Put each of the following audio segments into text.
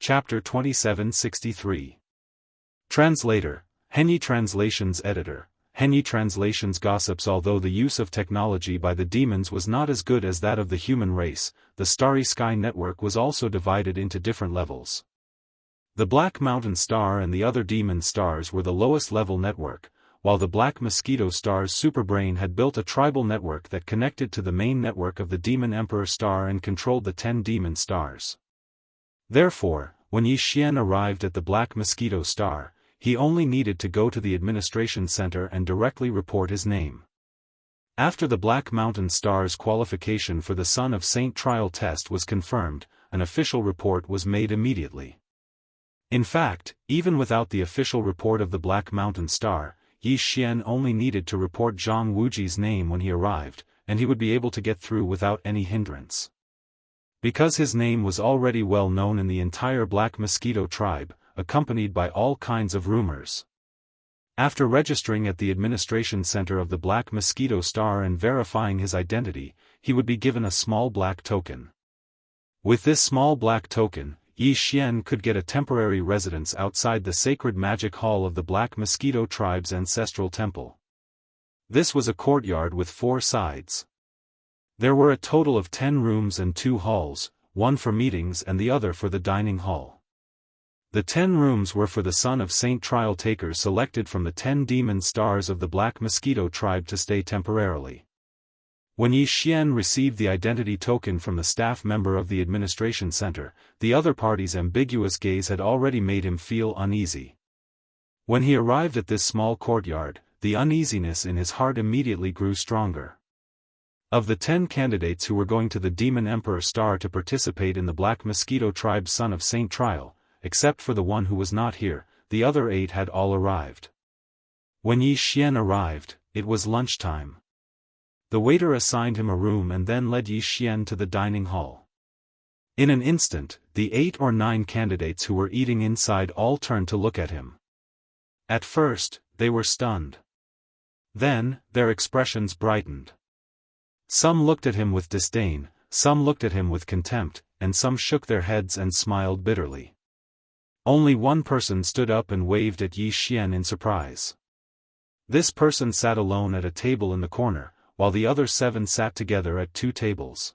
Chapter 2763. Translator, Henyi Translations Editor. Henyi Translations gossips. Although the use of technology by the demons was not as good as that of the human race, the Starry Sky Network was also divided into different levels. The Black Mountain Star and the other demon stars were the lowest level network, while the Black Mosquito Star's superbrain had built a tribal network that connected to the main network of the Demon Emperor Star and controlled the 10 demon stars. Therefore, when Yi Xian arrived at the Black Mosquito Star, he only needed to go to the administration center and directly report his name. After the Black Mountain Star's qualification for the Son of Saint trial test was confirmed, an official report was made immediately. In fact, even without the official report of the Black Mountain Star, Yi Xian only needed to report Zhang Wuji's name when he arrived, and he would be able to get through without any hindrance. Because his name was already well known in the entire Black Mosquito tribe, accompanied by all kinds of rumors. After registering at the administration center of the Black Mosquito Star and verifying his identity, he would be given a small black token. With this small black token, Yi Xian could get a temporary residence outside the sacred magic hall of the Black Mosquito tribe's ancestral temple. This was a courtyard with 4 sides. There were a total of 10 rooms and 2 halls, one for meetings and the other for the dining hall. The 10 rooms were for the Son of Saint trial takers selected from the 10 demon stars of the Black Mosquito tribe to stay temporarily. When Yi Xian received the identity token from the staff member of the administration center, the other party's ambiguous gaze had already made him feel uneasy. When he arrived at this small courtyard, the uneasiness in his heart immediately grew stronger. Of the 10 candidates who were going to the Demon Emperor Star to participate in the Black Mosquito tribe's Son of Saint trial, except for the one who was not here, the other 8 had all arrived. When Yi Xian arrived, it was lunchtime. The waiter assigned him a room and then led Yi Xian to the dining hall. In an instant, the 8 or 9 candidates who were eating inside all turned to look at him. At first, they were stunned. Then, their expressions brightened. Some looked at him with disdain, some looked at him with contempt, and some shook their heads and smiled bitterly. Only one person stood up and waved at Yi Xian in surprise. This person sat alone at a table in the corner, while the other 7 sat together at 2 tables.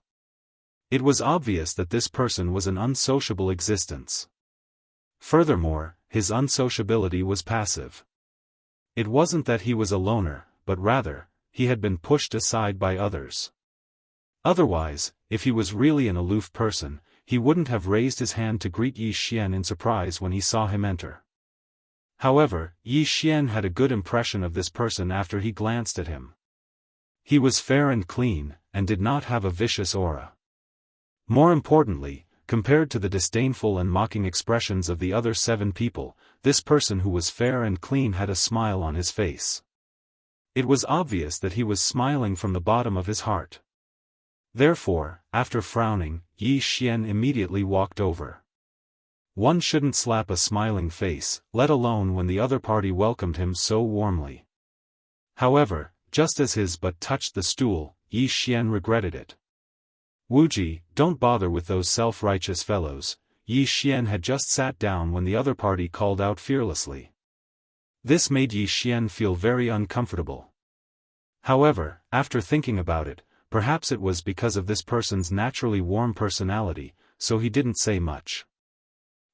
It was obvious that this person was an unsociable existence. Furthermore, his unsociability was passive. It wasn't that he was a loner, but rather, he had been pushed aside by others. Otherwise, if he was really an aloof person, he wouldn't have raised his hand to greet Yi Xian in surprise when he saw him enter. However, Yi Xian had a good impression of this person after he glanced at him. He was fair and clean, and did not have a vicious aura. More importantly, compared to the disdainful and mocking expressions of the other 7 people, this person who was fair and clean had a smile on his face. It was obvious that he was smiling from the bottom of his heart. Therefore, after frowning, Yi Xian immediately walked over. One shouldn't slap a smiling face, let alone when the other party welcomed him so warmly. However, just as his butt touched the stool, Yi Xian regretted it. Wuji, don't bother with those self-righteous fellows. Yi Xian had just sat down when the other party called out fearlessly. This made Yi Xian feel very uncomfortable. However, after thinking about it, perhaps it was because of this person's naturally warm personality, so he didn't say much.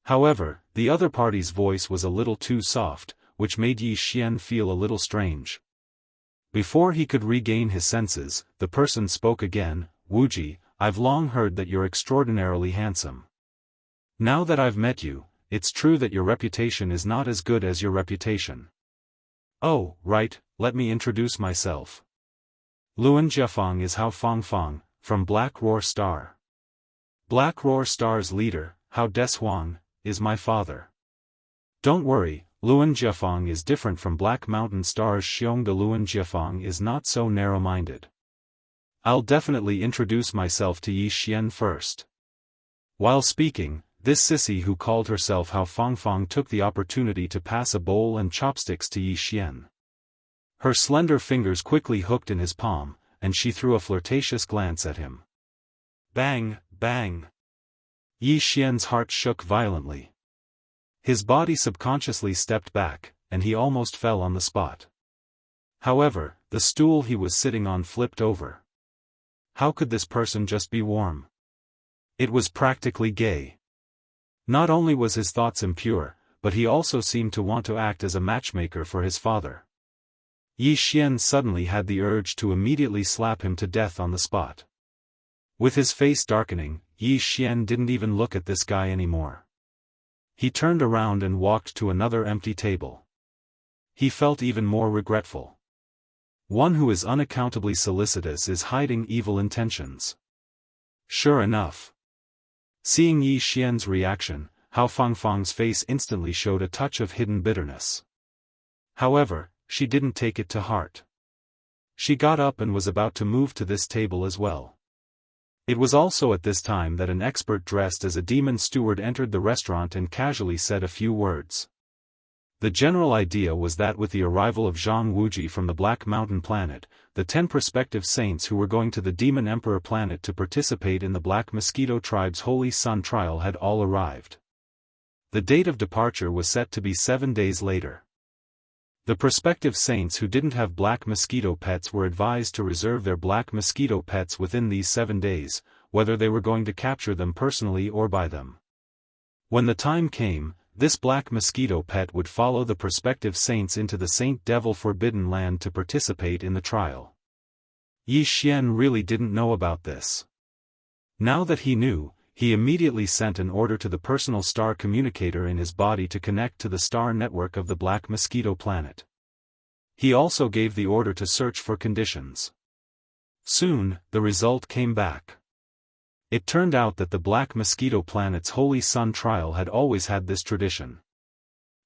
However, the other party's voice was a little too soft, which made Yi Xian feel a little strange. Before he could regain his senses, the person spoke again. Wuji, I've long heard that you're extraordinarily handsome. Now that I've met you, it's true that your reputation is not as good as your reputation. Oh, right, let me introduce myself. Luan Jiafang is Hao Fangfang, from Black Roar Star. Black Roar Star's leader, Hao Deshuang, is my father. Don't worry, Luan Jiafang is different from Black Mountain Star's Xiong de Luan Jiafang is not so narrow-minded. I'll definitely introduce myself to Yi Xian first. While speaking, this sissy who called herself Hao Fangfang took the opportunity to pass a bowl and chopsticks to Yi Xian. Her slender fingers quickly hooked in his palm, and she threw a flirtatious glance at him. Bang, bang. Yi Xian's heart shook violently. His body subconsciously stepped back, and he almost fell on the spot. However, the stool he was sitting on flipped over. How could this person just be warm? It was practically gay. Not only was his thoughts impure, but he also seemed to want to act as a matchmaker for his father. Yi Xian suddenly had the urge to immediately slap him to death on the spot. With his face darkening, Yi Xian didn't even look at this guy anymore. He turned around and walked to another empty table. He felt even more regretful. One who is unaccountably solicitous is hiding evil intentions. Sure enough. Seeing Yi Xian's reaction, Hao Fangfang's face instantly showed a touch of hidden bitterness. However, she didn't take it to heart. She got up and was about to move to this table as well. It was also at this time that an expert dressed as a demon steward entered the restaurant and casually said a few words. The general idea was that with the arrival of Zhang Wuji from the Black Mountain planet, the 10 prospective saints who were going to the Demon Emperor planet to participate in the Black Mosquito tribe's Holy Sun trial had all arrived. The date of departure was set to be 7 days later. The prospective saints who didn't have black mosquito pets were advised to reserve their black mosquito pets within these 7 days, whether they were going to capture them personally or buy them. When the time came, this black mosquito pet would follow the prospective saints into the Saint Devil Forbidden Land to participate in the trial. Yi Xian really didn't know about this. Now that he knew, he immediately sent an order to the personal star communicator in his body to connect to the star network of the Black Mosquito planet. He also gave the order to search for conditions. Soon, the result came back. It turned out that the Black Mosquito planet's Holy Sun trial had always had this tradition.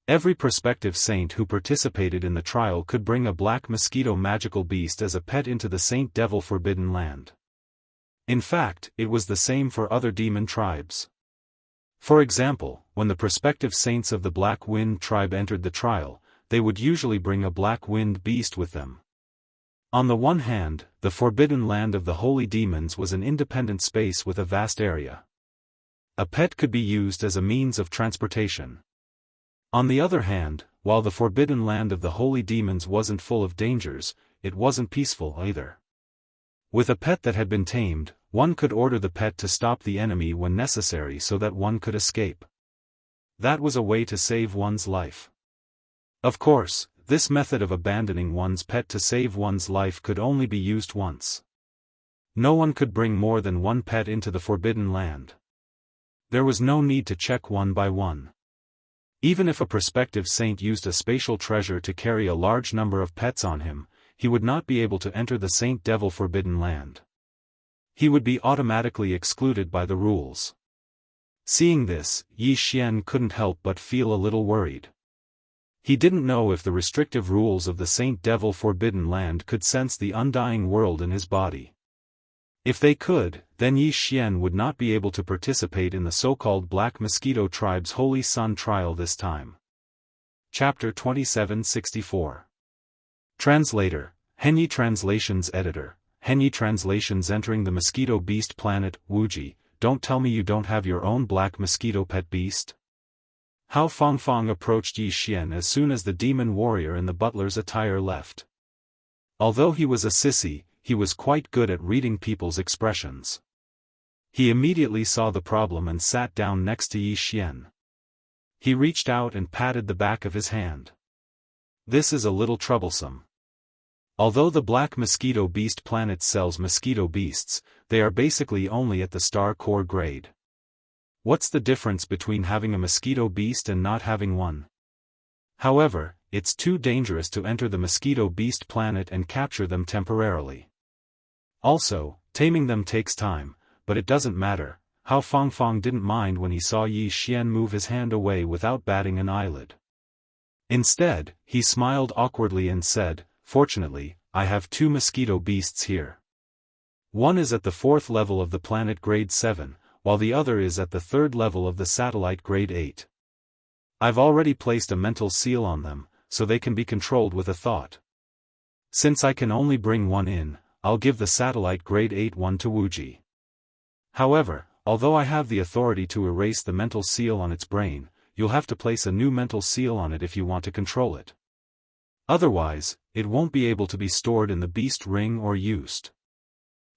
Every prospective saint who participated in the trial could bring a black mosquito magical beast as a pet into the Saint Devil Forbidden Land. In fact, it was the same for other demon tribes. For example, when the prospective saints of the Black Wind tribe entered the trial, they would usually bring a black wind beast with them. On the one hand, the Forbidden Land of the Holy Demons was an independent space with a vast area. A pet could be used as a means of transportation. On the other hand, while the Forbidden Land of the Holy Demons wasn't full of dangers, it wasn't peaceful either. With a pet that had been tamed, one could order the pet to stop the enemy when necessary so that one could escape. That was a way to save one's life. Of course, this method of abandoning one's pet to save one's life could only be used once. No one could bring more than one pet into the Forbidden Land. There was no need to check one by one. Even if a prospective saint used a spatial treasure to carry a large number of pets on him, he would not be able to enter the Saint Devil Forbidden Land. He would be automatically excluded by the rules. Seeing this, Yi Xian couldn't help but feel a little worried. He didn't know if the restrictive rules of the Saint Devil Forbidden Land could sense the undying world in his body. If they could, then Yi Xian would not be able to participate in the so-called Black Mosquito tribe's Holy Sun trial this time. Chapter 2764. Translator, Henyi Translations Editor, Henyi Translations Entering the Mosquito Beast Planet, Wuji, don't tell me you don't have your own black mosquito pet beast? Hao Fangfang approached Yi Xian as soon as the demon warrior in the butler's attire left. Although he was a sissy, he was quite good at reading people's expressions. He immediately saw the problem and sat down next to Yi Xian. He reached out and patted the back of his hand. This is a little troublesome. Although the Black Mosquito Beast planet sells mosquito beasts, they are basically only at the Star Core grade. What's the difference between having a mosquito beast and not having one? However, it's too dangerous to enter the Mosquito Beast planet and capture them temporarily. Also, taming them takes time, but it doesn't matter. Hao Fangfang didn't mind when he saw Yi Xian move his hand away without batting an eyelid. Instead, he smiled awkwardly and said, "Fortunately, I have 2 mosquito beasts here. One is at the 4th level of the planet grade 7, while the other is at the 3rd level of the satellite grade 8. I've already placed a mental seal on them, so they can be controlled with a thought. Since I can only bring one in, I'll give the satellite grade 8 one to Wuji. However, Although I have the authority to erase the mental seal on its brain, you'll have to place a new mental seal on it if you want to control it. Otherwise, it won't be able to be stored in the beast ring or used.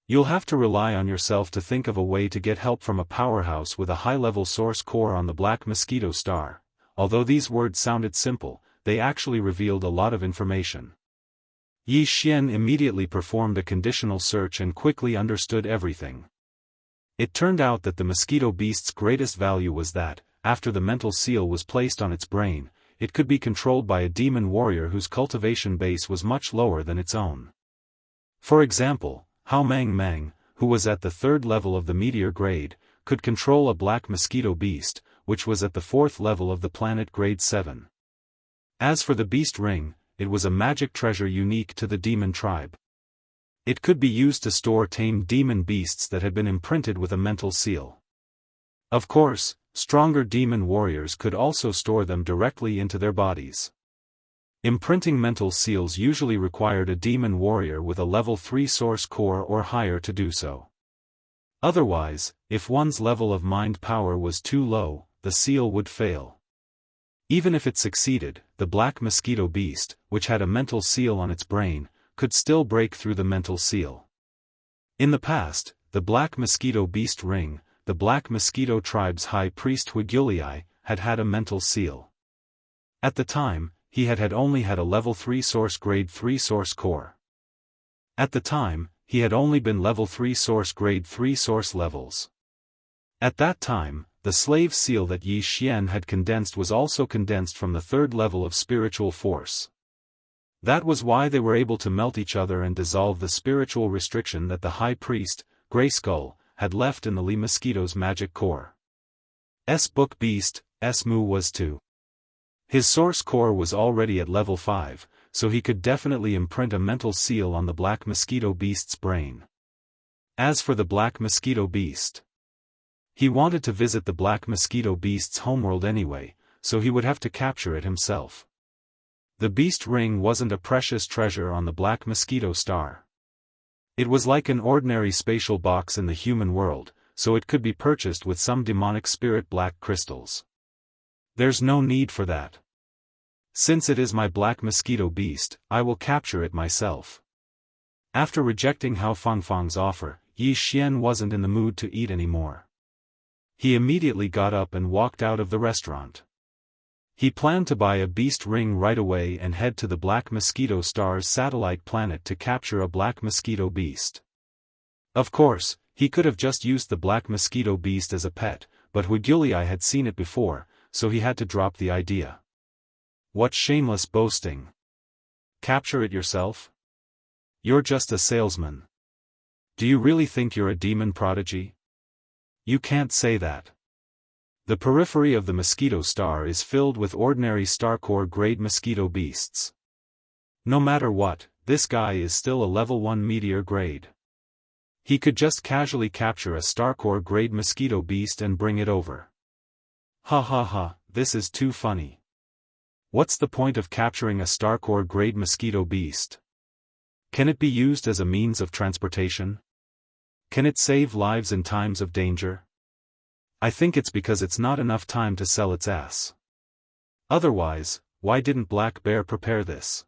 You'll have to rely on yourself to think of a way to get help from a powerhouse with a high-level source core on the Black Mosquito Star. Although these words sounded simple, they actually revealed a lot of information. Yi Xian immediately performed a conditional search and quickly understood everything. It turned out that the mosquito beast's greatest value was that, after the mental seal was placed on its brain, it could be controlled by a demon warrior whose cultivation base was much lower than its own. For example, Hao Mang Mang, who was at the 3rd level of the meteor grade, could control a black mosquito beast, which was at the 4th level of the planet grade 7. As for the beast ring, it was a magic treasure unique to the demon tribe. It could be used to store tamed demon beasts that had been imprinted with a mental seal. Of course, stronger demon warriors could also store them directly into their bodies. Imprinting mental seals usually required a demon warrior with a level 3 source core or higher to do so. Otherwise, if one's level of mind power was too low, the seal would fail. Even if it succeeded, the black mosquito beast, which had a mental seal on its brain, could still break through the mental seal. In the past, the black mosquito beast ring, the black mosquito tribe's high priest Wuxia, had had a mental seal. At the time, he had only had a level 3 source grade 3 source core. At the time, he had only been level 3 source grade 3 source levels. At that time, the slave seal that Yi Xian had condensed was also condensed from the 3rd level of spiritual force. That was why they were able to melt each other and dissolve the spiritual restriction that the high priest, Grey Skull, had left in the Li Mosquito's magic core. Book Beast, Mu was too. His source core was already at level 5, so he could definitely imprint a mental seal on the black mosquito beast's brain. As for the black mosquito beast, he wanted to visit the black mosquito beast's homeworld anyway, so he would have to capture it himself. The beast ring wasn't a precious treasure on the black mosquito star. It was like an ordinary spatial box in the human world, so it could be purchased with some demonic spirit black crystals. There's no need for that. Since it is my black mosquito beast, I will capture it myself. After rejecting Hao Fangfang's offer, Yi Xian wasn't in the mood to eat anymore. He immediately got up and walked out of the restaurant. He planned to buy a beast ring right away and head to the Black Mosquito Star's satellite planet to capture a black mosquito beast. Of course, he could have just used the black mosquito beast as a pet, but Wuxia had seen it before, so he had to drop the idea. What shameless boasting! Capture it yourself? You're just a salesman. Do you really think you're a demon prodigy? You can't say that. The periphery of the mosquito star is filled with ordinary star-core grade mosquito beasts. No matter what, this guy is still a level 1 meteor grade. He could just casually capture a star-core grade mosquito beast and bring it over. Ha ha ha, this is too funny. What's the point of capturing a star-core grade mosquito beast? Can it be used as a means of transportation? Can it save lives in times of danger? I think it's because it's not enough time to sell its ass. Otherwise, why didn't Black Bear prepare this?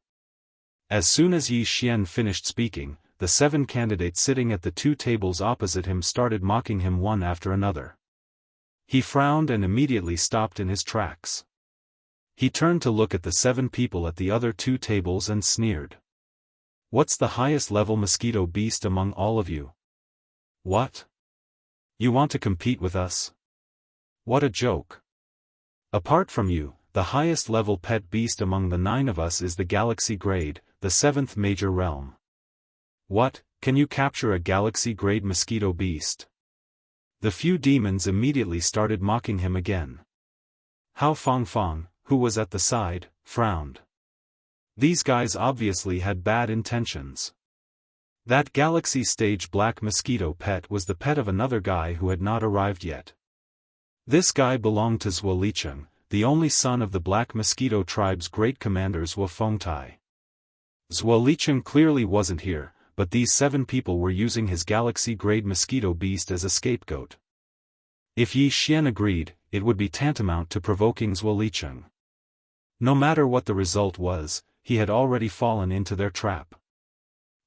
As soon as Yi Xian finished speaking, the 7 candidates sitting at the 2 tables opposite him started mocking him one after another. He frowned and immediately stopped in his tracks. He turned to look at the 7 people at the other 2 tables and sneered. What's the highest level mosquito beast among all of you? What? You want to compete with us? What a joke. Apart from you, the highest level pet beast among the 9 of us is the galaxy grade, the 7th major realm. What, can you capture a galaxy grade mosquito beast? The few demons immediately started mocking him again. Hao Fangfang, who was at the side, frowned. These guys obviously had bad intentions. That galaxy stage black mosquito pet was the pet of another guy who had not arrived yet. This guy belonged to Zhuo Licheng, the only son of the black mosquito tribe's great commanders Wu Fengtai. Zhuo Licheng clearly wasn't here, but these 7 people were using his galaxy-grade mosquito beast as a scapegoat. If Yi Xian agreed, it would be tantamount to provoking Zuolicheng. No matter what the result was, he had already fallen into their trap.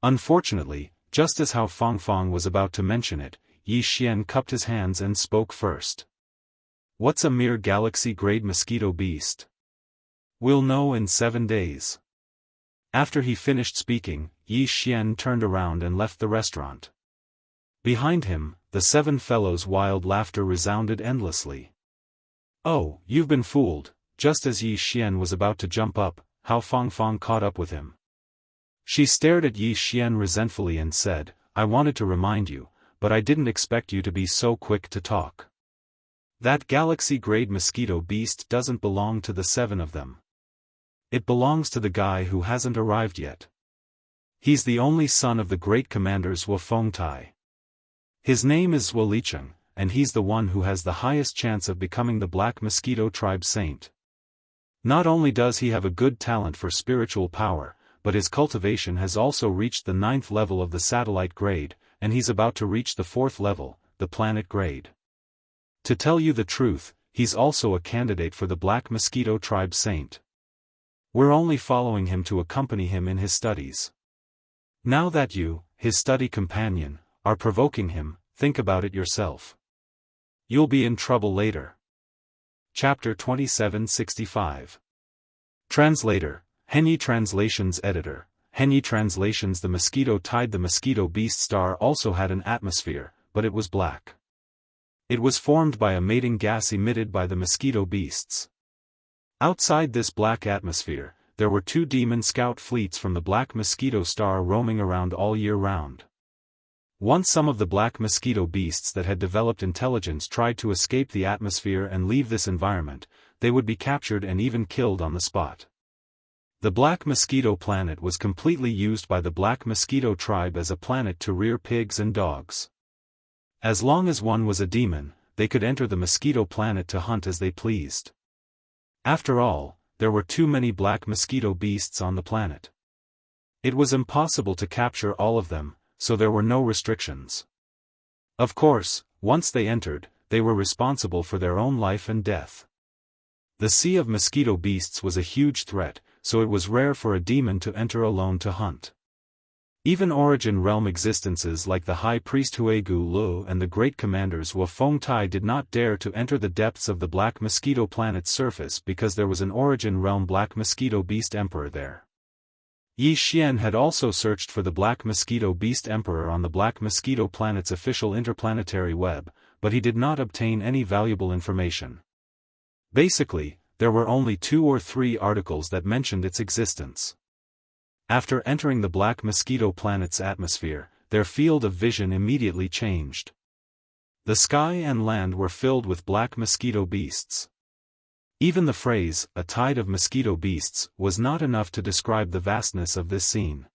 Unfortunately, just as Hao Fangfang was about to mention it, Yi Xian cupped his hands and spoke first. What's a mere galaxy-grade mosquito beast? We'll know in 7 days. After he finished speaking, Yi Xian turned around and left the restaurant. Behind him, the 7 fellows' wild laughter resounded endlessly. Oh, you've been fooled. Just as Yi Xian was about to jump up, Hao Fangfang caught up with him. She stared at Yi Xian resentfully and said, I wanted to remind you, but I didn't expect you to be so quick to talk. That galaxy-grade mosquito beast doesn't belong to the 7 of them. It belongs to the guy who hasn't arrived yet. He's the only son of the great commanders Wufengtai. His name is Zuolicheng, and he's the one who has the highest chance of becoming the Black Mosquito Tribe Saint. Not only does he have a good talent for spiritual power, but his cultivation has also reached the 9th level of the satellite grade, and he's about to reach the 4th level, the planet grade. To tell you the truth, he's also a candidate for the Black Mosquito Tribe Saint. We're only following him to accompany him in his studies. Now that you, his study companion, are provoking him, think about it yourself. You'll be in trouble later. Chapter 2765. Translator, Henyi Translations Editor, Henyi Translations. The mosquito tied the mosquito beast star also had an atmosphere, but it was black. It was formed by a mating gas emitted by the mosquito beasts. Outside this black atmosphere, there were 2 demon scout fleets from the Black Mosquito Star roaming around all year round. Once some of the black mosquito beasts that had developed intelligence tried to escape the atmosphere and leave this environment, they would be captured and even killed on the spot. The Black Mosquito Planet was completely used by the Black Mosquito Tribe as a planet to rear pigs and dogs. As long as one was a demon, they could enter the Mosquito Planet to hunt as they pleased. After all, there were too many black mosquito beasts on the planet. It was impossible to capture all of them, so there were no restrictions. Of course, once they entered, they were responsible for their own life and death. The sea of mosquito beasts was a huge threat, so it was rare for a demon to enter alone to hunt. Even origin realm existences like the High Priest Huegu Lu and the great commanders Wufengtai did not dare to enter the depths of the Black Mosquito Planet's surface because there was an origin realm Black Mosquito Beast Emperor there. Yi Xian had also searched for the Black Mosquito Beast Emperor on the Black Mosquito Planet's official interplanetary web, but he did not obtain any valuable information. Basically, there were only 2 or 3 articles that mentioned its existence. After entering the Black Mosquito Planet's atmosphere, their field of vision immediately changed. The sky and land were filled with black mosquito beasts. Even the phrase, "a tide of mosquito beasts," was not enough to describe the vastness of this scene.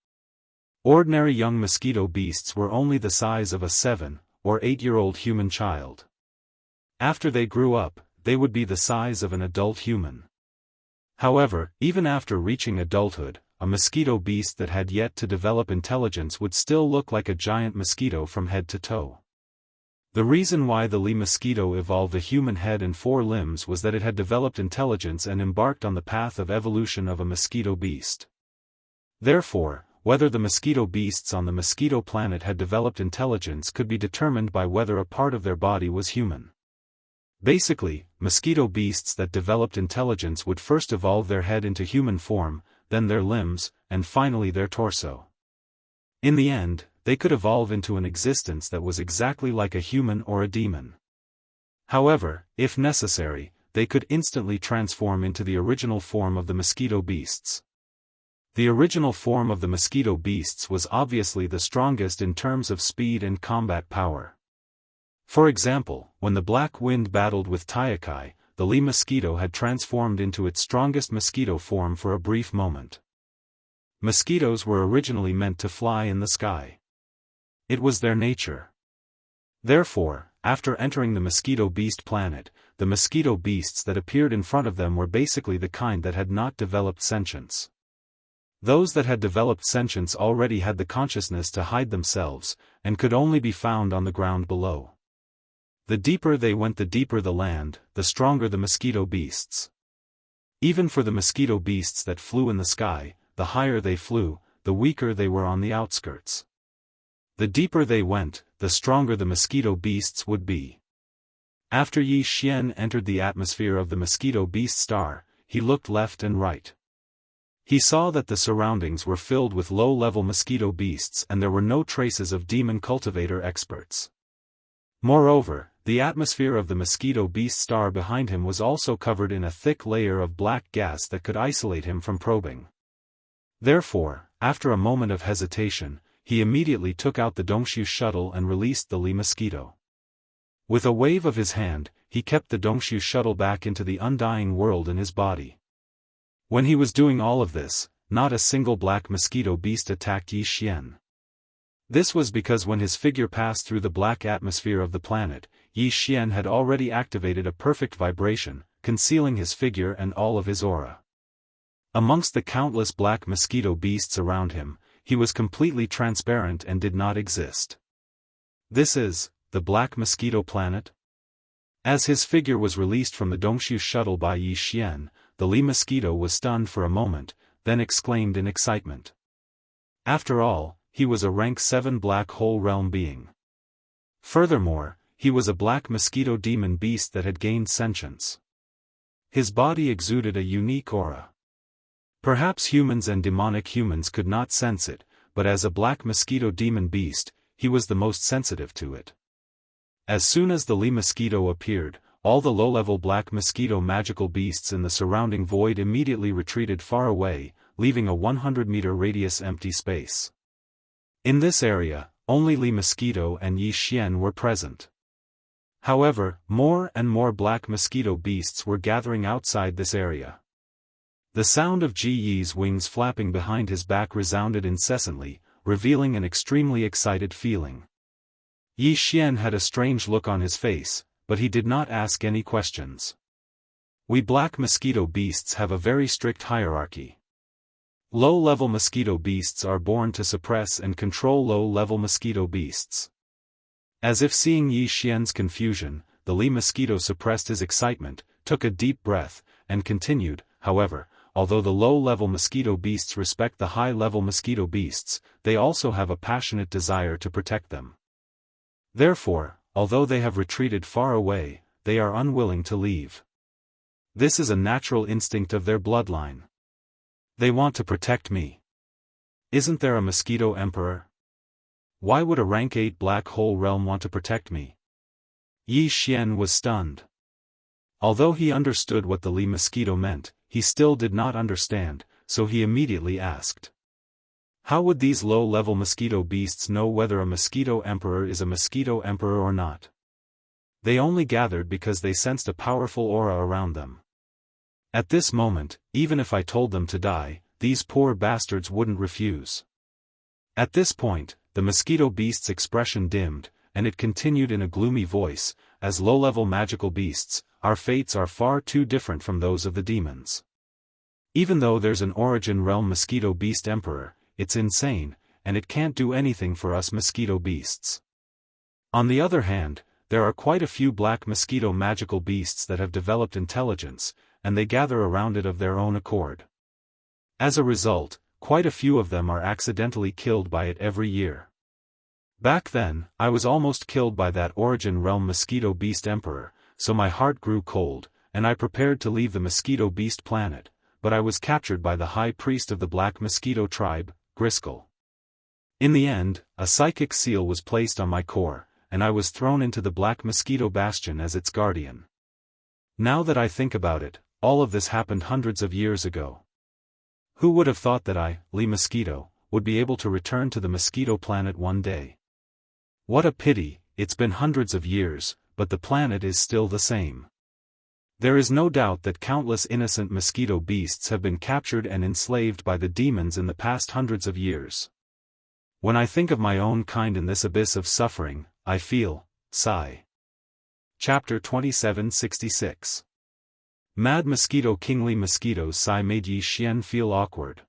Ordinary young mosquito beasts were only the size of a 7 or 8-year-old human child. After they grew up, they would be the size of an adult human. However, even after reaching adulthood, a mosquito beast that had yet to develop intelligence would still look like a giant mosquito from head to toe. The reason why the Li mosquito evolved a human head and 4 limbs was that it had developed intelligence and embarked on the path of evolution of a mosquito beast. Therefore, whether the mosquito beasts on the mosquito planet had developed intelligence could be determined by whether a part of their body was human. Basically, mosquito beasts that developed intelligence would first evolve their head into human form, then their limbs, and finally their torso. In the end, they could evolve into an existence that was exactly like a human or a demon. However, if necessary, they could instantly transform into the original form of the mosquito beasts. The original form of the mosquito beasts was obviously the strongest in terms of speed and combat power. For example, when the Black Wind battled with Taiakai, the Li mosquito had transformed into its strongest mosquito form for a brief moment. Mosquitoes were originally meant to fly in the sky. It was their nature. Therefore, after entering the mosquito beast planet, the mosquito beasts that appeared in front of them were basically the kind that had not developed sentience. Those that had developed sentience already had the consciousness to hide themselves, and could only be found on the ground below. The deeper they went, the deeper the land, the stronger the mosquito beasts. Even for the mosquito beasts that flew in the sky, the higher they flew, the weaker they were on the outskirts. The deeper they went, the stronger the mosquito beasts would be. After Yi Xian entered the atmosphere of the mosquito beast star, he looked left and right. He saw that the surroundings were filled with low-level mosquito beasts and there were no traces of demon cultivator experts. Moreover, the atmosphere of the mosquito beast star behind him was also covered in a thick layer of black gas that could isolate him from probing. Therefore, after a moment of hesitation, he immediately took out the Dongshu shuttle and released the Li mosquito. With a wave of his hand, he kept the Dongshu shuttle back into the undying world in his body. When he was doing all of this, not a single black mosquito beast attacked Yi Xian. This was because when his figure passed through the black atmosphere of the planet, Yi Xian had already activated a perfect vibration, concealing his figure and all of his aura. Amongst the countless black mosquito beasts around him, he was completely transparent and did not exist. This is the Black Mosquito Planet? As his figure was released from the Dongshu shuttle by Yi Xian, the Li mosquito was stunned for a moment, then exclaimed in excitement. After all, he was a rank 7 black hole realm being. Furthermore, he was a black mosquito demon beast that had gained sentience. His body exuded a unique aura. Perhaps humans and demonic humans could not sense it, but as a black mosquito demon beast, he was the most sensitive to it. As soon as the Li mosquito appeared, all the low-level black mosquito magical beasts in the surrounding void immediately retreated far away, leaving a 100-meter radius empty space. In this area, only Li mosquito and Yi Xian were present. However, more and more black mosquito beasts were gathering outside this area. The sound of Ji Yi's wings flapping behind his back resounded incessantly, revealing an extremely excited feeling. Yi Xian had a strange look on his face, but he did not ask any questions. We black mosquito beasts have a very strict hierarchy. Low-level mosquito beasts are born to suppress and control low-level mosquito beasts. As if seeing Yi Xian's confusion, the Li mosquito suppressed his excitement, took a deep breath, and continued. However, although the low-level mosquito beasts respect the high-level mosquito beasts, they also have a passionate desire to protect them. Therefore, although they have retreated far away, they are unwilling to leave. This is a natural instinct of their bloodline. They want to protect me. Isn't there a mosquito emperor? Why would a rank 8 black hole realm want to protect me? Yi Xian was stunned. Although he understood what the Li mosquito meant, he still did not understand, so he immediately asked. How would these low-level mosquito beasts know whether a mosquito emperor is a mosquito emperor or not? They only gathered because they sensed a powerful aura around them. At this moment, even if I told them to die, these poor bastards wouldn't refuse. At this point, the mosquito beast's expression dimmed, and it continued in a gloomy voice, as low-level magical beasts, our fates are far too different from those of the demons. Even though there's an origin realm mosquito beast emperor, it's insane, and it can't do anything for us mosquito beasts. On the other hand, there are quite a few black mosquito magical beasts that have developed intelligence, and they gather around it of their own accord. As a result, quite a few of them are accidentally killed by it every year. Back then, I was almost killed by that origin realm mosquito beast emperor, so my heart grew cold, and I prepared to leave the mosquito beast planet, but I was captured by the high priest of the black mosquito tribe, Griskel. In the end, a psychic seal was placed on my core, and I was thrown into the black mosquito bastion as its guardian. Now that I think about it, all of this happened hundreds of years ago. Who would have thought that I, Li Mosquito, would be able to return to the mosquito planet one day? What a pity, it's been hundreds of years, but the planet is still the same. There is no doubt that countless innocent mosquito beasts have been captured and enslaved by the demons in the past hundreds of years. When I think of my own kind in this abyss of suffering, I feel, sigh. Chapter 2766. Mad Mosquito King Li Mosquito's sigh made Yi Xian feel awkward.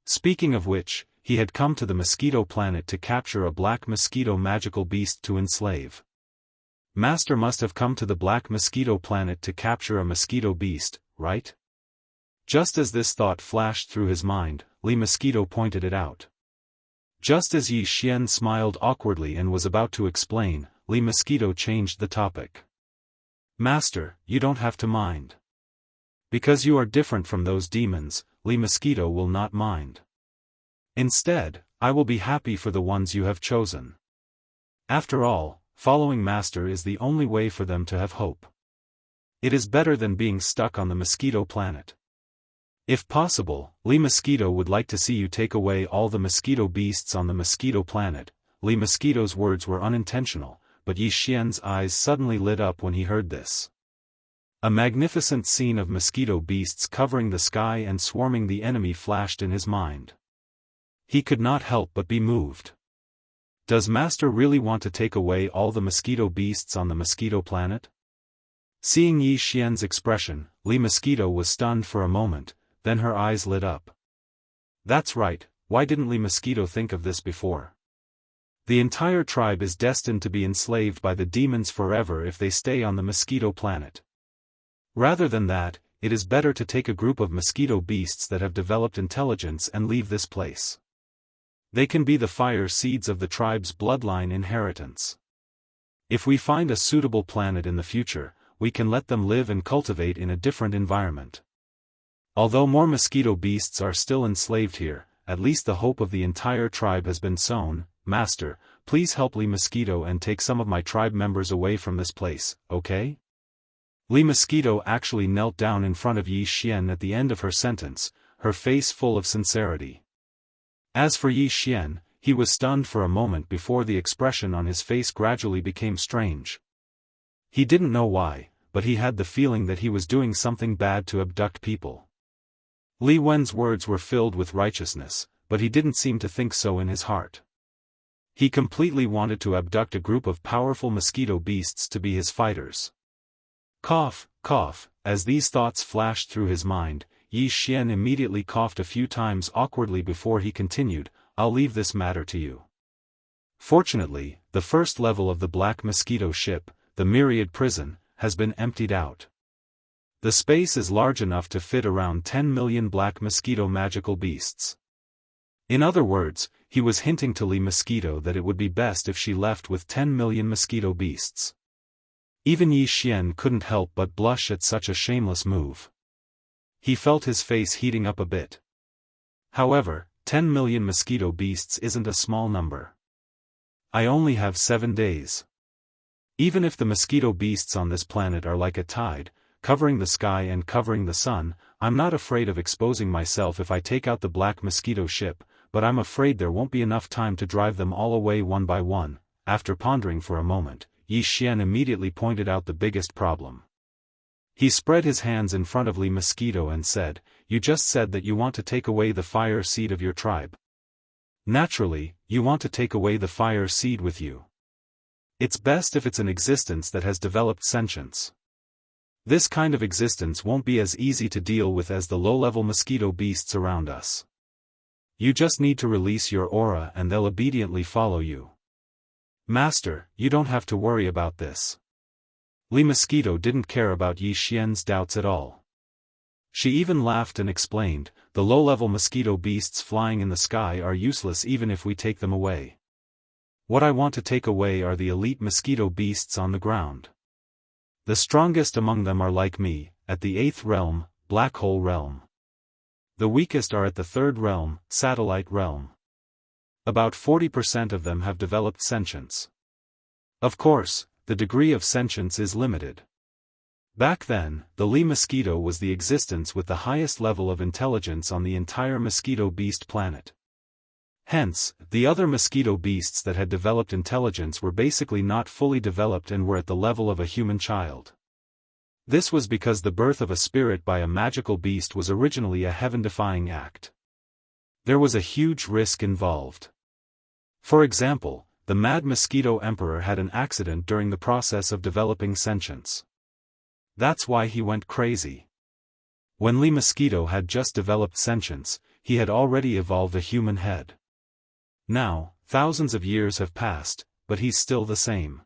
Speaking of which, he had come to the mosquito planet to capture a black mosquito magical beast to enslave. Master must have come to the Black Mosquito planet to capture a mosquito beast, right? Just as this thought flashed through his mind, Li Mosquito pointed it out. Just as Yi Xian smiled awkwardly and was about to explain, Li Mosquito changed the topic. Master, you don't have to mind. Because you are different from those demons, Li Mosquito will not mind. Instead, I will be happy for the ones you have chosen. After all, following Master is the only way for them to have hope. It is better than being stuck on the mosquito planet. If possible, Li Mosquito would like to see you take away all the mosquito beasts on the mosquito planet. Li Mosquito's words were unintentional, but Yi Xian's eyes suddenly lit up when he heard this. A magnificent scene of mosquito beasts covering the sky and swarming the enemy flashed in his mind. He could not help but be moved. Does Master really want to take away all the mosquito beasts on the mosquito planet? Seeing Yi Xian's expression, Li Mosquito was stunned for a moment, then her eyes lit up. That's right, why didn't Li Mosquito think of this before? The entire tribe is destined to be enslaved by the demons forever if they stay on the mosquito planet. Rather than that, it is better to take a group of mosquito beasts that have developed intelligence and leave this place. They can be the fire seeds of the tribe's bloodline inheritance. If we find a suitable planet in the future, we can let them live and cultivate in a different environment. Although more mosquito beasts are still enslaved here, at least the hope of the entire tribe has been sown. Master, please help Li Mosquito and take some of my tribe members away from this place, okay? Li Mosquito actually knelt down in front of Yi Xian at the end of her sentence, her face full of sincerity. As for Yi Xian, he was stunned for a moment before the expression on his face gradually became strange. He didn't know why, but he had the feeling that he was doing something bad to abduct people. Li Wen's words were filled with righteousness, but he didn't seem to think so in his heart. He completely wanted to abduct a group of powerful mosquito beasts to be his fighters. Cough, cough, as these thoughts flashed through his mind, Yi Xian immediately coughed a few times awkwardly before he continued, I'll leave this matter to you. Fortunately, the first level of the Black Mosquito ship, the Myriad Prison, has been emptied out. The space is large enough to fit around 10 million Black Mosquito magical beasts. In other words, he was hinting to Li Mosquito that it would be best if she left with 10 million mosquito beasts. Even Yi Xian couldn't help but blush at such a shameless move. He felt his face heating up a bit. However, 10 million mosquito beasts isn't a small number. I only have 7 days. Even if the mosquito beasts on this planet are like a tide, covering the sky and covering the sun, I'm not afraid of exposing myself if I take out the Black Mosquito ship, but I'm afraid there won't be enough time to drive them all away one by one. After pondering for a moment, Yi Xian immediately pointed out the biggest problem. He spread his hands in front of Li Mosquito and said, You just said that you want to take away the fire seed of your tribe. Naturally, you want to take away the fire seed with you. It's best if it's an existence that has developed sentience. This kind of existence won't be as easy to deal with as the low-level mosquito beasts around us. You just need to release your aura and they'll obediently follow you. Master, you don't have to worry about this. Li Mosquito didn't care about Yi Xian's doubts at all. She even laughed and explained, the low-level mosquito beasts flying in the sky are useless even if we take them away. What I want to take away are the elite mosquito beasts on the ground. The strongest among them are like me, at the 8th realm, Black Hole realm. The weakest are at the 3rd realm, Satellite realm. About 40% of them have developed sentience. Of course, the degree of sentience is limited. Back then, the Li Mosquito was the existence with the highest level of intelligence on the entire mosquito beast planet. Hence, the other mosquito beasts that had developed intelligence were basically not fully developed and were at the level of a human child. This was because the birth of a spirit by a magical beast was originally a heaven-defying act. There was a huge risk involved. For example, the Mad Mosquito Emperor had an accident during the process of developing sentience. That's why he went crazy. When Li Mosquito had just developed sentience, he had already evolved a human head. Now, thousands of years have passed, but he's still the same.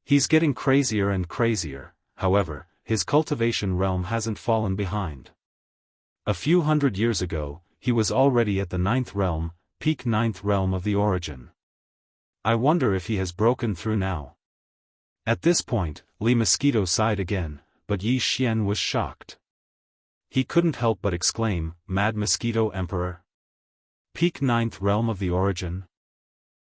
He's getting crazier and crazier, however, his cultivation realm hasn't fallen behind. A few hundred years ago, he was already at the 9th realm, peak 9th realm of the origin. I wonder if he has broken through now. At this point, Li Mosquito sighed again, but Yi Xian was shocked. He couldn't help but exclaim, Mad Mosquito Emperor? Peak 9th realm of the origin?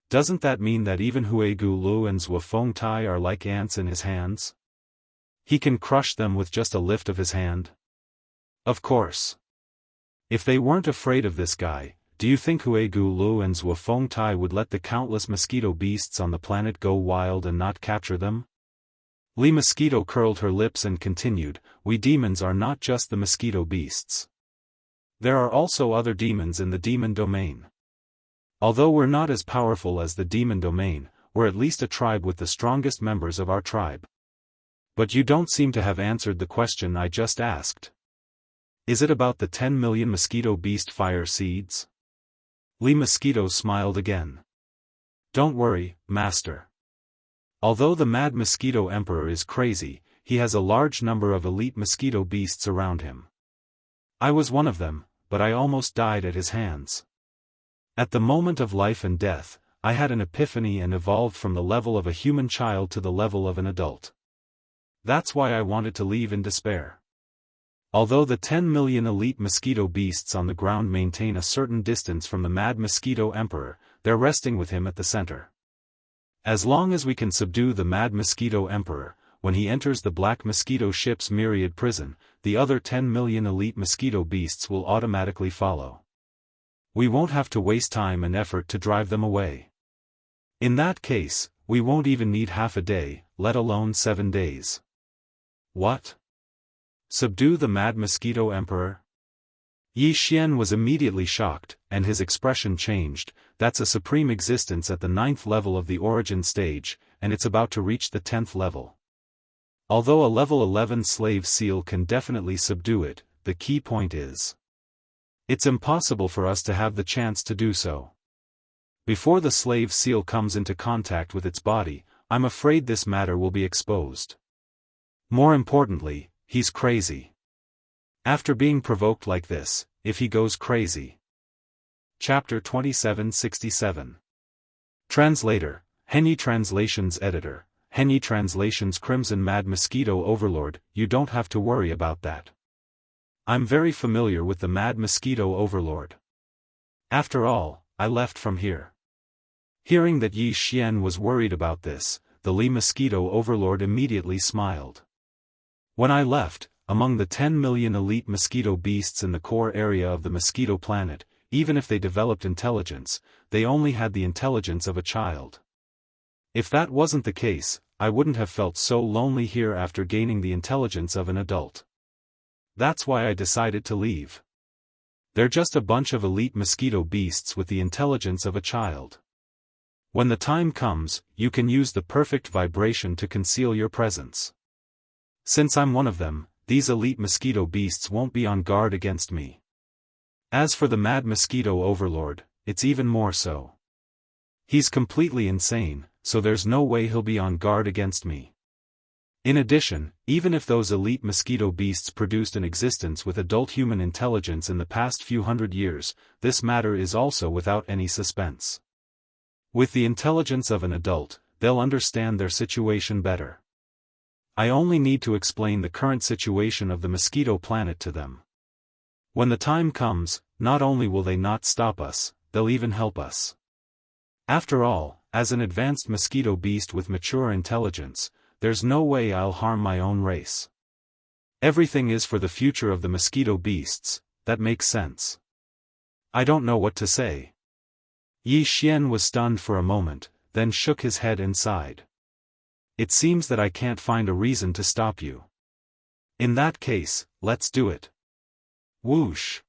Doesn't that mean that even Huigu Lu and Zhuofeng Tai are like ants in his hands? He can crush them with just a lift of his hand? Of course. If they weren't afraid of this guy, do you think Huigu Lu and Zhuofeng Tai would let the countless mosquito beasts on the planet go wild and not capture them? Li Mosquito curled her lips and continued, we demons are not just the mosquito beasts. There are also other demons in the demon domain. Although we're not as powerful as the demon domain, we're at least a tribe with the strongest members of our tribe. But you don't seem to have answered the question I just asked. Is it about the 10 million mosquito beast fire seeds? Li Mosquito smiled again. Don't worry, Master. Although the Mad Mosquito Emperor is crazy, he has a large number of elite mosquito beasts around him. I was one of them, but I almost died at his hands. At the moment of life and death, I had an epiphany and evolved from the level of a human child to the level of an adult. That's why I wanted to leave in despair. Although the 10 million elite mosquito beasts on the ground maintain a certain distance from the Mad Mosquito Emperor, they're resting with him at the center. As long as we can subdue the Mad Mosquito Emperor, when he enters the Black Mosquito ship's myriad prison, the other 10 million elite mosquito beasts will automatically follow. We won't have to waste time and effort to drive them away. In that case, we won't even need half a day, let alone 7 days. What? Subdue the Mad Mosquito Emperor? Yi Xian was immediately shocked, and his expression changed. That's a supreme existence at the 9th level of the origin stage, and it's about to reach the 10th level. Although a level 11 slave seal can definitely subdue it, the key point is, it's impossible for us to have the chance to do so. Before the slave seal comes into contact with its body, I'm afraid this matter will be exposed. More importantly, he's crazy. After being provoked like this, if he goes crazy. Chapter 2767. Translator, Henyi Translations Editor, Henyi Translations Crimson Mad Mosquito Overlord, you don't have to worry about that. I'm very familiar with the Mad Mosquito Overlord. After all, I left from here. Hearing that Yi Xian was worried about this, the Li Mosquito Overlord immediately smiled. When I left, among the 10 million elite mosquito beasts in the core area of the mosquito planet, even if they developed intelligence, they only had the intelligence of a child. If that wasn't the case, I wouldn't have felt so lonely here after gaining the intelligence of an adult. That's why I decided to leave. They're just a bunch of elite mosquito beasts with the intelligence of a child. When the time comes, you can use the perfect vibration to conceal your presence. Since I'm one of them, these elite mosquito beasts won't be on guard against me. As for the Mad Mosquito Overlord, it's even more so. He's completely insane, so there's no way he'll be on guard against me. In addition, even if those elite mosquito beasts produced an existence with adult human intelligence in the past few hundred years, this matter is also without any suspense. With the intelligence of an adult, they'll understand their situation better. I only need to explain the current situation of the mosquito planet to them. When the time comes, not only will they not stop us, they'll even help us. After all, as an advanced mosquito beast with mature intelligence, there's no way I'll harm my own race. Everything is for the future of the mosquito beasts, that makes sense. I don't know what to say. Yi Xian was stunned for a moment, then shook his head and sighed. It seems that I can't find a reason to stop you. In that case, let's do it. Whoosh.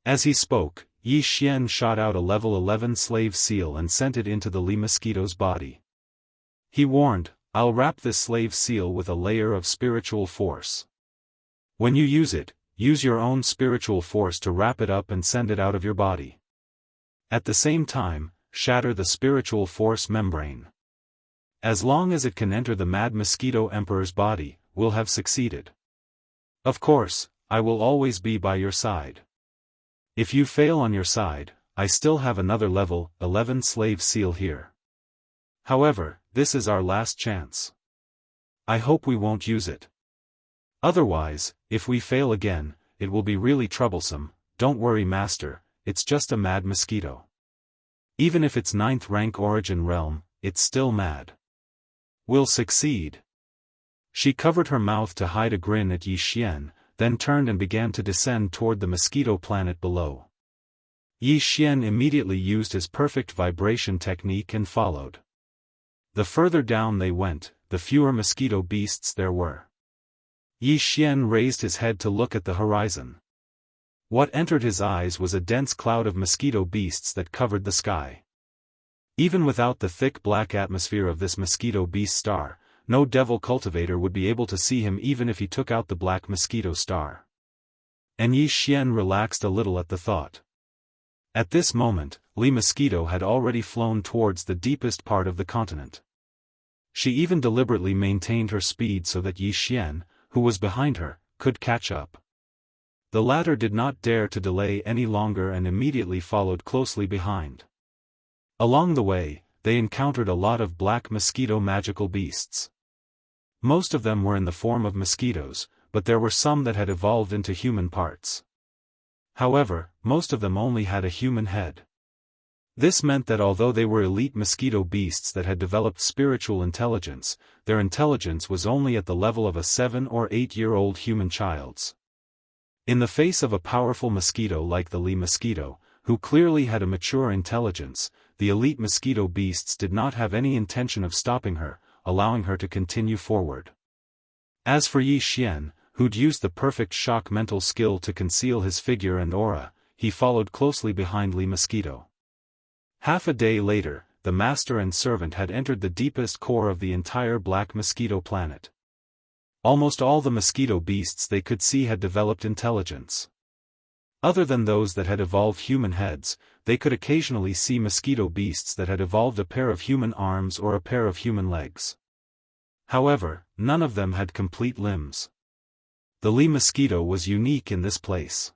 As he spoke, Yi Xian shot out a level 11 slave seal and sent it into the Li Mosquito's body. He warned, I'll wrap this slave seal with a layer of spiritual force. When you use it, use your own spiritual force to wrap it up and send it out of your body. At the same time, shatter the spiritual force membrane. As long as it can enter the Mad Mosquito Emperor's body, we'll have succeeded. Of course, I will always be by your side. If you fail on your side, I still have another level 11 slave seal here. However, this is our last chance. I hope we won't use it. Otherwise, if we fail again, it will be really troublesome. Don't worry, Master, it's just a mad mosquito. Even if it's 9th rank origin realm, it's still mad. We'll succeed. She covered her mouth to hide a grin at Yi Xian, then turned and began to descend toward the mosquito planet below. Yi Xian immediately used his perfect vibration technique and followed. The further down they went, the fewer mosquito beasts there were. Yi Xian raised his head to look at the horizon. What entered his eyes was a dense cloud of mosquito beasts that covered the sky. Even without the thick black atmosphere of this mosquito beast star, no devil cultivator would be able to see him even if he took out the black mosquito star. And Yi Xian relaxed a little at the thought. At this moment, Li Mosquito had already flown towards the deepest part of the continent. She even deliberately maintained her speed so that Yi Xian, who was behind her, could catch up. The latter did not dare to delay any longer and immediately followed closely behind. Along the way, they encountered a lot of black mosquito magical beasts. Most of them were in the form of mosquitoes, but there were some that had evolved into human parts. However, most of them only had a human head. This meant that although they were elite mosquito beasts that had developed spiritual intelligence, their intelligence was only at the level of a 7 or 8-year-old human child's. In the face of a powerful mosquito like the Li mosquito, who clearly had a mature intelligence, the elite mosquito beasts did not have any intention of stopping her, allowing her to continue forward. As for Yi Xian, who'd used the perfect shock mental skill to conceal his figure and aura, he followed closely behind Li mosquito. Half a day later, the master and servant had entered the deepest core of the entire black mosquito planet. Almost all the mosquito beasts they could see had developed intelligence. Other than those that had evolved human heads, they could occasionally see mosquito beasts that had evolved a pair of human arms or a pair of human legs. However, none of them had complete limbs. The Li mosquito was unique in this place.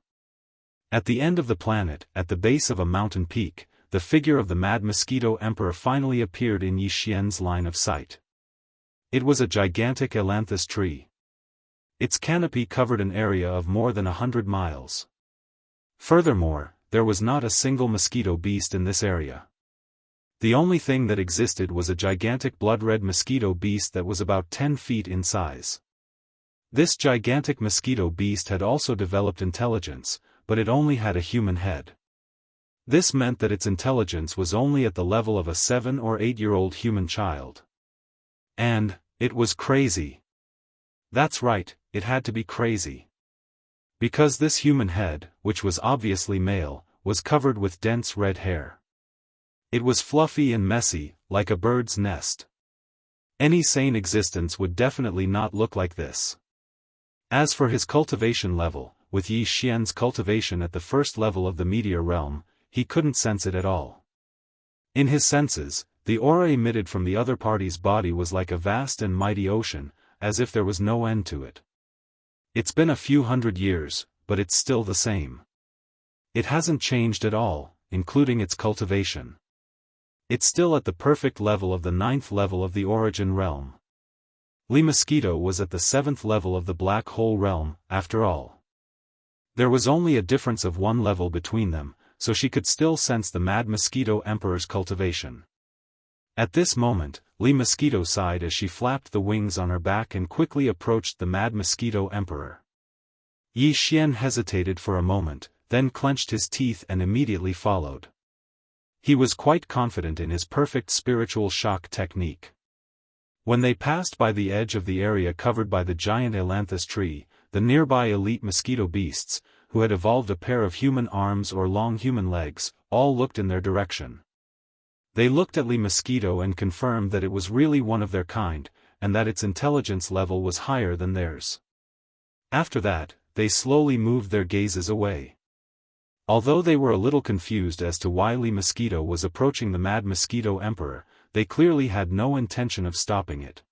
At the end of the planet, at the base of a mountain peak, the figure of the Mad Mosquito Emperor finally appeared in Yi Xian's line of sight. It was a gigantic ailanthus tree. Its canopy covered an area of more than 100 miles. Furthermore, there was not a single mosquito beast in this area. The only thing that existed was a gigantic blood-red mosquito beast that was about 10 feet in size. This gigantic mosquito beast had also developed intelligence, but it only had a human head. This meant that its intelligence was only at the level of a 7 or 8-year-old human child. And, it was crazy. That's right, it had to be crazy. Because this human head, which was obviously male, was covered with dense red hair. It was fluffy and messy, like a bird's nest. Any sane existence would definitely not look like this. As for his cultivation level, with Yi Xian's cultivation at the first level of the meteor realm, he couldn't sense it at all. In his senses, the aura emitted from the other party's body was like a vast and mighty ocean, as if there was no end to it. It's been a few hundred years, but it's still the same. It hasn't changed at all, including its cultivation. It's still at the perfect level of the 9th level of the origin realm. Li Mosquito was at the 7th level of the black hole realm, after all. There was only a difference of 1 level between them, so she could still sense the Mad Mosquito Emperor's cultivation. At this moment, Li Mosquito sighed as she flapped the wings on her back and quickly approached the Mad Mosquito Emperor. Yi Xian hesitated for a moment, then clenched his teeth and immediately followed. He was quite confident in his perfect spiritual shock technique. When they passed by the edge of the area covered by the giant ailanthus tree, the nearby elite mosquito beasts, who had evolved a pair of human arms or long human legs, all looked in their direction. They looked at Li Mosquito and confirmed that it was really one of their kind, and that its intelligence level was higher than theirs. After that, they slowly moved their gazes away. Although they were a little confused as to why Li Mosquito was approaching the Mad Mosquito Emperor, they clearly had no intention of stopping it.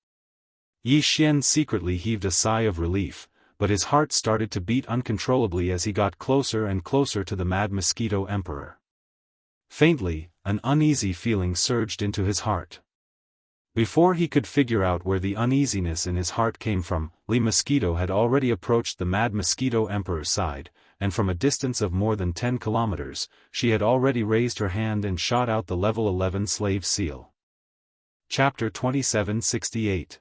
Yi Xian secretly heaved a sigh of relief, but his heart started to beat uncontrollably as he got closer and closer to the Mad Mosquito Emperor. Faintly, an uneasy feeling surged into his heart. Before he could figure out where the uneasiness in his heart came from, Li Mosquito had already approached the Mad Mosquito Emperor's side, and from a distance of more than 10 kilometers, she had already raised her hand and shot out the level 11 slave seal. Chapter 2768.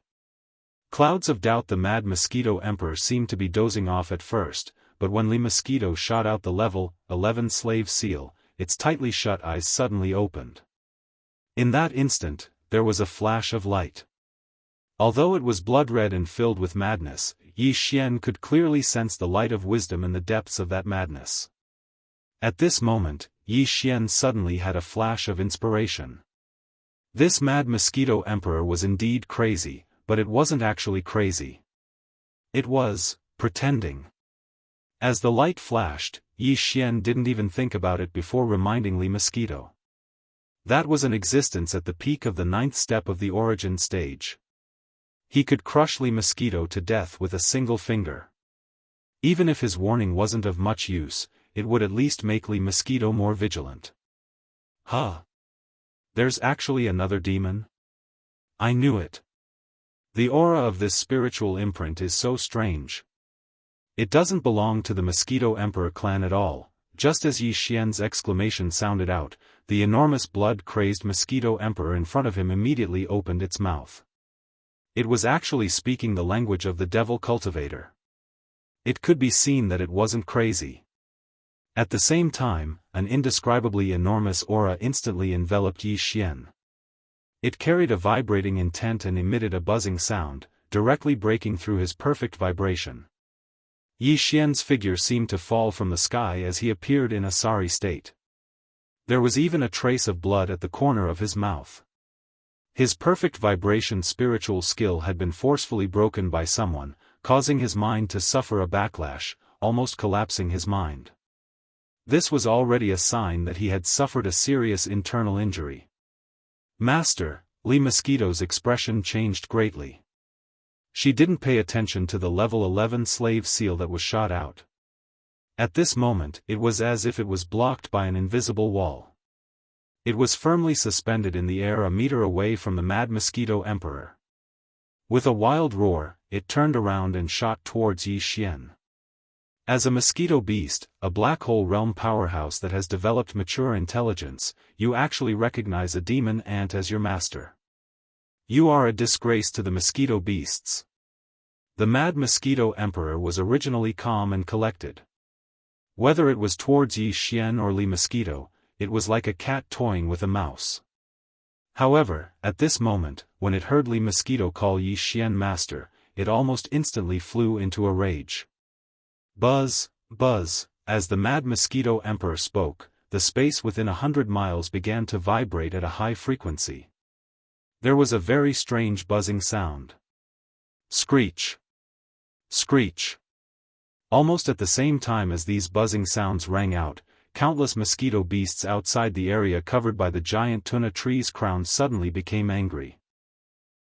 Clouds of doubt. The Mad Mosquito Emperor seemed to be dozing off at first, but when Li Mosquito shot out the level 11 slave seal, its tightly shut eyes suddenly opened. In that instant, there was a flash of light. Although it was blood-red and filled with madness, Yi Xian could clearly sense the light of wisdom in the depths of that madness. At this moment, Yi Xian suddenly had a flash of inspiration. This Mad Mosquito Emperor was indeed crazy, but it wasn't actually crazy. It was pretending. As the light flashed, Yi Xian didn't even think about it before reminding Li Mosquito. That was an existence at the peak of the 9th step of the origin stage. He could crush Li Mosquito to death with a single finger. Even if his warning wasn't of much use, it would at least make Li Mosquito more vigilant. Huh? There's actually another demon? I knew it. The aura of this spiritual imprint is so strange. It doesn't belong to the Mosquito Emperor clan at all. Just as Yi Xian's exclamation sounded out, the enormous blood-crazed Mosquito Emperor in front of him immediately opened its mouth. It was actually speaking the language of the devil cultivator. It could be seen that it wasn't crazy. At the same time, an indescribably enormous aura instantly enveloped Yi Xian. It carried a vibrating intent and emitted a buzzing sound, directly breaking through his perfect vibration. Yi Xian's figure seemed to fall from the sky as he appeared in a sorry state. There was even a trace of blood at the corner of his mouth. His perfect vibration spiritual skill had been forcefully broken by someone, causing his mind to suffer a backlash, almost collapsing his mind. This was already a sign that he had suffered a serious internal injury. Master, Li Mosquito's expression changed greatly. She didn't pay attention to the level 11 slave seal that was shot out. At this moment, it was as if it was blocked by an invisible wall. It was firmly suspended in the air a meter away from the Mad Mosquito Emperor. With a wild roar, it turned around and shot towards Yi Xian. As a mosquito beast, a black hole realm powerhouse that has developed mature intelligence, you actually recognize a demon ant as your master. You are a disgrace to the mosquito beasts. The Mad Mosquito Emperor was originally calm and collected. Whether it was towards Yi Xian or Li Mosquito, it was like a cat toying with a mouse. However, at this moment, when it heard Li Mosquito call Yi Xian master, it almost instantly flew into a rage. Buzz, buzz, as the Mad Mosquito Emperor spoke, the space within 100 miles began to vibrate at a high frequency. There was a very strange buzzing sound. Screech. Screech. Almost at the same time as these buzzing sounds rang out, countless mosquito beasts outside the area covered by the giant tuna tree's crown suddenly became angry.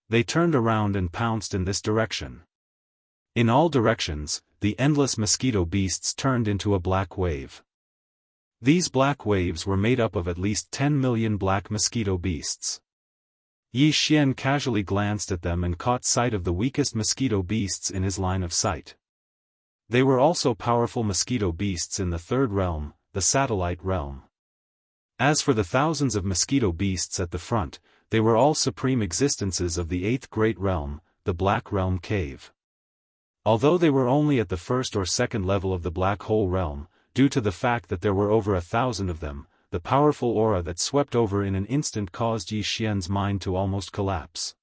They turned around and pounced in this direction. In all directions, the endless mosquito beasts turned into a black wave. These black waves were made up of at least 10 million black mosquito beasts. Yi Xian casually glanced at them and caught sight of the weakest mosquito beasts in his line of sight. They were also powerful mosquito beasts in the third realm, the satellite realm. As for the thousands of mosquito beasts at the front, they were all supreme existences of the eighth great realm, the Black Realm Cave. Although they were only at the first or second level of the Black Hole Realm, due to the fact that there were over 1,000 of them, the powerful aura that swept over in an instant caused Yi Xian's mind to almost collapse.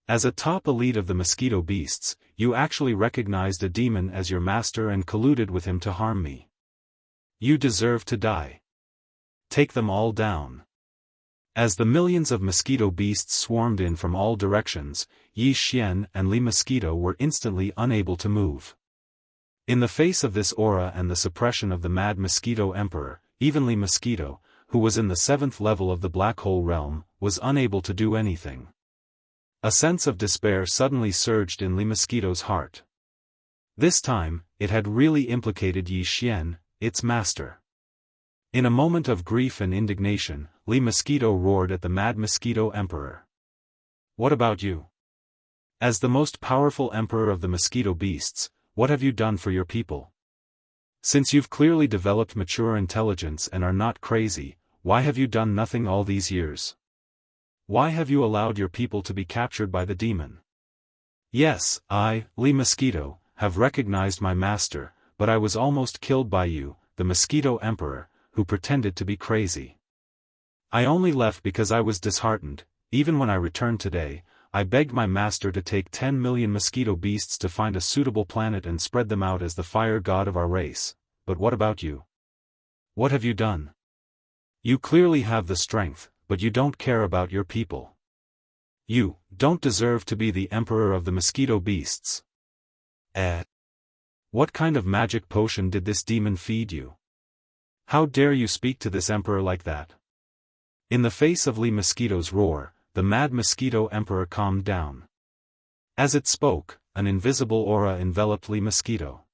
As a top elite of the mosquito beasts, you actually recognized a demon as your master and colluded with him to harm me. You deserve to die. Take them all down. As the millions of mosquito beasts swarmed in from all directions, Yi Xian and Li Mosquito were instantly unable to move. In the face of this aura and the suppression of the Mad Mosquito Emperor, even Li Mosquito, who was in the 7th level of the black hole realm, was unable to do anything. A sense of despair suddenly surged in Li Mosquito's heart. This time, it had really implicated Yi Xian, its master. In a moment of grief and indignation, Li Mosquito roared at the Mad Mosquito Emperor. "What about you? As the most powerful emperor of the mosquito beasts, what have you done for your people? Since you've clearly developed mature intelligence and are not crazy, why have you done nothing all these years? Why have you allowed your people to be captured by the demon? Yes, I, Li Mosquito, have recognized my master, but I was almost killed by you, the Mosquito Emperor, who pretended to be crazy. I only left because I was disheartened. Even when I returned today, I begged my master to take 10 million mosquito beasts to find a suitable planet and spread them out as the fire god of our race. But what about you? What have you done? You clearly have the strength, but you don't care about your people. You don't deserve to be the emperor of the mosquito beasts." What kind of magic potion did this demon feed you? How dare you speak to this emperor like that? In the face of Li Mosquito's roar, the Mad Mosquito Emperor calmed down. As it spoke, an invisible aura enveloped Li Mosquito.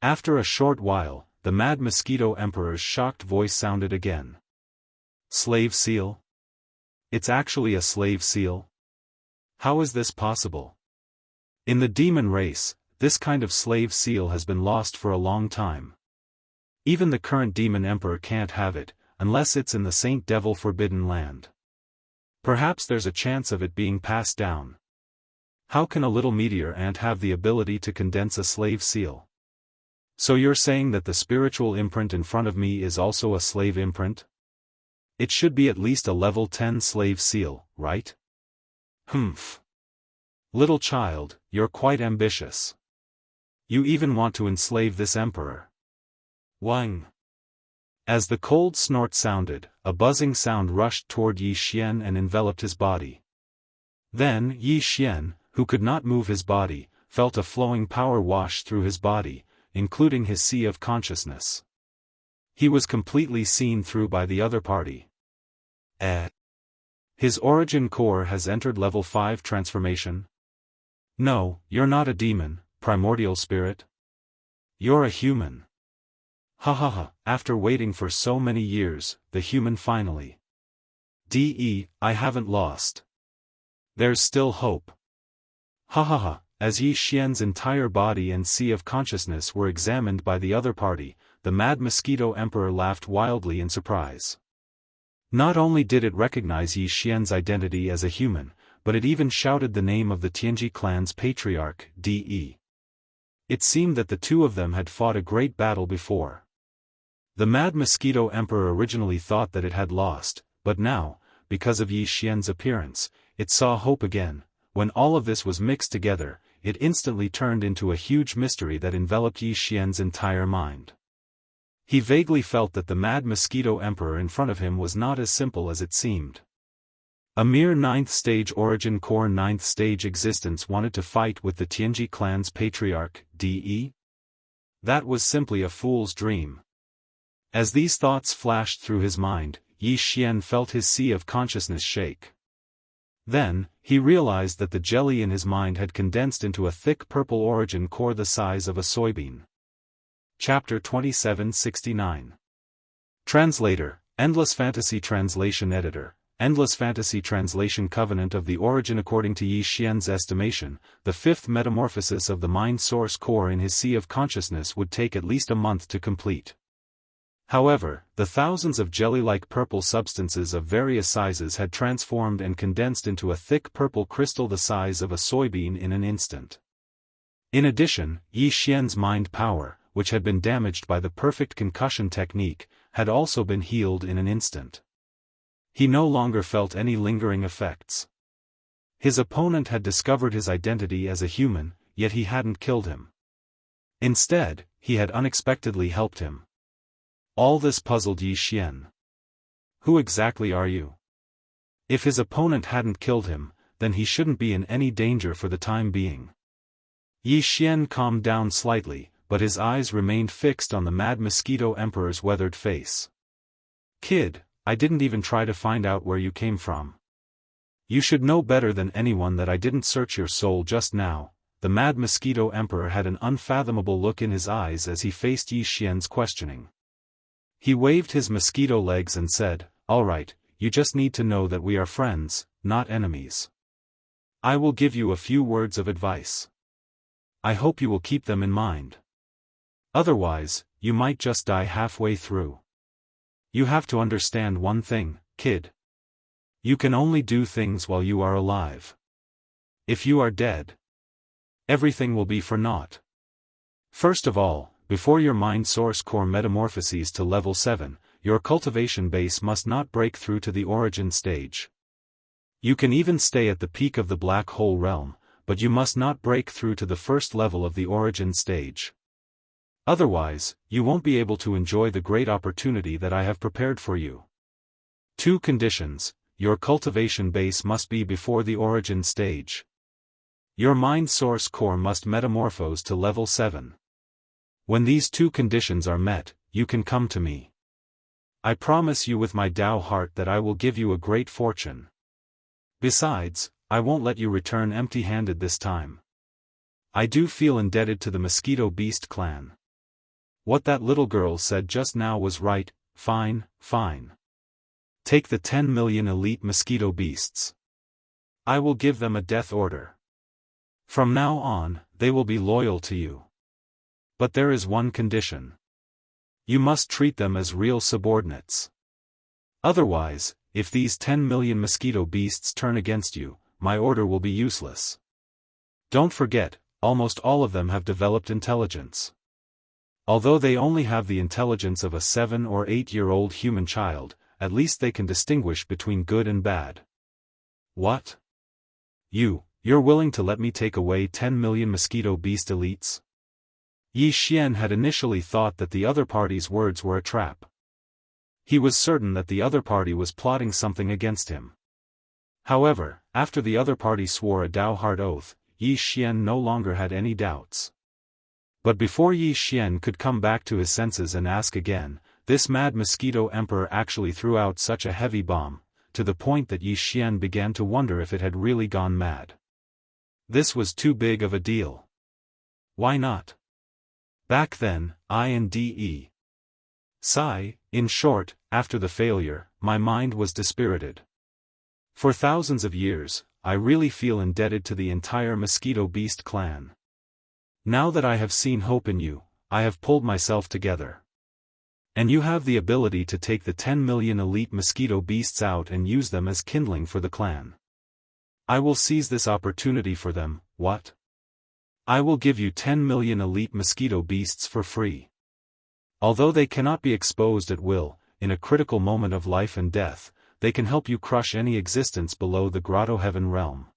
After a short while, the Mad Mosquito Emperor's shocked voice sounded again. "Slave seal? It's actually a slave seal? How is this possible? In the demon race, this kind of slave seal has been lost for a long time. Even the current demon emperor can't have it, unless it's in the Saint Devil Forbidden Land. Perhaps there's a chance of it being passed down. How can a little meteor ant have the ability to condense a slave seal? So you're saying that the spiritual imprint in front of me is also a slave imprint? It should be at least a level 10 slave seal, right? Humph. Little child, you're quite ambitious. You even want to enslave this emperor. Wang." As the cold snort sounded, a buzzing sound rushed toward Yi Xian and enveloped his body. Then Yi Xian, who could not move his body, felt a flowing power wash through his body, including his sea of consciousness. He was completely seen through by the other party. His origin core has entered level 5 transformation? No, you're not a demon, primordial spirit. You're a human. Ha ha ha, after waiting for so many years, the human finally. I haven't lost. There's still hope. Ha ha ha, as Yi Xian's entire body and sea of consciousness were examined by the other party, the Mad Mosquito Emperor laughed wildly in surprise. Not only did it recognize Yi Xian's identity as a human, but it even shouted the name of the Tianji clan's patriarch, De. It seemed that the two of them had fought a great battle before. The Mad Mosquito Emperor originally thought that it had lost, but now, because of Yi Xian's appearance, it saw hope again. When all of this was mixed together, it instantly turned into a huge mystery that enveloped Yi Xian's entire mind. He vaguely felt that the Mad Mosquito Emperor in front of him was not as simple as it seemed. A mere 9th stage origin core 9th stage existence wanted to fight with the Tianji clan's patriarch, De? That was simply a fool's dream. As these thoughts flashed through his mind, Yi Xian felt his sea of consciousness shake. Then, he realized that the jelly in his mind had condensed into a thick purple origin core the size of a soybean. Chapter 2769. Translator, Endless Fantasy Translation Editor, Endless Fantasy Translation Covenant of the Origin. According to Yi Xian's estimation, the 5th metamorphosis of the mind source core in his sea of consciousness would take at least a month to complete. However, the thousands of jelly-like purple substances of various sizes had transformed and condensed into a thick purple crystal the size of a soybean in an instant. In addition, Yi Xian's mind power, which had been damaged by the perfect concussion technique, had also been healed in an instant. He no longer felt any lingering effects. His opponent had discovered his identity as a human, yet he hadn't killed him. Instead, he had unexpectedly helped him. All this puzzled Yi Xian. Who exactly are you? If his opponent hadn't killed him, then he shouldn't be in any danger for the time being. Yi Xian calmed down slightly, but his eyes remained fixed on the Mad Mosquito Emperor's weathered face. Kid, I didn't even try to find out where you came from. You should know better than anyone that I didn't search your soul just now." The Mad Mosquito Emperor had an unfathomable look in his eyes as he faced Yi Xian's questioning. He waved his mosquito legs and said, "All right, you just need to know that we are friends, not enemies. I will give you a few words of advice. I hope you will keep them in mind. Otherwise, you might just die halfway through. You have to understand one thing, kid. You can only do things while you are alive. If you are dead, everything will be for naught. First of all, before your mind source core metamorphoses to level 7, your cultivation base must not break through to the origin stage. You can even stay at the peak of the black hole realm, but you must not break through to the first level of the origin stage. Otherwise, you won't be able to enjoy the great opportunity that I have prepared for you. 2 conditions: your cultivation base must be before the origin stage. Your mind source core must metamorphose to level 7. When these 2 conditions are met, you can come to me. I promise you with my Dao heart that I will give you a great fortune. Besides, I won't let you return empty-handed this time. I do feel indebted to the Mosquito Beast clan. What that little girl said just now was right. Fine, fine. Take the 10 million elite mosquito beasts. I will give them a death order. From now on, they will be loyal to you. But there is one condition. You must treat them as real subordinates. Otherwise, if these 10 million mosquito beasts turn against you, my order will be useless. Don't forget, almost all of them have developed intelligence. Although they only have the intelligence of a 7 or 8-year-old human child, at least they can distinguish between good and bad. What? You're willing to let me take away 10 million mosquito beast elites? Yi Xian had initially thought that the other party's words were a trap. He was certain that the other party was plotting something against him. However, after the other party swore a Dao heart oath, Yi Xian no longer had any doubts. But before Yi Xian could come back to his senses and ask again, this Mad Mosquito Emperor actually threw out such a heavy bomb, to the point that Yi Xian began to wonder if it had really gone mad. This was too big of a deal. Why not? Back then, in short, after the failure, my mind was dispirited. For thousands of years, I really feel indebted to the entire Mosquito Beast clan. Now that I have seen hope in you, I have pulled myself together. And you have the ability to take the 10 million elite mosquito beasts out and use them as kindling for the clan. I will seize this opportunity for them. What? I will give you 10 million elite mosquito beasts for free. Although they cannot be exposed at will, in a critical moment of life and death, they can help you crush any existence below the Grotto Heaven realm.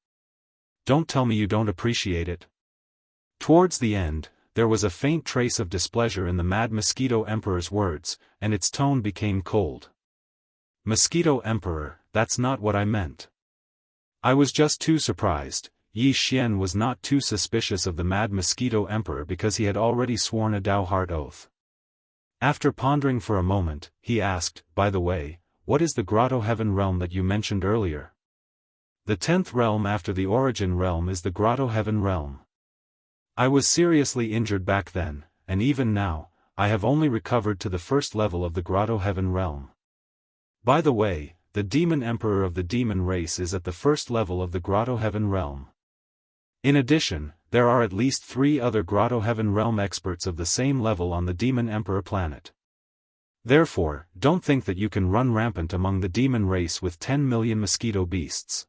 Don't tell me you don't appreciate it. Towards the end, there was a faint trace of displeasure in the Mad Mosquito Emperor's words, and its tone became cold. Mosquito Emperor, that's not what I meant. I was just too surprised. Yi Xian was not too suspicious of the Mad Mosquito Emperor because he had already sworn a Dao heart oath. After pondering for a moment, he asked, "By the way, what is the Grotto Heaven realm that you mentioned earlier?" The 10th realm after the origin realm is the Grotto Heaven realm. I was seriously injured back then, and even now, I have only recovered to the first level of the Grotto Heaven realm. By the way, the Demon Emperor of the Demon race is at the first level of the Grotto Heaven realm. In addition, there are at least 3 other Grotto Heaven realm experts of the same level on the Demon Emperor planet. Therefore, don't think that you can run rampant among the demon race with 10 million mosquito beasts.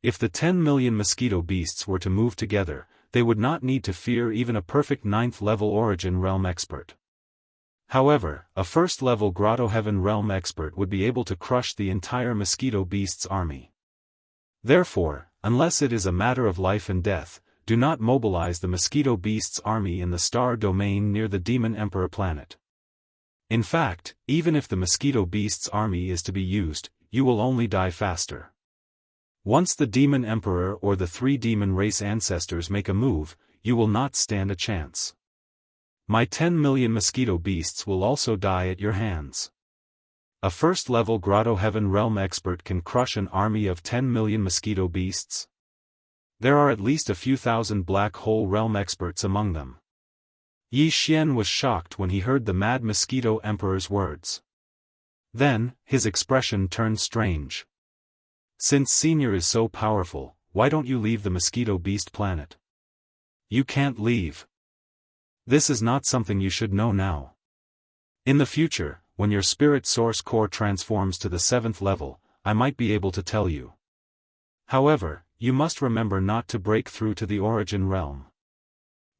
If the 10 million mosquito beasts were to move together, they would not need to fear even a perfect 9th level origin realm expert. However, a first level Grotto Heaven realm expert would be able to crush the entire mosquito beasts army. Therefore, unless it is a matter of life and death, do not mobilize the mosquito beasts army in the star domain near the Demon Emperor planet. In fact, even if the mosquito beasts army is to be used, you will only die faster. Once the Demon Emperor or the 3 demon race ancestors make a move, you will not stand a chance. My 10 million mosquito beasts will also die at your hands. A first-level Grotto Heaven Realm expert can crush an army of 10 million mosquito beasts? There are at least a few thousand Black Hole Realm experts among them. Yi Xian was shocked when he heard the Mad Mosquito Emperor's words. Then, his expression turned strange. Since Senior is so powerful, why don't you leave the Mosquito Beast planet? You can't leave. This is not something you should know now. In the future, when your spirit source core transforms to the 7th level, I might be able to tell you. However, you must remember not to break through to the origin realm.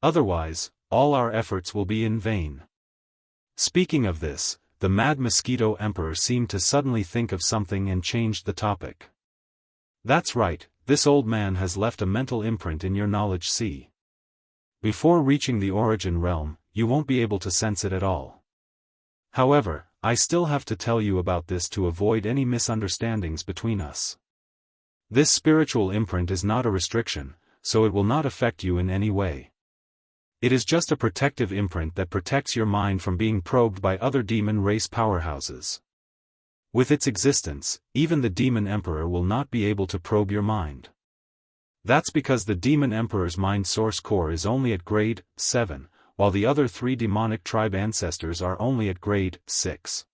Otherwise, all our efforts will be in vain. Speaking of this, the Mad Mosquito Emperor seemed to suddenly think of something and changed the topic. That's right, this old man has left a mental imprint in your knowledge sea. Before reaching the origin realm, you won't be able to sense it at all. However, I still have to tell you about this to avoid any misunderstandings between us. This spiritual imprint is not a restriction, so it will not affect you in any way. It is just a protective imprint that protects your mind from being probed by other demon race powerhouses. With its existence, even the Demon Emperor will not be able to probe your mind. That's because the Demon Emperor's mind source core is only at grade 7, while the other 3 demonic tribe ancestors are only at grade 6.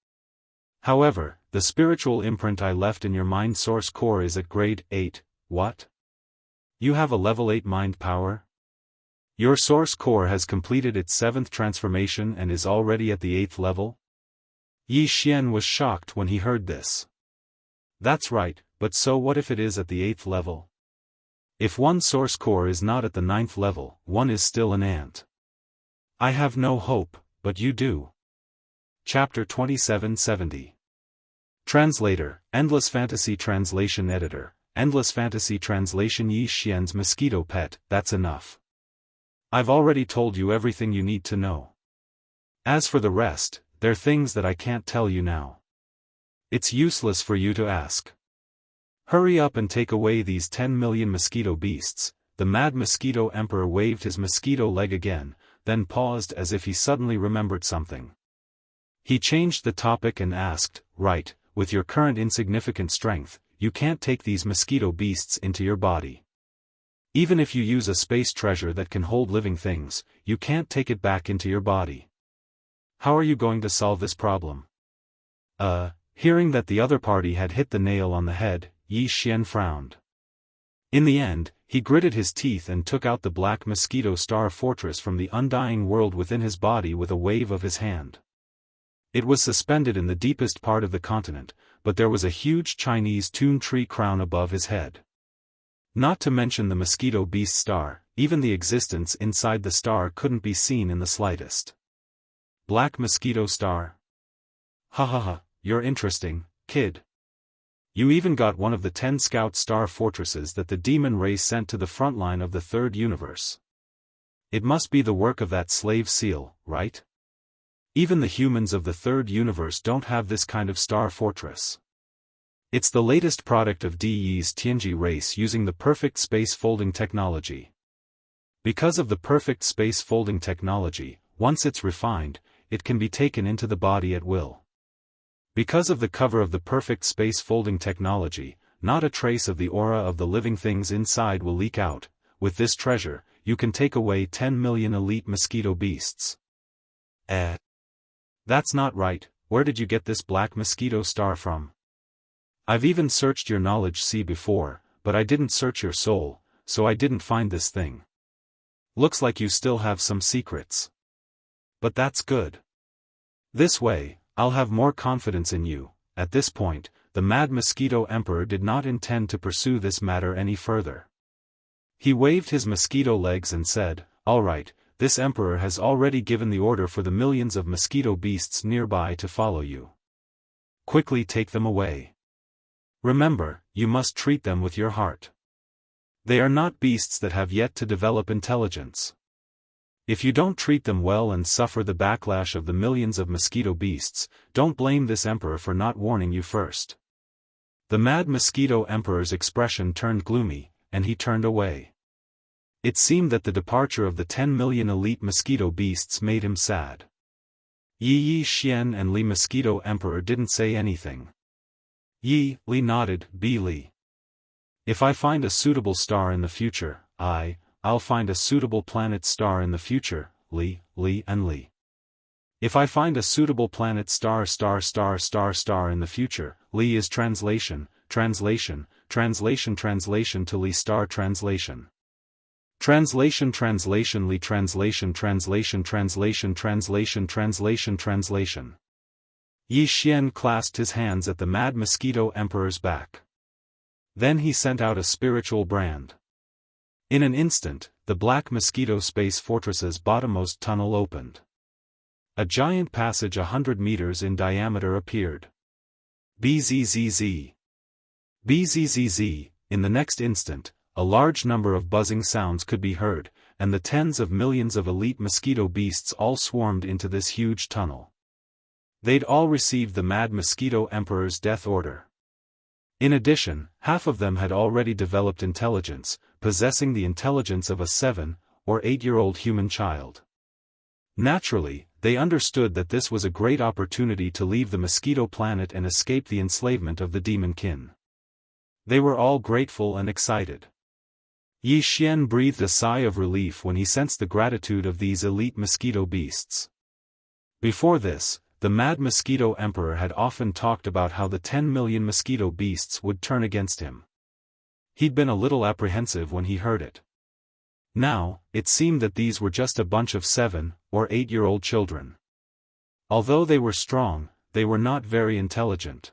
However, the spiritual imprint I left in your mind source core is at grade 8. What? You have a level 8 mind power? Your source core has completed its 7th transformation and is already at the 8th level? Yi Xian was shocked when he heard this. That's right, but so what if it is at the 8th level? If one source core is not at the 9th level, one is still an ant. I have no hope, but you do. Chapter 2770. Translator, Endless Fantasy Translation Editor, Endless Fantasy Translation. Yi Xian's mosquito pet, that's enough. I've already told you everything you need to know. As for the rest, they're things that I can't tell you now. It's useless for you to ask. Hurry up and take away these 10 million mosquito beasts. The Mad Mosquito Emperor waved his mosquito leg again, then paused as if he suddenly remembered something. He changed the topic and asked, right, with your current insignificant strength, you can't take these mosquito beasts into your body. Even if you use a space treasure that can hold living things, you can't take it back into your body. How are you going to solve this problem? Hearing that the other party had hit the nail on the head, Yi Xian frowned. In the end, he gritted his teeth and took out the Black Mosquito Star Fortress from the undying world within his body with a wave of his hand. It was suspended in the deepest part of the continent, but there was a huge Chinese tune tree crown above his head. Not to mention the Mosquito Beast Star, even the existence inside the star couldn't be seen in the slightest. Black Mosquito Star? Ha ha ha, you're interesting, kid. You even got one of the 10 scout star fortresses that the demon race sent to the front line of the 3rd universe. It must be the work of that slave seal, right? Even the humans of the 3rd universe don't have this kind of star fortress. It's the latest product of DE's Tianji race using the perfect space folding technology. Because of the perfect space folding technology, once it's refined, it can be taken into the body at will. Because of the cover of the perfect space folding technology, not a trace of the aura of the living things inside will leak out. With this treasure, you can take away 10 million elite mosquito beasts. That's not right. Where did you get this Black Mosquito Star from? I've even searched your knowledge sea before, but I didn't search your soul, so I didn't find this thing. Looks like you still have some secrets. But that's good. This way, I'll have more confidence in you. At this point, the Mad Mosquito Emperor did not intend to pursue this matter any further. He waved his mosquito legs and said, all right, this Emperor has already given the order for the millions of mosquito beasts nearby to follow you. Quickly take them away. Remember, you must treat them with your heart. They are not beasts that have yet to develop intelligence. If you don't treat them well and suffer the backlash of the millions of mosquito beasts, don't blame this Emperor for not warning you first. The Mad Mosquito Emperor's expression turned gloomy, and he turned away. It seemed that the departure of the 10 million elite mosquito beasts made him sad. Yi Xian and Li Mosquito Emperor didn't say anything. Li nodded. Li. If I find a suitable star in the future, I'll find a suitable planet star in the future, Li, and Li. If I find a suitable planet star in the future, Li is translation to Li star translation. Translation Li translation. Yi Xian clasped his hands at the Mad Mosquito Emperor's back. Then he sent out a spiritual brand. In an instant, the Black Mosquito Space Fortress's bottommost tunnel opened. A giant passage 100 meters in diameter appeared. Bzzz. Bzzz. In the next instant, a large number of buzzing sounds could be heard, and the tens of millions of elite mosquito beasts all swarmed into this huge tunnel. They'd all received the Mad Mosquito Emperor's death order. In addition, half of them had already developed intelligence, possessing the intelligence of a 7- or 8-year-old human child. Naturally, they understood that this was a great opportunity to leave the mosquito planet and escape the enslavement of the demon kin. They were all grateful and excited. Yi Xian breathed a sigh of relief when he sensed the gratitude of these elite mosquito beasts. Before this, the Mad Mosquito Emperor had often talked about how the 10 million mosquito beasts would turn against him. He'd been a little apprehensive when he heard it. Now, it seemed that these were just a bunch of 7- or 8-year-old children. Although they were strong, they were not very intelligent.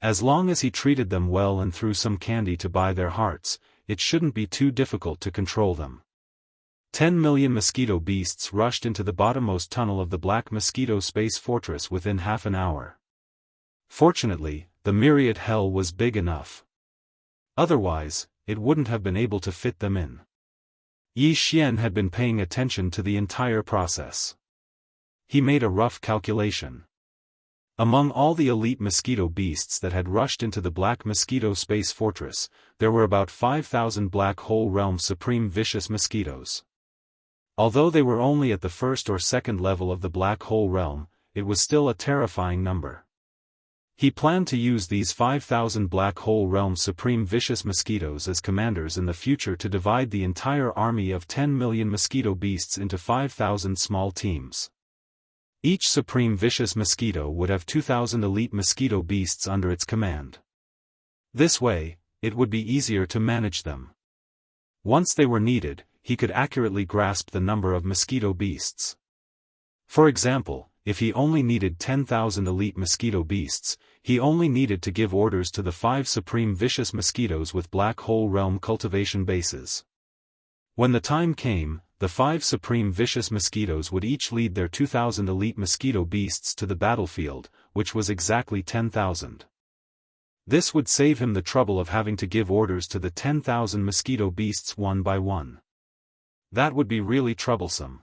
As long as he treated them well and threw some candy to buy their hearts, it shouldn't be too difficult to control them. 10 million mosquito beasts rushed into the bottommost tunnel of the Black Mosquito Space Fortress within half an hour. Fortunately, the myriad hell was big enough. Otherwise, it wouldn't have been able to fit them in. Yi Xian had been paying attention to the entire process. He made a rough calculation. Among all the elite mosquito beasts that had rushed into the Black Mosquito Space Fortress, there were about 5,000 Black Hole Realm Supreme Vicious Mosquitoes. Although they were only at the first or second level of the Black Hole Realm, it was still a terrifying number. He planned to use these 5,000 Black Hole Realm Supreme Vicious Mosquitoes as commanders in the future to divide the entire army of 10 million mosquito beasts into 5,000 small teams. Each Supreme Vicious Mosquito would have 2,000 elite mosquito beasts under its command. This way, it would be easier to manage them. Once they were needed, he could accurately grasp the number of mosquito beasts. For example, if he only needed 10,000 elite mosquito beasts, he only needed to give orders to the 5 Supreme Vicious Mosquitoes with Black Hole Realm Cultivation bases. When the time came, the 5 Supreme Vicious Mosquitoes would each lead their 2,000 elite mosquito beasts to the battlefield, which was exactly 10,000. This would save him the trouble of having to give orders to the 10,000 mosquito beasts one by one. That would be really troublesome.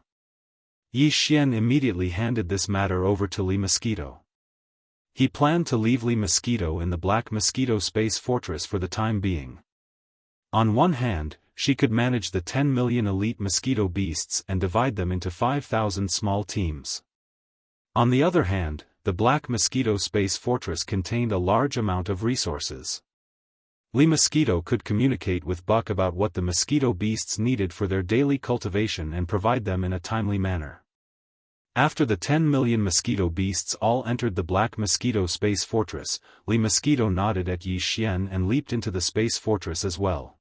Yi Xian immediately handed this matter over to Li Mosquito. He planned to leave Li Mosquito in the Black Mosquito Space Fortress for the time being. On one hand, she could manage the 10 million elite mosquito beasts and divide them into 5,000 small teams. On the other hand, the Black Mosquito Space Fortress contained a large amount of resources. Li Mosquito could communicate with Buck about what the mosquito beasts needed for their daily cultivation and provide them in a timely manner. After the 10 million mosquito beasts all entered the Black Mosquito Space Fortress, Li Mosquito nodded at Yi Xian and leaped into the space fortress as well.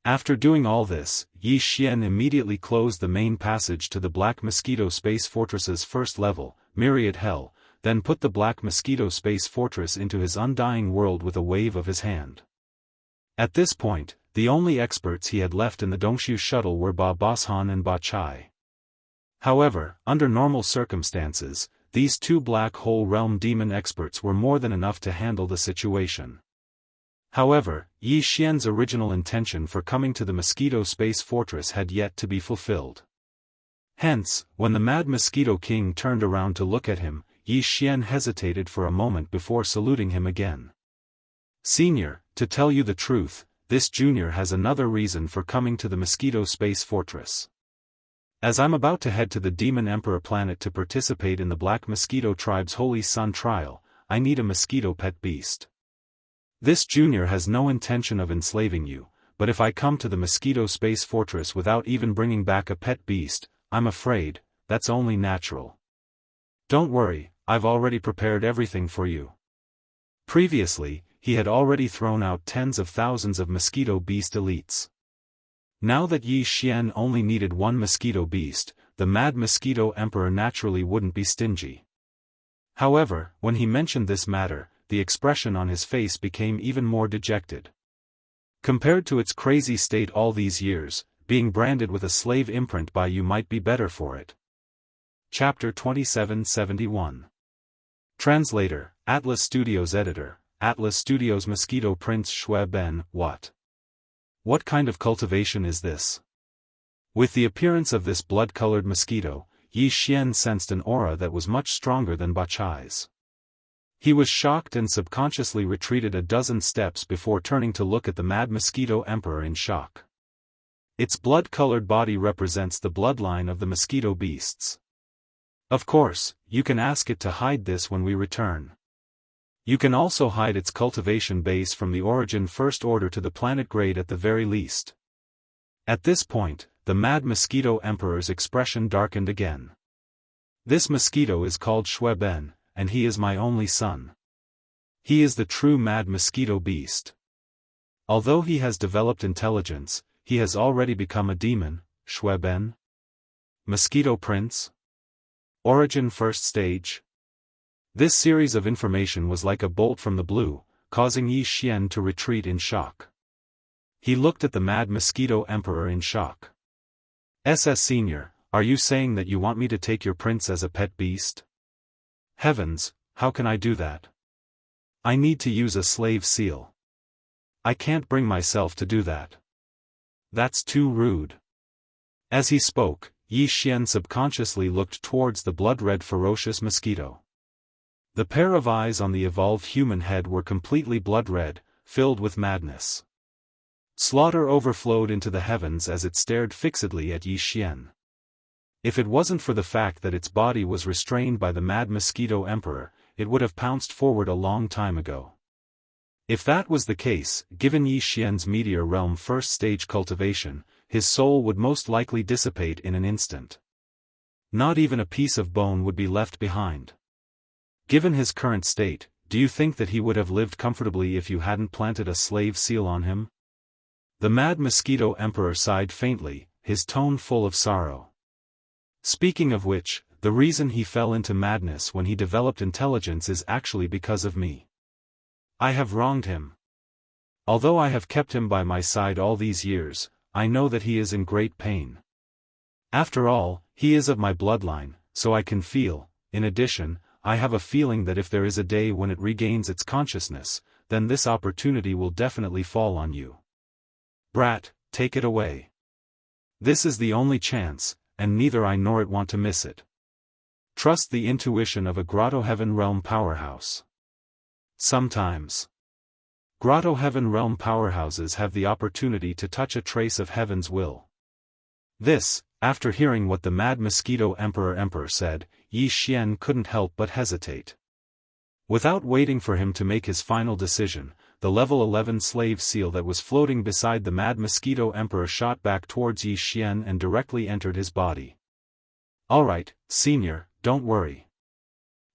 After doing all this, Yi Xian immediately closed the main passage to the Black Mosquito Space Fortress's first level, Myriad Hell, then put the Black Mosquito Space Fortress into his undying world with a wave of his hand. At this point, the only experts he had left in the Dongshu shuttle were Ba Boshan and Ba Chai. However, under normal circumstances, these 2 Black Hole Realm demon experts were more than enough to handle the situation. However, Yi Xian's original intention for coming to the Mosquito Space Fortress had yet to be fulfilled. Hence, when the Mad Mosquito King turned around to look at him, Yi Xian hesitated for a moment before saluting him again. "Senior, to tell you the truth, this junior has another reason for coming to the Mosquito Space Fortress. As I'm about to head to the Demon Emperor planet to participate in the Black Mosquito Tribe's Holy Sun trial, I need a mosquito pet beast. This junior has no intention of enslaving you, but if I come to the Mosquito Space Fortress without even bringing back a pet beast, I'm afraid, that's only natural. Don't worry, I've already prepared everything for you. Previously, he had already thrown out tens of thousands of mosquito beast elites. Now that Yi Xian only needed one mosquito beast, the Mad Mosquito Emperor naturally wouldn't be stingy. However, when he mentioned this matter, the expression on his face became even more dejected. Compared to its crazy state all these years, being branded with a slave imprint by you might be better for it. Chapter 2771. Translator, Atlas Studios Editor, Atlas Studios Mosquito Prince Shui Ben. What kind of cultivation is this? With the appearance of this blood-colored mosquito, Yi Xian sensed an aura that was much stronger than Bachai's. He was shocked and subconsciously retreated a dozen steps before turning to look at the Mad Mosquito Emperor in shock. Its blood-colored body represents the bloodline of the mosquito beasts. Of course, you can ask it to hide this when we return. You can also hide its cultivation base from the Origin First Order to the planet grade at the very least. At this point, the Mad Mosquito Emperor's expression darkened again. This mosquito is called Shui Ben, and he is my only son. He is the true Mad Mosquito Beast. Although he has developed intelligence, he has already become a demon. Shui Ben? Mosquito Prince? Origin First Stage? This series of information was like a bolt from the blue, causing Yi Xian to retreat in shock. He looked at the Mad Mosquito Emperor in shock. SS Senior, are you saying that you want me to take your prince as a pet beast? Heavens, how can I do that? I need to use a slave seal. I can't bring myself to do that. That's too rude. As he spoke, Yi Xian subconsciously looked towards the blood-red ferocious mosquito. The pair of eyes on the evolved human head were completely blood-red, filled with madness. Slaughter overflowed into the heavens as it stared fixedly at Yi Xian. If it wasn't for the fact that its body was restrained by the Mad Mosquito Emperor, it would have pounced forward a long time ago. If that was the case, given Yi Xian's Meteor Realm first stage cultivation, his soul would most likely dissipate in an instant. Not even a piece of bone would be left behind. Given his current state, do you think that he would have lived comfortably if you hadn't planted a slave seal on him? The Mad Mosquito Emperor sighed faintly, his tone full of sorrow. Speaking of which, the reason he fell into madness when he developed intelligence is actually because of me. I have wronged him. Although I have kept him by my side all these years, I know that he is in great pain. After all, he is of my bloodline, so I can feel. In addition, I have a feeling that if there is a day when it regains its consciousness, then this opportunity will definitely fall on you. Brat, take it away. This is the only chance, and neither I nor it want to miss it. Trust the intuition of a Grotto Heaven Realm powerhouse. Sometimes, Grotto Heaven Realm powerhouses have the opportunity to touch a trace of Heaven's will. This, after hearing what the Mad Mosquito Emperor said, Yi Xian couldn't help but hesitate. Without waiting for him to make his final decision, the level 11 slave seal that was floating beside the Mad Mosquito Emperor shot back towards Yi Xian and directly entered his body. Alright, Senior, don't worry.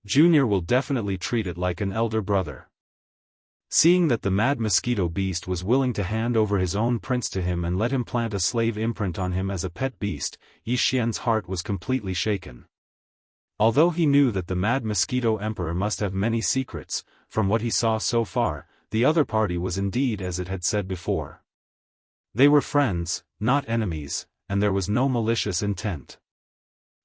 Junior will definitely treat it like an elder brother. Seeing that the Mad Mosquito Beast was willing to hand over his own prince to him and let him plant a slave imprint on him as a pet beast, Yi Xian's heart was completely shaken. Although he knew that the Mad Mosquito Emperor must have many secrets, from what he saw so far, the other party was indeed as it had said before. They were friends, not enemies, and there was no malicious intent.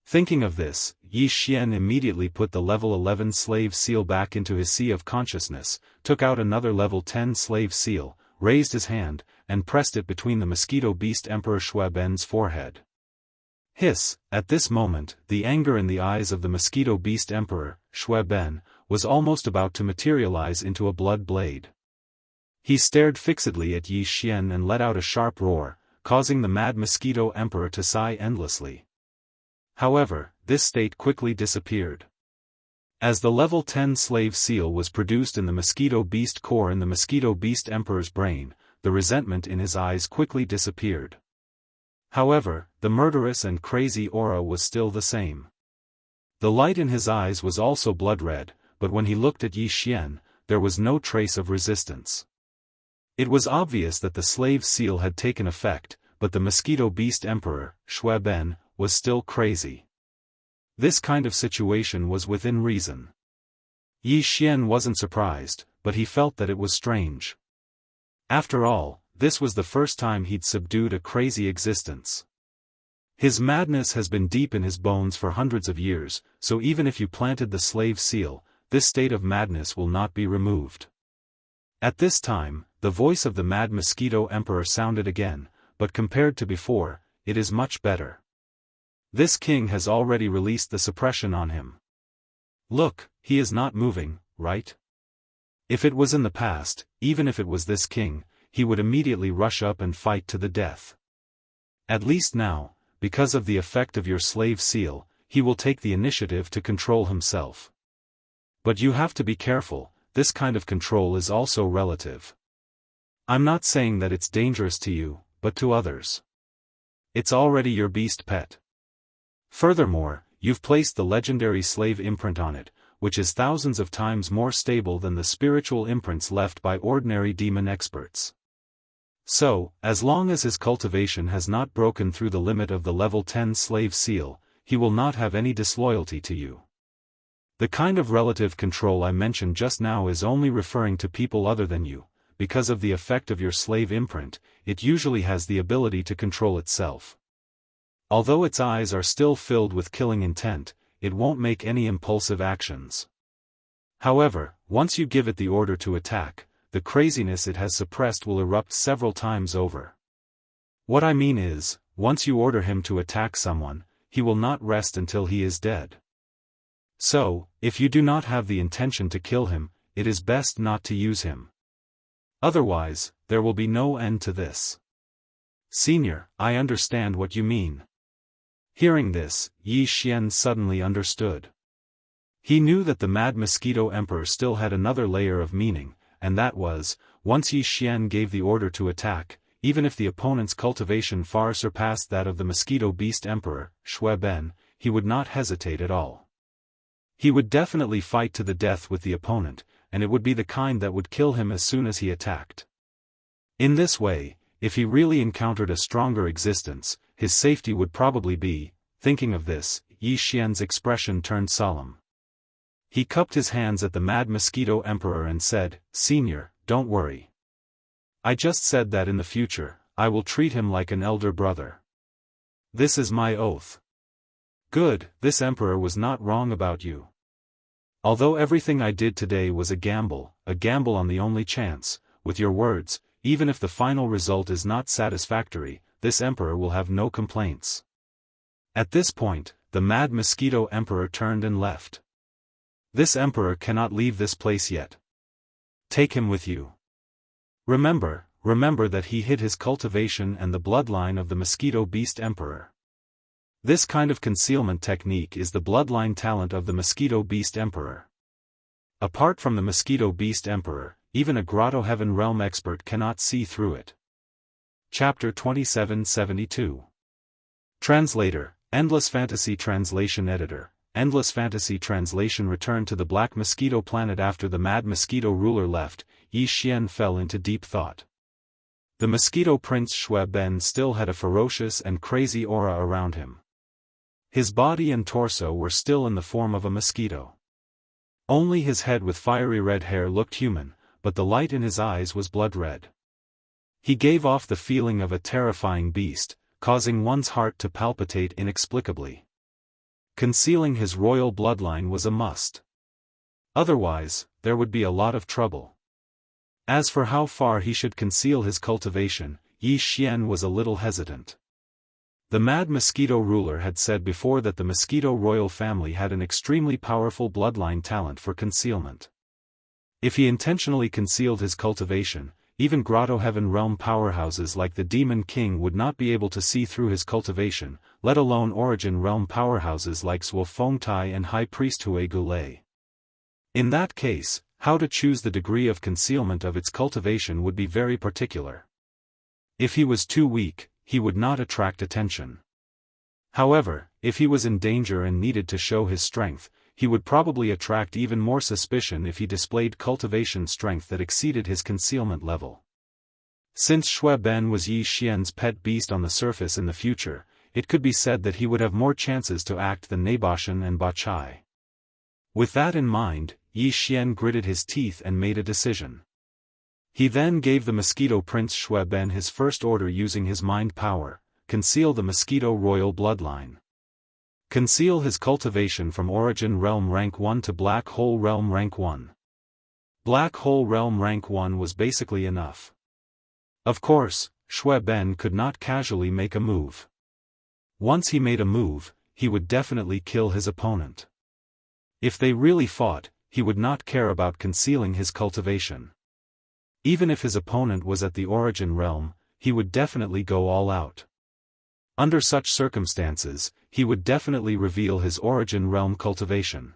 Thinking of this, Yi Xian immediately put the level 11 slave seal back into his sea of consciousness, took out another level 10 slave seal, raised his hand, and pressed it between the Mosquito Beast Emperor Shui Ben's forehead. Hiss! At this moment, the anger in the eyes of the Mosquito Beast Emperor, Shui Ben, was almost about to materialize into a blood blade. He stared fixedly at Yi Xian and let out a sharp roar, causing the Mad Mosquito Emperor to sigh endlessly. However, this state quickly disappeared. As the level 10 slave seal was produced in the mosquito beast core in the mosquito beast emperor's brain, the resentment in his eyes quickly disappeared. However, the murderous and crazy aura was still the same. The light in his eyes was also blood red, but when he looked at Yi Xian, there was no trace of resistance. It was obvious that the slave seal had taken effect, but the mosquito beast emperor, Shui Ben, was still crazy. This kind of situation was within reason. Yi Xian wasn't surprised, but he felt that it was strange. After all, this was the first time he'd subdued a crazy existence. His madness has been deep in his bones for hundreds of years, so even if you planted the slave seal, this state of madness will not be removed. At this time, the voice of the mad mosquito emperor sounded again, but compared to before, it is much better. This king has already released the suppression on him. Look, he is not moving, right? If it was in the past, even if it was this king, he would immediately rush up and fight to the death. At least now, because of the effect of your slave seal, he will take the initiative to control himself. But you have to be careful, this kind of control is also relative. I'm not saying that it's dangerous to you, but to others. It's already your beast pet. Furthermore, you've placed the legendary slave imprint on it, which is thousands of times more stable than the spiritual imprints left by ordinary demon experts. So, as long as his cultivation has not broken through the limit of the level 10 slave seal, he will not have any disloyalty to you. The kind of relative control I mentioned just now is only referring to people other than you. Because of the effect of your slave imprint, it usually has the ability to control itself. Although its eyes are still filled with killing intent, it won't make any impulsive actions. However, once you give it the order to attack, the craziness it has suppressed will erupt several times over. What I mean is, once you order him to attack someone, he will not rest until he is dead. So, if you do not have the intention to kill him, it is best not to use him. Otherwise, there will be no end to this. Senior, I understand what you mean. Hearing this, Yi Xian suddenly understood. He knew that the mad mosquito emperor still had another layer of meaning, and that was, once Yi Xian gave the order to attack, even if the opponent's cultivation far surpassed that of the mosquito beast emperor, Shui Ben, he would not hesitate at all. He would definitely fight to the death with the opponent, and it would be the kind that would kill him as soon as he attacked. In this way, if he really encountered a stronger existence, his safety would probably be. Thinking of this, Yi Xian's expression turned solemn. He cupped his hands at the mad mosquito emperor and said, "Senior, don't worry. I just said that in the future, I will treat him like an elder brother. This is my oath." Good, this emperor was not wrong about you. Although everything I did today was a gamble on the only chance, with your words, even if the final result is not satisfactory, this emperor will have no complaints. At this point, the mad mosquito emperor turned and left. This emperor cannot leave this place yet. Take him with you. Remember that he hid his cultivation and the bloodline of the mosquito beast emperor. This kind of concealment technique is the bloodline talent of the mosquito beast emperor. Apart from the mosquito beast emperor, even a grotto heaven realm expert cannot see through it. Chapter 2772. Translator, Endless Fantasy Translation Editor. Endless Fantasy Translation returned to the Black Mosquito planet after the Mad Mosquito ruler left. Yi Xian fell into deep thought. The Mosquito Prince Shui Ben still had a ferocious and crazy aura around him. His body and torso were still in the form of a mosquito. Only his head with fiery red hair looked human, but the light in his eyes was blood red. He gave off the feeling of a terrifying beast, causing one's heart to palpitate inexplicably. Concealing his royal bloodline was a must. Otherwise, there would be a lot of trouble. As for how far he should conceal his cultivation, Yi Xian was a little hesitant. The Mad Mosquito ruler had said before that the Mosquito royal family had an extremely powerful bloodline talent for concealment. If he intentionally concealed his cultivation, even Grotto Heaven Realm powerhouses like the Demon King would not be able to see through his cultivation, let alone Origin Realm powerhouses like Zhuofengtai and High Priest Hui Gulei. In that case, how to choose the degree of concealment of its cultivation would be very particular. If he was too weak, he would not attract attention. However, if he was in danger and needed to show his strength, he would probably attract even more suspicion if he displayed cultivation strength that exceeded his concealment level. Since Shui Ben was Yi Xian's pet beast on the surface in the future, it could be said that he would have more chances to act than Naboshan and Bachai. With that in mind, Yi Xian gritted his teeth and made a decision. He then gave the Mosquito Prince Shui Ben his first order using his mind power: conceal the Mosquito Royal bloodline. Conceal his cultivation from Origin Realm Rank 1 to Black Hole Realm Rank 1. Black Hole Realm Rank 1 was basically enough. Of course, Shui Ben could not casually make a move. Once he made a move, he would definitely kill his opponent. If they really fought, he would not care about concealing his cultivation. Even if his opponent was at the Origin Realm, he would definitely go all out. Under such circumstances, he would definitely reveal his Origin Realm cultivation.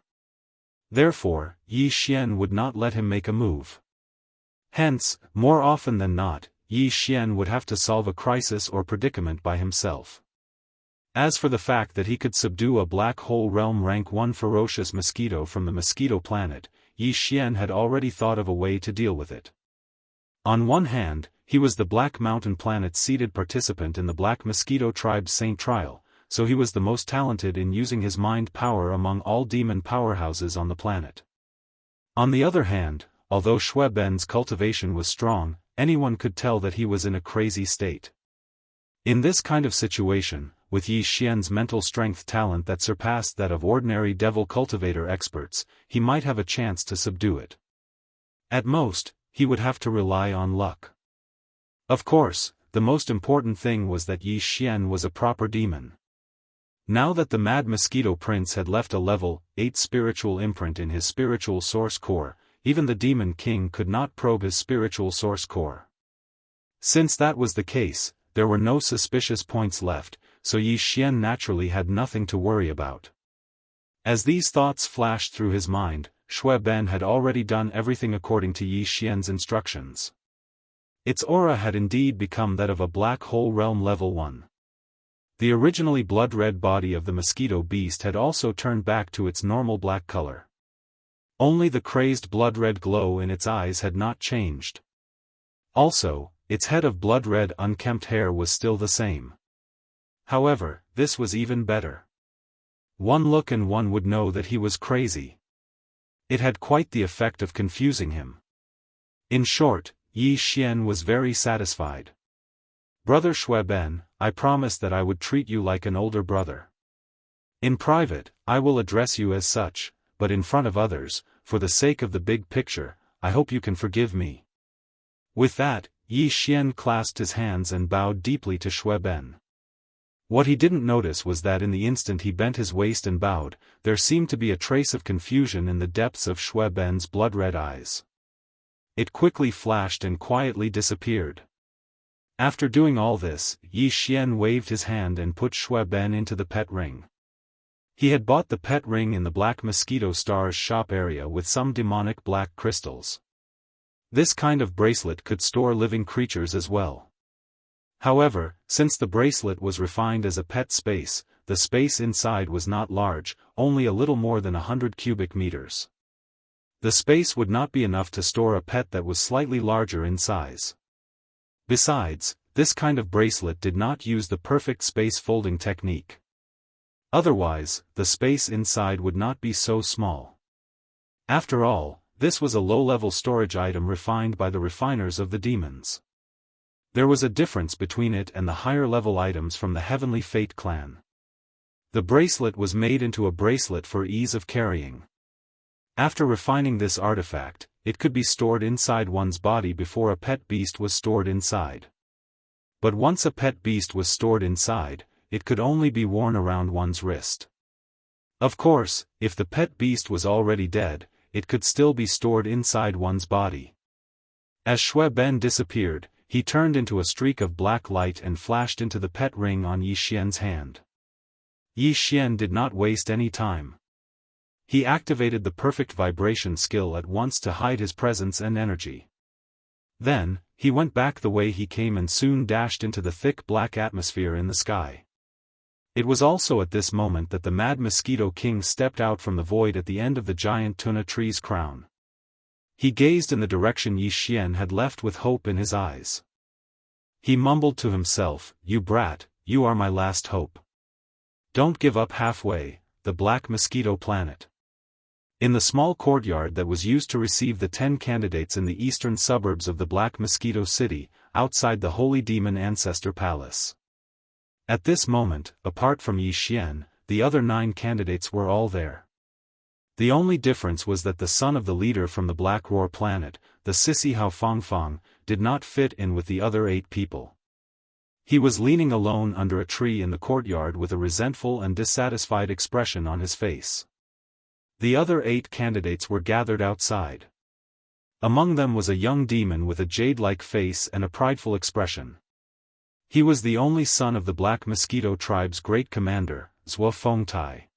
Therefore, Yi Xian would not let him make a move. Hence, more often than not, Yi Xian would have to solve a crisis or predicament by himself. As for the fact that he could subdue a Black Hole Realm Rank 1 ferocious mosquito from the Mosquito Planet, Yi Xian had already thought of a way to deal with it. On one hand, he was the Black Mountain Planet's seeded participant in the Black Mosquito Tribe's Saint Trial, so he was the most talented in using his mind power among all demon powerhouses on the planet. On the other hand, although Shui Ben's cultivation was strong, anyone could tell that he was in a crazy state. In this kind of situation, with Yi Xian's mental strength talent that surpassed that of ordinary devil cultivator experts, he might have a chance to subdue it. At most, he would have to rely on luck. Of course, the most important thing was that Yi Xian was a proper demon. Now that the Mad Mosquito Prince had left a level 8 spiritual imprint in his spiritual source core, even the Demon King could not probe his spiritual source core. Since that was the case, there were no suspicious points left, so Yi Xian naturally had nothing to worry about. As these thoughts flashed through his mind, Shui Ben had already done everything according to Yi Xian's instructions. Its aura had indeed become that of a Black Hole Realm Level 1. The originally blood-red body of the mosquito beast had also turned back to its normal black color. Only the crazed blood-red glow in its eyes had not changed. Also, its head of blood-red unkempt hair was still the same. However, this was even better. One look and one would know that he was crazy. It had quite the effect of confusing him. In short, Yi Xian was very satisfied. Brother Shui Ben, I promised that I would treat you like an older brother. In private, I will address you as such, but in front of others, for the sake of the big picture, I hope you can forgive me. With that, Yi Xian clasped his hands and bowed deeply to Shui Ben. What he didn't notice was that in the instant he bent his waist and bowed, there seemed to be a trace of confusion in the depths of Shui Ben's blood-red eyes. It quickly flashed and quietly disappeared. After doing all this, Yi Xian waved his hand and put Shui Ben into the pet ring. He had bought the pet ring in the Black Mosquito Star's shop area with some demonic black crystals. This kind of bracelet could store living creatures as well. However, since the bracelet was refined as a pet space, the space inside was not large, only a little more than 100 cubic meters. The space would not be enough to store a pet that was slightly larger in size. Besides, this kind of bracelet did not use the perfect space folding technique. Otherwise, the space inside would not be so small. After all, this was a low-level storage item refined by the refiners of the demons. There was a difference between it and the higher-level items from the Heavenly Fate clan. The bracelet was made into a bracelet for ease of carrying. After refining this artifact, it could be stored inside one's body before a pet beast was stored inside. But once a pet beast was stored inside, it could only be worn around one's wrist. Of course, if the pet beast was already dead, it could still be stored inside one's body. As Shui Ben disappeared, he turned into a streak of black light and flashed into the pet ring on Yi Xian's hand. Yi Xian did not waste any time. He activated the perfect vibration skill at once to hide his presence and energy. Then, he went back the way he came and soon dashed into the thick black atmosphere in the sky. It was also at this moment that the Mad Mosquito King stepped out from the void at the end of the giant tuna tree's crown. He gazed in the direction Yi Xian had left with hope in his eyes. He mumbled to himself, "You brat, you are my last hope. Don't give up halfway, the Black Mosquito Planet." In the small courtyard that was used to receive the 10 candidates in the eastern suburbs of the Black Mosquito City, outside the Holy Demon Ancestor Palace. At this moment, apart from Yi Xian, the other 9 candidates were all there. The only difference was that the son of the leader from the Black Roar planet, the Sissy Hao Fangfang, did not fit in with the other 8 people. He was leaning alone under a tree in the courtyard with a resentful and dissatisfied expression on his face. The other 8 candidates were gathered outside. Among them was a young demon with a jade-like face and a prideful expression. He was the only son of the Black Mosquito tribe's great commander, Zhuo Fengtai.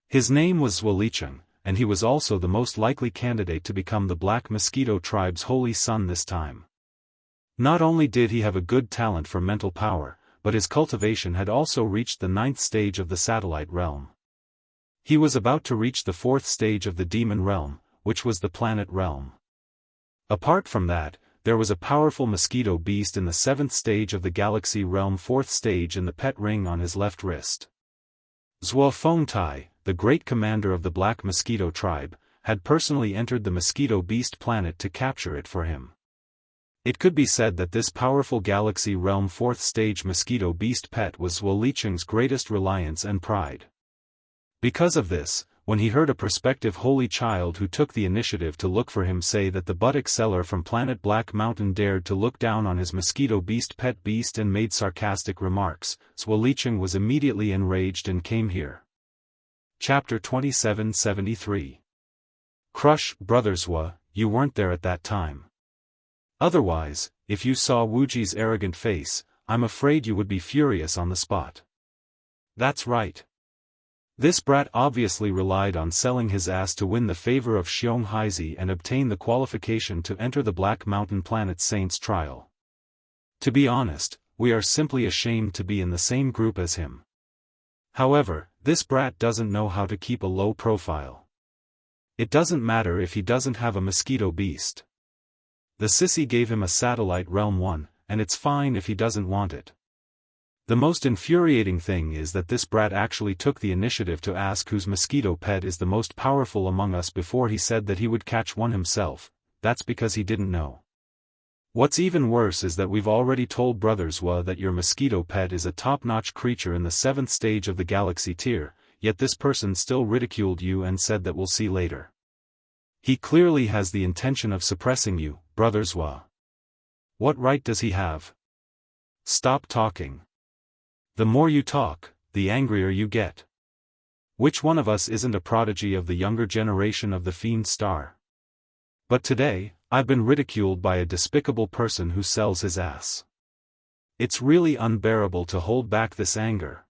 His name was Zhuo Licheng, and he was also the most likely candidate to become the Black Mosquito tribe's holy son this time. Not only did he have a good talent for mental power, but his cultivation had also reached the 9th stage of the satellite realm. He was about to reach the 4th stage of the demon realm, which was the planet realm. Apart from that, there was a powerful mosquito beast in the 7th stage of the galaxy realm, 4th stage in the pet ring on his left wrist. Zhuo Fengtai, the great commander of the Black Mosquito tribe, had personally entered the Mosquito Beast planet to capture it for him. It could be said that this powerful galaxy realm 4th stage Mosquito Beast pet was Zhuo Licheng's greatest reliance and pride. Because of this, when he heard a prospective holy child who took the initiative to look for him say that the buttock seller from planet Black Mountain dared to look down on his Mosquito Beast pet beast and made sarcastic remarks, Zhuo Licheng was immediately enraged and came here. Chapter 2773. Crush, Brother Zhuo, you weren't there at that time. Otherwise, if you saw Wuji's arrogant face, I'm afraid you would be furious on the spot. That's right. This brat obviously relied on selling his ass to win the favor of Xiong Haizi and obtain the qualification to enter the Black Mountain Planet Saints trial. To be honest, we are simply ashamed to be in the same group as him. However, this brat doesn't know how to keep a low profile. It doesn't matter if he doesn't have a mosquito beast. The sissy gave him a satellite realm 1, and it's fine if he doesn't want it. The most infuriating thing is that this brat actually took the initiative to ask whose mosquito pet is the most powerful among us before he said that he would catch one himself. That's because he didn't know. What's even worse is that we've already told Brother Zhuo that your mosquito pet is a top-notch creature in the 7th stage of the galaxy tier, yet this person still ridiculed you and said that we'll see later. He clearly has the intention of suppressing you, Brother Zhuo. What right does he have? Stop talking. The more you talk, the angrier you get. Which one of us isn't a prodigy of the younger generation of the Fiend Star? But today, I've been ridiculed by a despicable person who sells his ass. It's really unbearable to hold back this anger.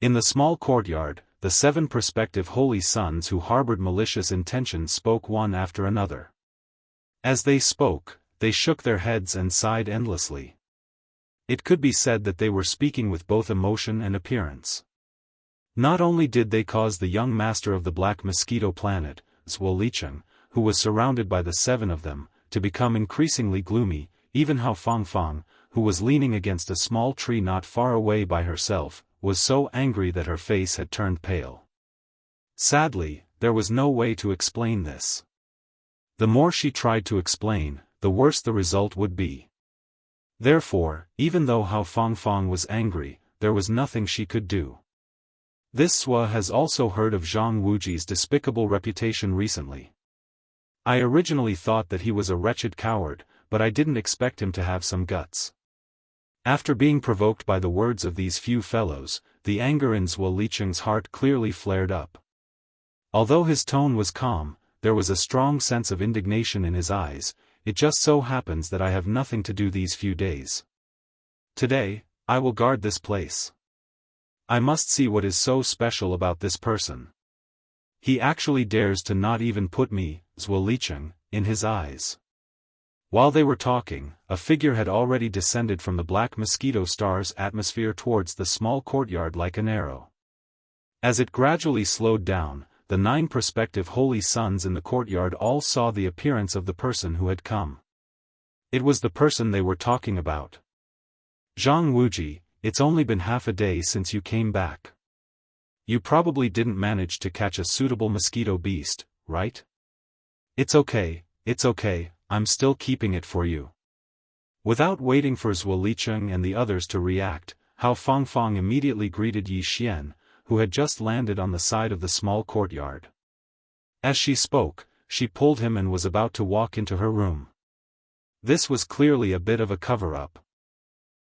In the small courtyard, the 7 prospective holy sons who harbored malicious intentions spoke one after another. As they spoke, they shook their heads and sighed endlessly. It could be said that they were speaking with both emotion and appearance. Not only did they cause the young master of the Black Mosquito planet, Zhuo Licheng, who was surrounded by the 7 of them, to become increasingly gloomy, even Hao Fangfang, who was leaning against a small tree not far away by herself, was so angry that her face had turned pale. Sadly, there was no way to explain this. The more she tried to explain, the worse the result would be. Therefore, even though Hao Fangfang was angry, there was nothing she could do. This Zhuo has also heard of Zhang Wuji's despicable reputation recently. I originally thought that he was a wretched coward, but I didn't expect him to have some guts. After being provoked by the words of these few fellows, the anger in Zhuo Licheng's heart clearly flared up. Although his tone was calm, there was a strong sense of indignation in his eyes, it just so happens that I have nothing to do these few days. Today, I will guard this place. I must see what is so special about this person. He actually dares to not even put me, Zhuo in his eyes. While they were talking, a figure had already descended from the Black Mosquito Star's atmosphere towards the small courtyard like an arrow. As it gradually slowed down, the 9 prospective holy sons in the courtyard all saw the appearance of the person who had come. It was the person they were talking about. Zhang Wuji, it's only been half a day since you came back. You probably didn't manage to catch a suitable mosquito beast, right? It's okay, I'm still keeping it for you. Without waiting for Zhuo Licheng and the others to react, Hao Fangfang immediately greeted Yi Xian, who had just landed on the side of the small courtyard. As she spoke, she pulled him and was about to walk into her room. This was clearly a bit of a cover-up.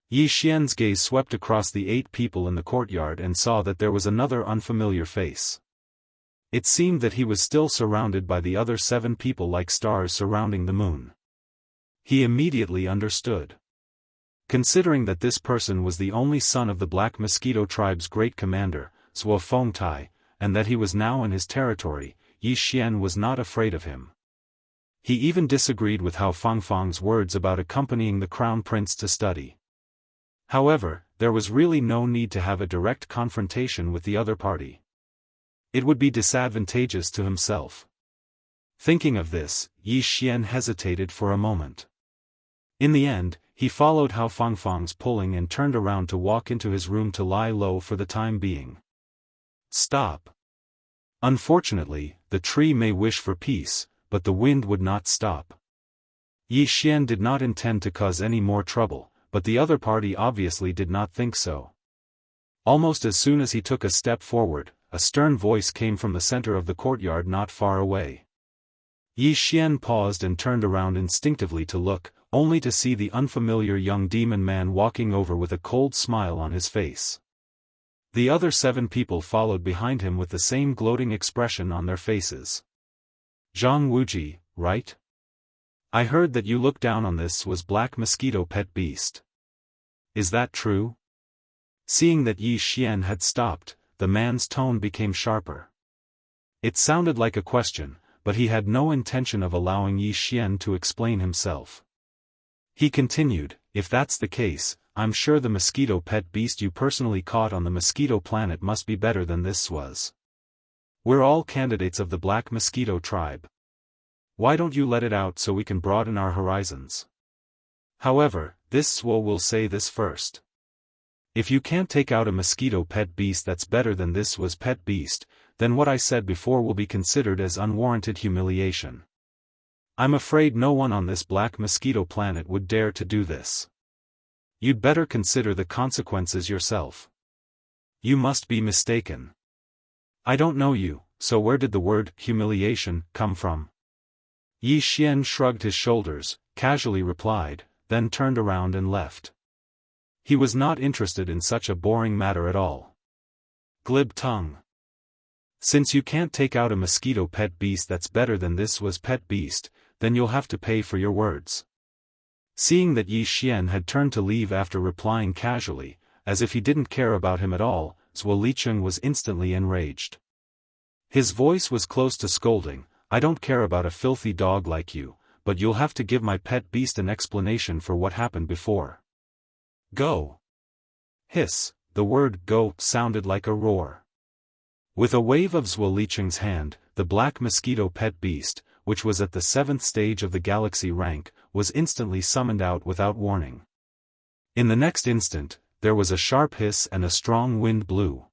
Yi Xian's gaze swept across the 8 people in the courtyard and saw that there was another unfamiliar face. It seemed that he was still surrounded by the other 7 people like stars surrounding the moon. He immediately understood. Considering that this person was the only son of the Black Mosquito tribe's great commander, Zhuo Fengtai, and that he was now in his territory, Yi Xian was not afraid of him. He even disagreed with Hao Fangfang's words about accompanying the crown prince to study. However, there was really no need to have a direct confrontation with the other party. It would be disadvantageous to himself. Thinking of this, Yi Xian hesitated for a moment. In the end, he followed Hao Fangfang's pulling and turned around to walk into his room to lie low for the time being. Stop. Unfortunately, the tree may wish for peace, but the wind would not stop. Yi Xian did not intend to cause any more trouble, but the other party obviously did not think so. Almost as soon as he took a step forward, a stern voice came from the center of the courtyard not far away. Yi Xian paused and turned around instinctively to look, only to see the unfamiliar young demon man walking over with a cold smile on his face. The other 7 people followed behind him with the same gloating expression on their faces. Zhang Wuji, right? I heard that you looked down on this was Black Mosquito pet beast. Is that true? Seeing that Yi Xian had stopped, the man's tone became sharper. It sounded like a question, but he had no intention of allowing Yi Xian to explain himself. He continued, if that's the case, I'm sure the mosquito pet beast you personally caught on the mosquito planet must be better than this was. We're all candidates of the Black Mosquito tribe. Why don't you let it out so we can broaden our horizons? However, this Zhuo will say this first. If you can't take out a mosquito pet beast that's better than this was pet beast, then what I said before will be considered as unwarranted humiliation. I'm afraid no one on this Black Mosquito planet would dare to do this. You'd better consider the consequences yourself. You must be mistaken. I don't know you, so where did the word humiliation come from? Yi Xian shrugged his shoulders, casually replied, then turned around and left. He was not interested in such a boring matter at all. Glib tongue. Since you can't take out a mosquito pet beast that's better than this was pet beast, then you'll have to pay for your words. Seeing that Yi Xian had turned to leave after replying casually, as if he didn't care about him at all, Zhuo Licheng was instantly enraged. His voice was close to scolding, I don't care about a filthy dog like you, but you'll have to give my pet beast an explanation for what happened before. Go. Hiss, the word go sounded like a roar. With a wave of Zhuo Licheng's hand, the Black Mosquito pet beast, which was at the 7th stage of the galaxy rank, was instantly summoned out without warning. In the next instant, there was a sharp hiss and a strong wind blew.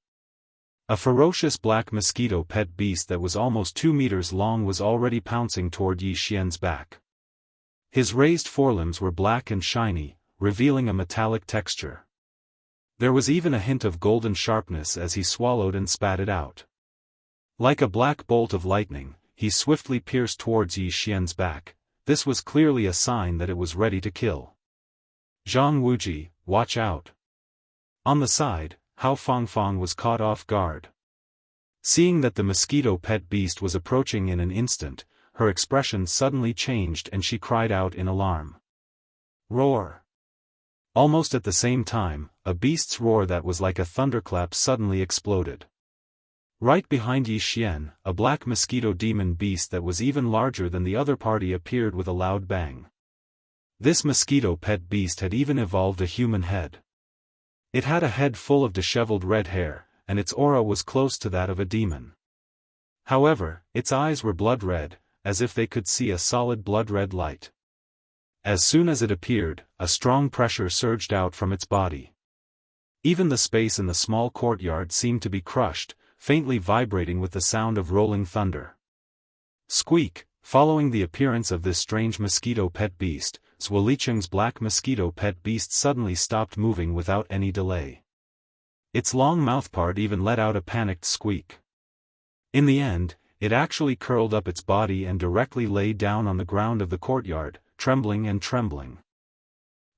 A ferocious Black Mosquito pet beast that was almost 2 meters long was already pouncing toward Yi Xian's back. His raised forelimbs were black and shiny, revealing a metallic texture. There was even a hint of golden sharpness as he swallowed and spat it out. Like a black bolt of lightning, he swiftly pierced towards Yi Xian's back. This was clearly a sign that it was ready to kill. Zhang Wuji, watch out. On the side, Hao Fangfang was caught off guard. Seeing that the mosquito pet beast was approaching in an instant, her expression suddenly changed and she cried out in alarm. Roar! Almost at the same time, a beast's roar that was like a thunderclap suddenly exploded. Right behind Yi Xian, a black mosquito demon beast that was even larger than the other party appeared with a loud bang. This mosquito pet beast had even evolved a human head. It had a head full of disheveled red hair, and its aura was close to that of a demon. However, its eyes were blood red, as if they could see a solid blood red light. As soon as it appeared, a strong pressure surged out from its body. Even the space in the small courtyard seemed to be crushed, faintly vibrating with the sound of rolling thunder. Squeak! Following the appearance of this strange mosquito pet beast, Zuolicheng's black mosquito pet beast suddenly stopped moving without any delay. Its long mouthpart even let out a panicked squeak. In the end, it actually curled up its body and directly lay down on the ground of the courtyard, trembling and trembling.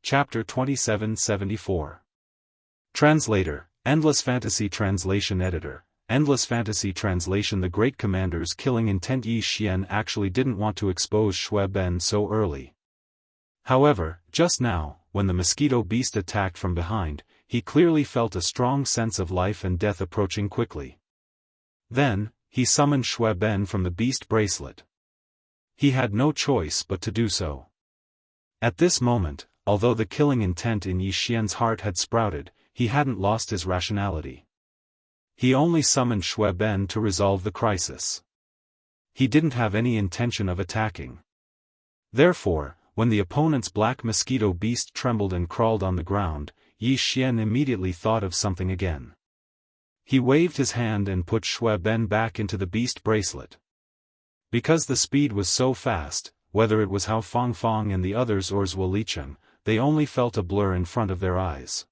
Chapter 2774. Translator, Endless Fantasy Translation Editor, Endless Fantasy Translation. The Great Commander's killing intent. Yi Xian actually didn't want to expose Xue Ben so early. However, just now, when the mosquito beast attacked from behind, he clearly felt a strong sense of life and death approaching quickly. Then, he summoned Xue Ben from the beast bracelet. He had no choice but to do so. At this moment, although the killing intent in Yi Xian's heart had sprouted, he hadn't lost his rationality. He only summoned Xue Ben to resolve the crisis. He didn't have any intention of attacking. Therefore, when the opponent's black mosquito beast trembled and crawled on the ground, Yi Xian immediately thought of something again. He waved his hand and put Xue Ben back into the beast bracelet. Because the speed was so fast, whether it was Hao Fangfang and the others or Zuolicheng, they only felt a blur in front of their eyes.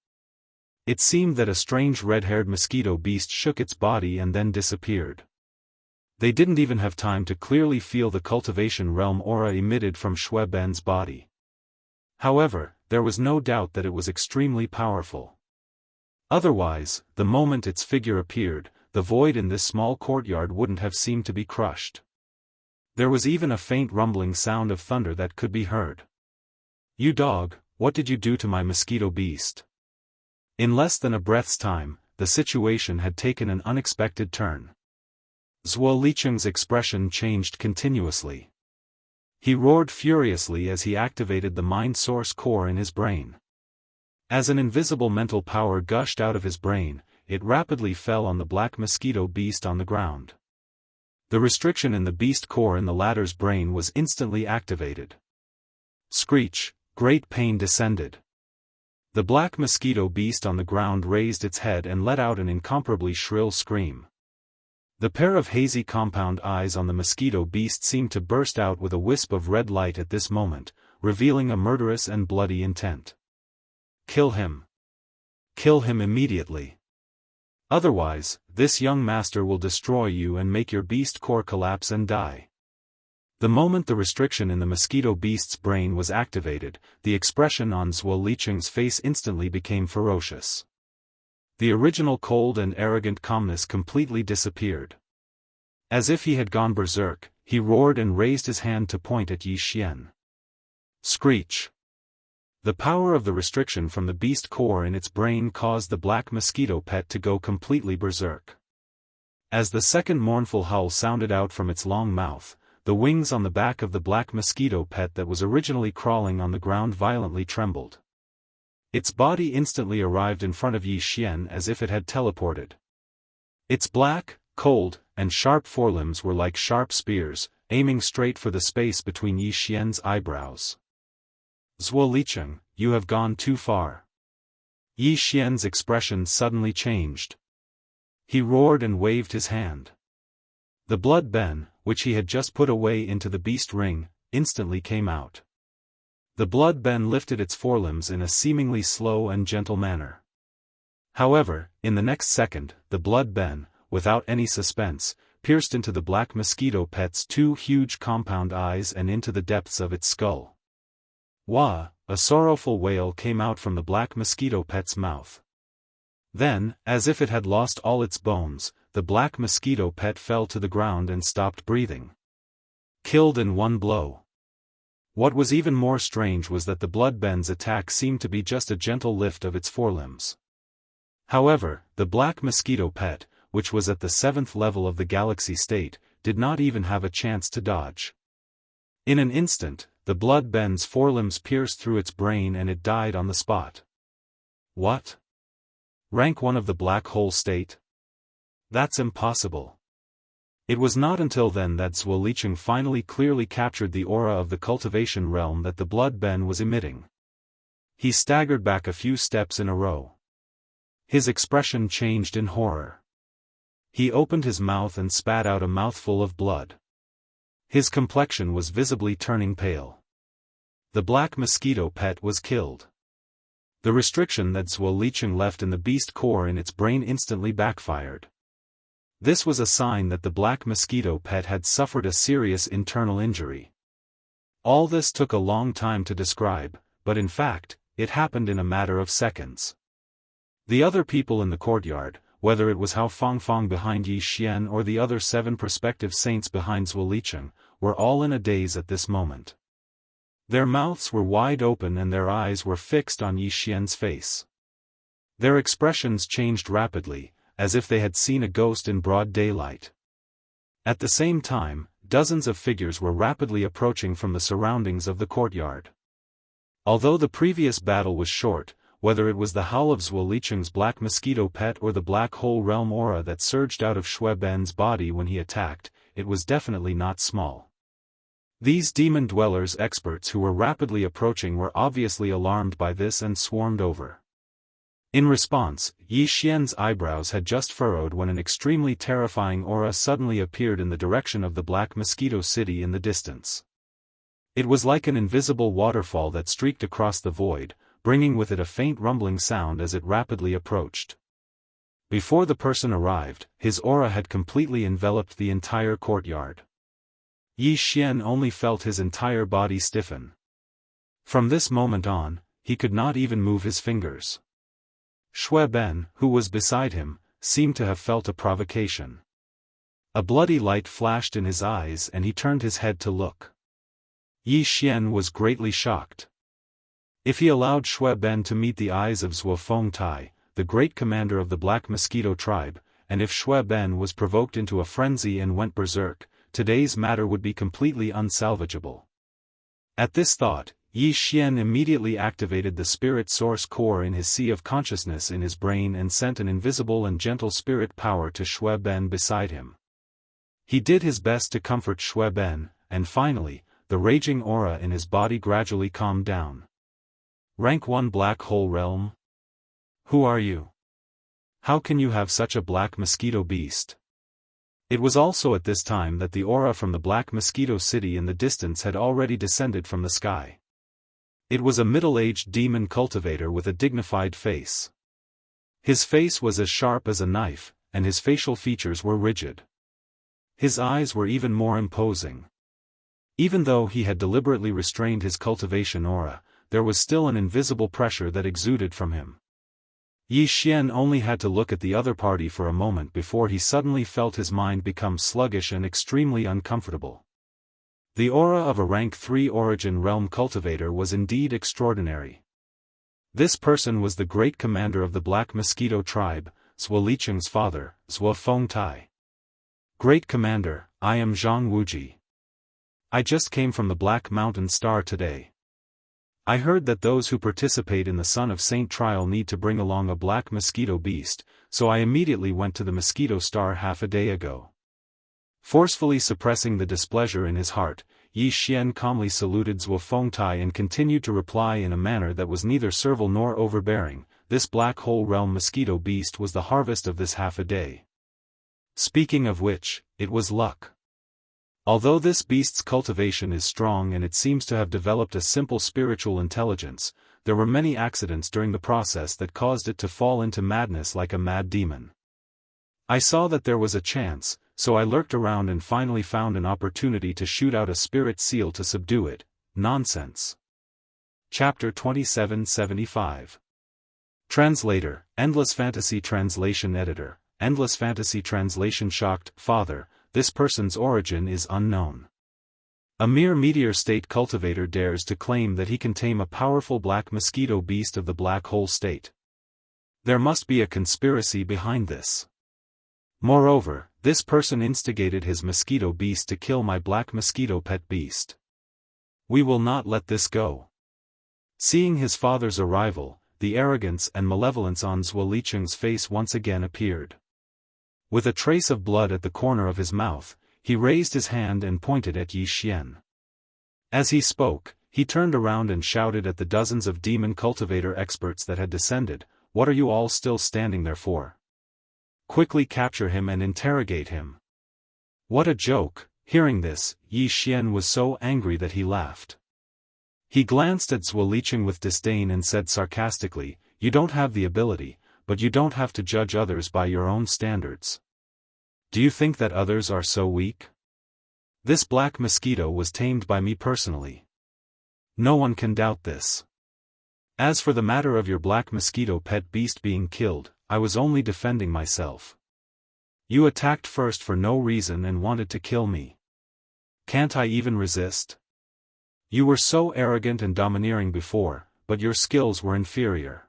It seemed that a strange red-haired mosquito beast shook its body and then disappeared. They didn't even have time to clearly feel the cultivation realm aura emitted from Xue Ben's body. However, there was no doubt that it was extremely powerful. Otherwise, the moment its figure appeared, the void in this small courtyard wouldn't have seemed to be crushed. There was even a faint rumbling sound of thunder that could be heard. "You dog, what did you do to my mosquito beast?" In less than a breath's time, the situation had taken an unexpected turn. Zuolicheng's expression changed continuously. He roared furiously as he activated the mind source core in his brain. As an invisible mental power gushed out of his brain, it rapidly fell on the black mosquito beast on the ground. The restriction in the beast core in the latter's brain was instantly activated. Screech! Great pain descended. The black mosquito beast on the ground raised its head and let out an incomparably shrill scream. The pair of hazy compound eyes on the mosquito beast seemed to burst out with a wisp of red light at this moment, revealing a murderous and bloody intent. "Kill him. Kill him immediately. Otherwise, this young master will destroy you and make your beast core collapse and die." The moment the restriction in the mosquito beast's brain was activated, the expression on Zuolicheng's face instantly became ferocious. The original cold and arrogant calmness completely disappeared. As if he had gone berserk, he roared and raised his hand to point at Yi Xian. Screech! The power of the restriction from the beast core in its brain caused the black mosquito pet to go completely berserk. As the second mournful howl sounded out from its long mouth, the wings on the back of the black mosquito pet that was originally crawling on the ground violently trembled. Its body instantly arrived in front of Yi Xian as if it had teleported. Its black, cold, and sharp forelimbs were like sharp spears, aiming straight for the space between Yi Xian's eyebrows. "Zuolicheng, you have gone too far." Yi Xian's expression suddenly changed. He roared and waved his hand. The blood ben, which he had just put away into the beast ring, instantly came out. The blood ben lifted its forelimbs in a seemingly slow and gentle manner. However, in the next second, the blood ben, without any suspense, pierced into the black mosquito pet's two huge compound eyes and into the depths of its skull. Wah! A sorrowful wail came out from the black mosquito pet's mouth. Then, as if it had lost all its bones, the black mosquito pet fell to the ground and stopped breathing. Killed in one blow. What was even more strange was that the bloodbend's attack seemed to be just a gentle lift of its forelimbs. However, the black mosquito pet, which was at the 7th level of the galaxy state, did not even have a chance to dodge. In an instant, the bloodbend's forelimbs pierced through its brain and it died on the spot. What? Rank 1 of the black hole state? That's impossible. It was not until then that Zuolicheng finally clearly captured the aura of the cultivation realm that the bloodbend was emitting. He staggered back a few steps in a row. His expression changed in horror. He opened his mouth and spat out a mouthful of blood. His complexion was visibly turning pale. The black mosquito pet was killed. The restriction that Zuolicheng left in the beast core in its brain instantly backfired. This was a sign that the black mosquito pet had suffered a serious internal injury. All this took a long time to describe, but in fact, it happened in a matter of seconds. The other people in the courtyard, whether it was Hao Fangfang behind Yi Xian or the other 7 prospective saints behind Zuolicheng, were all in a daze at this moment. Their mouths were wide open and their eyes were fixed on Yi Xian's face. Their expressions changed rapidly, as if they had seen a ghost in broad daylight. At the same time, dozens of figures were rapidly approaching from the surroundings of the courtyard. Although the previous battle was short, whether it was the howl of Zuolicheng's black mosquito pet or the black hole realm aura that surged out of Shui Ben's body when he attacked, it was definitely not small. These demon dwellers experts who were rapidly approaching were obviously alarmed by this and swarmed over. In response, Yi Xian's eyebrows had just furrowed when an extremely terrifying aura suddenly appeared in the direction of the Black Mosquito City in the distance. It was like an invisible waterfall that streaked across the void, bringing with it a faint rumbling sound as it rapidly approached. Before the person arrived, his aura had completely enveloped the entire courtyard. Yi Xian only felt his entire body stiffen. From this moment on, he could not even move his fingers. Shui Ben, who was beside him, seemed to have felt a provocation. A bloody light flashed in his eyes and he turned his head to look. Yi Xian was greatly shocked. If he allowed Shui Ben to meet the eyes of Zuo Fengtai, the great commander of the Black Mosquito tribe, and if Shui Ben was provoked into a frenzy and went berserk, today's matter would be completely unsalvageable. At this thought, Yi Xian immediately activated the spirit source core in his sea of consciousness in his brain and sent an invisible and gentle spirit power to Shui Ben beside him. He did his best to comfort Shui Ben, and finally, the raging aura in his body gradually calmed down. Rank 1 Black Hole Realm? Who are you? How can you have such a black mosquito beast? It was also at this time that the aura from the Black Mosquito City in the distance had already descended from the sky. It was a middle-aged demon cultivator with a dignified face. His face was as sharp as a knife, and his facial features were rigid. His eyes were even more imposing. Even though he had deliberately restrained his cultivation aura, there was still an invisible pressure that exuded from him. Yi Xian only had to look at the other party for a moment before he suddenly felt his mind become sluggish and extremely uncomfortable. The aura of a rank 3 origin realm cultivator was indeed extraordinary. This person was the great commander of the Black Mosquito tribe, Zuolicheng's father, Zuo Fengtai. Great commander, I am Zhang Wuji. I just came from the Black Mountain Star today. I heard that those who participate in the Son of Saint trial need to bring along a black mosquito beast, so I immediately went to the Mosquito Star half a day ago. Forcefully suppressing the displeasure in his heart, Yi Xian calmly saluted Zuo Fengtai and continued to reply in a manner that was neither servile nor overbearing. This black hole realm mosquito beast was the harvest of this half a day. Speaking of which, it was luck. Although this beast's cultivation is strong and it seems to have developed a simple spiritual intelligence, there were many accidents during the process that caused it to fall into madness like a mad demon. I saw that there was a chance, so I lurked around and finally found an opportunity to shoot out a spirit seal to subdue it. Nonsense. Chapter 2775. Translator, Endless Fantasy Translation Editor, Endless Fantasy Translation. Shocked, Father, this person's origin is unknown. A mere meteor-state cultivator dares to claim that he can tame a powerful black mosquito beast of the black hole state. There must be a conspiracy behind this. Moreover, this person instigated his mosquito beast to kill my black mosquito pet beast. We will not let this go. Seeing his father's arrival, the arrogance and malevolence on Zhuo Licheng's face once again appeared. With a trace of blood at the corner of his mouth, he raised his hand and pointed at Yi Xian. As he spoke, he turned around and shouted at the dozens of demon cultivator experts that had descended, "What are you all still standing there for? Quickly capture him and interrogate him." What a joke! Hearing this, Yi Xian was so angry that he laughed. He glanced at Zhuo Licheng with disdain and said sarcastically, "You don't have the ability, but you don't have to judge others by your own standards. Do you think that others are so weak? This black mosquito was tamed by me personally. No one can doubt this. As for the matter of your black mosquito pet beast being killed, I was only defending myself. You attacked first for no reason and wanted to kill me. Can't I even resist? You were so arrogant and domineering before, but your skills were inferior.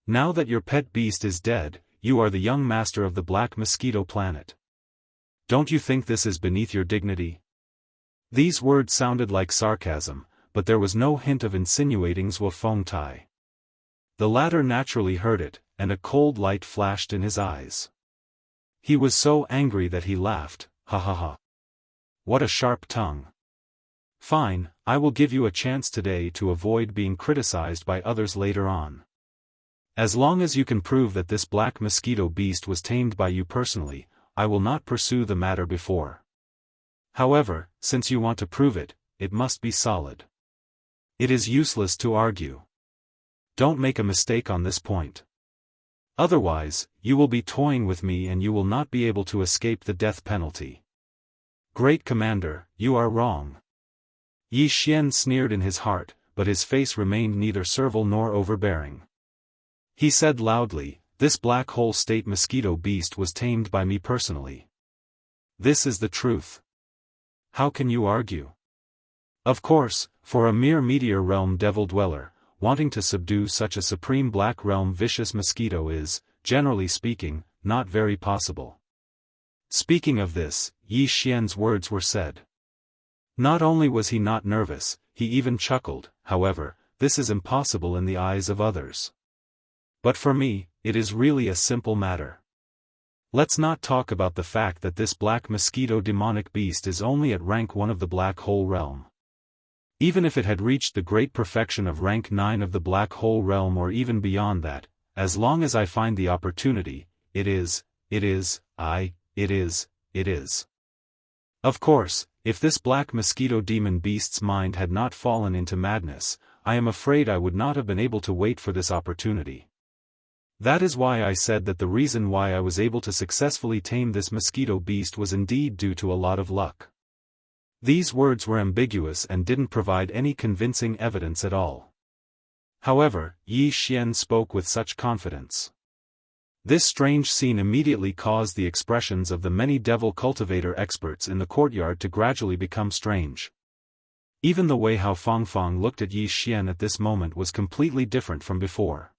Now that your pet beast is dead, you are the young master of the black mosquito planet. Don't you think this is beneath your dignity?" These words sounded like sarcasm, but there was no hint of insinuating Zhuo Fengtai. The latter naturally heard it, and a cold light flashed in his eyes. He was so angry that he laughed, "Ha ha ha. What a sharp tongue. Fine, I will give you a chance today to avoid being criticized by others later on. As long as you can prove that this black mosquito beast was tamed by you personally, I will not pursue the matter before. However, since you want to prove it, it must be solid. It is useless to argue. Don't make a mistake on this point. Otherwise, you will be toying with me and you will not be able to escape the death penalty." "Great Commander, you are wrong." Yi Xian sneered in his heart, but his face remained neither servile nor overbearing. He said loudly, "This black hole state mosquito beast was tamed by me personally. This is the truth. How can you argue? Of course, for a mere meteor realm devil dweller, wanting to subdue such a supreme black realm vicious mosquito is, generally speaking, not very possible." Speaking of this, Yi Xian's words were said. Not only was he not nervous, he even chuckled. "However, this is impossible in the eyes of others. But for me, it is really a simple matter. Let's not talk about the fact that this black mosquito demonic beast is only at rank 1 of the black hole realm. Even if it had reached the great perfection of rank 9 of the black hole realm or even beyond that, as long as I find the opportunity, it is. Of course, if this black mosquito demon beast's mind had not fallen into madness, I am afraid I would not have been able to wait for this opportunity. That is why I said that the reason why I was able to successfully tame this mosquito beast was indeed due to a lot of luck." These words were ambiguous and didn't provide any convincing evidence at all. However, Yi Xian spoke with such confidence. This strange scene immediately caused the expressions of the many devil cultivator experts in the courtyard to gradually become strange. Even the way how Fangfang looked at Yi Xian at this moment was completely different from before.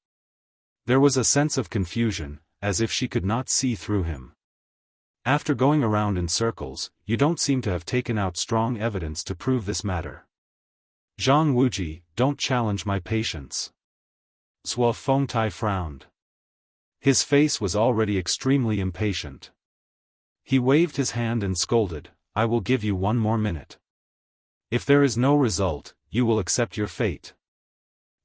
There was a sense of confusion, as if she could not see through him. "After going around in circles, you don't seem to have taken out strong evidence to prove this matter. Zhang Wuji, don't challenge my patience." Zhuo Fengtai frowned. His face was already extremely impatient. He waved his hand and scolded, "I will give you 1 more minute. If there is no result, you will accept your fate.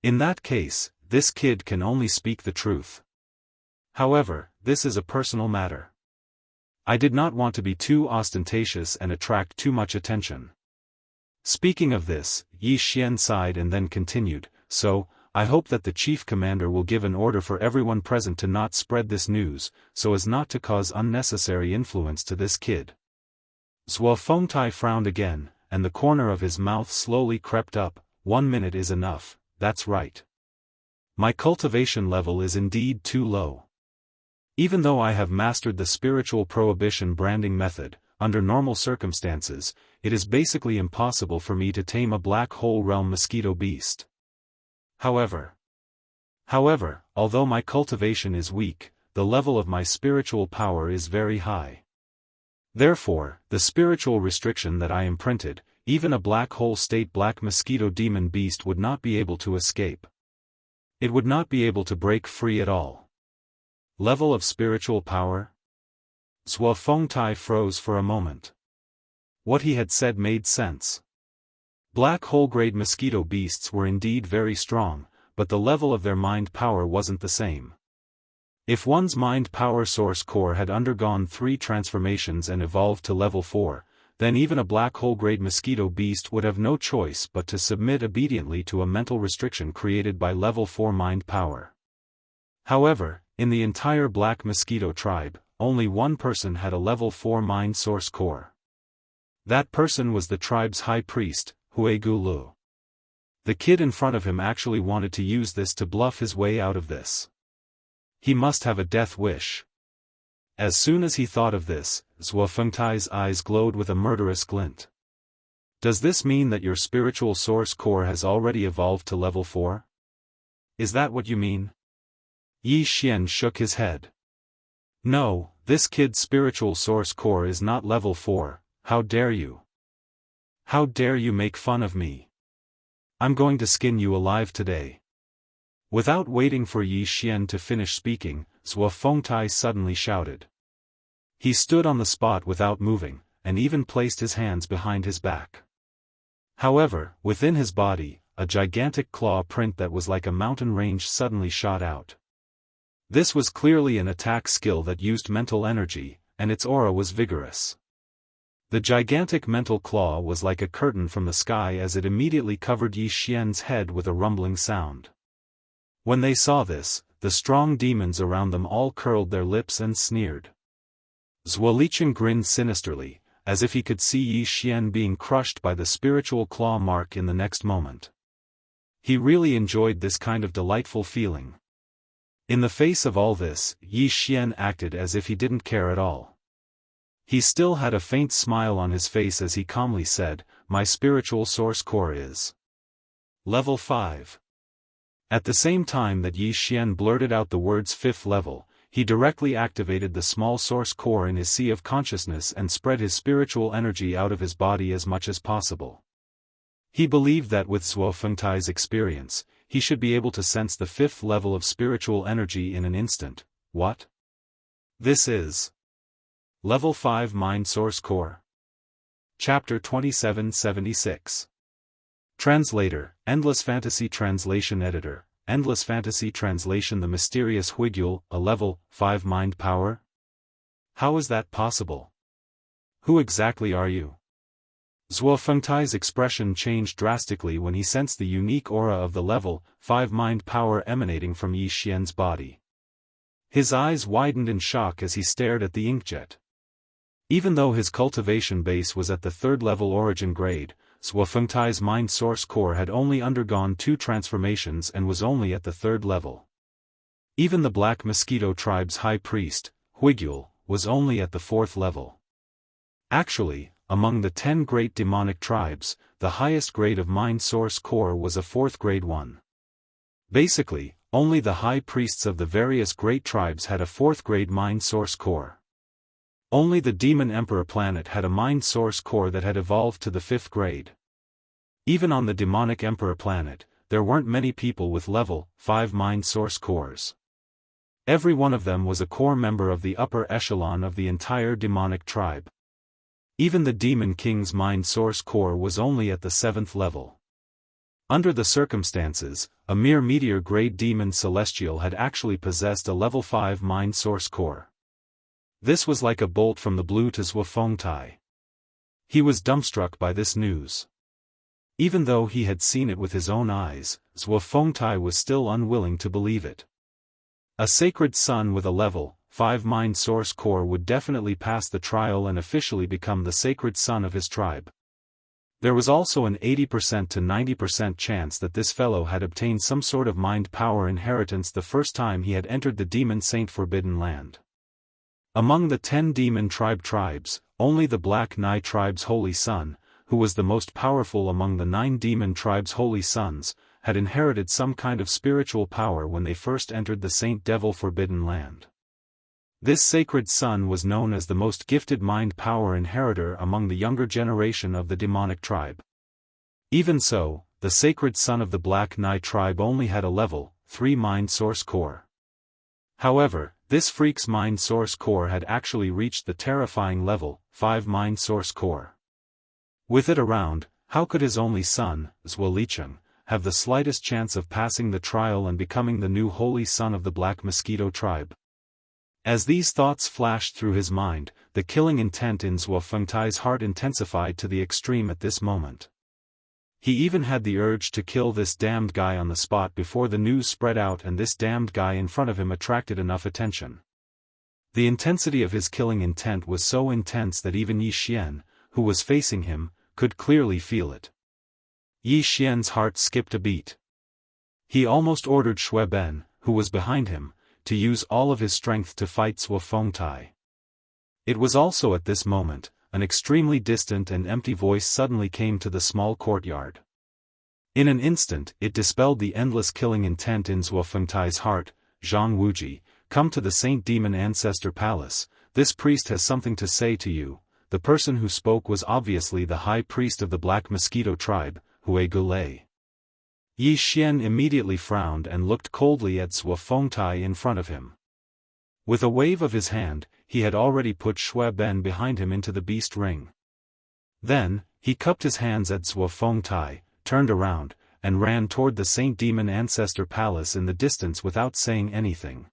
In that case, this kid can only speak the truth. However, this is a personal matter. I did not want to be too ostentatious and attract too much attention." Speaking of this, Yi Xian sighed and then continued, "So, I hope that the chief commander will give an order for everyone present to not spread this news, so as not to cause unnecessary influence to this kid." Zhuo Fengtai frowned again, and the corner of his mouth slowly crept up. 1 minute is enough, that's right. My cultivation level is indeed too low. Even though I have mastered the spiritual prohibition branding method, under normal circumstances, it is basically impossible for me to tame a black hole realm mosquito beast. However, although my cultivation is weak, the level of my spiritual power is very high. Therefore, the spiritual restriction that I imprinted, even a black hole state black mosquito demon beast would not be able to escape. It would not be able to break free at all. Level of spiritual power? Zhuo Fengtai froze for a moment. What he had said made sense. Black hole-grade mosquito beasts were indeed very strong, but the level of their mind power wasn't the same. If one's mind power source core had undergone 3 transformations and evolved to level 4, then even a black hole-grade mosquito beast would have no choice but to submit obediently to a mental restriction created by level 4 mind power. However, in the entire black mosquito tribe, only one person had a level 4 mind source core. That person was the tribe's high priest, Huigulu. The kid in front of him actually wanted to use this to bluff his way out of this. He must have a death wish. As soon as he thought of this, Zhuo Fengtai's eyes glowed with a murderous glint. Does this mean that your spiritual source core has already evolved to level 4? Is that what you mean? Yi Xian shook his head. No, this kid's spiritual source core is not level 4, how dare you? How dare you make fun of me? I'm going to skin you alive today. Without waiting for Yi Xian to finish speaking, Zhuo Fengtai suddenly shouted. He stood on the spot without moving, and even placed his hands behind his back. However, within his body, a gigantic claw print that was like a mountain range suddenly shot out. This was clearly an attack skill that used mental energy, and its aura was vigorous. The gigantic mental claw was like a curtain from the sky as it immediately covered Yi Xian's head with a rumbling sound. When they saw this, the strong demons around them all curled their lips and sneered. Zhuo Liqian grinned sinisterly, as if he could see Yi Xian being crushed by the spiritual claw mark in the next moment. He really enjoyed this kind of delightful feeling. In the face of all this, Yi Xian acted as if he didn't care at all. He still had a faint smile on his face as he calmly said, "My spiritual source core is level 5. At the same time that Yi Xian blurted out the words 5th level, he directly activated the small source core in his sea of consciousness and spread his spiritual energy out of his body as much as possible. He believed that with Zhuo Fengtai's experience, he should be able to sense the 5th level of spiritual energy in an instant. What? This is Level 5 Mind Source Core. Chapter 2776. Translator, Endless Fantasy Translation Editor, Endless Fantasy Translation. The mysterious Huigul, a Level 5 Mind Power? How is that possible? Who exactly are you? Zhuo Fengtai's expression changed drastically when he sensed the unique aura of the Level 5 Mind Power emanating from Yi Xian's body. His eyes widened in shock as he stared at the inkjet. Even though his cultivation base was at the 3rd level origin grade, Zhuo Fengtai's mind source core had only undergone 2 transformations and was only at the 3rd level. Even the Black Mosquito tribe's high priest, Huigul, was only at the 4th level. Actually, among the 10 great demonic tribes, the highest grade of mind source core was a 4th grade one. Basically, only the high priests of the various great tribes had a 4th grade mind source core. Only the Demon Emperor planet had a mind source core that had evolved to the 5th grade. Even on the Demonic Emperor planet, there weren't many people with level 5 mind source cores. Every one of them was a core member of the upper echelon of the entire demonic tribe. Even the Demon King's mind source core was only at the 7th level. Under the circumstances, a mere meteor-grade demon celestial had actually possessed a level 5 mind source core. This was like a bolt from the blue to Zhuo Fengtai. He was dumbstruck by this news. Even though he had seen it with his own eyes, Zhuo Fengtai was still unwilling to believe it. A sacred son with a level 5 mind source core would definitely pass the trial and officially become the sacred son of his tribe. There was also an 80% to 90% chance that this fellow had obtained some sort of mind power inheritance the first time he had entered the Demon Saint Forbidden Land. Among the 10 demon tribes, only the Black Nai tribe's holy son, who was the most powerful among the 9 demon tribes' holy sons, had inherited some kind of spiritual power when they first entered the Saint Devil Forbidden Land. This sacred son was known as the most gifted mind power inheritor among the younger generation of the demonic tribe. Even so, the sacred son of the Black Nai tribe only had a level 3 mind source core. However, this freak's mind source core had actually reached the terrifying level 5 mind source core. With it around, how could his only son, Zhuo have the slightest chance of passing the trial and becoming the new holy son of the Black Mosquito tribe? As these thoughts flashed through his mind, the killing intent in Zhuo Fengtai's heart intensified to the extreme at this moment. He even had the urge to kill this damned guy on the spot before the news spread out and this damned guy in front of him attracted enough attention. The intensity of his killing intent was so intense that even Yi Xian, who was facing him, could clearly feel it. Yi Xian's heart skipped a beat. He almost ordered Shui Ben, who was behind him, to use all of his strength to fight Zhuo Fengtai. It was also at this moment, an extremely distant and empty voice suddenly came to the small courtyard. In an instant it dispelled the endless killing intent in Zhuo Fengtai's heart. Zhang Wuji, come to the Saint Demon Ancestor Palace, this priest has something to say to you. The person who spoke was obviously the high priest of the Black Mosquito tribe, Hui Gulei. Yi Xian immediately frowned and looked coldly at Zhuo Fengtai in front of him. With a wave of his hand, he had already put Shui Ben behind him into the beast ring. Then, he cupped his hands at Zhuo Fengtai, turned around, and ran toward the Saint Demon Ancestor Palace in the distance without saying anything.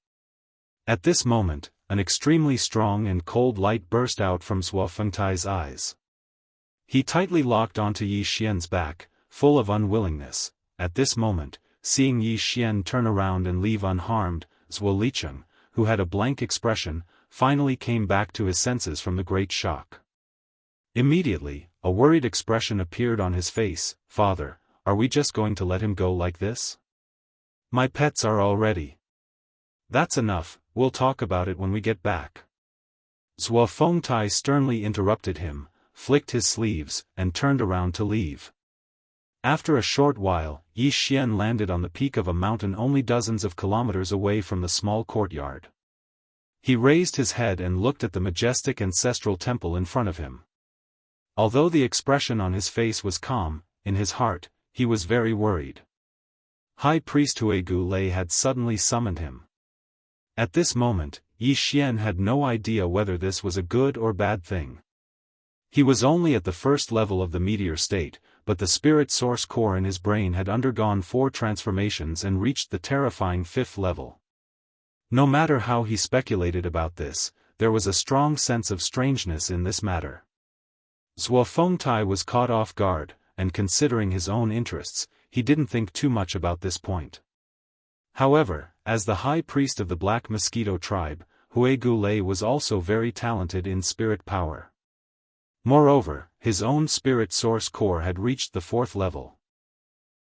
At this moment, an extremely strong and cold light burst out from Zhuo Fengtai's eyes. He tightly locked onto Yi Xian's back, full of unwillingness. At this moment, seeing Yi Xian turn around and leave unharmed, Zhuo Licheng, who had a blank expression, finally came back to his senses from the great shock. Immediately, a worried expression appeared on his face. Father, are we just going to let him go like this? My pets are all ready. That's enough, we'll talk about it when we get back. Zhuo Fengtai sternly interrupted him, flicked his sleeves, and turned around to leave. After a short while, Yi Xian landed on the peak of a mountain only dozens of kilometers away from the small courtyard. He raised his head and looked at the majestic ancestral temple in front of him. Although the expression on his face was calm, in his heart, he was very worried. High Priest Hui Gulei had suddenly summoned him. At this moment, Yi Xian had no idea whether this was a good or bad thing. He was only at the first level of the meteor state, but the spirit source core in his brain had undergone 4 transformations and reached the terrifying 5th level. No matter how he speculated about this, there was a strong sense of strangeness in this matter. Zhuo Fengtai was caught off guard, and considering his own interests, he didn't think too much about this point. However, as the high priest of the Black Mosquito tribe, Hui Gulei was also very talented in spirit power. Moreover, his own spirit source core had reached the 4th level.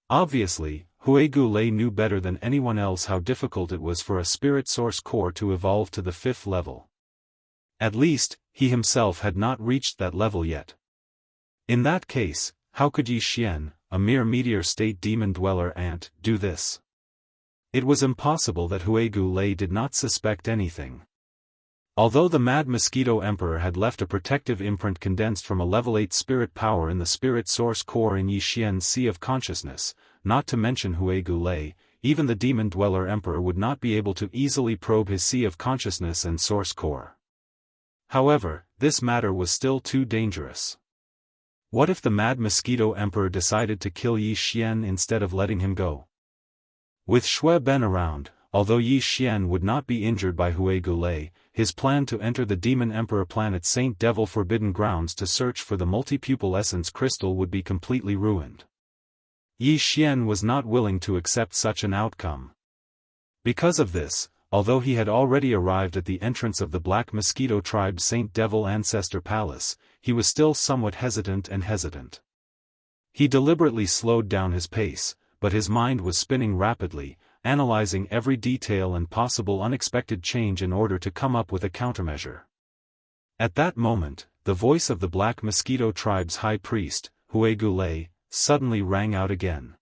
Obviously, Hui Gulei knew better than anyone else how difficult it was for a spirit source core to evolve to the 5th level. At least, he himself had not reached that level yet. In that case, how could Yi Xian, a mere meteor state demon dweller ant, do this? It was impossible that Hui Gulei did not suspect anything. Although the Mad Mosquito Emperor had left a protective imprint condensed from a level 8 spirit power in the spirit source core in Yi Xian's Sea of Consciousness, not to mention Hui Gulei, even the Demon Dweller Emperor would not be able to easily probe his Sea of Consciousness and source core. However, this matter was still too dangerous. What if the Mad Mosquito Emperor decided to kill Yi Xian instead of letting him go? With Shui Ben around, although Yi Xian would not be injured by Hui Gulei, his plan to enter the Demon Emperor planet Saint Devil Forbidden Grounds to search for the multi-pupil essence crystal would be completely ruined. Yi Xian was not willing to accept such an outcome. Because of this, although he had already arrived at the entrance of the Black Mosquito tribe's Saint Devil Ancestor Palace, he was still somewhat hesitant. He deliberately slowed down his pace, but his mind was spinning rapidly, analyzing every detail and possible unexpected change in order to come up with a countermeasure. At that moment, the voice of the Black Mosquito tribe's high priest, Huigulei, suddenly rang out again.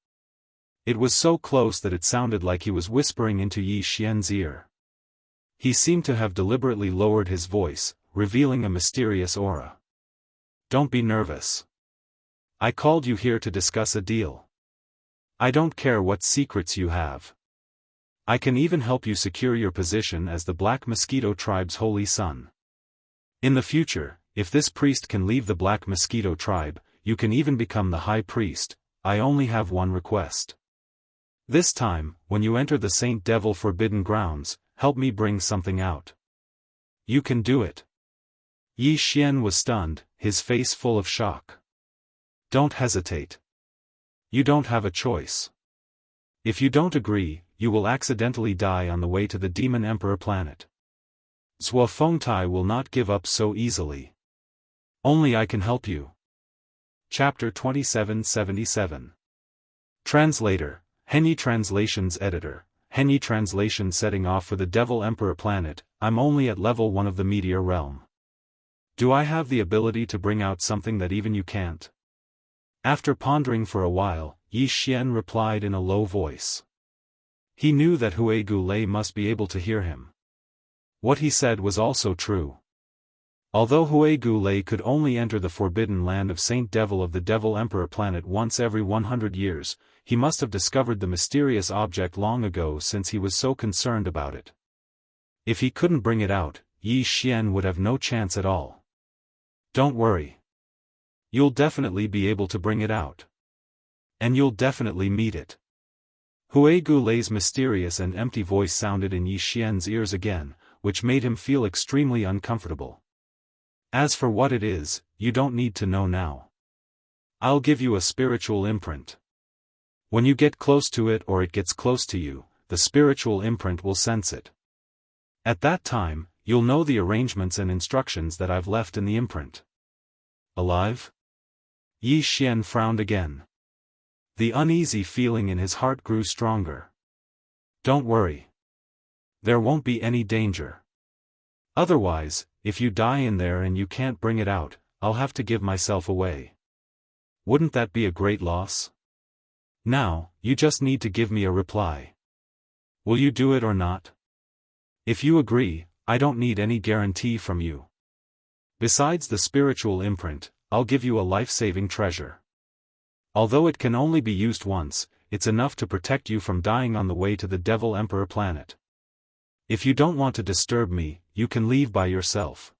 It was so close that it sounded like he was whispering into Yi Xian's ear. He seemed to have deliberately lowered his voice, revealing a mysterious aura. Don't be nervous. I called you here to discuss a deal. I don't care what secrets you have. I can even help you secure your position as the Black Mosquito tribe's holy son. In the future, if this priest can leave the Black Mosquito tribe, you can even become the high priest. I only have one request. This time, when you enter the Saint Devil Forbidden Grounds, help me bring something out. You can do it. Yi Xian was stunned, his face full of shock. Don't hesitate. You don't have a choice. If you don't agree, you will accidentally die on the way to the Demon Emperor planet. Zhuo Fengtai will not give up so easily. Only I can help you. Chapter 2777. Translator, Henyi Translations Editor, Henyi Translation setting off for the Devil Emperor planet. I'm only at level 1 of the Meteor Realm. Do I have the ability to bring out something that even you can't? After pondering for a while, Yi Xian replied in a low voice. He knew that Huigulei must be able to hear him. What he said was also true. Although Huigulei could only enter the forbidden land of Saint Devil of the Devil Emperor planet once every 100 years, he must have discovered the mysterious object long ago since he was so concerned about it. If he couldn't bring it out, Yi Xian would have no chance at all. Don't worry. You'll definitely be able to bring it out. And you'll definitely meet it. Huigulei's mysterious and empty voice sounded in Yi Xian's ears again, which made him feel extremely uncomfortable. As for what it is, you don't need to know now. I'll give you a spiritual imprint. When you get close to it or it gets close to you, the spiritual imprint will sense it. At that time, you'll know the arrangements and instructions that I've left in the imprint. Alive? Yi Xian frowned again. The uneasy feeling in his heart grew stronger. Don't worry. There won't be any danger. Otherwise, if you die in there and you can't bring it out, I'll have to give myself away. Wouldn't that be a great loss? Now, you just need to give me a reply. Will you do it or not? If you agree, I don't need any guarantee from you. Besides the spiritual imprint, I'll give you a life-saving treasure. Although it can only be used once, it's enough to protect you from dying on the way to the Devil Emperor planet. If you don't want to disturb me, you can leave by yourself.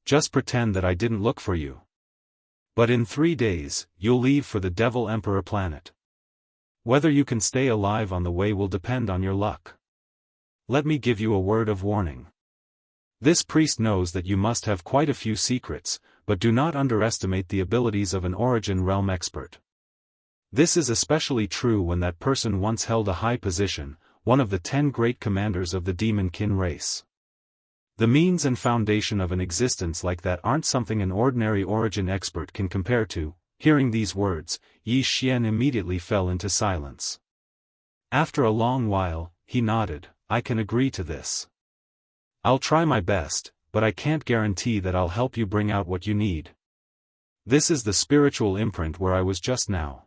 Just pretend that I didn't look for you. But in 3 days, you'll leave for the Devil Emperor planet. Whether you can stay alive on the way will depend on your luck. Let me give you a word of warning. This priest knows that you must have quite a few secrets, but do not underestimate the abilities of an Origin Realm expert. This is especially true when that person once held a high position, one of the 10 great commanders of the Demon Kin race. The means and foundation of an existence like that aren't something an ordinary Origin expert can compare to. Hearing these words, Yi Xian immediately fell into silence. After a long while, he nodded. I can agree to this. I'll try my best, but I can't guarantee that I'll help you bring out what you need. This is the spiritual imprint where I was just now.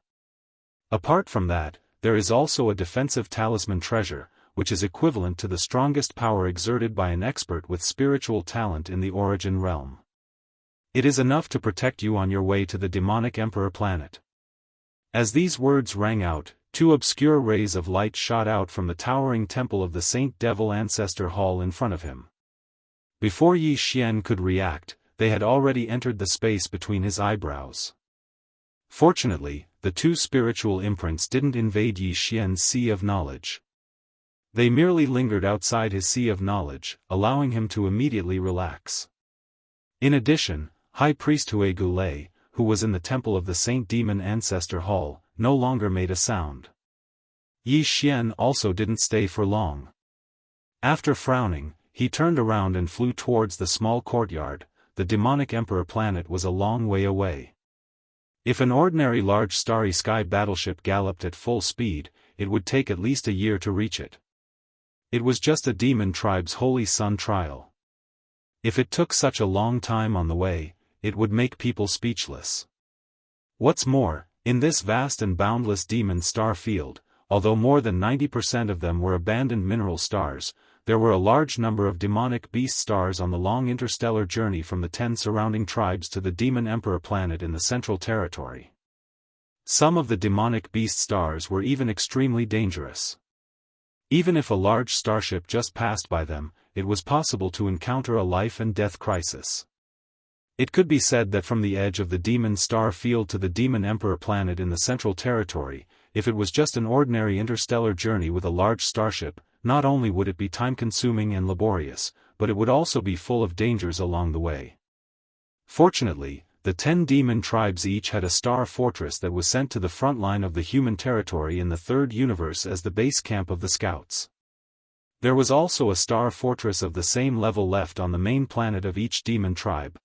Apart from that, there is also a defensive talisman treasure, which is equivalent to the strongest power exerted by an expert with spiritual talent in the Origin Realm. It is enough to protect you on your way to the demonic Emperor planet. As these words rang out, 2 obscure rays of light shot out from the towering temple of the Saint Devil Ancestor Hall in front of him. Before Yi Xian could react, they had already entered the space between his eyebrows. Fortunately, the 2 spiritual imprints didn't invade Yi Xian's sea of knowledge. They merely lingered outside his sea of knowledge, allowing him to immediately relax. In addition, High Priest Huigulei, who was in the temple of the Saint Demon Ancestor Hall, no longer made a sound. Yi Xian also didn't stay for long. After frowning, he turned around and flew towards the small courtyard. The demonic Emperor planet was a long way away. If an ordinary large starry sky battleship galloped at full speed, it would take at least a year to reach it. It was just a demon tribe's holy sun trial. If it took such a long time on the way, it would make people speechless. What's more, in this vast and boundless demon star field, although more than 90% of them were abandoned mineral stars, there were a large number of demonic beast stars on the long interstellar journey from the 10 surrounding tribes to the Demon Emperor planet in the Central Territory. Some of the demonic beast stars were even extremely dangerous. Even if a large starship just passed by them, it was possible to encounter a life-and-death crisis. It could be said that from the edge of the Demon Star Field to the Demon Emperor planet in the Central Territory, if it was just an ordinary interstellar journey with a large starship, not only would it be time-consuming and laborious, but it would also be full of dangers along the way. Fortunately, the 10 demon tribes each had a star fortress that was sent to the front line of the human territory in the Third Universe as the base camp of the scouts. There was also a star fortress of the same level left on the main planet of each demon tribe.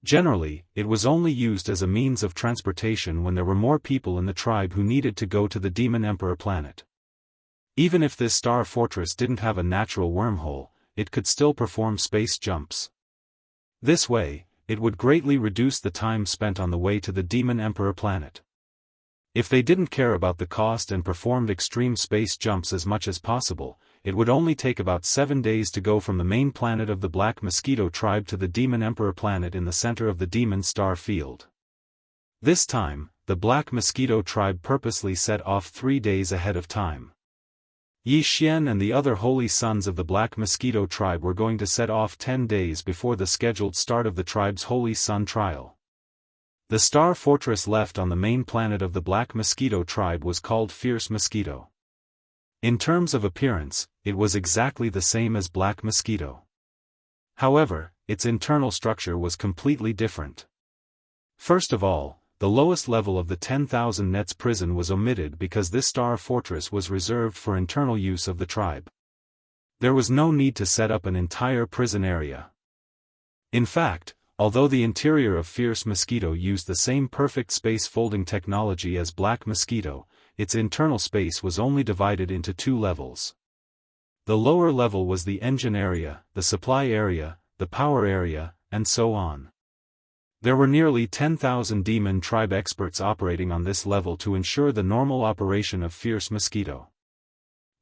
Generally, it was only used as a means of transportation when there were more people in the tribe who needed to go to the Demon Emperor planet. Even if this star fortress didn't have a natural wormhole, it could still perform space jumps. This way, it would greatly reduce the time spent on the way to the Demon Emperor planet. If they didn't care about the cost and performed extreme space jumps as much as possible, it would only take about 7 days to go from the main planet of the Black Mosquito tribe to the Demon Emperor planet in the center of the Demon Star Field. This time, the Black Mosquito tribe purposely set off 3 days ahead of time. Yi Xian and the other holy sons of the Black Mosquito tribe were going to set off 10 days before the scheduled start of the tribe's Holy Sun trial. The star fortress left on the main planet of the Black Mosquito tribe was called Fierce Mosquito. In terms of appearance, it was exactly the same as Black Mosquito. However, its internal structure was completely different. First of all, the lowest level of the 10,000 nets prison was omitted because this star fortress was reserved for internal use of the tribe. There was no need to set up an entire prison area. In fact, although the interior of Fierce Mosquito used the same perfect space folding technology as Black Mosquito, its internal space was only divided into 2 levels. The lower level was the engine area, the supply area, the power area, and so on. There were nearly 10,000 demon tribe experts operating on this level to ensure the normal operation of Fierce Mosquito.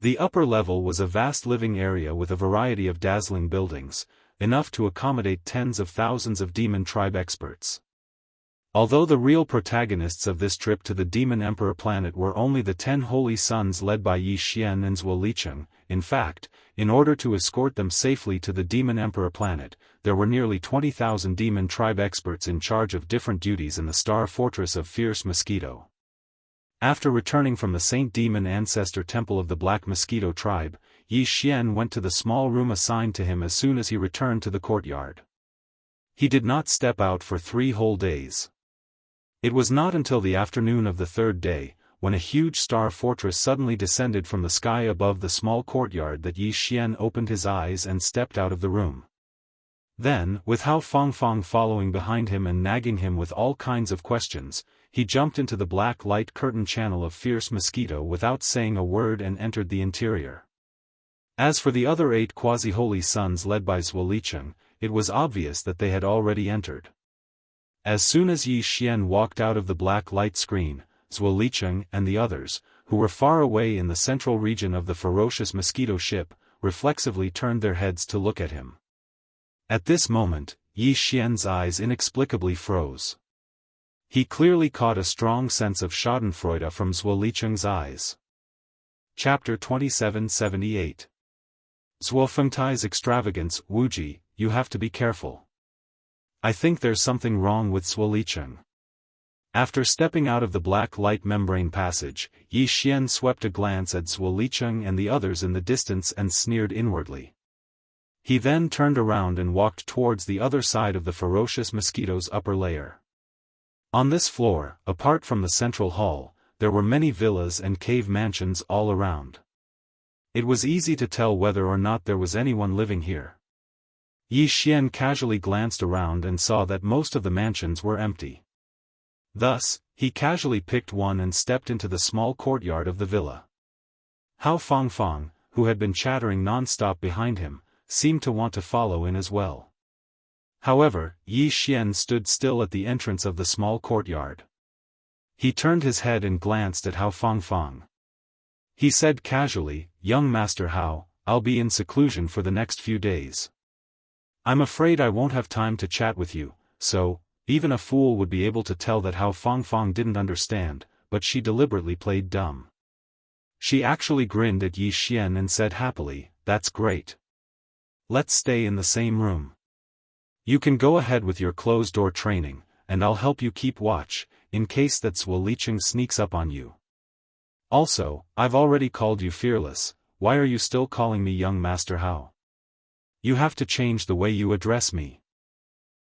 The upper level was a vast living area with a variety of dazzling buildings, enough to accommodate tens of thousands of demon tribe experts. Although the real protagonists of this trip to the Demon Emperor planet were only the 10 holy sons led by Yi Xian and Zuolicheng, in fact, in order to escort them safely to the Demon Emperor planet, there were nearly 20,000 demon tribe experts in charge of different duties in the star fortress of Fierce Mosquito. After returning from the Saint Demon Ancestor Temple of the Black Mosquito tribe, Yi Xian went to the small room assigned to him as soon as he returned to the courtyard. He did not step out for 3 whole days. It was not until the afternoon of the 3rd day, when a huge star fortress suddenly descended from the sky above the small courtyard, that Yi Xian opened his eyes and stepped out of the room. Then, with Hao Fangfang following behind him and nagging him with all kinds of questions, he jumped into the black light curtain channel of Fierce Mosquito without saying a word and entered the interior. As for the other 8 quasi-holy sons led by Zuolicheng, it was obvious that they had already entered. As soon as Yi Xian walked out of the black light screen, Zuolicheng and the others, who were far away in the central region of the ferocious mosquito ship, reflexively turned their heads to look at him. At this moment, Yi Xian's eyes inexplicably froze. He clearly caught a strong sense of schadenfreude from Zuolicheng's eyes. Chapter 2778. Zuofengtai's extravagance. Wuji, you have to be careful. I think there's something wrong with Zuolicheng. After stepping out of the black light membrane passage, Yi Xian swept a glance at Zuolicheng and the others in the distance and sneered inwardly. He then turned around and walked towards the other side of the ferocious mosquito's upper layer. On this floor, apart from the central hall, there were many villas and cave mansions all around. It was easy to tell whether or not there was anyone living here. Yi Xian casually glanced around and saw that most of the mansions were empty. Thus, he casually picked one and stepped into the small courtyard of the villa. Hao Fangfang, who had been chattering non-stop behind him, seemed to want to follow in as well. However, Yi Xian stood still at the entrance of the small courtyard. He turned his head and glanced at Hao Fangfang. He said casually, "Young Master Hao, I'll be in seclusion for the next few days. I'm afraid I won't have time to chat with you," so, even a fool would be able to tell that Hao Fangfang didn't understand, but she deliberately played dumb. She actually grinned at Yi Xian and said happily, "That's great. Let's stay in the same room. You can go ahead with your closed-door training, and I'll help you keep watch, in case that Licheng sneaks up on you. Also, I've already called you fearless, why are you still calling me young Master Hao? You have to change the way you address me.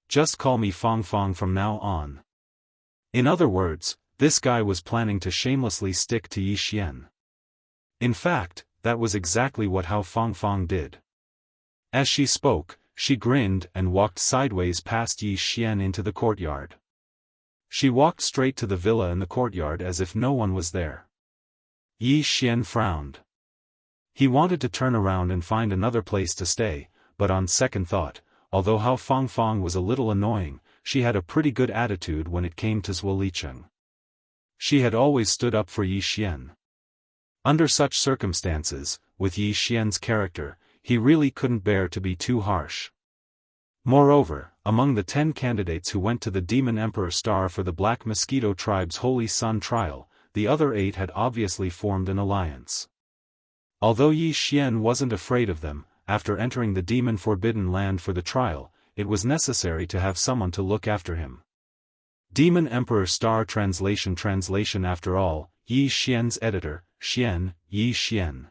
Just call me Fangfang from now on." In other words, this guy was planning to shamelessly stick to Yi Xian. In fact, that was exactly what Hao Fangfang did. As she spoke, she grinned and walked sideways past Yi Xian into the courtyard. She walked straight to the villa in the courtyard as if no one was there. Yi Xian frowned. He wanted to turn around and find another place to stay, but on second thought, although Hao Fangfang was a little annoying, she had a pretty good attitude when it came to Licheng. She had always stood up for Yi Xian. Under such circumstances, with Yi Xian's character, he really couldn't bear to be too harsh. Moreover, among the 10 candidates who went to the Demon Emperor Star for the Black Mosquito Tribe's Holy Sun trial, the other 8 had obviously formed an alliance. Although Yi Xian wasn't afraid of them, after entering the Demon Forbidden Land for the trial, it was necessary to have someone to look after him. Demon Emperor Star Translation After all, Yi Xian's editor, Xian, Yi Xian.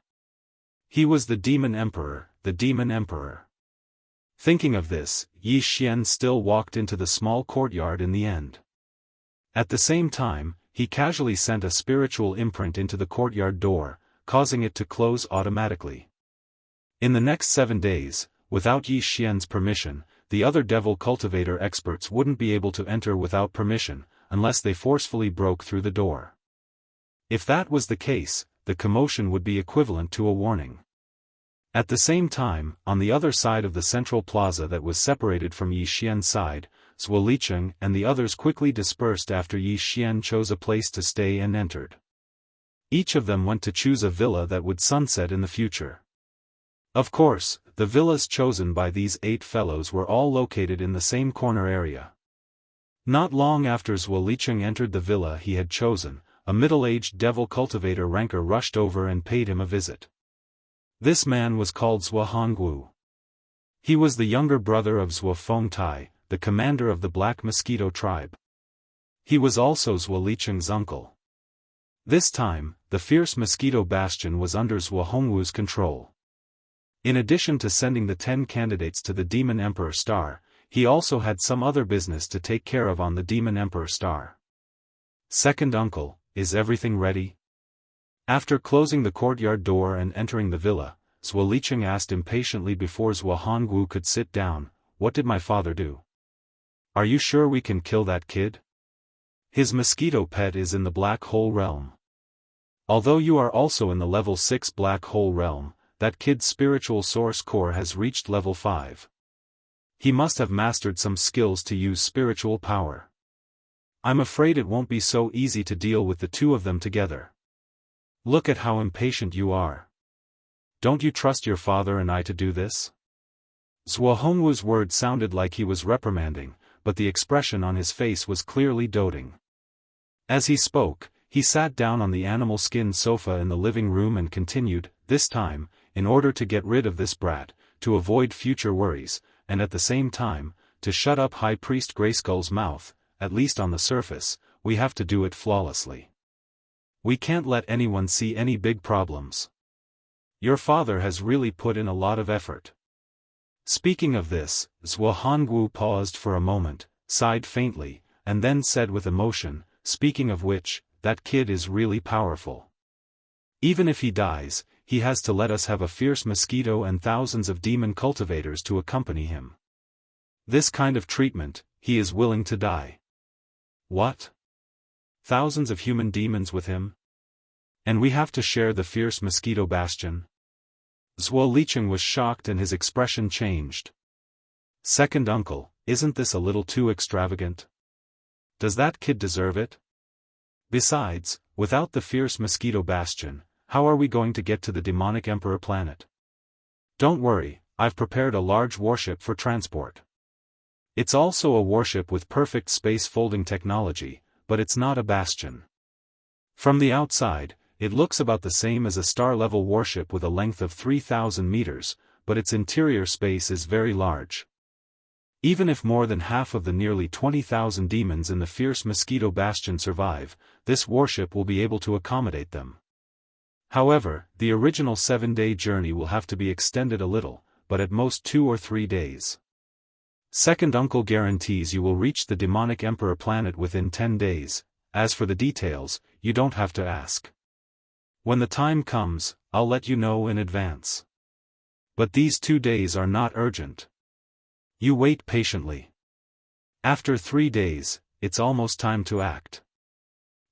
He was the Demon Emperor, the Demon Emperor. Thinking of this, Yi Xian still walked into the small courtyard in the end. At the same time, he casually sent a spiritual imprint into the courtyard door, causing it to close automatically. In the next 7 days, without Yi Xian's permission, the other devil cultivator experts wouldn't be able to enter without permission, unless they forcefully broke through the door. If that was the case, the commotion would be equivalent to a warning. At the same time, on the other side of the central plaza that was separated from Yi Xian's side, Licheng and the others quickly dispersed after Yi Xian chose a place to stay and entered. Each of them went to choose a villa that would sunset in the future. Of course, the villas chosen by these 8 fellows were all located in the same corner area. Not long after Licheng entered the villa he had chosen, a middle-aged devil cultivator ranker rushed over and paid him a visit. This man was called Hongwu. He was the younger brother of Fengtai, the commander of the Black Mosquito tribe. He was also Licheng's uncle. This time, the fierce mosquito bastion was under Hongwu's control. In addition to sending the 10 candidates to the Demon Emperor Star, he also had some other business to take care of on the Demon Emperor Star. "Second uncle, is everything ready?" After closing the courtyard door and entering the villa, Licheng asked impatiently before Hongwu could sit down, "What did my father do? Are you sure we can kill that kid? His mosquito pet is in the Black Hole Realm. Although you are also in the level 6 Black Hole Realm, that kid's spiritual source core has reached level 5. He must have mastered some skills to use spiritual power. I'm afraid it won't be so easy to deal with the 2 of them together. Look at how impatient you are. Don't you trust your father and I to do this?" Hongwu's words sounded like he was reprimanding, but the expression on his face was clearly doting. As he spoke, he sat down on the animal skin sofa in the living room and continued, "This time, in order to get rid of this brat, to avoid future worries, and at the same time, to shut up High Priest Grayskull's mouth, at least on the surface, we have to do it flawlessly. We can't let anyone see any big problems. Your father has really put in a lot of effort." Speaking of this, Hongwu paused for a moment, sighed faintly, and then said with emotion, "Speaking of which, that kid is really powerful. Even if he dies, he has to let us have a fierce mosquito and thousands of demon cultivators to accompany him. This kind of treatment, he is willing to die." "What? Thousands of human demons with him? And we have to share the fierce mosquito bastion?" Licheng was shocked and his expression changed. "Second uncle, isn't this a little too extravagant? Does that kid deserve it? Besides, without the fierce mosquito bastion, how are we going to get to the demonic emperor planet? Don't worry, I've prepared a large warship for transport. It's also a warship with perfect space folding technology, but it's not a bastion. From the outside, it looks about the same as a star-level warship with a length of 3,000 meters, but its interior space is very large. Even if more than half of the nearly 20,000 demons in the fierce mosquito bastion survive, this warship will be able to accommodate them. However, the original 7-day journey will have to be extended a little, but at most 2 or 3 days. Second uncle guarantees you will reach the demonic emperor planet within 10 days, as for the details, you don't have to ask. When the time comes, I'll let you know in advance. But these 2 days are not urgent. You wait patiently. After 3 days, it's almost time to act.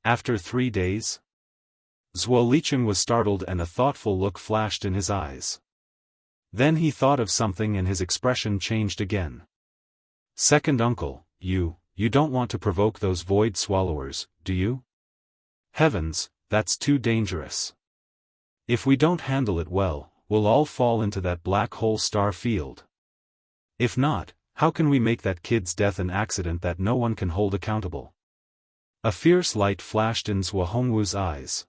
After 3 days? Zhuo Licheng was startled and a thoughtful look flashed in his eyes. Then he thought of something and his expression changed again. Second uncle, you don't want to provoke those void swallowers, do you? Heavens, that's too dangerous. If we don't handle it well, we'll all fall into that black hole star field. If not, how can we make that kid's death an accident that no one can hold accountable? A fierce light flashed in Zhuo Hongwu's eyes.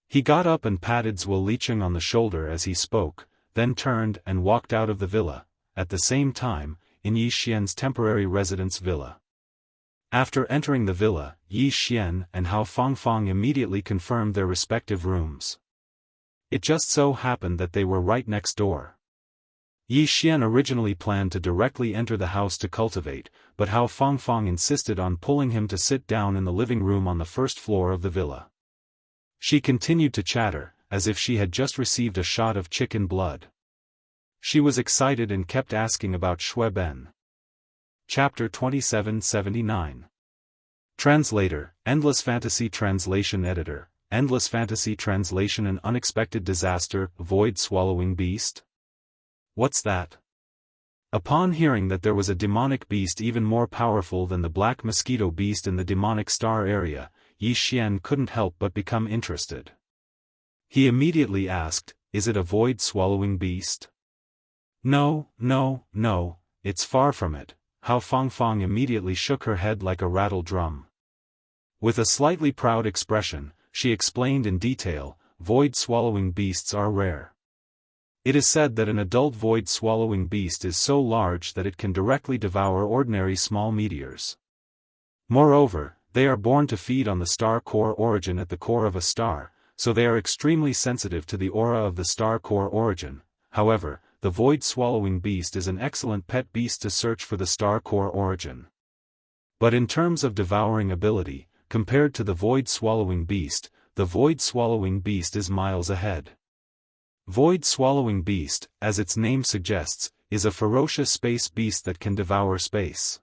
He got up and patted Zhuo Licheng on the shoulder as he spoke, then turned and walked out of the villa, at the same time, in Yi Xian's temporary residence villa. After entering the villa, Yi Xian and Hao Fangfang immediately confirmed their respective rooms. It just so happened that they were right next door. Yi Xian originally planned to directly enter the house to cultivate, but Hao Fangfang insisted on pulling him to sit down in the living room on the first floor of the villa. She continued to chatter, as if she had just received a shot of chicken blood. She was excited and kept asking about Shui Ben. Chapter 2779. Translator, Endless Fantasy Translation Editor, Endless Fantasy Translation An Unexpected Disaster, Void Swallowing Beast? What's that? Upon hearing that there was a demonic beast even more powerful than the black mosquito beast in the demonic star area, Yi Xian couldn't help but become interested. He immediately asked, is it a void swallowing beast? No, it's far from it. Hao Fangfang immediately shook her head like a rattle drum. With a slightly proud expression, she explained in detail, void-swallowing beasts are rare. It is said that an adult void-swallowing beast is so large that it can directly devour ordinary small meteors. Moreover, they are born to feed on the star core origin at the core of a star, so they are extremely sensitive to the aura of the star core origin. However, the void-swallowing beast is an excellent pet beast to search for the star core origin. But in terms of devouring ability, compared to the void-swallowing beast, the void-swallowing beast is miles ahead. Void-swallowing beast, as its name suggests, is a ferocious space beast that can devour space.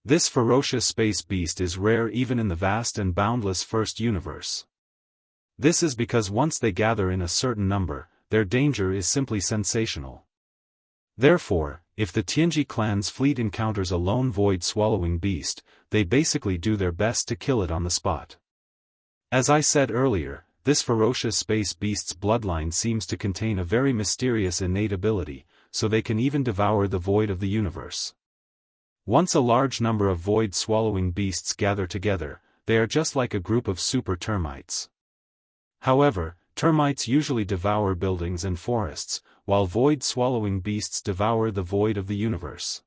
This ferocious space beast is rare even in the vast and boundless first universe. This is because once they gather in a certain number, their danger is simply sensational. Therefore, if the Tianji clan's fleet encounters a lone void-swallowing beast, they basically do their best to kill it on the spot. As I said earlier, this ferocious space beast's bloodline seems to contain a very mysterious innate ability, so they can even devour the void of the universe. Once a large number of void-swallowing beasts gather together, they are just like a group of super termites. However, termites usually devour buildings and forests, while void-swallowing beasts devour the void of the universe.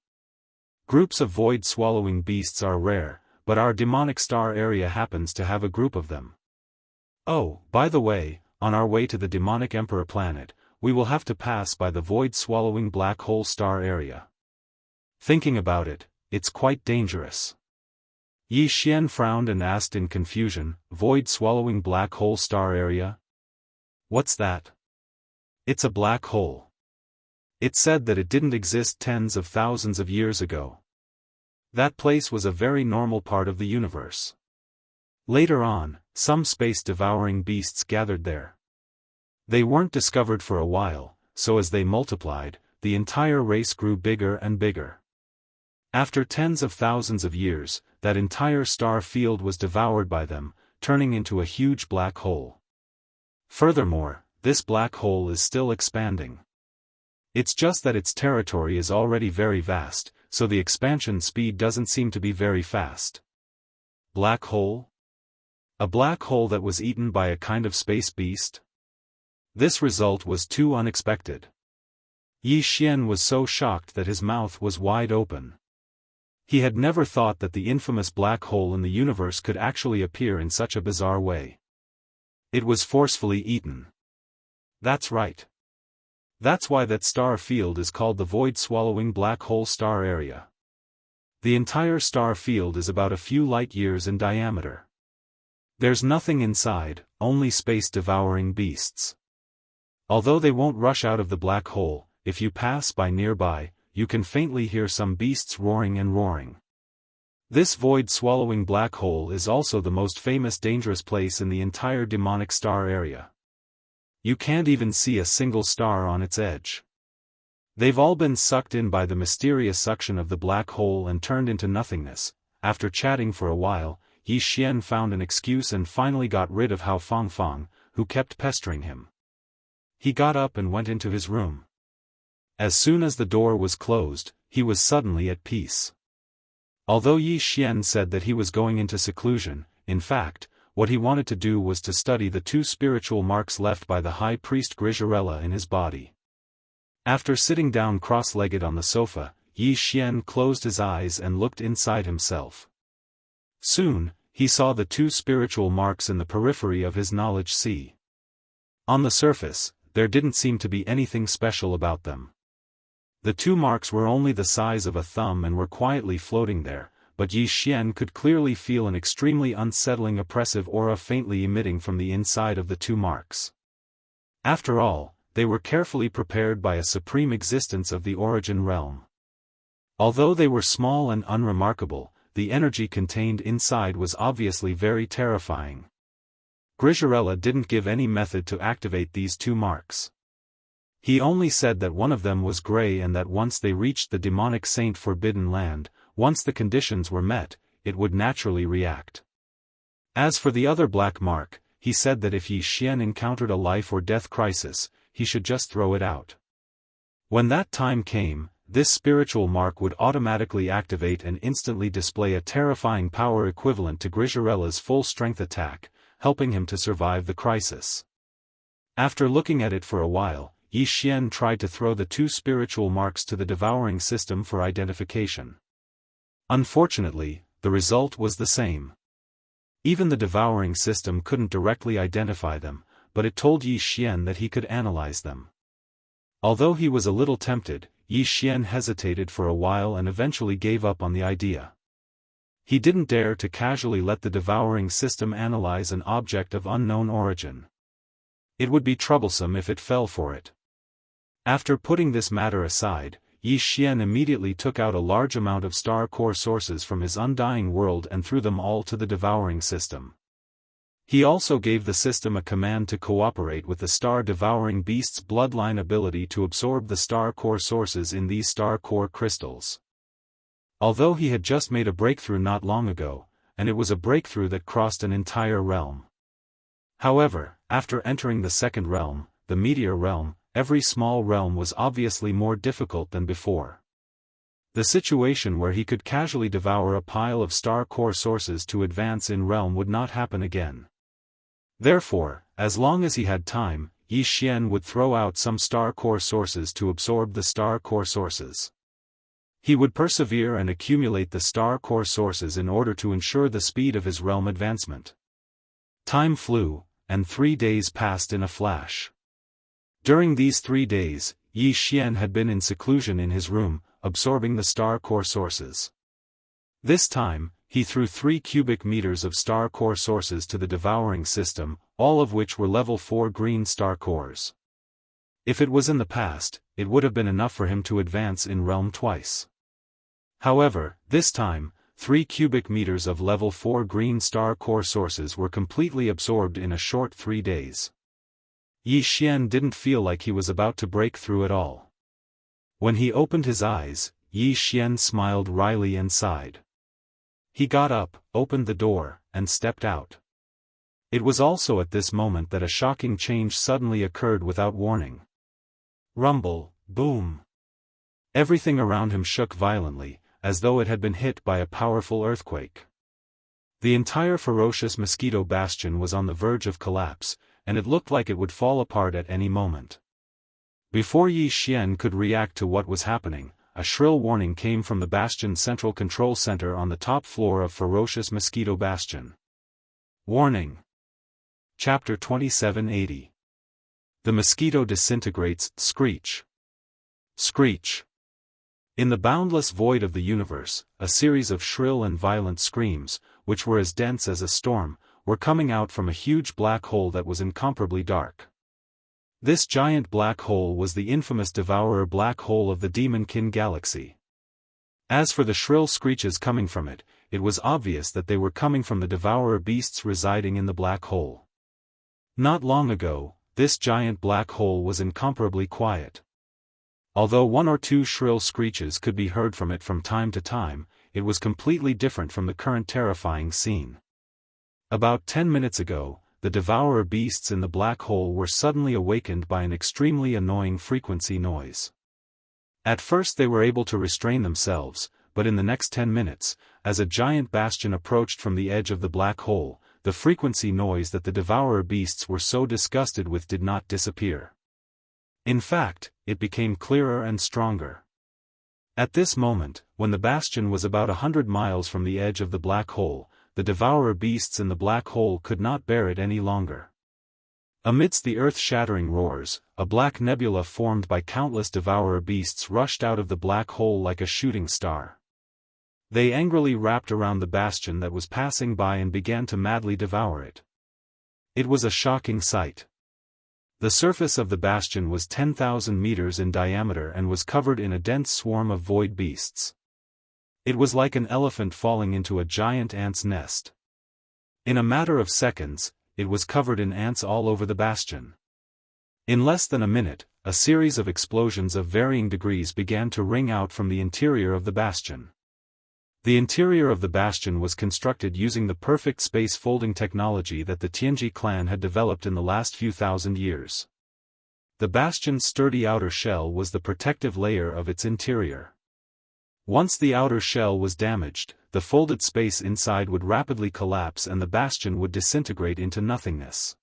Groups of void-swallowing beasts are rare, but our demonic star area happens to have a group of them. Oh, by the way, on our way to the demonic emperor planet, we will have to pass by the void-swallowing black hole star area. Thinking about it, it's quite dangerous. Yi Xian frowned and asked in confusion, void-swallowing black hole star area? What's that? It's a black hole. It said that it didn't exist tens of thousands of years ago. That place was a very normal part of the universe. Later on, some space-devouring beasts gathered there. They weren't discovered for a while, so as they multiplied, the entire race grew bigger and bigger. After tens of thousands of years, that entire star field was devoured by them, turning into a huge black hole. Furthermore, this black hole is still expanding. It's just that its territory is already very vast, so the expansion speed doesn't seem to be very fast. Black hole? A black hole that was eaten by a kind of space beast? This result was too unexpected. Yi Xian was so shocked that his mouth was wide open. He had never thought that the infamous black hole in the universe could actually appear in such a bizarre way. It was forcefully eaten. That's right. That's why that star field is called the void-swallowing black hole star area. The entire star field is about a few light-years in diameter. There's nothing inside, only space-devouring beasts. Although they won't rush out of the black hole, if you pass by nearby, you can faintly hear some beasts roaring and roaring. This void-swallowing black hole is also the most famous dangerous place in the entire demonic star area. You can't even see a single star on its edge. They've all been sucked in by the mysterious suction of the black hole and turned into nothingness. After chatting for a while, Yi Xian found an excuse and finally got rid of Hao Fangfang, who kept pestering him. He got up and went into his room. As soon as the door was closed, he was suddenly at peace. Although Yi Xian said that he was going into seclusion, in fact, what he wanted to do was to study the 2 spiritual marks left by the high priest Grizarella in his body. After sitting down cross-legged on the sofa, Yi Xian closed his eyes and looked inside himself. Soon, he saw the 2 spiritual marks in the periphery of his knowledge sea. On the surface, there didn't seem to be anything special about them. The 2 marks were only the size of a thumb and were quietly floating there, but Yi Xian could clearly feel an extremely unsettling oppressive aura faintly emitting from the inside of the 2 marks. After all, they were carefully prepared by a supreme existence of the origin realm. Although they were small and unremarkable, the energy contained inside was obviously very terrifying. Grizarella didn't give any method to activate these 2 marks. He only said that one of them was gray and that once they reached the demonic Saint Forbidden Land, once the conditions were met, it would naturally react. As for the other black mark, he said that if Yi Xian encountered a life-or-death crisis, he should just throw it out. When that time came, this spiritual mark would automatically activate and instantly display a terrifying power equivalent to Grizarella's full-strength attack, helping him to survive the crisis. After looking at it for a while, Yi Xian tried to throw the 2 spiritual marks to the devouring system for identification. Unfortunately, the result was the same. Even the devouring system couldn't directly identify them, but it told Yi Xian that he could analyze them. Although he was a little tempted, Yi Xian hesitated for a while and eventually gave up on the idea. He didn't dare to casually let the devouring system analyze an object of unknown origin. It would be troublesome if it fell for it. After putting this matter aside, Yi Xian immediately took out a large amount of star core sources from his undying world and threw them all to the devouring system. He also gave the system a command to cooperate with the star-devouring beast's bloodline ability to absorb the star core sources in these star core crystals. Although he had just made a breakthrough not long ago, and it was a breakthrough that crossed an entire realm. However, after entering the second realm, the meteor realm, every small realm was obviously more difficult than before. The situation where he could casually devour a pile of star core sources to advance in realm would not happen again. Therefore, as long as he had time, Yi Xian would throw out some star core sources to absorb the star core sources. He would persevere and accumulate the star core sources in order to ensure the speed of his realm advancement. Time flew, and 3 days passed in a flash. During these 3 days, Yi Xian had been in seclusion in his room, absorbing the star core sources. This time, he threw 3 cubic meters of star core sources to the devouring system, all of which were level 4 green star cores. If it was in the past, it would have been enough for him to advance in realm twice. However, this time, 3 cubic meters of level 4 green star core sources were completely absorbed in a short 3 days. Yi Xian didn't feel like he was about to break through at all. When he opened his eyes, Yi Xian smiled wryly and sighed. He got up, opened the door, and stepped out. It was also at this moment that a shocking change suddenly occurred without warning. Rumble, boom. Everything around him shook violently, as though it had been hit by a powerful earthquake. The entire ferocious mosquito bastion was on the verge of collapse, and it looked like it would fall apart at any moment. Before Yi Xian could react to what was happening, a shrill warning came from the bastion's central control center on the top floor of ferocious mosquito bastion. Warning. Chapter 2780. The mosquito disintegrates, screech. Screech. In the boundless void of the universe, a series of shrill and violent screams, which were as dense as a storm, were coming out from a huge black hole that was incomparably dark. This giant black hole was the infamous Devourer black hole of the Demonkin galaxy. As for the shrill screeches coming from it, it was obvious that they were coming from the Devourer beasts residing in the black hole. Not long ago, this giant black hole was incomparably quiet. Although one or two shrill screeches could be heard from it from time to time, it was completely different from the current terrifying scene. About 10 minutes ago, the Devourer beasts in the black hole were suddenly awakened by an extremely annoying frequency noise. At first they were able to restrain themselves, but in the next 10 minutes, as a giant bastion approached from the edge of the black hole, the frequency noise that the Devourer beasts were so disgusted with did not disappear. In fact, it became clearer and stronger. At this moment, when the bastion was about 100 miles from the edge of the black hole, the Devourer beasts in the black hole could not bear it any longer. Amidst the earth-shattering roars, a black nebula formed by countless Devourer beasts rushed out of the black hole like a shooting star. They angrily wrapped around the bastion that was passing by and began to madly devour it. It was a shocking sight. The surface of the bastion was 10,000 meters in diameter and was covered in a dense swarm of void beasts. It was like an elephant falling into a giant ant's nest. In a matter of seconds, it was covered in ants all over the bastion. In less than a minute, a series of explosions of varying degrees began to ring out from the interior of the bastion. The interior of the bastion was constructed using the perfect space-folding technology that the Tianji clan had developed in the last few thousand years. The bastion's sturdy outer shell was the protective layer of its interior. Once the outer shell was damaged, the folded space inside would rapidly collapse and the bastion would disintegrate into nothingness.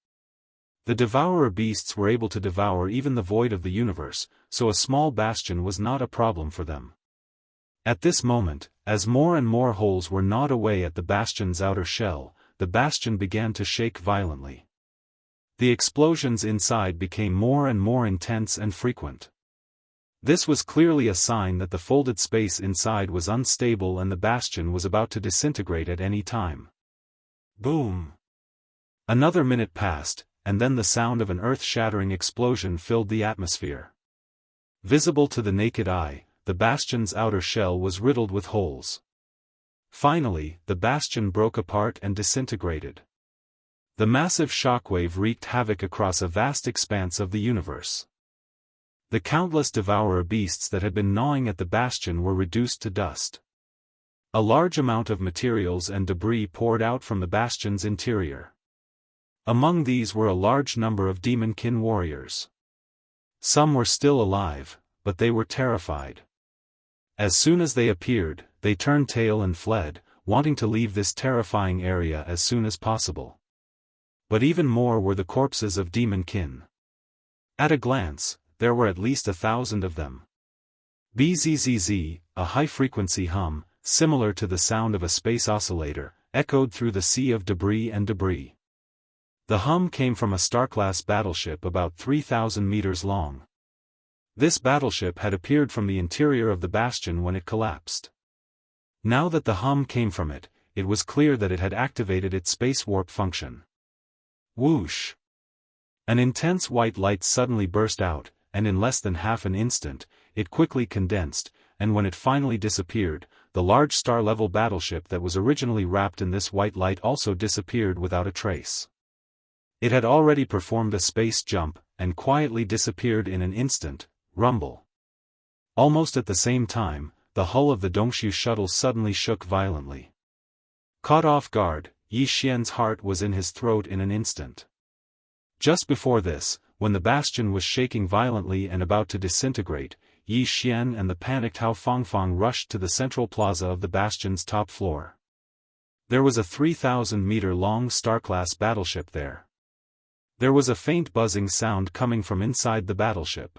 The Devourer beasts were able to devour even the void of the universe, so a small bastion was not a problem for them. At this moment, as more and more holes were gnawed away at the bastion's outer shell, the bastion began to shake violently. The explosions inside became more and more intense and frequent. This was clearly a sign that the folded space inside was unstable and the bastion was about to disintegrate at any time. Boom! Another minute passed, and then the sound of an earth-shattering explosion filled the atmosphere. Visible to the naked eye, the bastion's outer shell was riddled with holes. Finally, the bastion broke apart and disintegrated. The massive shockwave wreaked havoc across a vast expanse of the universe. The countless Devourer beasts that had been gnawing at the bastion were reduced to dust. A large amount of materials and debris poured out from the bastion's interior. Among these were a large number of Demonkin warriors. Some were still alive, but they were terrified. As soon as they appeared, they turned tail and fled, wanting to leave this terrifying area as soon as possible. But even more were the corpses of Demonkin. At a glance, there were at least 1,000 of them. Bzzz, a high-frequency hum, similar to the sound of a space oscillator, echoed through the sea of debris and debris. The hum came from a star-class battleship about 3,000 meters long. This battleship had appeared from the interior of the bastion when it collapsed. Now that the hum came from it, it was clear that it had activated its space warp function. Whoosh! An intense white light suddenly burst out, and in less than half an instant, it quickly condensed, and when it finally disappeared, the large star-level battleship that was originally wrapped in this white light also disappeared without a trace. It had already performed a space jump, and quietly disappeared in an instant. Rumble. Almost at the same time, the hull of the Dongshu shuttle suddenly shook violently. Caught off guard, Yi Xian's heart was in his throat in an instant. Just before this, when the bastion was shaking violently and about to disintegrate, Yi Xian and the panicked Hao Fangfang rushed to the central plaza of the bastion's top floor. There was a 3,000-meter-long star-class battleship there. There was a faint buzzing sound coming from inside the battleship.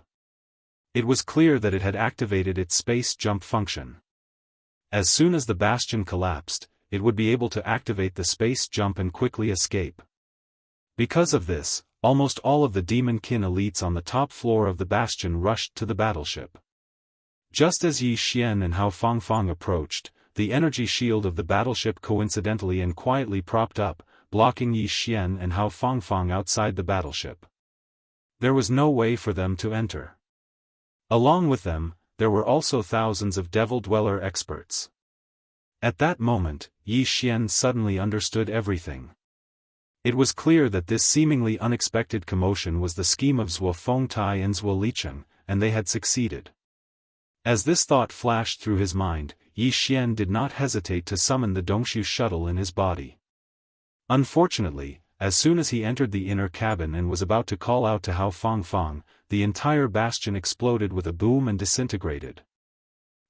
It was clear that it had activated its space jump function. As soon as the bastion collapsed, it would be able to activate the space jump and quickly escape. Because of this, almost all of the demon kin elites on the top floor of the bastion rushed to the battleship. Just as Yi Xian and Hao Fangfang approached, the energy shield of the battleship coincidentally and quietly propped up, blocking Yi Xian and Hao Fangfang outside the battleship. There was no way for them to enter. Along with them, there were also thousands of Devil Dweller experts. At that moment, Yi Xian suddenly understood everything. It was clear that this seemingly unexpected commotion was the scheme of Zhuo Fengtai and Zhuo Licheng, and they had succeeded. As this thought flashed through his mind, Yi Xian did not hesitate to summon the Dongshu shuttle in his body. Unfortunately, as soon as he entered the inner cabin and was about to call out to Hao Fangfang, the entire bastion exploded with a boom and disintegrated.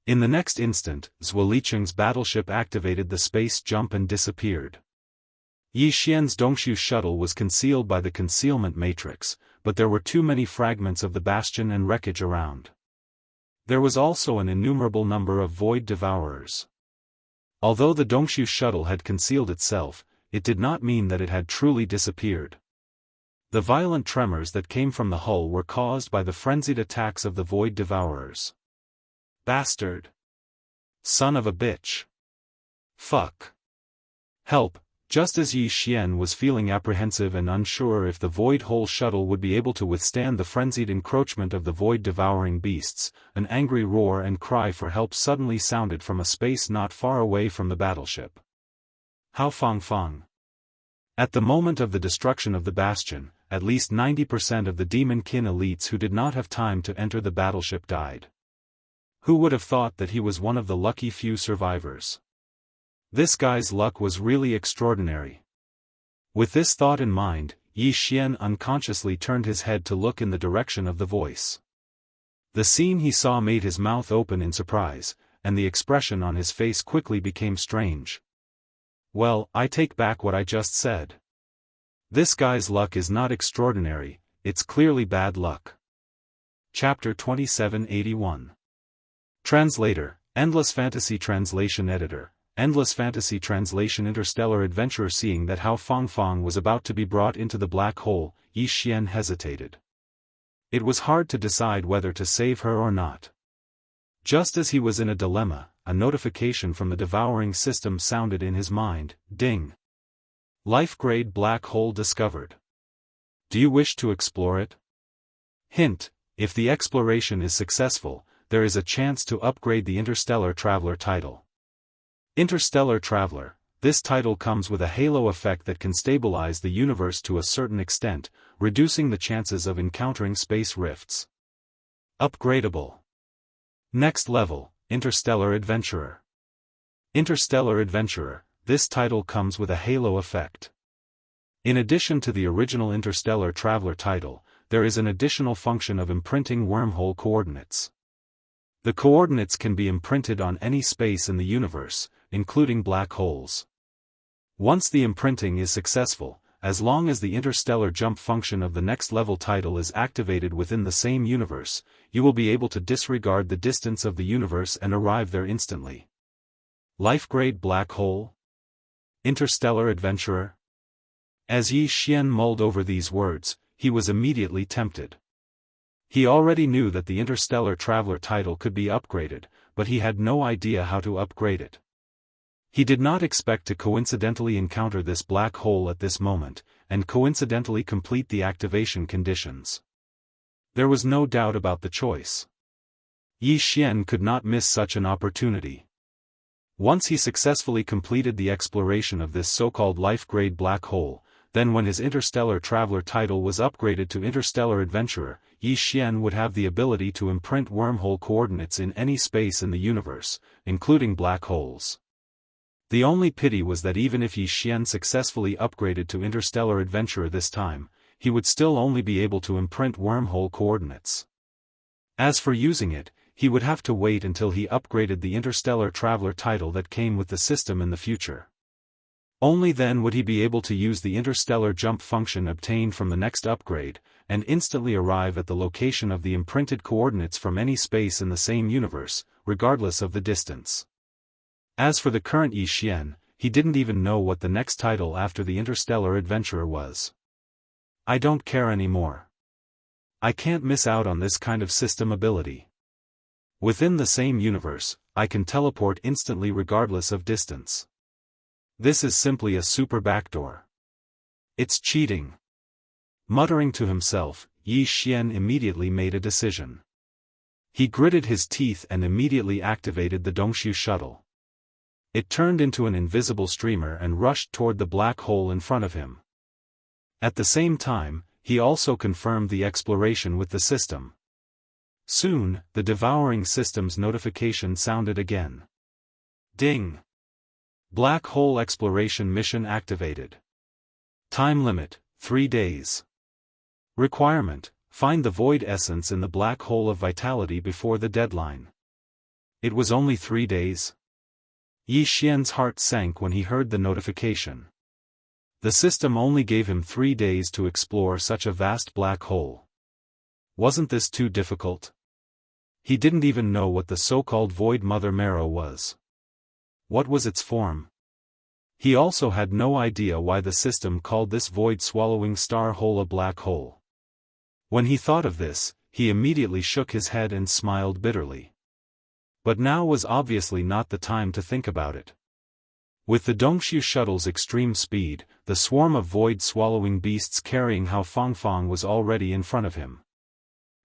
In the next instant, Zhuo Licheng's battleship activated the space jump and disappeared. Yi Xian's Dongshu shuttle was concealed by the concealment matrix, but there were too many fragments of the bastion and wreckage around. There was also an innumerable number of void devourers. Although the Dongshu shuttle had concealed itself, it did not mean that it had truly disappeared. The violent tremors that came from the hull were caused by the frenzied attacks of the void devourers. Bastard! Son of a bitch! Fuck! Help! Just as Yi Xian was feeling apprehensive and unsure if the Void Hole shuttle would be able to withstand the frenzied encroachment of the void-devouring beasts, an angry roar and cry for help suddenly sounded from a space not far away from the battleship. Hao Fangfang. At the moment of the destruction of the bastion, at least 90% of the demon kin elites who did not have time to enter the battleship died. Who would have thought that he was one of the lucky few survivors? This guy's luck was really extraordinary. With this thought in mind, Yi Xian unconsciously turned his head to look in the direction of the voice. The scene he saw made his mouth open in surprise, and the expression on his face quickly became strange. Well, I take back what I just said. This guy's luck is not extraordinary, it's clearly bad luck. Chapter 2781. Translator, Endless Fantasy Translation Editor. Endless Fantasy Translation Interstellar Adventurer. Seeing that Hao Fangfang was about to be brought into the black hole, Yi Xian hesitated. It was hard to decide whether to save her or not. Just as he was in a dilemma, a notification from the devouring system sounded in his mind. Ding! Life-grade black hole discovered. Do you wish to explore it? Hint: if the exploration is successful, there is a chance to upgrade the Interstellar Traveler title. Interstellar Traveler, this title comes with a halo effect that can stabilize the universe to a certain extent, reducing the chances of encountering space rifts. Upgradable. Next level, Interstellar Adventurer. Interstellar Adventurer, this title comes with a halo effect. In addition to the original Interstellar Traveler title, there is an additional function of imprinting wormhole coordinates. The coordinates can be imprinted on any space in the universe, including black holes. Once the imprinting is successful, as long as the interstellar jump function of the next level title is activated within the same universe, you will be able to disregard the distance of the universe and arrive there instantly. Life-grade black hole? Interstellar Adventurer? As Yi Xian mulled over these words, he was immediately tempted. He already knew that the Interstellar Traveler title could be upgraded, but he had no idea how to upgrade it. He did not expect to coincidentally encounter this black hole at this moment, and coincidentally complete the activation conditions. There was no doubt about the choice. Yi Xian could not miss such an opportunity. Once he successfully completed the exploration of this so-called life-grade black hole, then when his Interstellar Traveler title was upgraded to Interstellar Adventurer, Yi Xian would have the ability to imprint wormhole coordinates in any space in the universe, including black holes. The only pity was that even if Yi Xian successfully upgraded to Interstellar Adventurer this time, he would still only be able to imprint wormhole coordinates. As for using it, he would have to wait until he upgraded the Interstellar Traveler title that came with the system in the future. Only then would he be able to use the interstellar jump function obtained from the next upgrade, and instantly arrive at the location of the imprinted coordinates from any space in the same universe, regardless of the distance. As for the current Yi Xian, he didn't even know what the next title after the Interstellar Adventurer was. I don't care anymore. I can't miss out on this kind of system ability. Within the same universe, I can teleport instantly regardless of distance. This is simply a super backdoor. It's cheating. Muttering to himself, Yi Xian immediately made a decision. He gritted his teeth and immediately activated the Dongshu shuttle. It turned into an invisible streamer and rushed toward the black hole in front of him. At the same time, he also confirmed the exploration with the system. Soon, the Devouring system's notification sounded again. Ding! Black hole exploration mission activated. Time limit, 3 days. Requirement: find the void essence in the black hole of vitality before the deadline. It was only 3 days. Yi Xian's heart sank when he heard the notification. The system only gave him 3 days to explore such a vast black hole. Wasn't this too difficult? He didn't even know what the so-called Void Mother Marrow was. What was its form? He also had no idea why the system called this void-swallowing star hole a black hole. When he thought of this, he immediately shook his head and smiled bitterly. But now was obviously not the time to think about it. With the Dongshu shuttle's extreme speed, the swarm of void-swallowing beasts carrying Hao Fangfang was already in front of him.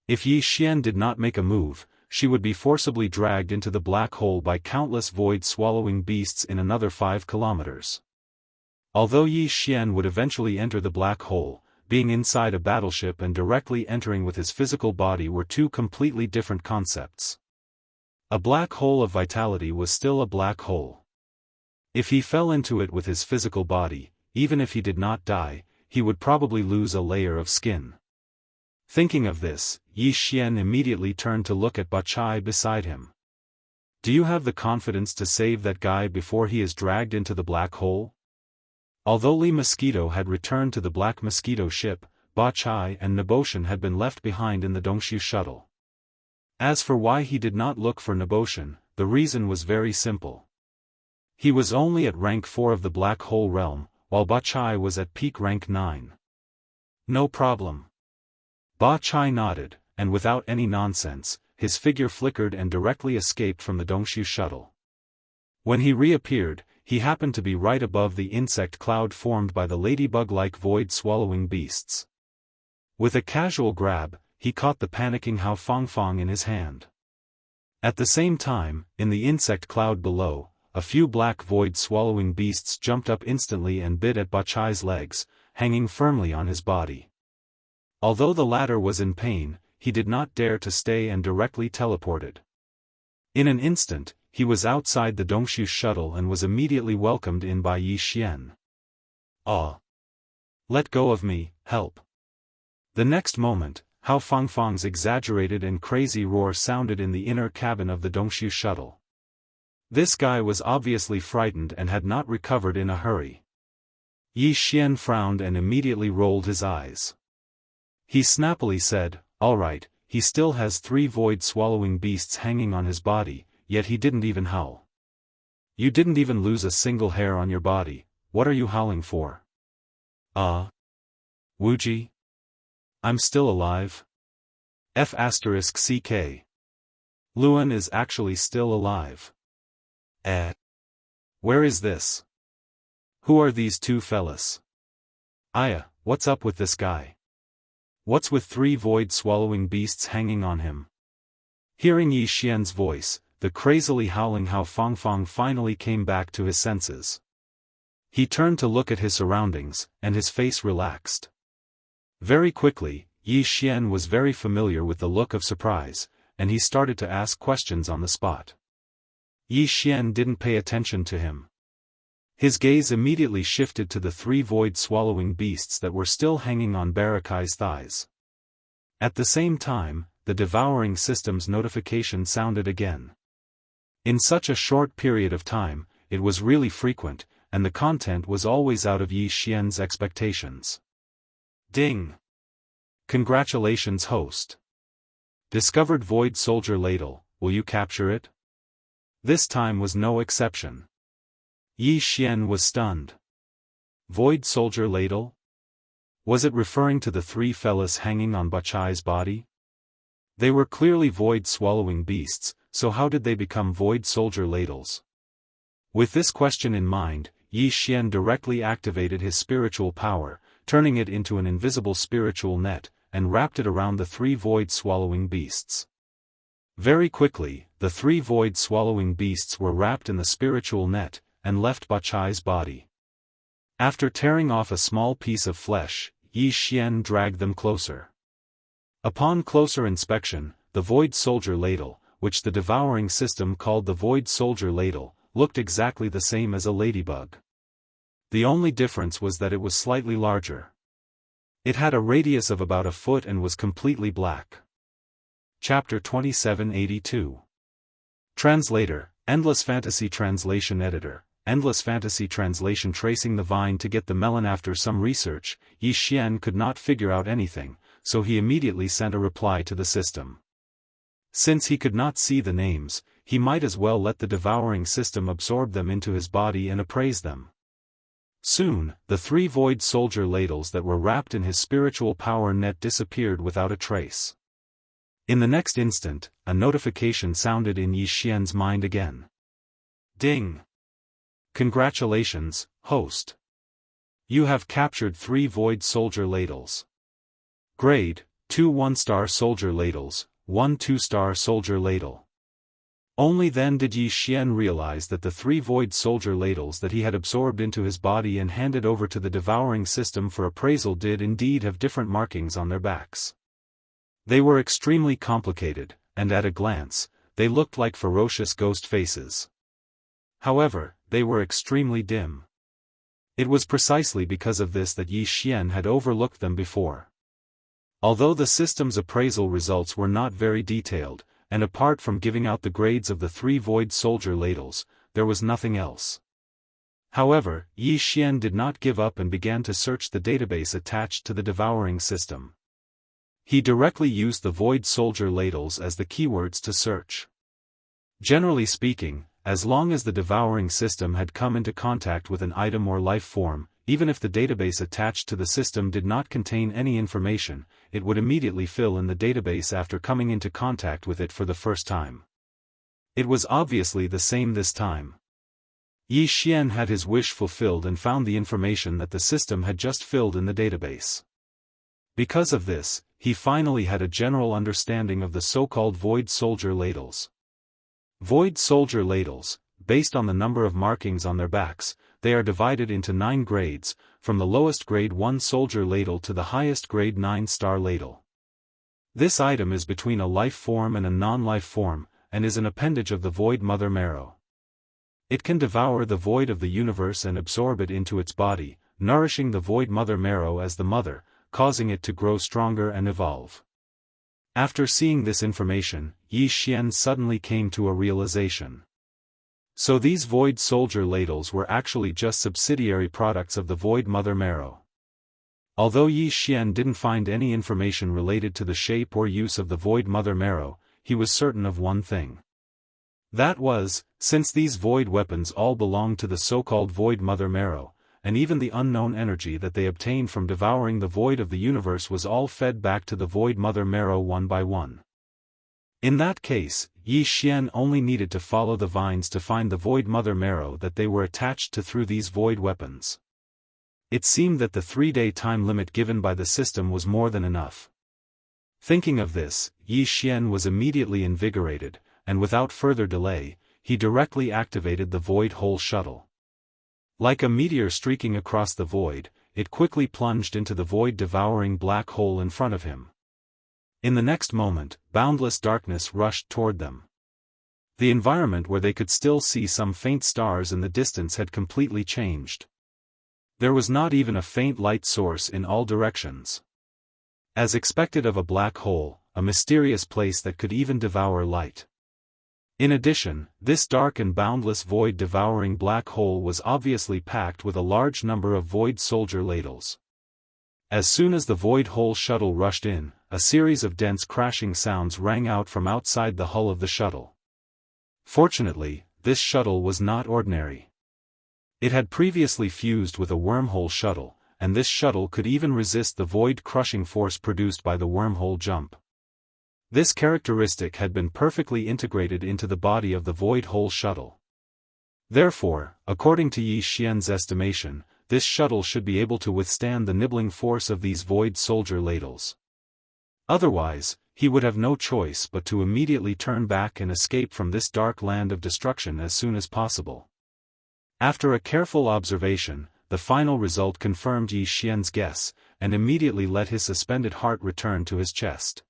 If Yi Xian did not make a move, she would be forcibly dragged into the black hole by countless void-swallowing beasts in another 5 kilometers. Although Yi Xian would eventually enter the black hole, being inside a battleship and directly entering with his physical body were two completely different concepts. A black hole of vitality was still a black hole. If he fell into it with his physical body, even if he did not die, he would probably lose a layer of skin. Thinking of this, Yi Xian immediately turned to look at Bachai beside him. Do you have the confidence to save that guy before he is dragged into the black hole? Although Li Mosquito had returned to the Black Mosquito ship, Bachai and Naboshan had been left behind in the Dongshu shuttle. As for why he did not look for Naboshan, the reason was very simple. He was only at rank 4 of the Black Hole realm, while Bachai was at peak rank 9. No problem. Bachai nodded, and without any nonsense, his figure flickered and directly escaped from the Dongshu shuttle. When he reappeared, he happened to be right above the insect cloud formed by the ladybug-like void-swallowing beasts. With a casual grab, he caught the panicking Hao Fangfang in his hand. At the same time, in the insect cloud below, a few black void-swallowing beasts jumped up instantly and bit at Bachai's legs, hanging firmly on his body. Although the latter was in pain, he did not dare to stay and directly teleported. In an instant, he was outside the Dongshu shuttle and was immediately welcomed in by Yi Xian. "Ah! Let go of me, help!" The next moment, Hao Fangfang's exaggerated and crazy roar sounded in the inner cabin of the Dongshu shuttle. This guy was obviously frightened and had not recovered in a hurry. Yi Xian frowned and immediately rolled his eyes. He snappily said, "All right, he still has 3 void-swallowing beasts hanging on his body, yet he didn't even howl. You didn't even lose a single hair on your body, what are you howling for?" Wuji? I'm still alive. F***ck. Luan is actually still alive. Where is this? Who are these 2 fellas? What's up with this guy? What's with 3 void-swallowing beasts hanging on him? Hearing Yi Xian's voice, the crazily howling Hao Fangfang finally came back to his senses. He turned to look at his surroundings, and his face relaxed. Very quickly, Yi Xian was very familiar with the look of surprise, and he started to ask questions on the spot. Yi Xian didn't pay attention to him. His gaze immediately shifted to the three void-swallowing beasts that were still hanging on Barakai's thighs. At the same time, the devouring system's notification sounded again. In such a short period of time, it was really frequent, and the content was always out of Yi Xian's expectations. Ding! Congratulations, host. Discovered Void Soldier Ladle, will you capture it? This time was no exception. Yi Xian was stunned. Void Soldier Ladle? Was it referring to the three fellas hanging on Bachai's body? They were clearly void-swallowing beasts, so how did they become Void Soldier Ladles? With this question in mind, Yi Xian directly activated his spiritual power, turning it into an invisible spiritual net, and wrapped it around the three void-swallowing beasts. Very quickly, the three void-swallowing beasts were wrapped in the spiritual net, and left Bachai's body. After tearing off a small piece of flesh, Yi Xian dragged them closer. Upon closer inspection, the Void Soldier Ladle, which the devouring system called the Void Soldier Ladle, looked exactly the same as a ladybug. The only difference was that it was slightly larger. It had a radius of about a foot and was completely black. Chapter 2782. Translator, Endless Fantasy Translation Editor, Endless Fantasy Translation. Tracing the vine to get the melon. After some research, Yi Xian could not figure out anything, so he immediately sent a reply to the system. Since he could not see the names, he might as well let the devouring system absorb them into his body and appraise them. Soon, the three void soldier ladles that were wrapped in his spiritual power net disappeared without a trace. In the next instant, a notification sounded in Yi Xian's mind again. Ding! Congratulations, host. You have captured 3 void soldier ladles. Grade, 2 1-star soldier ladles, 1 2-star soldier ladle. Only then did Yi Xian realize that the 3 void soldier ladles that he had absorbed into his body and handed over to the devouring system for appraisal did indeed have different markings on their backs. They were extremely complicated, and at a glance, they looked like ferocious ghost faces. However, they were extremely dim. It was precisely because of this that Yi Xian had overlooked them before. Although the system's appraisal results were not very detailed, and apart from giving out the grades of the 3 void soldier ladles, there was nothing else. However, Yi Xian did not give up and began to search the database attached to the devouring system. He directly used the void soldier ladles as the keywords to search. Generally speaking, as long as the devouring system had come into contact with an item or life form, even if the database attached to the system did not contain any information, it would immediately fill in the database after coming into contact with it for the first time. It was obviously the same this time. Yi Xian had his wish fulfilled and found the information that the system had just filled in the database. Because of this, he finally had a general understanding of the so-called void soldier ladles. Void soldier ladles, based on the number of markings on their backs, they are divided into 9 grades, from the lowest grade 1 soldier ladle to the highest grade 9-star ladle. This item is between a life form and a non-life form, and is an appendage of the void mother marrow. It can devour the void of the universe and absorb it into its body, nourishing the void mother marrow as the mother, causing it to grow stronger and evolve. After seeing this information, Yi Xian suddenly came to a realization. So these void soldier ladles were actually just subsidiary products of the void mother marrow. Although Yi Xian didn't find any information related to the shape or use of the void mother marrow, he was certain of one thing. That was, since these void weapons all belonged to the so-called void mother marrow, and even the unknown energy that they obtained from devouring the void of the universe was all fed back to the void mother marrow one by one. In that case, Yi Xian only needed to follow the vines to find the void mother marrow that they were attached to through these void weapons. It seemed that the 3-day time limit given by the system was more than enough. Thinking of this, Yi Xian was immediately invigorated, and without further delay, he directly activated the void hole shuttle. Like a meteor streaking across the void, it quickly plunged into the void devouring black hole in front of him. In the next moment, boundless darkness rushed toward them. The environment where they could still see some faint stars in the distance had completely changed. There was not even a faint light source in all directions. As expected of a black hole, a mysterious place that could even devour light. In addition, this dark and boundless void-devouring black hole was obviously packed with a large number of void soldier ladles. As soon as the void hole shuttle rushed in, a series of dense crashing sounds rang out from outside the hull of the shuttle. Fortunately, this shuttle was not ordinary. It had previously fused with a wormhole shuttle, and this shuttle could even resist the void-crushing force produced by the wormhole jump. This characteristic had been perfectly integrated into the body of the void hole shuttle. Therefore, according to Yi Xian's estimation, this shuttle should be able to withstand the nibbling force of these void soldier ladles. Otherwise, he would have no choice but to immediately turn back and escape from this dark land of destruction as soon as possible. After a careful observation, the final result confirmed Yi Xian's guess, and immediately let his suspended heart return to his chest.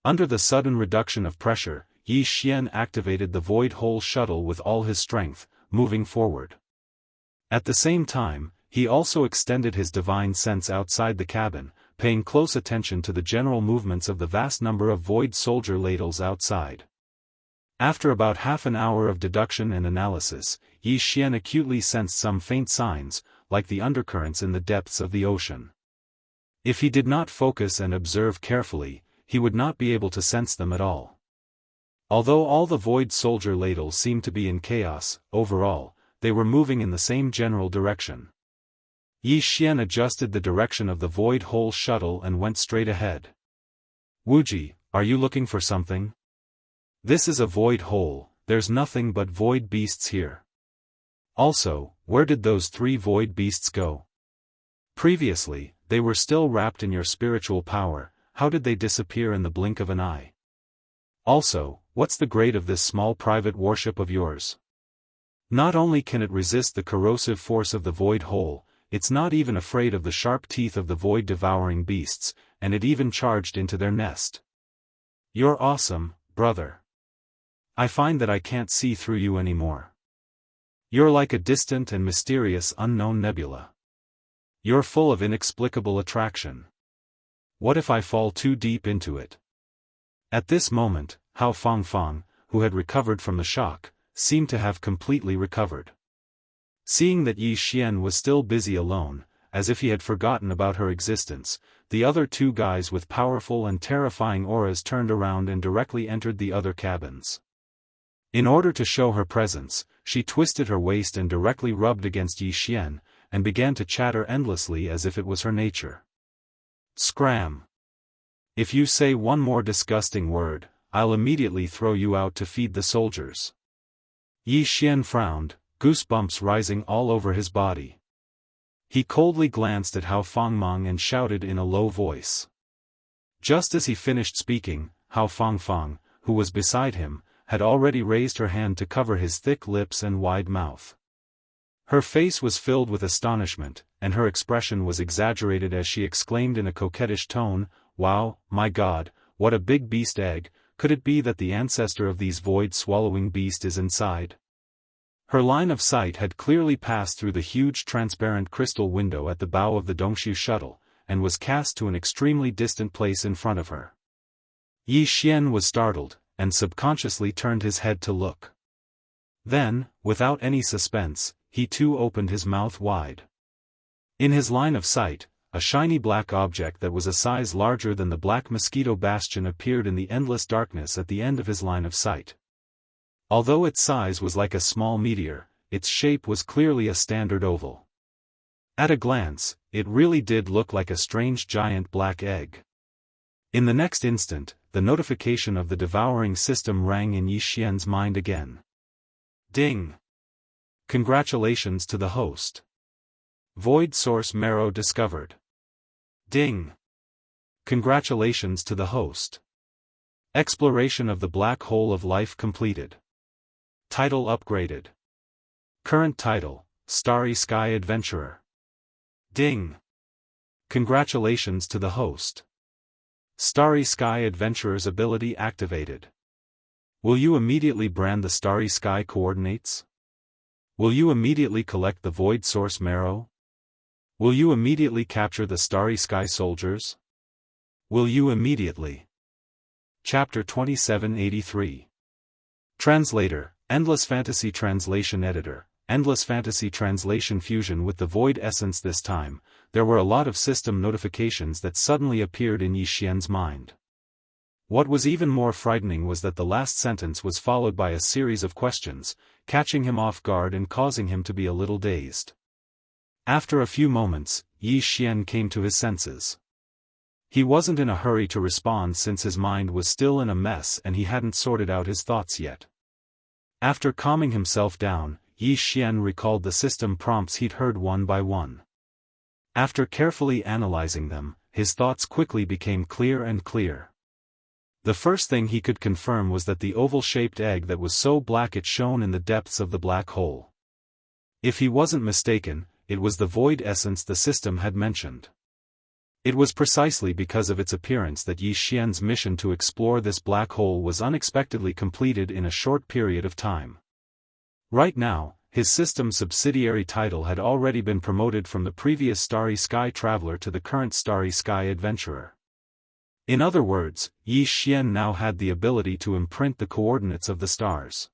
Under the sudden reduction of pressure, Yi Xian activated the void hole shuttle with all his strength, moving forward. At the same time, he also extended his divine sense outside the cabin, paying close attention to the general movements of the vast number of void soldier ladles outside. After about half an hour of deduction and analysis, Yi Xian acutely sensed some faint signs, like the undercurrents in the depths of the ocean. If he did not focus and observe carefully, he would not be able to sense them at all. Although all the void soldier ladles seemed to be in chaos, overall, they were moving in the same general direction. Yi Xian adjusted the direction of the void hole shuttle and went straight ahead. "Wuji, are you looking for something? This is a void hole, there's nothing but void beasts here. Also, where did those 3 void beasts go? Previously, they were still wrapped in your spiritual power. How did they disappear in the blink of an eye? Also, what's the grade of this small private warship of yours? Not only can it resist the corrosive force of the void hole, it's not even afraid of the sharp teeth of the void-devouring beasts, and it even charged into their nest. You're awesome, brother. I find that I can't see through you anymore. You're like a distant and mysterious unknown nebula. You're full of inexplicable attraction. What if I fall too deep into it?" At this moment, Hao Fangfang, who had recovered from the shock, seemed to have completely recovered. Seeing that Yi Xian was still busy alone, as if he had forgotten about her existence, the other 2 guys with powerful and terrifying auras turned around and directly entered the other cabins. In order to show her presence, she twisted her waist and directly rubbed against Yi Xian, and began to chatter endlessly as if it was her nature. "Scram! If you say one more disgusting word, I'll immediately throw you out to feed the soldiers." Yi Xian frowned, goosebumps rising all over his body. He coldly glanced at Hao Fangmang and shouted in a low voice. Just as he finished speaking, Hao Fangfang, who was beside him, had already raised her hand to cover his thick lips and wide mouth. Her face was filled with astonishment, and her expression was exaggerated as she exclaimed in a coquettish tone, "Wow, my God, what a big beast egg, could it be that the ancestor of these void-swallowing beasts is inside?" Her line of sight had clearly passed through the huge transparent crystal window at the bow of the Dongshu shuttle, and was cast to an extremely distant place in front of her. Yi Xian was startled, and subconsciously turned his head to look. Then, without any suspense, he too opened his mouth wide. In his line of sight, a shiny black object that was a size larger than the black mosquito bastion appeared in the endless darkness at the end of his line of sight. Although its size was like a small meteor, its shape was clearly a standard oval. At a glance, it really did look like a strange giant black egg. In the next instant, the notification of the devouring system rang in Yi Xian's mind again. Ding! Congratulations to the host. Void source marrow discovered. Ding! Congratulations to the host. Exploration of the black hole of life completed. Title upgraded. Current title, Starry Sky Adventurer. Ding! Congratulations to the host. Starry Sky Adventurer's ability activated. Will you immediately brand the starry sky coordinates? Will you immediately collect the void source marrow? Will you immediately capture the starry sky soldiers? Will you immediately? Chapter 2783. Translator, Endless Fantasy Translation Editor, Endless Fantasy Translation Fusion with the Void Essence. This time, there were a lot of system notifications that suddenly appeared in Yi Xian's mind. What was even more frightening was that the last sentence was followed by a series of questions, catching him off guard and causing him to be a little dazed. After a few moments, Yi Xian came to his senses. He wasn't in a hurry to respond since his mind was still in a mess and he hadn't sorted out his thoughts yet. After calming himself down, Yi Xian recalled the system prompts he'd heard one by one. After carefully analyzing them, his thoughts quickly became clear and clear. The first thing he could confirm was that the oval-shaped egg that was so black it shone in the depths of the black hole. If he wasn't mistaken, it was the void essence the system had mentioned. It was precisely because of its appearance that Yi Xian's mission to explore this black hole was unexpectedly completed in a short period of time. Right now, his system's subsidiary title had already been promoted from the previous Starry Sky Traveler to the current Starry Sky Adventurer. In other words, Yi Xian now had the ability to imprint the coordinates of the stars.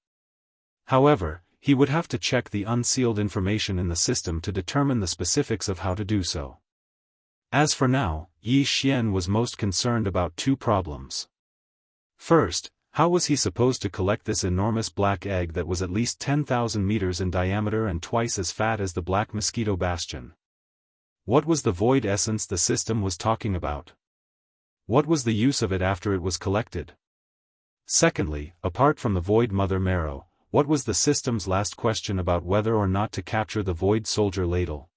However, he would have to check the unsealed information in the system to determine the specifics of how to do so. As for now, Yi Xian was most concerned about two problems. First, how was he supposed to collect this enormous black egg that was at least 10,000 meters in diameter and twice as fat as the Black Mosquito Bastion? What was the void essence the system was talking about? What was the use of it after it was collected? Secondly, apart from the Void Mother Marrow, what was the system's last question about whether or not to capture the Void Soldier Ladle?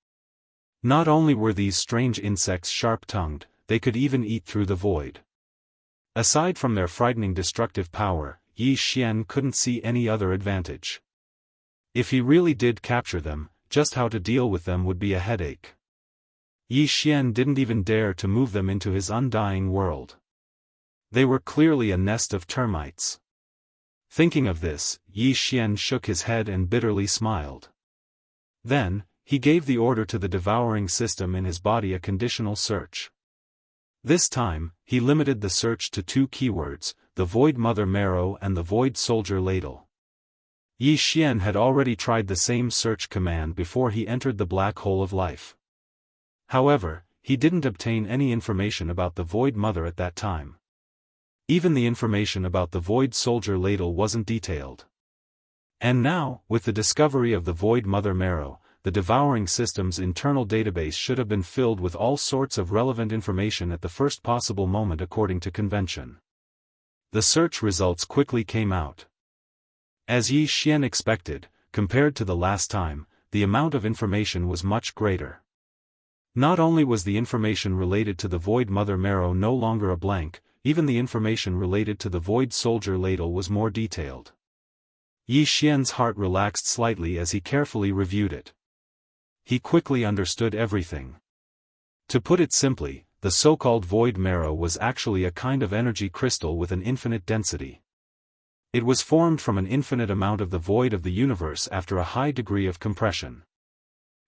Not only were these strange insects sharp-tongued, they could even eat through the void. Aside from their frightening destructive power, Yi Xian couldn't see any other advantage. If he really did capture them, just how to deal with them would be a headache. Yi Xian didn't even dare to move them into his undying world. They were clearly a nest of termites. Thinking of this, Yi Xian shook his head and bitterly smiled. Then, he gave the order to the devouring system in his body a conditional search. This time, he limited the search to two keywords, the Void Mother Marrow and the Void Soldier Ladle. Yi Xian had already tried the same search command before he entered the black hole of life. However, he didn't obtain any information about the Void Mother at that time. Even the information about the Void Soldier Ladle wasn't detailed. And now, with the discovery of the Void Mother Marrow, the devouring system's internal database should have been filled with all sorts of relevant information at the first possible moment according to convention. The search results quickly came out. As Yi Xian expected, compared to the last time, the amount of information was much greater. Not only was the information related to the Void Mother Marrow no longer a blank, even the information related to the Void Soldier Ladle was more detailed. Yi Xian's heart relaxed slightly as he carefully reviewed it. He quickly understood everything. To put it simply, the so-called Void Marrow was actually a kind of energy crystal with an infinite density. It was formed from an infinite amount of the void of the universe after a high degree of compression.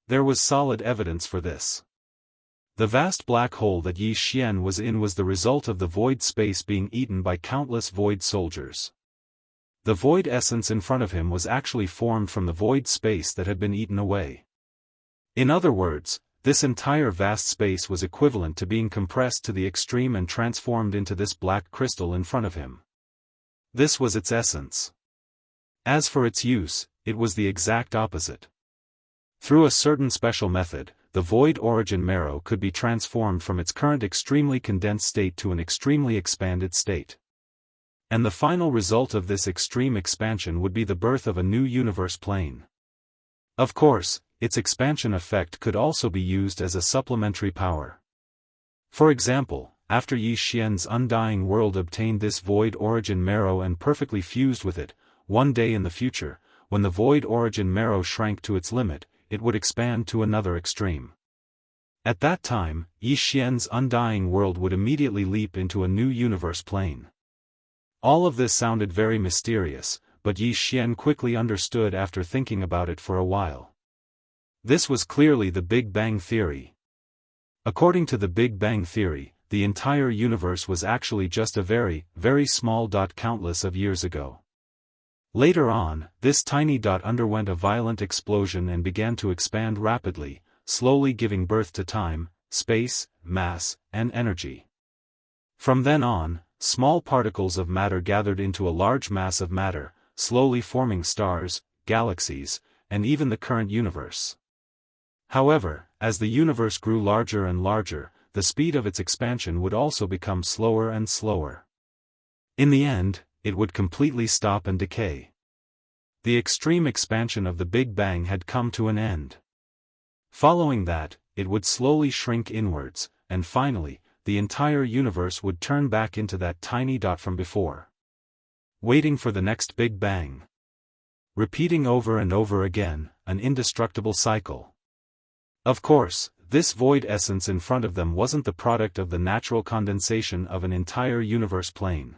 There was solid evidence for this. The vast black hole that Yi Xian was in was the result of the void space being eaten by countless void soldiers. The void essence in front of him was actually formed from the void space that had been eaten away. In other words, this entire vast space was equivalent to being compressed to the extreme and transformed into this black crystal in front of him. This was its essence. As for its use, it was the exact opposite. Through a certain special method, the void origin marrow could be transformed from its current extremely condensed state to an extremely expanded state. And the final result of this extreme expansion would be the birth of a new universe plane. Of course, its expansion effect could also be used as a supplementary power. For example, after Yi Xian's undying world obtained this void origin marrow and perfectly fused with it, one day in the future, when the void origin marrow shrank to its limit, it would expand to another extreme. At that time, Yi Xian's undying world would immediately leap into a new universe plane. All of this sounded very mysterious, but Yi Xian quickly understood after thinking about it for a while. This was clearly the Big Bang Theory. According to the Big Bang Theory, the entire universe was actually just a very, very small dot countless of years ago. Later on, this tiny dot underwent a violent explosion and began to expand rapidly, slowly giving birth to time, space, mass, and energy. From then on, small particles of matter gathered into a large mass of matter, slowly forming stars, galaxies, and even the current universe. However, as the universe grew larger and larger, the speed of its expansion would also become slower and slower. In the end, it would completely stop and decay. The extreme expansion of the Big Bang had come to an end. Following that, it would slowly shrink inwards, and finally, the entire universe would turn back into that tiny dot from before. Waiting for the next Big Bang. Repeating over and over again, an indestructible cycle. Of course, this void essence in front of them wasn't the product of the natural condensation of an entire universe plane.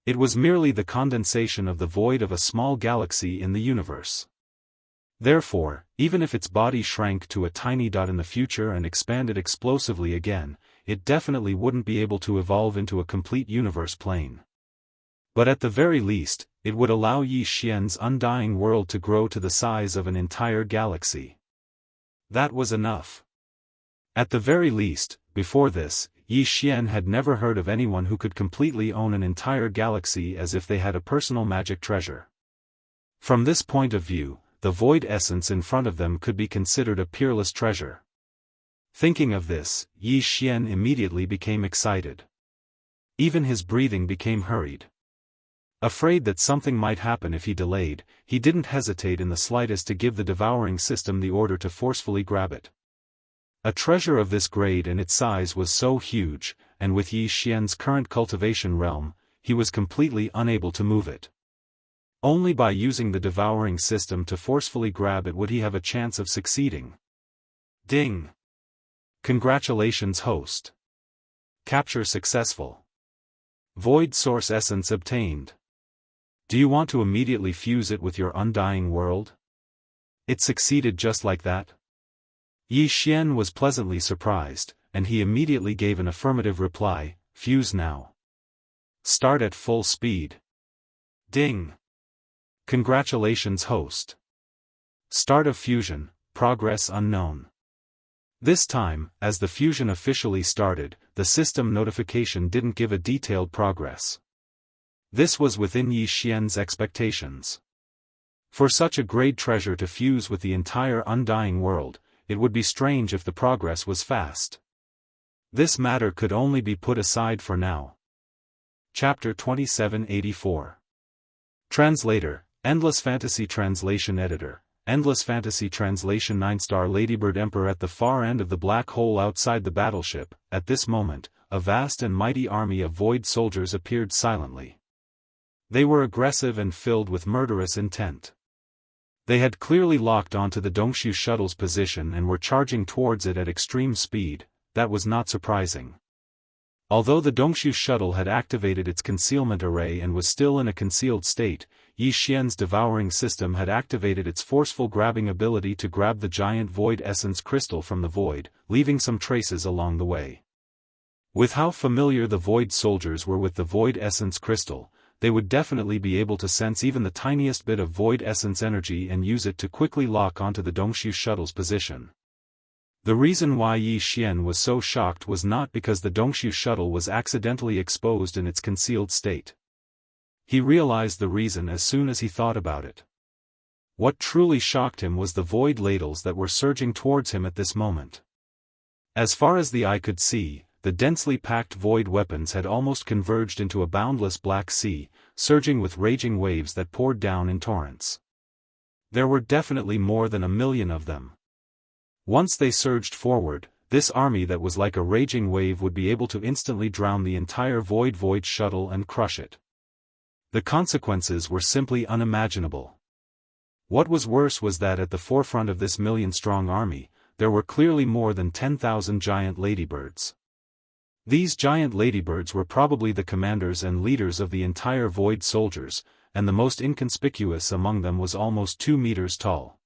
It was merely the condensation of the void of a small galaxy in the universe. Therefore, even if its body shrank to a tiny dot in the future and expanded explosively again, it definitely wouldn't be able to evolve into a complete universe plane. But at the very least, it would allow Yi Xian's undying world to grow to the size of an entire galaxy. That was enough. At the very least, before this, Yi Xian had never heard of anyone who could completely own an entire galaxy as if they had a personal magic treasure. From this point of view, the void essence in front of them could be considered a peerless treasure. Thinking of this, Yi Xian immediately became excited. Even his breathing became hurried. Afraid that something might happen if he delayed, he didn't hesitate in the slightest to give the devouring system the order to forcefully grab it. A treasure of this grade and its size was so huge, and with Yi Xian's current cultivation realm, he was completely unable to move it. Only by using the devouring system to forcefully grab it would he have a chance of succeeding. Ding! Congratulations, host. Capture successful. Void source essence obtained. Do you want to immediately fuse it with your undying world? It succeeded just like that? Yi Xian was pleasantly surprised, and he immediately gave an affirmative reply, fuse now. Start at full speed. Ding! Congratulations, host. Start of fusion, progress unknown. This time, as the fusion officially started, the system notification didn't give a detailed progress. This was within Yi Xian's expectations. For such a great treasure to fuse with the entire undying world, it would be strange if the progress was fast. This matter could only be put aside for now. Chapter 2784. Translator, Endless Fantasy Translation Editor, Endless Fantasy Translation 9-star Ladybird Emperor. At the far end of the black hole outside the battleship, at this moment, a vast and mighty army of void soldiers appeared silently. They were aggressive and filled with murderous intent. They had clearly locked onto the Dongxiu shuttle's position and were charging towards it at extreme speed. That was not surprising. Although the Dongxiu shuttle had activated its concealment array and was still in a concealed state, Yi Xian's devouring system had activated its forceful grabbing ability to grab the giant void essence crystal from the void, leaving some traces along the way. With how familiar the void soldiers were with the void essence crystal, they would definitely be able to sense even the tiniest bit of void essence energy and use it to quickly lock onto the Dongxiu shuttle's position. The reason why Yi Xian was so shocked was not because the Dongxiu shuttle was accidentally exposed in its concealed state. He realized the reason as soon as he thought about it. What truly shocked him was the void ladles that were surging towards him at this moment. As far as the eye could see, the densely packed void weapons had almost converged into a boundless black sea, surging with raging waves that poured down in torrents. There were definitely more than 1 million of them. Once they surged forward, this army that was like a raging wave would be able to instantly drown the entire void shuttle and crush it. The consequences were simply unimaginable. What was worse was that at the forefront of this million-strong army, there were clearly more than 10,000 giant ladybirds. These giant ladybirds were probably the commanders and leaders of the entire Void soldiers, and the most inconspicuous among them was almost 2 meters tall.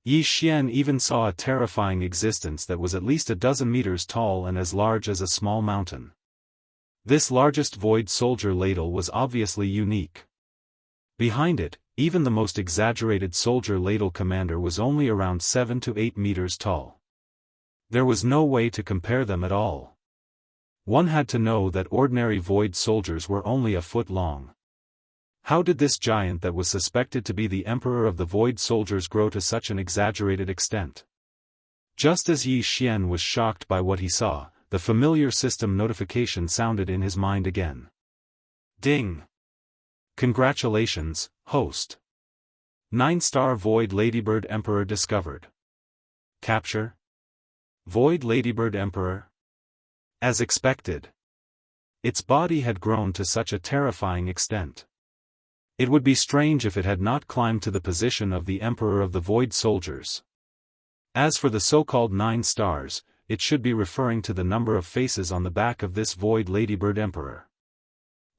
Yi Xian even saw a terrifying existence that was at least a dozen meters tall and as large as a small mountain. This largest Void soldier ladle was obviously unique. Behind it, even the most exaggerated soldier ladle commander was only around 7 to 8 meters tall. There was no way to compare them at all. One had to know that ordinary Void soldiers were only a foot long. How did this giant that was suspected to be the emperor of the Void soldiers grow to such an exaggerated extent? Just as Yi Xian was shocked by what he saw, the familiar system notification sounded in his mind again. Ding! Congratulations, host. 9-star Void Ladybird Emperor discovered. Capture? Void Ladybird Emperor? As expected. Its body had grown to such a terrifying extent. It would be strange if it had not climbed to the position of the Emperor of the Void soldiers. As for the so-called 9 stars, it should be referring to the number of faces on the back of this Void Ladybird Emperor.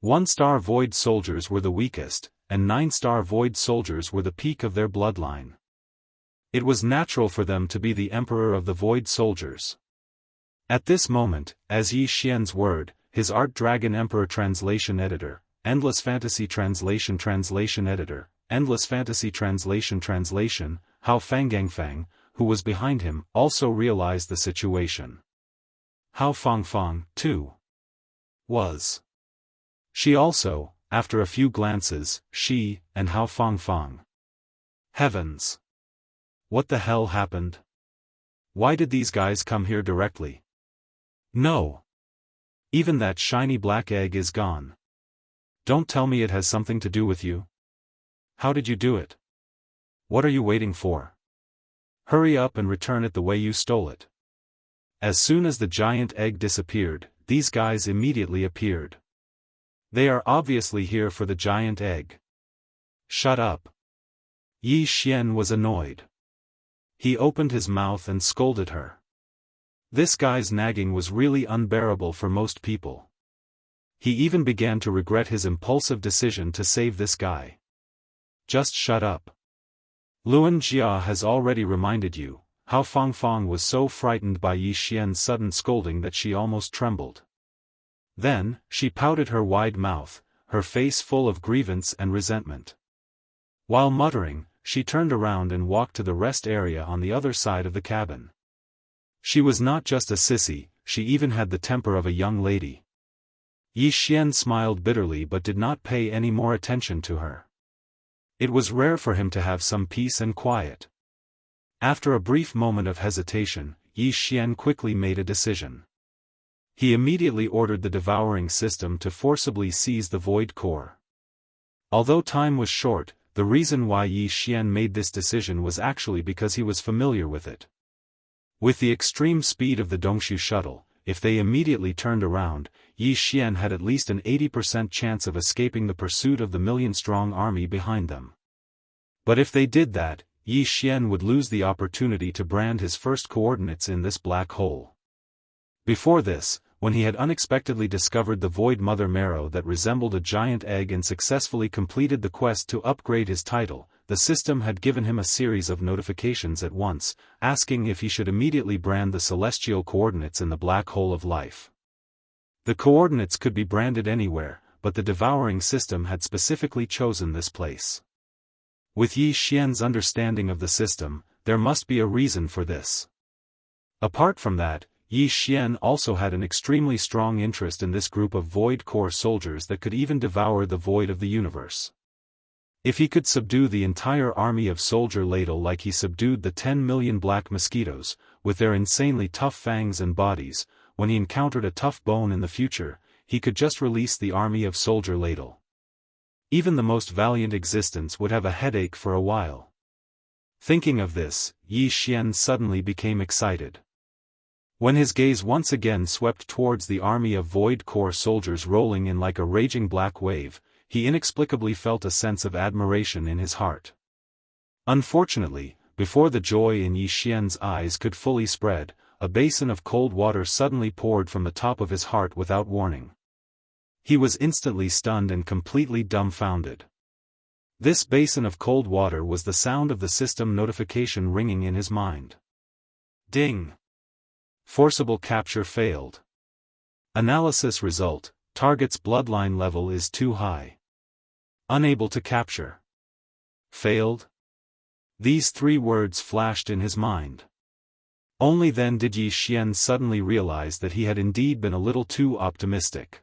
1-star Void soldiers were the weakest, and 9-star Void soldiers were the peak of their bloodline. It was natural for them to be the Emperor of the Void soldiers. At this moment, as Yi Xian's word, his Art Dragon Emperor Translation Editor, Endless Fantasy Translation Editor, Endless Fantasy Translation, Hao Fanggangfang, who was behind him, also realized the situation. Hao Fangfang, too, was. She also, after a few glances, she, and Hao Fangfang. Heavens! What the hell happened? Why did these guys come here directly? No. Even that shiny black egg is gone. Don't tell me it has something to do with you. How did you do it? What are you waiting for? Hurry up and return it the way you stole it. As soon as the giant egg disappeared, these guys immediately appeared. They are obviously here for the giant egg. Shut up. Yi Xian was annoyed. He opened his mouth and scolded her. This guy's nagging was really unbearable for most people. He even began to regret his impulsive decision to save this guy. Just shut up. Luan Jia has already reminded you. Hao Fangfang was so frightened by Yi Xian's sudden scolding that she almost trembled. Then, she pouted her wide mouth, her face full of grievance and resentment. While muttering, she turned around and walked to the rest area on the other side of the cabin. She was not just a sissy, she even had the temper of a young lady. Yi Xian smiled bitterly but did not pay any more attention to her. It was rare for him to have some peace and quiet. After a brief moment of hesitation, Yi Xian quickly made a decision. He immediately ordered the Devouring system to forcibly seize the Void Core. Although time was short, the reason why Yi Xian made this decision was actually because he was familiar with it. With the extreme speed of the Dongshu shuttle, if they immediately turned around, Yi Xian had at least an 80% chance of escaping the pursuit of the million-strong army behind them. But if they did that, Yi Xian would lose the opportunity to brand his first coordinates in this black hole. Before this, when he had unexpectedly discovered the Void Mother Marrow that resembled a giant egg and successfully completed the quest to upgrade his title, the system had given him a series of notifications at once, asking if he should immediately brand the celestial coordinates in the black hole of life. The coordinates could be branded anywhere, but the Devouring system had specifically chosen this place. With Yi Xian's understanding of the system, there must be a reason for this. Apart from that, Yi Xian also had an extremely strong interest in this group of Void Core soldiers that could even devour the void of the universe. If he could subdue the entire army of Soldier Ladle like he subdued the 10 million black mosquitoes, with their insanely tough fangs and bodies, when he encountered a tough bone in the future, he could just release the army of Soldier Ladle. Even the most valiant existence would have a headache for a while. Thinking of this, Yi Xian suddenly became excited. When his gaze once again swept towards the army of Void Core soldiers rolling in like a raging black wave, he inexplicably felt a sense of admiration in his heart. Unfortunately, before the joy in Yi Xian's eyes could fully spread, a basin of cold water suddenly poured from the top of his heart without warning. He was instantly stunned and completely dumbfounded. This basin of cold water was the sound of the system notification ringing in his mind. Ding! Forcible capture failed. Analysis result: target's bloodline level is too high. Unable to capture. Failed? These 3 words flashed in his mind. Only then did Yi Xian suddenly realize that he had indeed been a little too optimistic.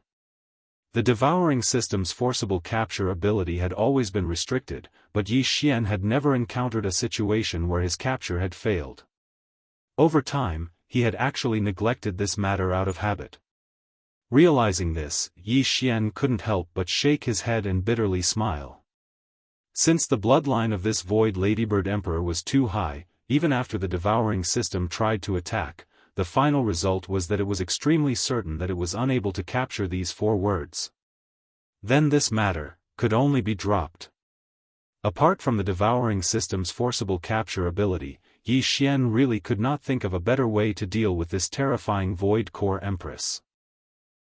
The devouring system's forcible capture ability had always been restricted, but Yi Xian had never encountered a situation where his capture had failed. Over time, he had actually neglected this matter out of habit. Realizing this, Yi Xian couldn't help but shake his head and bitterly smile. Since the bloodline of this void ladybird emperor was too high, even after the devouring system tried to attack, the final result was that it was extremely certain that it was unable to capture these 4 words. Then this matter could only be dropped. Apart from the devouring system's forcible capture ability, Yi Xian really could not think of a better way to deal with this terrifying void core empress.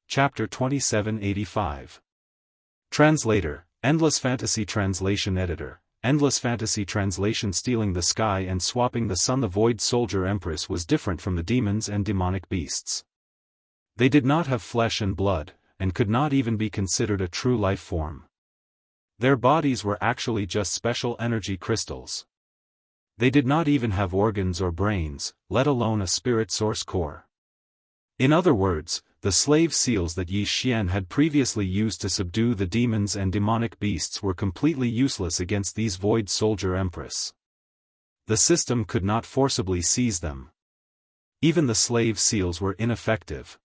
Chapter 2785. Translator, Endless Fantasy Translation Editor. Endless Fantasy Translation. Stealing the sky and swapping the sun. The Void Soldier Empress was different from the demons and demonic beasts. They did not have flesh and blood, and could not even be considered a true life form. Their bodies were actually just special energy crystals. They did not even have organs or brains, let alone a spirit source core. In other words, the slave seals that Yi Xian had previously used to subdue the demons and demonic beasts were completely useless against these Void Soldier Empress. The system could not forcibly seize them. Even the slave seals were ineffective.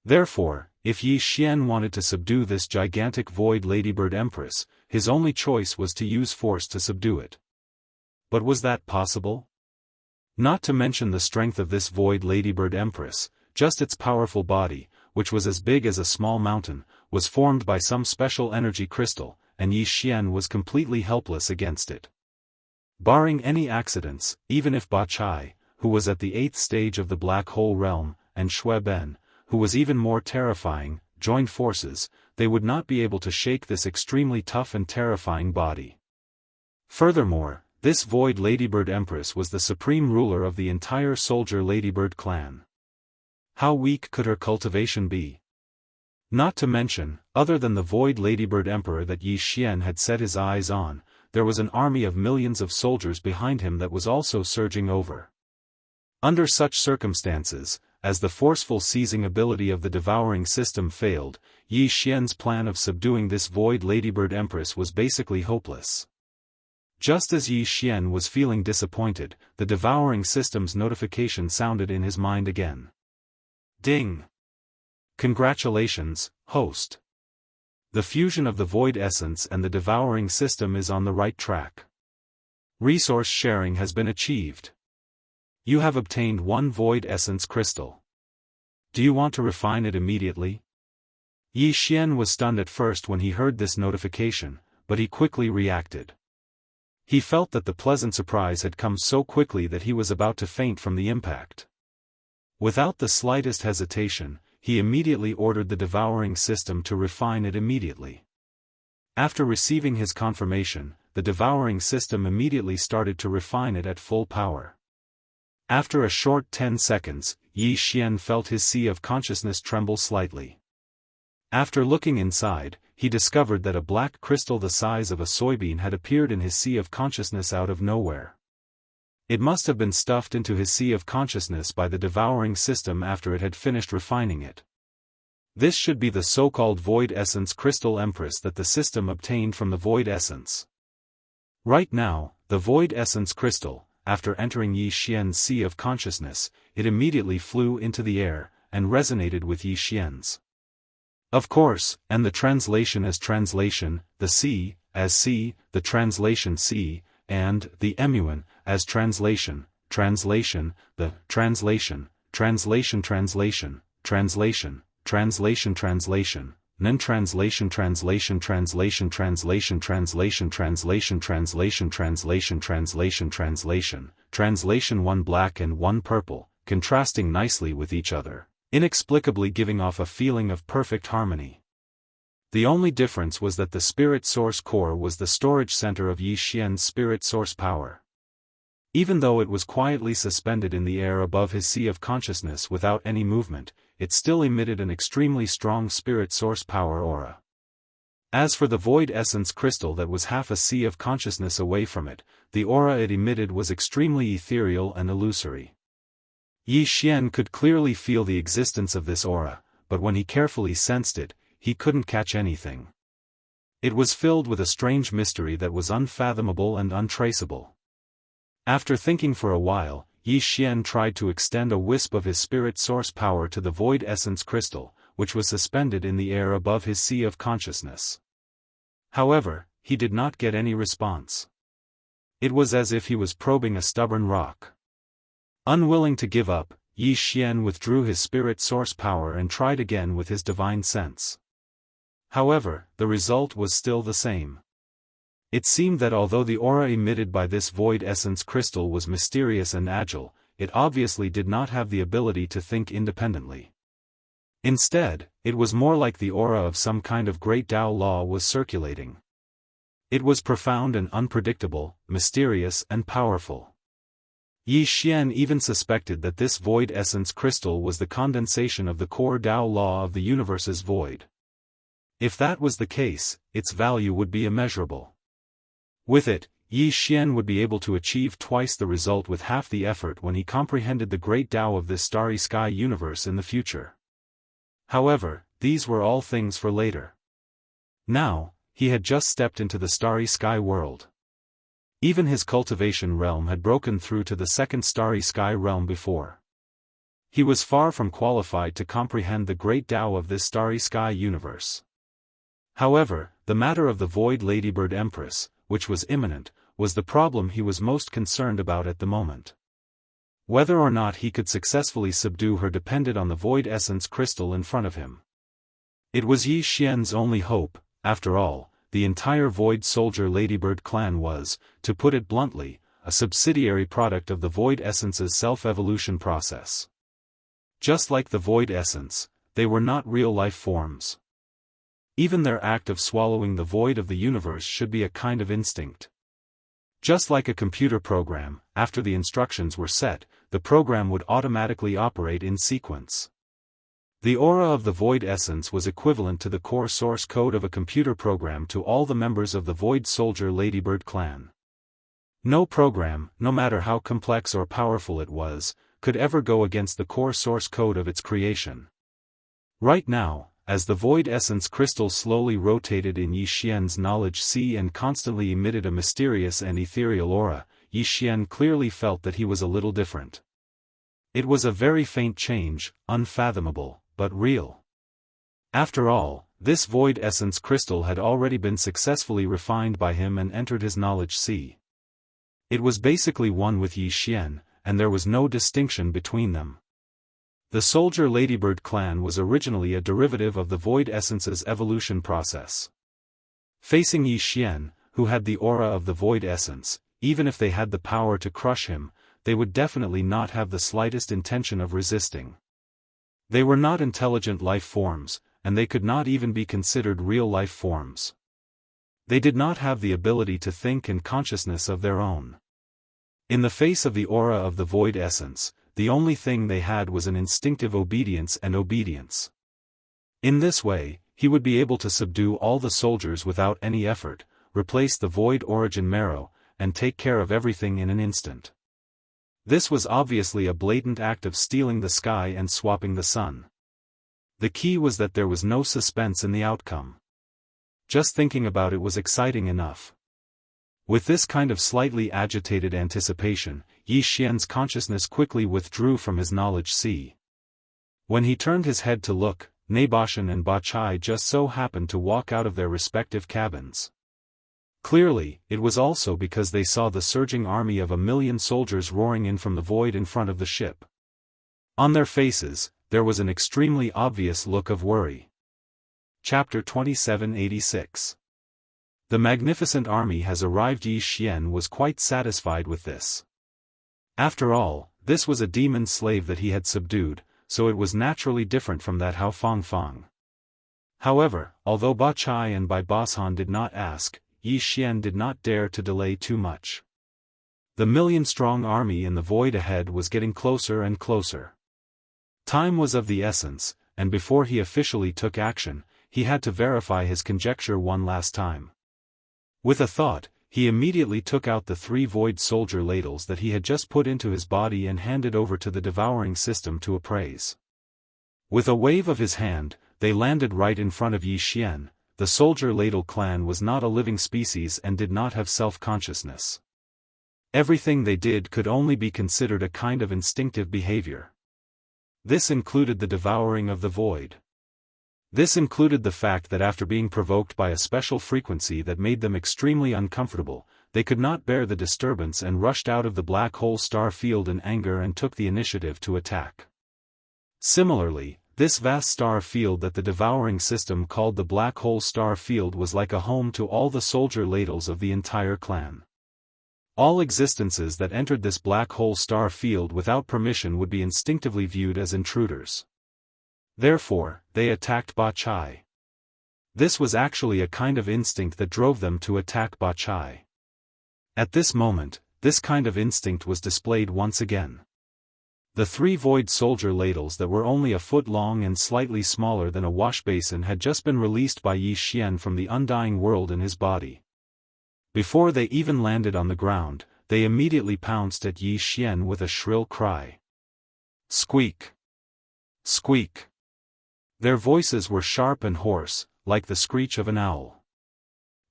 Therefore, if Yi Xian wanted to subdue this gigantic Void Ladybird Empress, his only choice was to use force to subdue it. But was that possible? Not to mention the strength of this Void Ladybird Empress, just its powerful body, which was as big as a small mountain, was formed by some special energy crystal, and Yi Xian was completely helpless against it. Barring any accidents, even if Ba Chai, who was at the 8th stage of the Black Hole Realm, and Xue Ben, who was even more terrifying, joined forces, they would not be able to shake this extremely tough and terrifying body. Furthermore, this Void Ladybird Empress was the supreme ruler of the entire Soldier Ladybird clan. How weak could her cultivation be? Not to mention, other than the Void Ladybird Emperor that Yi Xian had set his eyes on, there was an army of millions of soldiers behind him that was also surging over. Under such circumstances, as the forceful seizing ability of the devouring system failed, Yi Xian's plan of subduing this Void Ladybird Empress was basically hopeless. Just as Yi Xian was feeling disappointed, the devouring system's notification sounded in his mind again. Ding! Congratulations, host. The fusion of the Void Essence and the devouring system is on the right track. Resource sharing has been achieved. You have obtained 1 Void Essence crystal. Do you want to refine it immediately? Yi Xian was stunned at first when he heard this notification, but he quickly reacted. He felt that the pleasant surprise had come so quickly that he was about to faint from the impact. Without the slightest hesitation, he immediately ordered the devouring system to refine it immediately. After receiving his confirmation, the devouring system immediately started to refine it at full power. After a short 10 seconds, Yi Xian felt his sea of consciousness tremble slightly. After looking inside, he discovered that a black crystal the size of a soybean had appeared in his sea of consciousness out of nowhere. It must have been stuffed into his sea of consciousness by the devouring system after it had finished refining it. This should be the so-called Void Essence Crystal Empress that the system obtained from the Void Essence. Right now, the Void Essence Crystal, after entering Yi Xian's sea of consciousness, it immediately flew into the air, and resonated with Yi Xian's. Of course, and the translation as translation, the sea, as sea, the translation sea, and the emuan, as translation, translation, the translation, translation translation, translation, translation translation, nen translation translation translation translation translation translation translation translation translation translation, translation 1 black and 1 purple, contrasting nicely with each other, inexplicably giving off a feeling of perfect harmony. The only difference was that the spirit source core was the storage center of Yi Xian's spirit source power. Even though it was quietly suspended in the air above his sea of consciousness without any movement, it still emitted an extremely strong spirit source power aura. As for the void essence crystal that was half a sea of consciousness away from it, the aura it emitted was extremely ethereal and illusory. Yi Xian could clearly feel the existence of this aura, but when he carefully sensed it, he couldn't catch anything. It was filled with a strange mystery that was unfathomable and untraceable. After thinking for a while, Yi Xian tried to extend a wisp of his spirit source power to the void essence crystal, which was suspended in the air above his sea of consciousness. However, he did not get any response. It was as if he was probing a stubborn rock. Unwilling to give up, Yi Xian withdrew his spirit source power and tried again with his divine sense. However, the result was still the same. It seemed that although the aura emitted by this void essence crystal was mysterious and agile, it obviously did not have the ability to think independently. Instead, it was more like the aura of some kind of great Tao law was circulating. It was profound and unpredictable, mysterious and powerful. Yi Xian even suspected that this void essence crystal was the condensation of the core Tao law of the universe's void. If that was the case, its value would be immeasurable. With it, Yi Xian would be able to achieve twice the result with half the effort when he comprehended the great Tao of this starry sky universe in the future. However, these were all things for later. Now, he had just stepped into the starry sky world. Even his cultivation realm had broken through to the second starry sky realm before. He was far from qualified to comprehend the great Tao of this starry sky universe. However, the matter of the Void Ladybird Empress, which was imminent, was the problem he was most concerned about at the moment. Whether or not he could successfully subdue her depended on the void essence crystal in front of him. It was Yi Xian's only hope. After all, the entire Void Soldier Ladybird clan was, to put it bluntly, a subsidiary product of the Void Essence's self-evolution process. Just like the Void Essence, they were not real-life forms. Even their act of swallowing the void of the universe should be a kind of instinct. Just like a computer program, after the instructions were set, the program would automatically operate in sequence. The aura of the Void Essence was equivalent to the core source code of a computer program to all the members of the Void Soldier Ladybird clan. No program, no matter how complex or powerful it was, could ever go against the core source code of its creation. Right now, as the Void Essence crystal slowly rotated in Yi Xian's knowledge sea and constantly emitted a mysterious and ethereal aura, Yi Xian clearly felt that he was a little different. It was a very faint change, unfathomable, but real. After all, this Void Essence crystal had already been successfully refined by him and entered his knowledge sea. It was basically one with Yi Xian, and there was no distinction between them. The Soldier Ladybird clan was originally a derivative of the Void Essence's evolution process. Facing Yi Xian, who had the aura of the Void Essence, even if they had the power to crush him, they would definitely not have the slightest intention of resisting. They were not intelligent life forms, and they could not even be considered real life forms. They did not have the ability to think and consciousness of their own. In the face of the aura of the Void Essence, the only thing they had was an instinctive obedience and obedience. In this way, he would be able to subdue all the soldiers without any effort, replace the Void Origin marrow, and take care of everything in an instant. This was obviously a blatant act of stealing the sky and swapping the sun. The key was that there was no suspense in the outcome. Just thinking about it was exciting enough. With this kind of slightly agitated anticipation, Yi Xian's consciousness quickly withdrew from his knowledge sea. When he turned his head to look, Naboshan and Ba Chai just so happened to walk out of their respective cabins. Clearly, it was also because they saw the surging army of 1,000,000 soldiers roaring in from the void in front of the ship. On their faces, there was an extremely obvious look of worry. Chapter 2786. The magnificent army has arrived. Yi Xian was quite satisfied with this. After all, this was a demon slave that he had subdued, so it was naturally different from that Hao Fang Fang. However, although Ba Chai and Bai Boshan did not ask, Yi Xian did not dare to delay too much. The million-strong army in the void ahead was getting closer and closer. Time was of the essence, and before he officially took action, he had to verify his conjecture one last time. With a thought, he immediately took out the 3 void soldier ladles that he had just put into his body and handed over to the devouring system to appraise. With a wave of his hand, they landed right in front of Yi Xian. The soldier ladle clan was not a living species and did not have self-consciousness. Everything they did could only be considered a kind of instinctive behavior. This included the devouring of the void. This included the fact that after being provoked by a special frequency that made them extremely uncomfortable, they could not bear the disturbance and rushed out of the black hole star field in anger and took the initiative to attack. Similarly, this vast star field that the devouring system called the black hole star field was like a home to all the soldier ladles of the entire clan. All existences that entered this black hole star field without permission would be instinctively viewed as intruders. Therefore, they attacked Ba Chai. This was actually a kind of instinct that drove them to attack Ba Chai. At this moment, this kind of instinct was displayed once again. The 3 void soldier ladles that were only a foot long and slightly smaller than a wash basin had just been released by Yi Xian from the undying world in his body. Before they even landed on the ground, they immediately pounced at Yi Xian with a shrill cry. Squeak! Squeak! Their voices were sharp and hoarse, like the screech of an owl.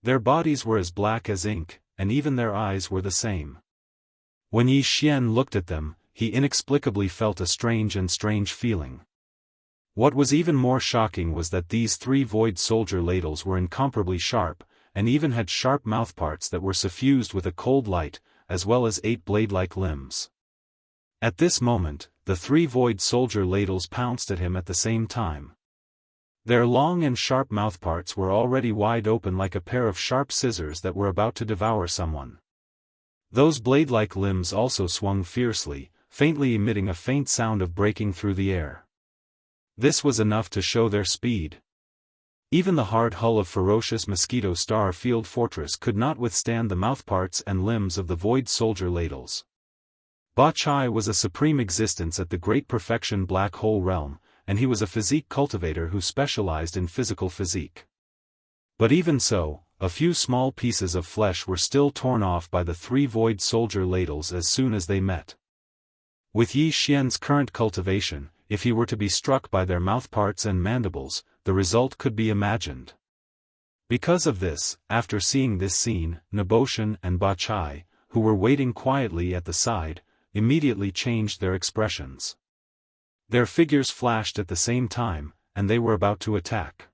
Their bodies were as black as ink, and even their eyes were the same. When Yi Xian looked at them, he inexplicably felt a strange feeling. What was even more shocking was that these 3 void soldier ladles were incomparably sharp, and even had sharp mouthparts that were suffused with a cold light, as well as 8 blade-like limbs. At this moment, the 3 void soldier ladles pounced at him at the same time. Their long and sharp mouthparts were already wide open like a pair of sharp scissors that were about to devour someone. Those blade-like limbs also swung fiercely, faintly emitting a faint sound of breaking through the air. This was enough to show their speed. Even the hard hull of ferocious Mosquito Star Field Fortress could not withstand the mouthparts and limbs of the void soldier ladles. Ba Chai was a supreme existence at the Great Perfection Black Hole Realm, and he was a physique cultivator who specialized in physical physique. But even so, a few small pieces of flesh were still torn off by the 3 void soldier ladles as soon as they met. With Yi Xian's current cultivation, if he were to be struck by their mouthparts and mandibles, the result could be imagined. Because of this, after seeing this scene, Neboshan and Ba Chai, who were waiting quietly at the side, immediately changed their expressions. Their figures flashed at the same time, and they were about to attack.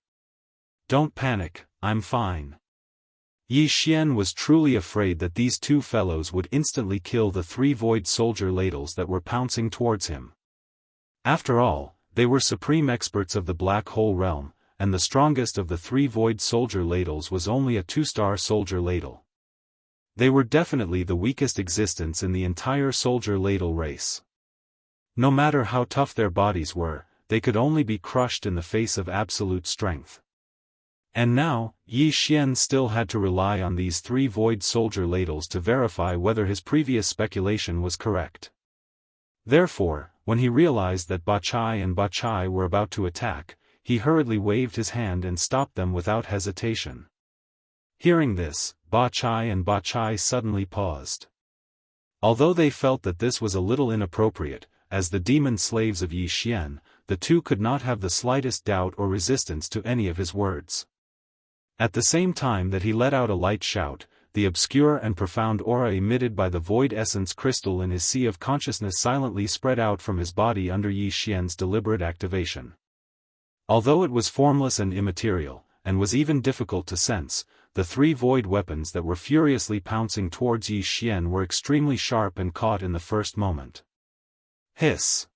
Don't panic, I'm fine. Yi Xian was truly afraid that these 2 fellows would instantly kill the 3 void soldier ladles that were pouncing towards him. After all, they were supreme experts of the black hole realm, and the strongest of the 3 void soldier ladles was only a 2-star soldier ladle. They were definitely the weakest existence in the entire soldier ladle race. No matter how tough their bodies were, they could only be crushed in the face of absolute strength. And now, Yi Xian still had to rely on these 3 void soldier ladles to verify whether his previous speculation was correct. Therefore, when he realized that Ba Chai and Ba Chai were about to attack, he hurriedly waved his hand and stopped them without hesitation. Hearing this, Ba Chai and Ba Chai suddenly paused. Although they felt that this was a little inappropriate, as the demon slaves of Yi Xian, the 2 could not have the slightest doubt or resistance to any of his words. At the same time that he let out a light shout, the obscure and profound aura emitted by the void essence crystal in his sea of consciousness silently spread out from his body under Yi Xian's deliberate activation. Although it was formless and immaterial, and was even difficult to sense, the 3 void weapons that were furiously pouncing towards Yi Xian were extremely sharp and caught in the first moment. Hiss!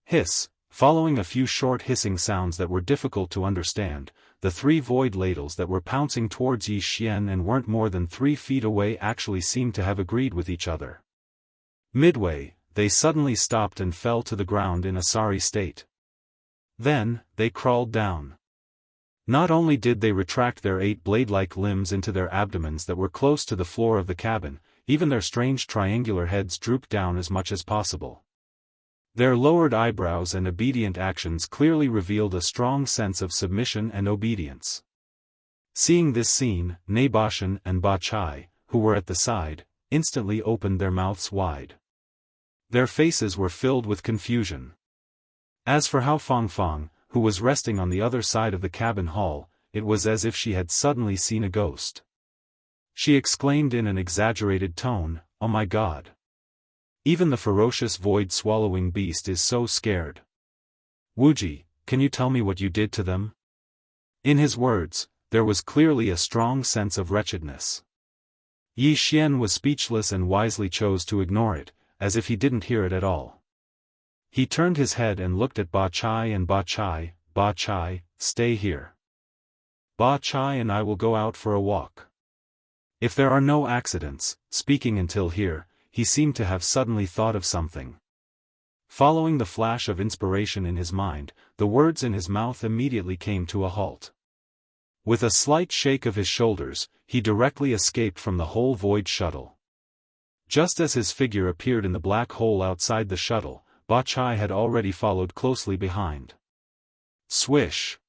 Hiss! Following a few short hissing sounds that were difficult to understand, the 3 void ladles that were pouncing towards Yi Xian and weren't more than 3 feet away actually seemed to have agreed with each other. Midway, they suddenly stopped and fell to the ground in a sorry state. Then, they crawled down. Not only did they retract their 8 blade-like limbs into their abdomens that were close to the floor of the cabin, even their strange triangular heads drooped down as much as possible. Their lowered eyebrows and obedient actions clearly revealed a strong sense of submission and obedience. Seeing this scene, Bashan and Ba Chai, who were at the side, instantly opened their mouths wide. Their faces were filled with confusion. As for Hao Fangfang, who was resting on the other side of the cabin hall, it was as if she had suddenly seen a ghost. She exclaimed in an exaggerated tone, "Oh my God! Even the ferocious void-swallowing beast is so scared. Wuji, can you tell me what you did to them?" In his words, there was clearly a strong sense of wretchedness. Yi Xian was speechless and wisely chose to ignore it, as if he didn't hear it at all. He turned his head and looked at Ba Chai and Ba Chai, stay here. Ba Chai and I will go out for a walk. If there are no accidents, speaking until here, he seemed to have suddenly thought of something. Following the flash of inspiration in his mind, the words in his mouth immediately came to a halt. With a slight shake of his shoulders, he directly escaped from the whole void shuttle. Just as his figure appeared in the black hole outside the shuttle, Ba Chai had already followed closely behind. Swish!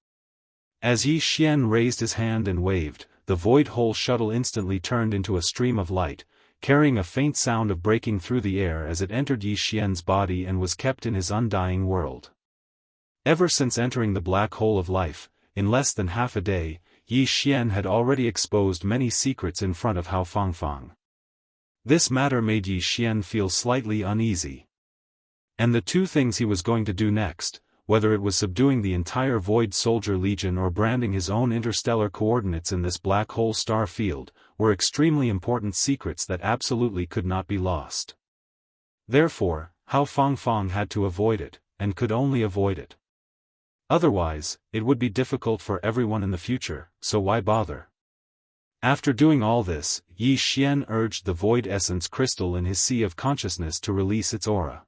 As Yi Xian raised his hand and waved, the void hole shuttle instantly turned into a stream of light, carrying a faint sound of breaking through the air as it entered Yi Xian's body and was kept in his undying world. Ever since entering the black hole of life, in less than half a day, Yi Xian had already exposed many secrets in front of Hao Fangfang. This matter made Yi Xian feel slightly uneasy. And the 2 things he was going to do next, whether it was subduing the entire Void Soldier Legion or branding his own interstellar coordinates in this black hole star field, were extremely important secrets that absolutely could not be lost. Therefore, Hao Fangfang had to avoid it, and could only avoid it. Otherwise, it would be difficult for everyone in the future, so why bother? After doing all this, Yi Xian urged the Void Essence Crystal in his Sea of Consciousness to release its aura.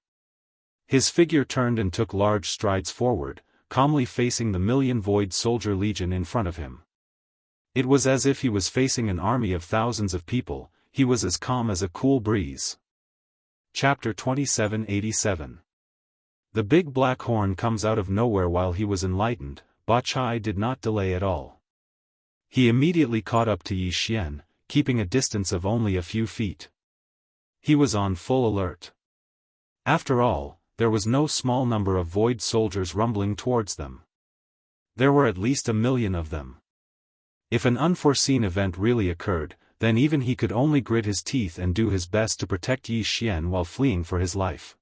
His figure turned and took large strides forward, calmly facing the million Void Soldier Legion in front of him. It was as if he was facing an army of thousands of people, he was as calm as a cool breeze. Chapter 2787. The big black horn comes out of nowhere. While he was enlightened, Ba Chai did not delay at all. He immediately caught up to Yi Xian, keeping a distance of only a few feet. He was on full alert. After all, there was no small number of void soldiers rumbling towards them. There were at least 1 million of them. If an unforeseen event really occurred, then even he could only grit his teeth and do his best to protect Yi Xian while fleeing for his life.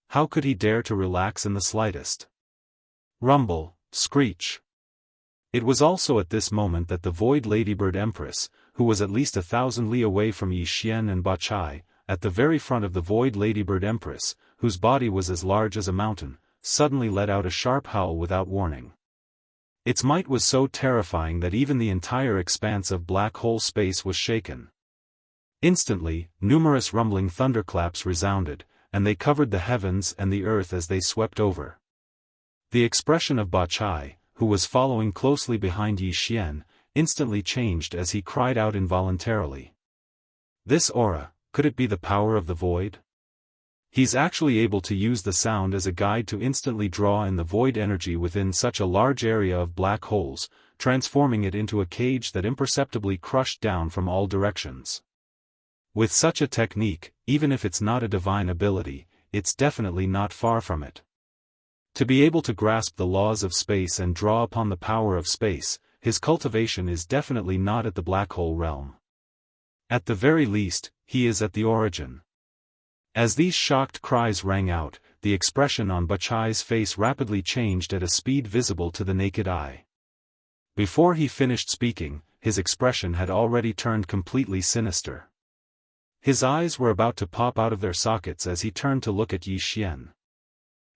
How could he dare to relax in the slightest? Rumble, screech. It was also at this moment that the Void Ladybird Empress, who was at least 1,000 li away from Yi Xian and Ba Chai, at the very front of the Void Ladybird Empress, whose body was as large as a mountain, suddenly let out a sharp howl without warning. Its might was so terrifying that even the entire expanse of black hole space was shaken. Instantly, numerous rumbling thunderclaps resounded, and they covered the heavens and the earth as they swept over. The expression of Ba Chai, who was following closely behind Yi Xian, instantly changed as he cried out involuntarily. This aura, could it be the power of the void? He's actually able to use the sound as a guide to instantly draw in the void energy within such a large area of black holes, transforming it into a cage that imperceptibly crushed down from all directions. With such a technique, even if it's not a divine ability, it's definitely not far from it. To be able to grasp the laws of space and draw upon the power of space, his cultivation is definitely not at the black hole realm. At the very least, he is at the origin. As these shocked cries rang out, the expression on Ba Chai's face rapidly changed at a speed visible to the naked eye. Before he finished speaking, his expression had already turned completely sinister. His eyes were about to pop out of their sockets as he turned to look at Yi Xian.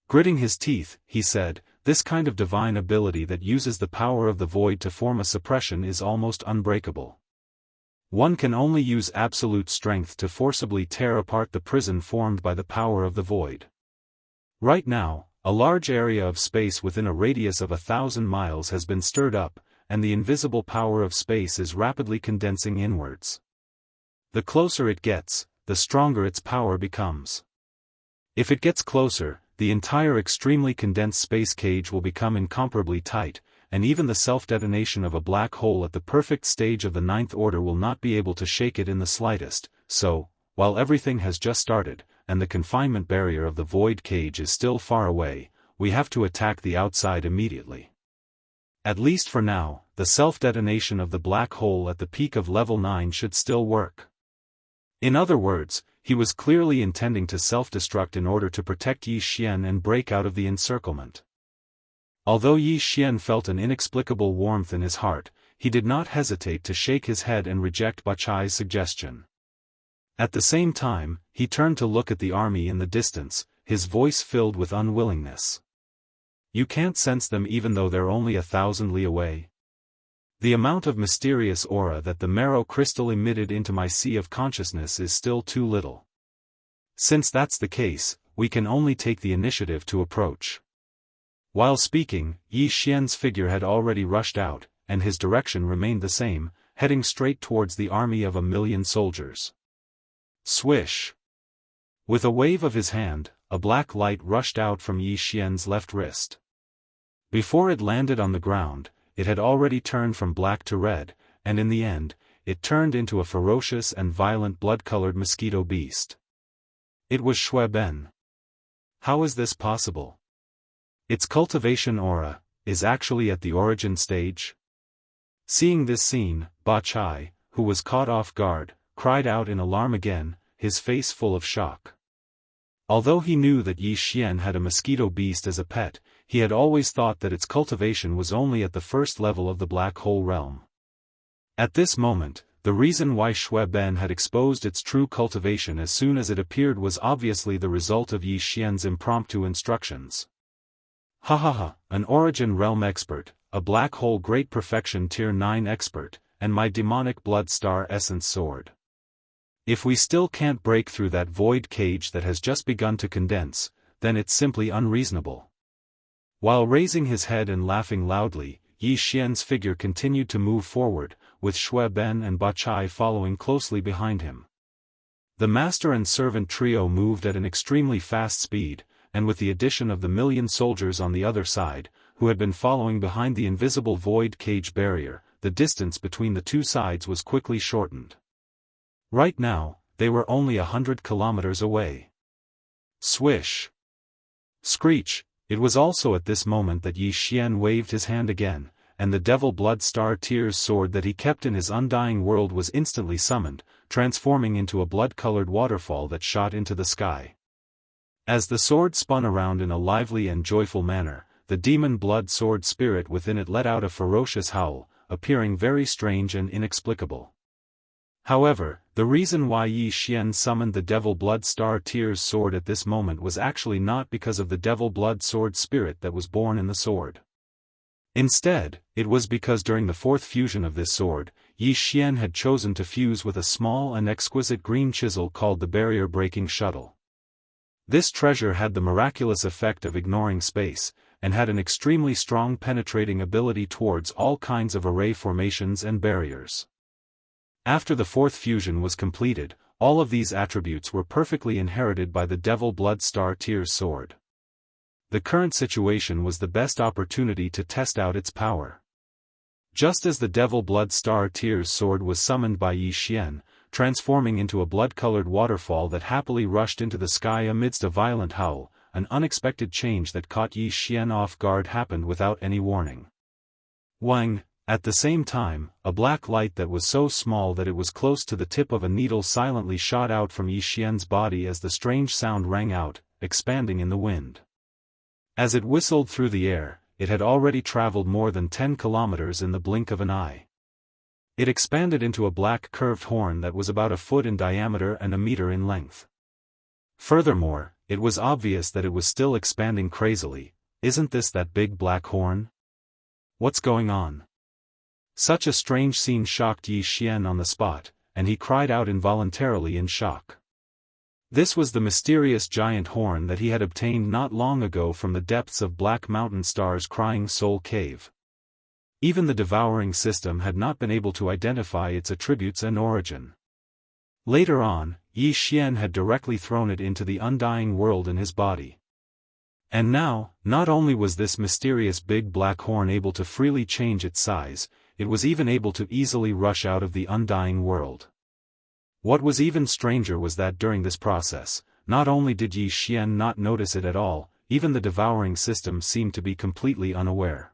Gritting his teeth, he said, "This kind of divine ability that uses the power of the void to form a suppression is almost unbreakable. One can only use absolute strength to forcibly tear apart the prison formed by the power of the void. Right now, a large area of space within a radius of 1,000 miles has been stirred up, and the invisible power of space is rapidly condensing inwards. The closer it gets, the stronger its power becomes. If it gets closer, the entire extremely condensed space cage will become incomparably tight, and even the self-detonation of a black hole at the perfect stage of the ninth order will not be able to shake it in the slightest. So, while everything has just started, and the confinement barrier of the void cage is still far away, we have to attack the outside immediately. At least for now, the self-detonation of the black hole at the peak of level 9 should still work. In other words, he was clearly intending to self-destruct in order to protect Yi Xian and break out of the encirclement. Although Yi Xian felt an inexplicable warmth in his heart, he did not hesitate to shake his head and reject Bachai's suggestion. At the same time, he turned to look at the army in the distance, his voice filled with unwillingness. You can't sense them even though they're only 1,000 li away? The amount of mysterious aura that the marrow crystal emitted into my sea of consciousness is still too little. Since that's the case, we can only take the initiative to approach. While speaking, Yi Xian's figure had already rushed out, and his direction remained the same, heading straight towards the army of 1,000,000 soldiers. Swish! With a wave of his hand, a black light rushed out from Yi Xian's left wrist. Before it landed on the ground, it had already turned from black to red, and in the end, it turned into a ferocious and violent blood-colored mosquito beast. It was Shui Ben. How is this possible? Its cultivation aura is actually at the origin stage? Seeing this scene, Bachai, who was caught off guard, cried out in alarm again, his face full of shock. Although he knew that Yi Xian had a mosquito beast as a pet, he had always thought that its cultivation was only at the first level of the black hole realm. At this moment, the reason why Shui Ben had exposed its true cultivation as soon as it appeared was obviously the result of Yi Xian's impromptu instructions. Ha ha ha, an origin realm expert, a black hole great perfection tier 9 expert, and my demonic blood star essence sword. If we still can't break through that void cage that has just begun to condense, then it's simply unreasonable. While raising his head and laughing loudly, Yi Xian's figure continued to move forward, with Shui Ben and Bachai following closely behind him. The master and servant trio moved at an extremely fast speed, and with the addition of the 1,000,000 soldiers on the other side, who had been following behind the invisible void cage barrier, the distance between the two sides was quickly shortened. Right now, they were only 100 kilometers away. Swish! Screech! It was also at this moment that Yi Xian waved his hand again, and the devil blood star tears sword that he kept in his undying world was instantly summoned, transforming into a blood-colored waterfall that shot into the sky. As the sword spun around in a lively and joyful manner, the demon blood sword spirit within it let out a ferocious howl, appearing very strange and inexplicable. However, the reason why Yi Xian summoned the Devil Blood Star Tears sword at this moment was actually not because of the Devil Blood Sword spirit that was born in the sword. Instead, it was because during the fourth fusion of this sword, Yi Xian had chosen to fuse with a small and exquisite green chisel called the Barrier-Breaking Shuttle. This treasure had the miraculous effect of ignoring space, and had an extremely strong penetrating ability towards all kinds of array formations and barriers. After the fourth fusion was completed, all of these attributes were perfectly inherited by the Devil Blood Star Tears sword. The current situation was the best opportunity to test out its power. Just as the Devil Blood Star Tears sword was summoned by Yi Xian, transforming into a blood-colored waterfall that happily rushed into the sky amidst a violent howl, an unexpected change that caught Yi Xian off guard happened without any warning. Wang! At the same time, a black light that was so small that it was close to the tip of a needle silently shot out from Yi Xian's body as the strange sound rang out, expanding in the wind. As it whistled through the air, it had already traveled more than 10 kilometers in the blink of an eye. It expanded into a black curved horn that was about a foot in diameter and a meter in length. Furthermore, it was obvious that it was still expanding crazily. Isn't this that big black horn? What's going on? Such a strange scene shocked Yi Xian on the spot, and he cried out involuntarily in shock. This was the mysterious giant horn that he had obtained not long ago from the depths of Black Mountain Star's Crying Soul Cave. Even the Devouring system had not been able to identify its attributes and origin. Later on, Yi Xian had directly thrown it into the undying world in his body. And now, not only was this mysterious big black horn able to freely change its size, it was even able to easily rush out of the undying world. What was even stranger was that during this process, not only did Yi Xian not notice it at all, even the Devouring system seemed to be completely unaware.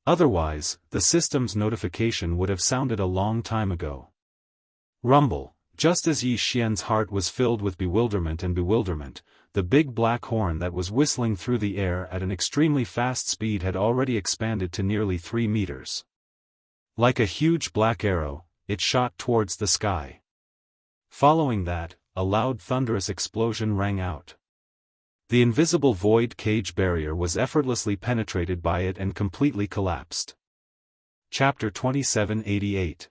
Otherwise, the system's notification would have sounded a long time ago. Rumble, just as Yi Xian's heart was filled with bewilderment, the big black horn that was whistling through the air at an extremely fast speed had already expanded to nearly 3 meters. Like a huge black arrow, it shot towards the sky. Following that, a loud thunderous explosion rang out. The invisible void cage barrier was effortlessly penetrated by it and completely collapsed. Chapter 2788.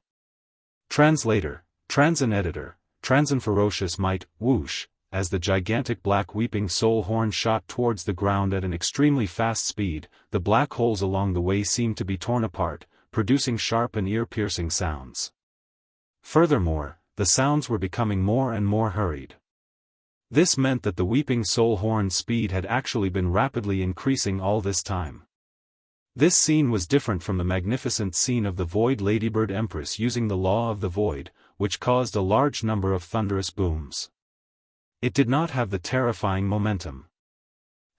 Translator, Transan Editor, Transan Ferocious Might, Whoosh, as the gigantic black weeping soul horn shot towards the ground at an extremely fast speed, the black holes along the way seemed to be torn apart, producing sharp and ear-piercing sounds. Furthermore, the sounds were becoming more and more hurried. This meant that the weeping soul horn's speed had actually been rapidly increasing all this time. This scene was different from the magnificent scene of the Void Ladybird Empress using the Law of the Void, which caused a large number of thunderous booms. It did not have the terrifying momentum.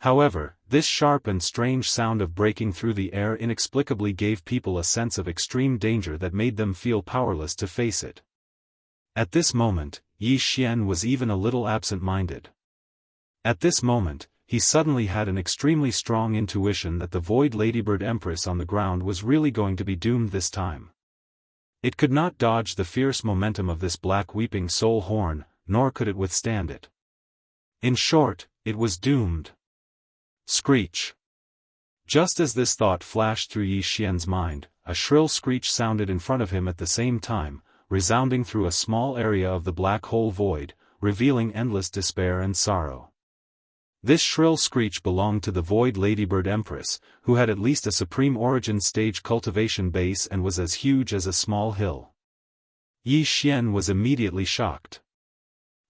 However, this sharp and strange sound of breaking through the air inexplicably gave people a sense of extreme danger that made them feel powerless to face it. At this moment, Yi Xian was even a little absent-minded. At this moment, he suddenly had an extremely strong intuition that the Void Ladybird Empress on the ground was really going to be doomed this time. It could not dodge the fierce momentum of this black weeping soul horn, nor could it withstand it. In short, it was doomed. Screech. Just as this thought flashed through Yi Xian's mind, a shrill screech sounded in front of him at the same time, resounding through a small area of the black hole void, revealing endless despair and sorrow. This shrill screech belonged to the Void Ladybird Empress, who had at least a supreme origin stage cultivation base and was as huge as a small hill. Yi Xian was immediately shocked.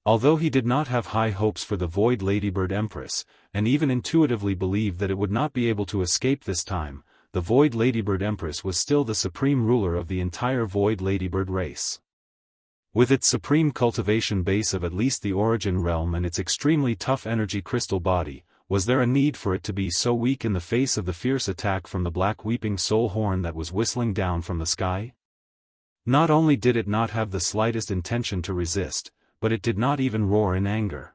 Although he did not have high hopes for the Void Ladybird Empress, and even intuitively believed that it would not be able to escape this time, the Void Ladybird Empress was still the supreme ruler of the entire Void Ladybird race. With its supreme cultivation base of at least the origin realm and its extremely tough energy crystal body, was there a need for it to be so weak in the face of the fierce attack from the black weeping soul horn that was whistling down from the sky? Not only did it not have the slightest intention to resist, but it did not even roar in anger.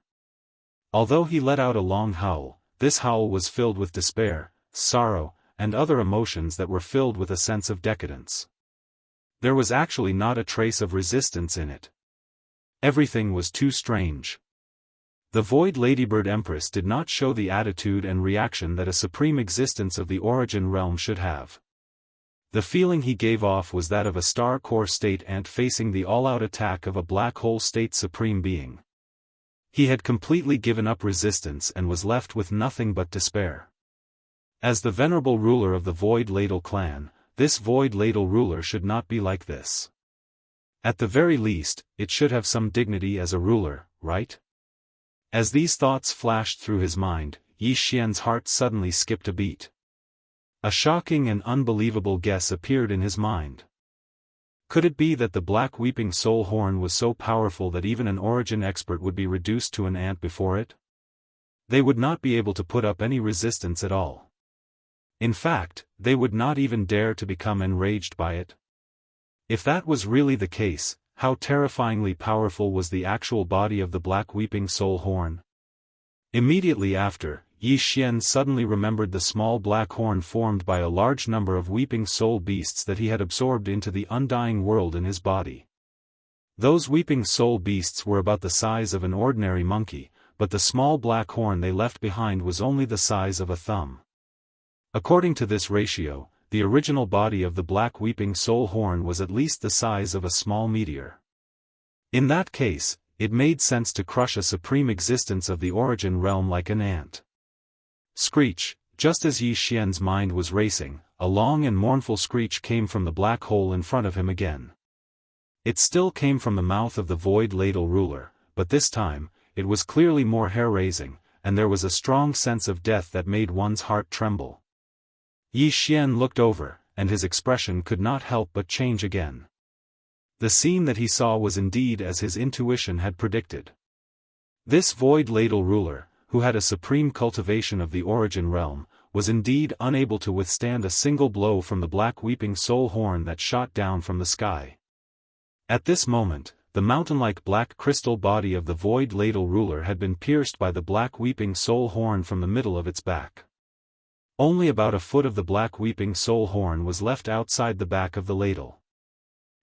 Although he let out a long howl, this howl was filled with despair, sorrow, and other emotions that were filled with a sense of decadence. There was actually not a trace of resistance in it. Everything was too strange. The Void Ladybird Empress did not show the attitude and reaction that a supreme existence of the origin realm should have. The feeling he gave off was that of a star core state ant facing the all-out attack of a black hole state supreme being. He had completely given up resistance and was left with nothing but despair. As the venerable ruler of the Void Ladle clan, this Void Ladle ruler should not be like this. At the very least, it should have some dignity as a ruler, right? As these thoughts flashed through his mind, Yi Xian's heart suddenly skipped a beat. A shocking and unbelievable guess appeared in his mind. Could it be that the black weeping soul horn was so powerful that even an origin expert would be reduced to an ant before it? They would not be able to put up any resistance at all. In fact, they would not even dare to become enraged by it. If that was really the case, how terrifyingly powerful was the actual body of the black weeping soul horn? Immediately after, Yi Xian suddenly remembered the small black horn formed by a large number of weeping soul beasts that he had absorbed into the undying world in his body. Those weeping soul beasts were about the size of an ordinary monkey, but the small black horn they left behind was only the size of a thumb. According to this ratio, the original body of the black weeping soul horn was at least the size of a small meteor. In that case, it made sense to crush a supreme existence of the origin realm like an ant. Screech. Just as Yi Xian's mind was racing, a long and mournful screech came from the black hole in front of him again. It still came from the mouth of the void ladle ruler, but this time, it was clearly more hair-raising, and there was a strong sense of death that made one's heart tremble. Yi Xian looked over, and his expression could not help but change again. The scene that he saw was indeed as his intuition had predicted. This void ladle ruler, who had a supreme cultivation of the origin realm, was indeed unable to withstand a single blow from the black weeping soul horn that shot down from the sky. At this moment, the mountain-like black crystal body of the void ladle ruler had been pierced by the black weeping soul horn from the middle of its back. Only about a foot of the black weeping soul horn was left outside the back of the ladle.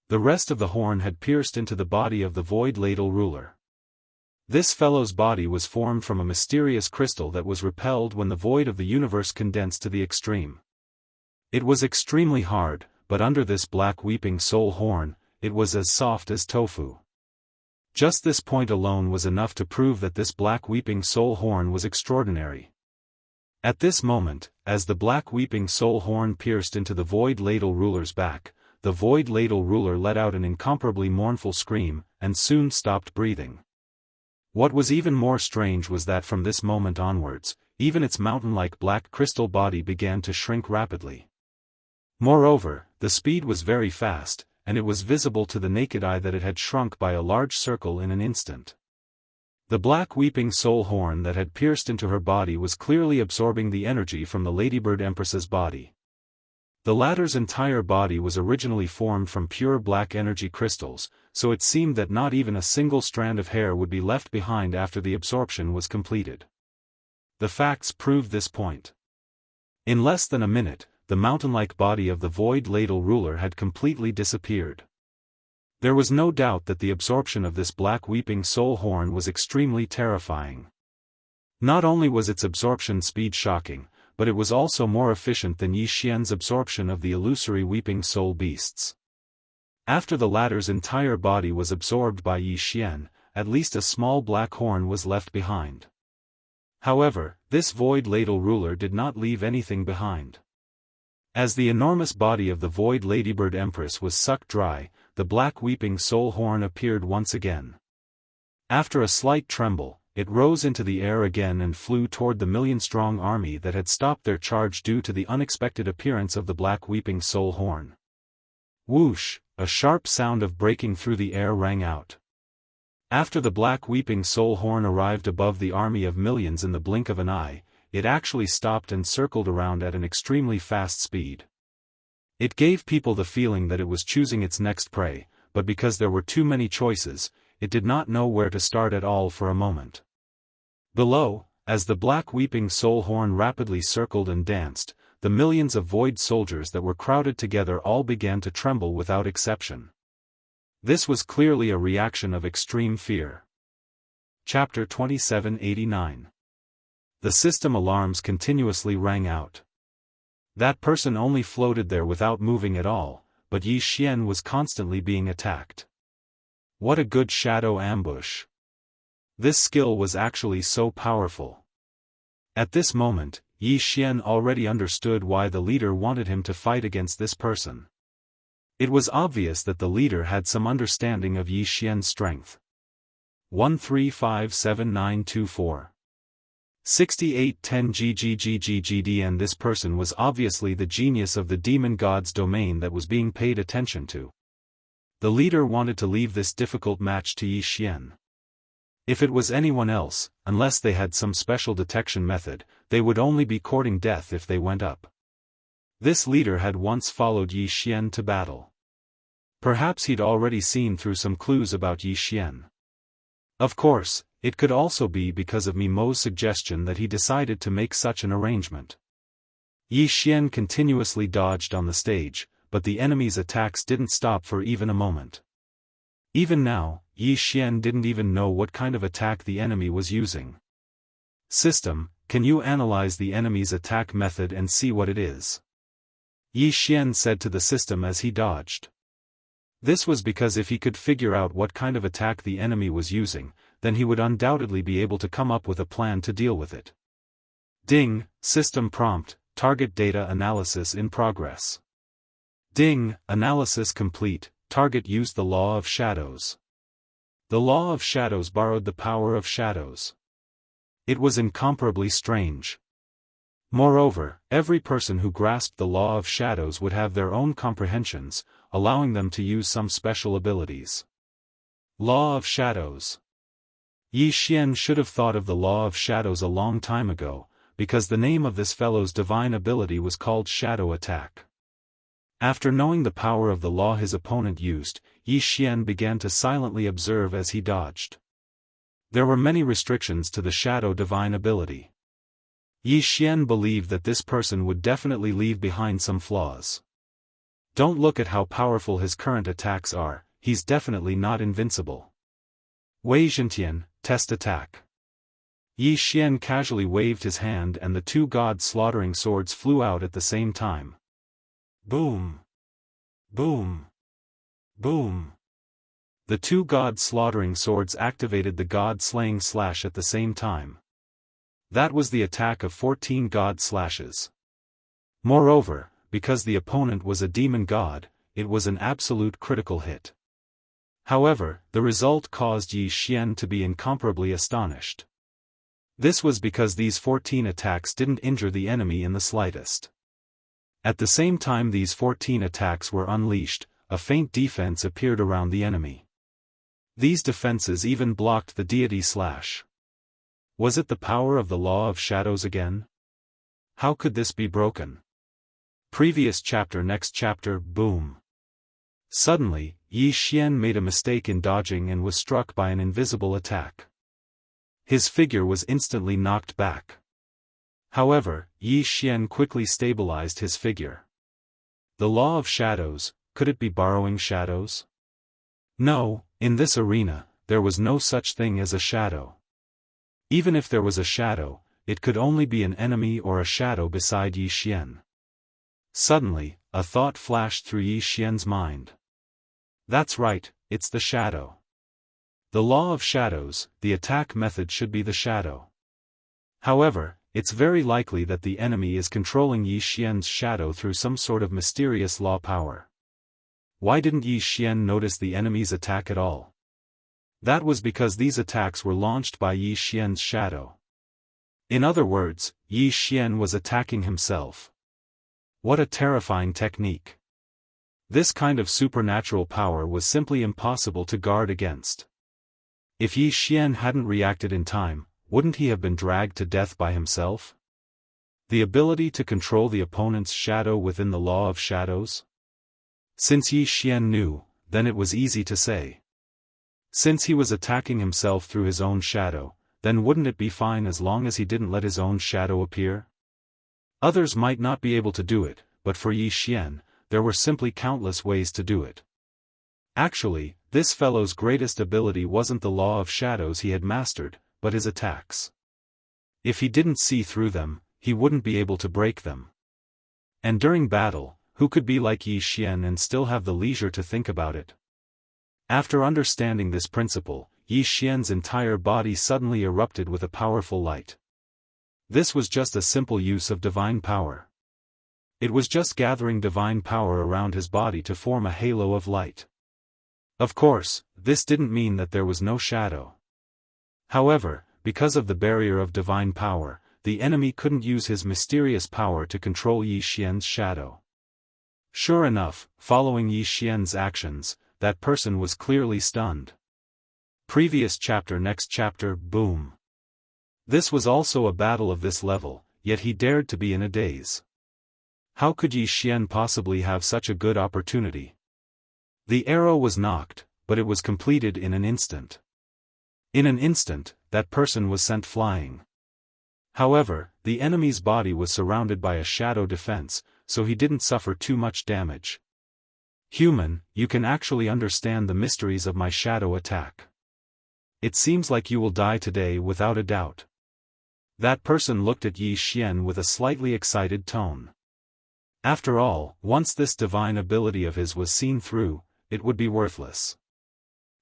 The rest of the horn had pierced into the body of the void ladle ruler. This fellow's body was formed from a mysterious crystal that was repelled when the void of the universe condensed to the extreme. It was extremely hard, but under this black weeping soul horn, it was as soft as tofu. Just this point alone was enough to prove that this black weeping soul horn was extraordinary. At this moment, as the black weeping soul horn pierced into the void ladle ruler's back, the void ladle ruler let out an incomparably mournful scream, and soon stopped breathing. What was even more strange was that from this moment onwards, even its mountain-like black crystal body began to shrink rapidly. Moreover, the speed was very fast, and it was visible to the naked eye that it had shrunk by a large circle in an instant. The black weeping soul horn that had pierced into her body was clearly absorbing the energy from the Ladybird Empress's body. The latter's entire body was originally formed from pure black energy crystals, so it seemed that not even a single strand of hair would be left behind after the absorption was completed. The facts proved this point. In less than a minute, the mountain-like body of the void ladle ruler had completely disappeared. There was no doubt that the absorption of this black weeping soul horn was extremely terrifying. Not only was its absorption speed shocking, but it was also more efficient than Yi Xian's absorption of the illusory weeping soul beasts. After the latter's entire body was absorbed by Yi Xian, at least a small black horn was left behind. However, this void ladle ruler did not leave anything behind. As the enormous body of the void Ladybird Empress was sucked dry, the black weeping soul horn appeared once again. After a slight tremble, it rose into the air again and flew toward the million-strong army that had stopped their charge due to the unexpected appearance of the black weeping soul horn. Whoosh! A sharp sound of breaking through the air rang out. After the black weeping soul horn arrived above the army of millions in the blink of an eye, it actually stopped and circled around at an extremely fast speed. It gave people the feeling that it was choosing its next prey, but because there were too many choices, it did not know where to start at all for a moment. Below, as the black weeping soul horn rapidly circled and danced, the millions of void soldiers that were crowded together all began to tremble without exception. This was clearly a reaction of extreme fear. Chapter 2789. The system alarms continuously rang out. That person only floated there without moving at all, but Yi Xian was constantly being attacked. What a good shadow ambush! This skill was actually so powerful. At this moment, Yi Xian already understood why the leader wanted him to fight against this person. It was obvious that the leader had some understanding of Yi Xian's strength. 1357924 6810 GGGGGD, and this person was obviously the genius of the demon god's domain that was being paid attention to. The leader wanted to leave this difficult match to Yi Xian. If it was anyone else, unless they had some special detection method, they would only be courting death if they went up. This leader had once followed Yi Xian to battle. Perhaps he'd already seen through some clues about Yi Xian. Of course, it could also be because of Mimo's suggestion that he decided to make such an arrangement. Yi Xian continuously dodged on the stage, but the enemy's attacks didn't stop for even a moment. Even now, Yi Xian didn't even know what kind of attack the enemy was using. System, can you analyze the enemy's attack method and see what it is? Yi Xian said to the system as he dodged. This was because if he could figure out what kind of attack the enemy was using, then he would undoubtedly be able to come up with a plan to deal with it. Ding, system prompt, target data analysis in progress. Ding, analysis complete, target used the law of shadows. The law of shadows borrowed the power of shadows. It was incomparably strange. Moreover, every person who grasped the law of shadows would have their own comprehensions, allowing them to use some special abilities. Law of shadows. Yi Xian should have thought of the law of shadows a long time ago, because the name of this fellow's divine ability was called Shadow Attack. After knowing the power of the law his opponent used, Yi Xian began to silently observe as he dodged. There were many restrictions to the Shadow divine ability. Yi Xian believed that this person would definitely leave behind some flaws. Don't look at how powerful his current attacks are, he's definitely not invincible. Wei Zhentian, test attack. Yi Xian casually waved his hand and the two god-slaughtering swords flew out at the same time. Boom! Boom! Boom! The two god-slaughtering swords activated the god-slaying slash at the same time. That was the attack of 14 god slashes. Moreover, because the opponent was a demon god, it was an absolute critical hit. However, the result caused Yi Xian to be incomparably astonished. This was because these 14 attacks didn't injure the enemy in the slightest. At the same time these 14 attacks were unleashed, a faint defense appeared around the enemy. These defenses even blocked the deity slash. Was it the power of the law of shadows again? How could this be broken? Previous chapter. Next chapter. Boom. Suddenly, Yi Xian made a mistake in dodging and was struck by an invisible attack. His figure was instantly knocked back. However, Yi Xian quickly stabilized his figure. The law of shadows, could it be borrowing shadows? No, in this arena, there was no such thing as a shadow. Even if there was a shadow, it could only be an enemy or a shadow beside Yi Xian. Suddenly, a thought flashed through Yi Xian's mind. That's right, it's the shadow. The law of shadows, the attack method should be the shadow. However, it's very likely that the enemy is controlling Yi Xian's shadow through some sort of mysterious law power. Why didn't Yi Xian notice the enemy's attack at all? That was because these attacks were launched by Yi Xian's shadow. In other words, Yi Xian was attacking himself. What a terrifying technique. This kind of supernatural power was simply impossible to guard against. If Yi Xian hadn't reacted in time, wouldn't he have been dragged to death by himself? The ability to control the opponent's shadow within the law of shadows? Since Yi Xian knew, then it was easy to say. Since he was attacking himself through his own shadow, then wouldn't it be fine as long as he didn't let his own shadow appear? Others might not be able to do it, but for Yi Xian, there were simply countless ways to do it. Actually, this fellow's greatest ability wasn't the law of shadows he had mastered, but his attacks. If he didn't see through them, he wouldn't be able to break them. And during battle, who could be like Yi Xian and still have the leisure to think about it? After understanding this principle, Yi Xian's entire body suddenly erupted with a powerful light. This was just a simple use of divine power. It was just gathering divine power around his body to form a halo of light. Of course, this didn't mean that there was no shadow. However, because of the barrier of divine power, the enemy couldn't use his mysterious power to control Yi Xian's shadow. Sure enough, following Yi Xian's actions, that person was clearly stunned. Previous chapter. Next chapter. Boom. This was also a battle of this level, yet he dared to be in a daze. How could Yi Xian possibly have such a good opportunity? The arrow was knocked, but it was completed in an instant. In an instant, that person was sent flying. However, the enemy's body was surrounded by a shadow defense, so he didn't suffer too much damage. Human, you can actually understand the mysteries of my shadow attack. It seems like you will die today without a doubt. That person looked at Yi Xian with a slightly excited tone. After all, once this divine ability of his was seen through, it would be worthless.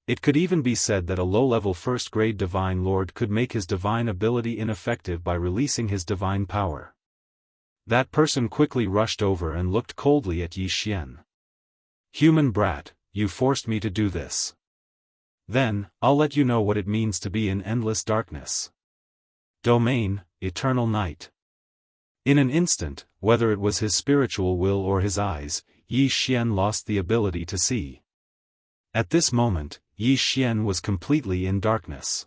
It could even be said that a low-level first-grade divine lord could make his divine ability ineffective by releasing his divine power. That person quickly rushed over and looked coldly at Yi Xian. "Human brat, you forced me to do this. Then, I'll let you know what it means to be in endless darkness. Domain, eternal night." In an instant, whether it was his spiritual will or his eyes, Yi Xian lost the ability to see. At this moment, Yi Xian was completely in darkness.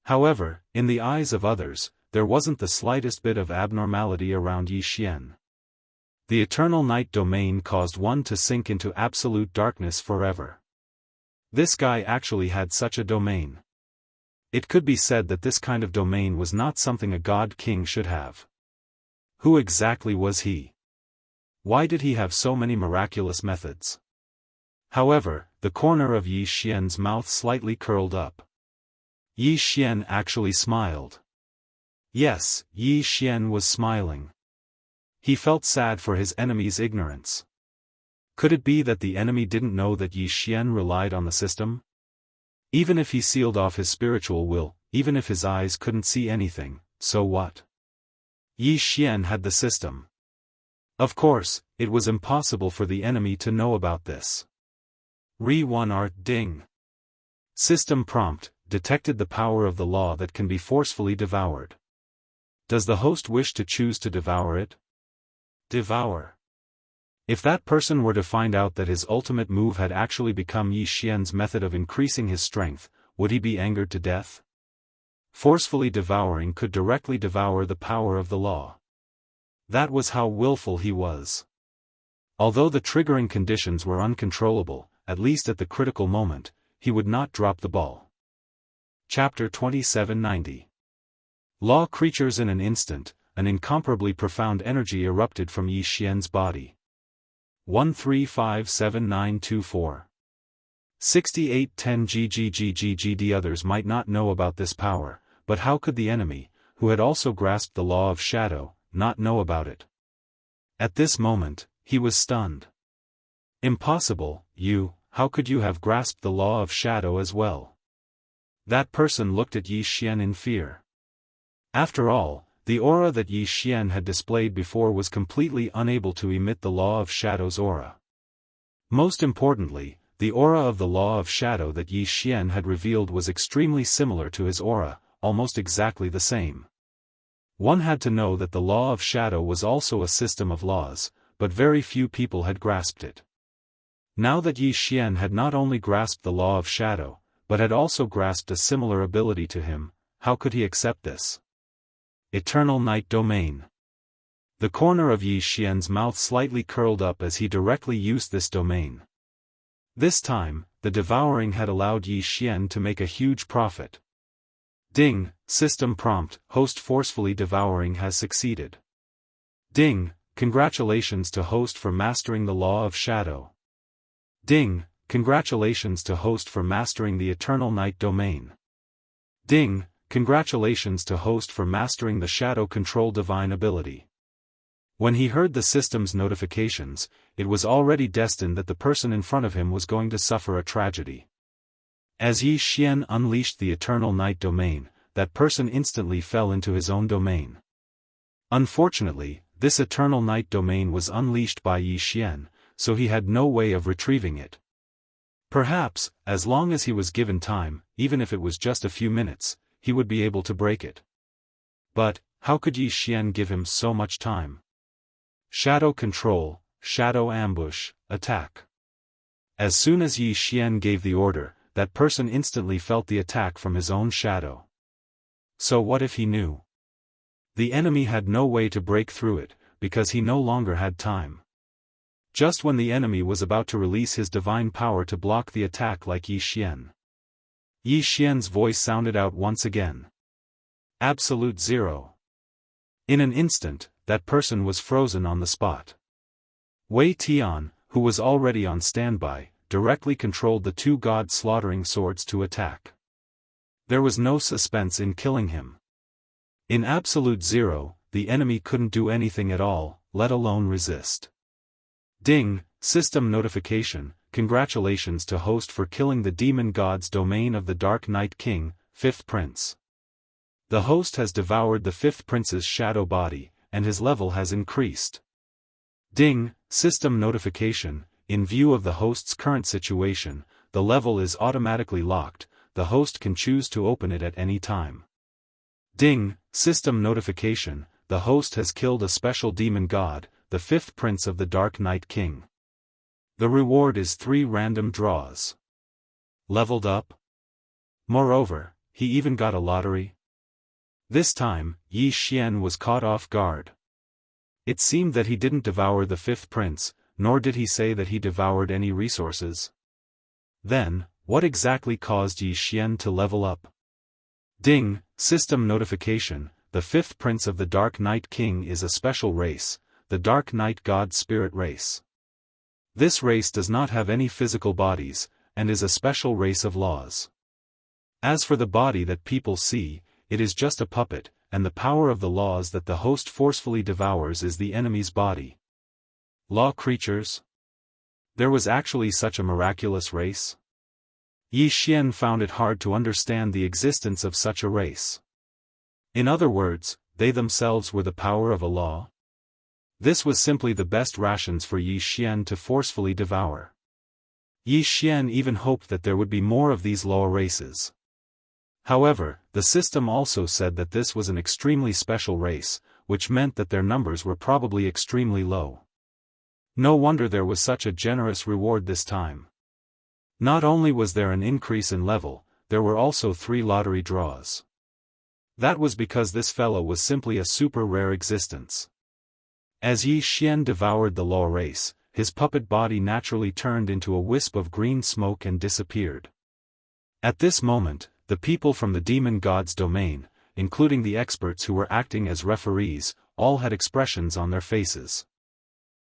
However, in the eyes of others, there wasn't the slightest bit of abnormality around Yi Xian. The eternal night domain caused one to sink into absolute darkness forever. This guy actually had such a domain. It could be said that this kind of domain was not something a god king should have. Who exactly was he? Why did he have so many miraculous methods? However, the corner of Yi Xian's mouth slightly curled up. Yi Xian actually smiled. Yes, Yi Xian was smiling. He felt sad for his enemy's ignorance. Could it be that the enemy didn't know that Yi Xian relied on the system? Even if he sealed off his spiritual will, even if his eyes couldn't see anything, so what? Yi Xian had the system. Of course, it was impossible for the enemy to know about this. Re-1 art ding. System prompt, detected the power of the law that can be forcefully devoured. Does the host wish to choose to devour it? Devour. If that person were to find out that his ultimate move had actually become Yi Xian's method of increasing his strength, would he be angered to death? Forcefully devouring could directly devour the power of the law. That was how willful he was. Although the triggering conditions were uncontrollable, at least at the critical moment, he would not drop the ball. Chapter 2790. Law creatures. In an instant, an incomparably profound energy erupted from Yi Xian's body. 1357924. 6810 GGGGG. The others might not know about this power, but how could the enemy, who had also grasped the law of shadow, not know about it? At this moment, he was stunned. Impossible, how could you have grasped the law of shadow as well? That person looked at Yi Xian in fear. After all, the aura that Yi Xian had displayed before was completely unable to emit the law of shadow's aura. Most importantly, the aura of the law of shadow that Yi Xian had revealed was extremely similar to his aura, almost exactly the same. One had to know that the law of shadow was also a system of laws, but very few people had grasped it. Now that Yi Xian had not only grasped the law of shadow, but had also grasped a similar ability to him, how could he accept this? Eternal night domain. The corner of Yi Xian's mouth slightly curled up as he directly used this domain. This time, the devouring had allowed Yi Xian to make a huge profit. Ding, system prompt, host forcefully devouring has succeeded. Ding, congratulations to host for mastering the law of shadow. Ding, congratulations to host for mastering the eternal night domain. Ding, congratulations to host for mastering the shadow control divine ability. When he heard the system's notifications, it was already destined that the person in front of him was going to suffer a tragedy. As Yi Xian unleashed the eternal night domain, that person instantly fell into his own domain. Unfortunately, this eternal night domain was unleashed by Yi Xian, so he had no way of retrieving it. Perhaps, as long as he was given time, even if it was just a few minutes, he would be able to break it. But, how could Yi Xian give him so much time? Shadow control, shadow ambush, attack. As soon as Yi Xian gave the order, that person instantly felt the attack from his own shadow. So what if he knew? The enemy had no way to break through it, because he no longer had time. Just when the enemy was about to release his divine power to block the attack like Yi Xian. Yi Xian's voice sounded out once again. Absolute zero. In an instant, that person was frozen on the spot. Wei Tian, who was already on standby, directly controlled the two god-slaughtering swords to attack. There was no suspense in killing him. In absolute zero, the enemy couldn't do anything at all, let alone resist. Ding, system notification, congratulations to host for killing the demon god's domain of the Dark Night King, 5th Prince. The host has devoured the 5th Prince's shadow body, and his level has increased. Ding, system notification, in view of the host's current situation, the level is automatically locked, the host can choose to open it at any time. Ding, system notification, the host has killed a special demon god, the 5th Prince of the Dark Night King. The reward is 3 random draws. Leveled up? Moreover, he even got a lottery. This time, Yi Xian was caught off guard. It seemed that he didn't devour the 5th Prince, nor did he say that he devoured any resources. Then, what exactly caused Yi Xian to level up? Ding, system notification, the 5th Prince of the Dark Night King is a special race, the Dark Night God Spirit race. This race does not have any physical bodies, and is a special race of laws. As for the body that people see, it is just a puppet, and the power of the laws that the host forcefully devours is the enemy's body. Law creatures? There was actually such a miraculous race? Yi Xian found it hard to understand the existence of such a race. In other words, they themselves were the power of a law? This was simply the best rations for Yi Xian to forcefully devour. Yi Xian even hoped that there would be more of these law races. However, the system also said that this was an extremely special race, which meant that their numbers were probably extremely low. No wonder there was such a generous reward this time. Not only was there an increase in level, there were also 3 lottery draws. That was because this fellow was simply a super rare existence. As Yi Xian devoured the law race, his puppet body naturally turned into a wisp of green smoke and disappeared. At this moment, the people from the demon god's domain, including the experts who were acting as referees, all had expressions on their faces.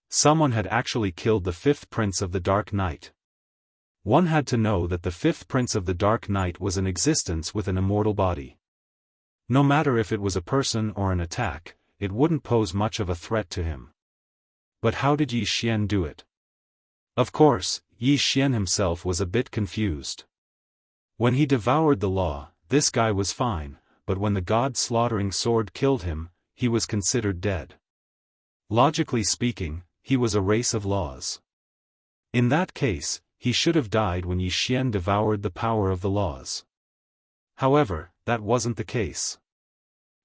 Someone had actually killed the 5th Prince of the Dark Night. One had to know that the 5th Prince of the Dark Night was an existence with an immortal body. No matter if it was a person or an attack, it wouldn't pose much of a threat to him. But how did Yi Xian do it? Of course, Yi Xian himself was a bit confused. When he devoured the law, this guy was fine, but when the god-slaughtering sword killed him, he was considered dead. Logically speaking, he was a race of laws. In that case, he should have died when Yi Xian devoured the power of the laws. However, that wasn't the case.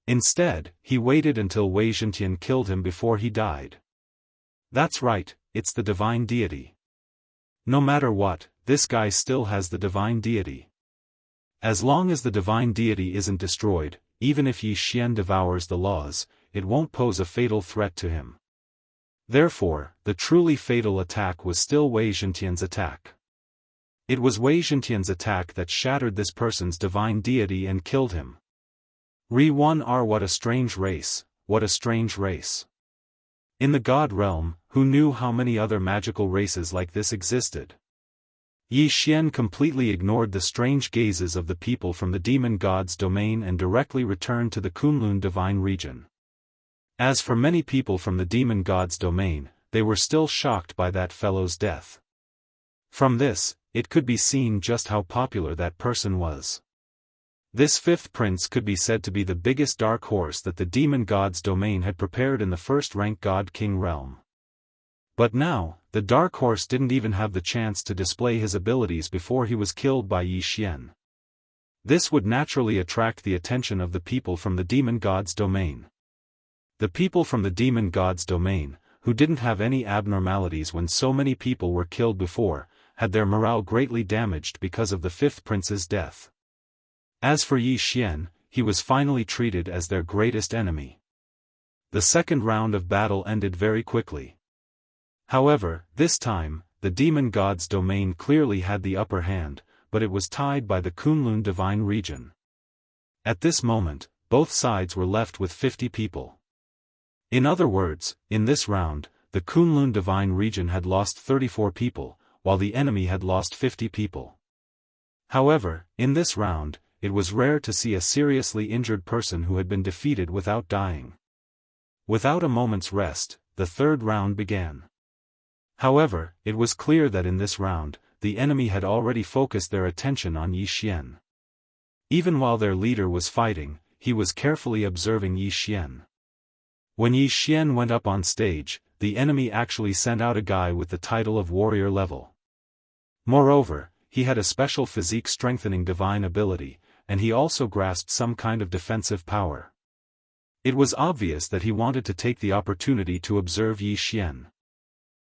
Instead, he waited until Wei Zhentian killed him before he died. That's right, it's the divine deity. No matter what, this guy still has the divine deity. As long as the divine deity isn't destroyed, even if Yi Xian devours the laws, it won't pose a fatal threat to him. Therefore, the truly fatal attack was still Wei Zhentian's attack. It was Wei Zhentian's attack that shattered this person's divine deity and killed him. Re-1R, what a strange race, what a strange race. In the god realm, who knew how many other magical races like this existed? Yi Xian completely ignored the strange gazes of the people from the demon god's domain and directly returned to the Kunlun divine region. As for many people from the demon god's domain, they were still shocked by that fellow's death. From this, it could be seen just how popular that person was. This 5th Prince could be said to be the biggest dark horse that the demon god's domain had prepared in the first-rank god-king realm. But now, the dark horse didn't even have the chance to display his abilities before he was killed by Yi Xian. This would naturally attract the attention of the people from the demon god's domain. The people from the demon god's domain, who didn't have any abnormalities when so many people were killed before, had their morale greatly damaged because of the 5th Prince's death. As for Yi Xian, he was finally treated as their greatest enemy. The second round of battle ended very quickly. However, this time, the demon god's domain clearly had the upper hand, but it was tied by the Kunlun divine region. At this moment, both sides were left with 50 people. In other words, in this round, the Kunlun divine region had lost 34 people, while the enemy had lost 50 people. However, in this round, it was rare to see a seriously injured person who had been defeated without dying. Without a moment's rest, the third round began. However, it was clear that in this round, the enemy had already focused their attention on Yi Xian. Even while their leader was fighting, he was carefully observing Yi Xian. When Yi Xian went up on stage, the enemy actually sent out a guy with the title of warrior level. Moreover, he had a special physique strengthening divine ability, and he also grasped some kind of defensive power. It was obvious that he wanted to take the opportunity to observe Yi Xian.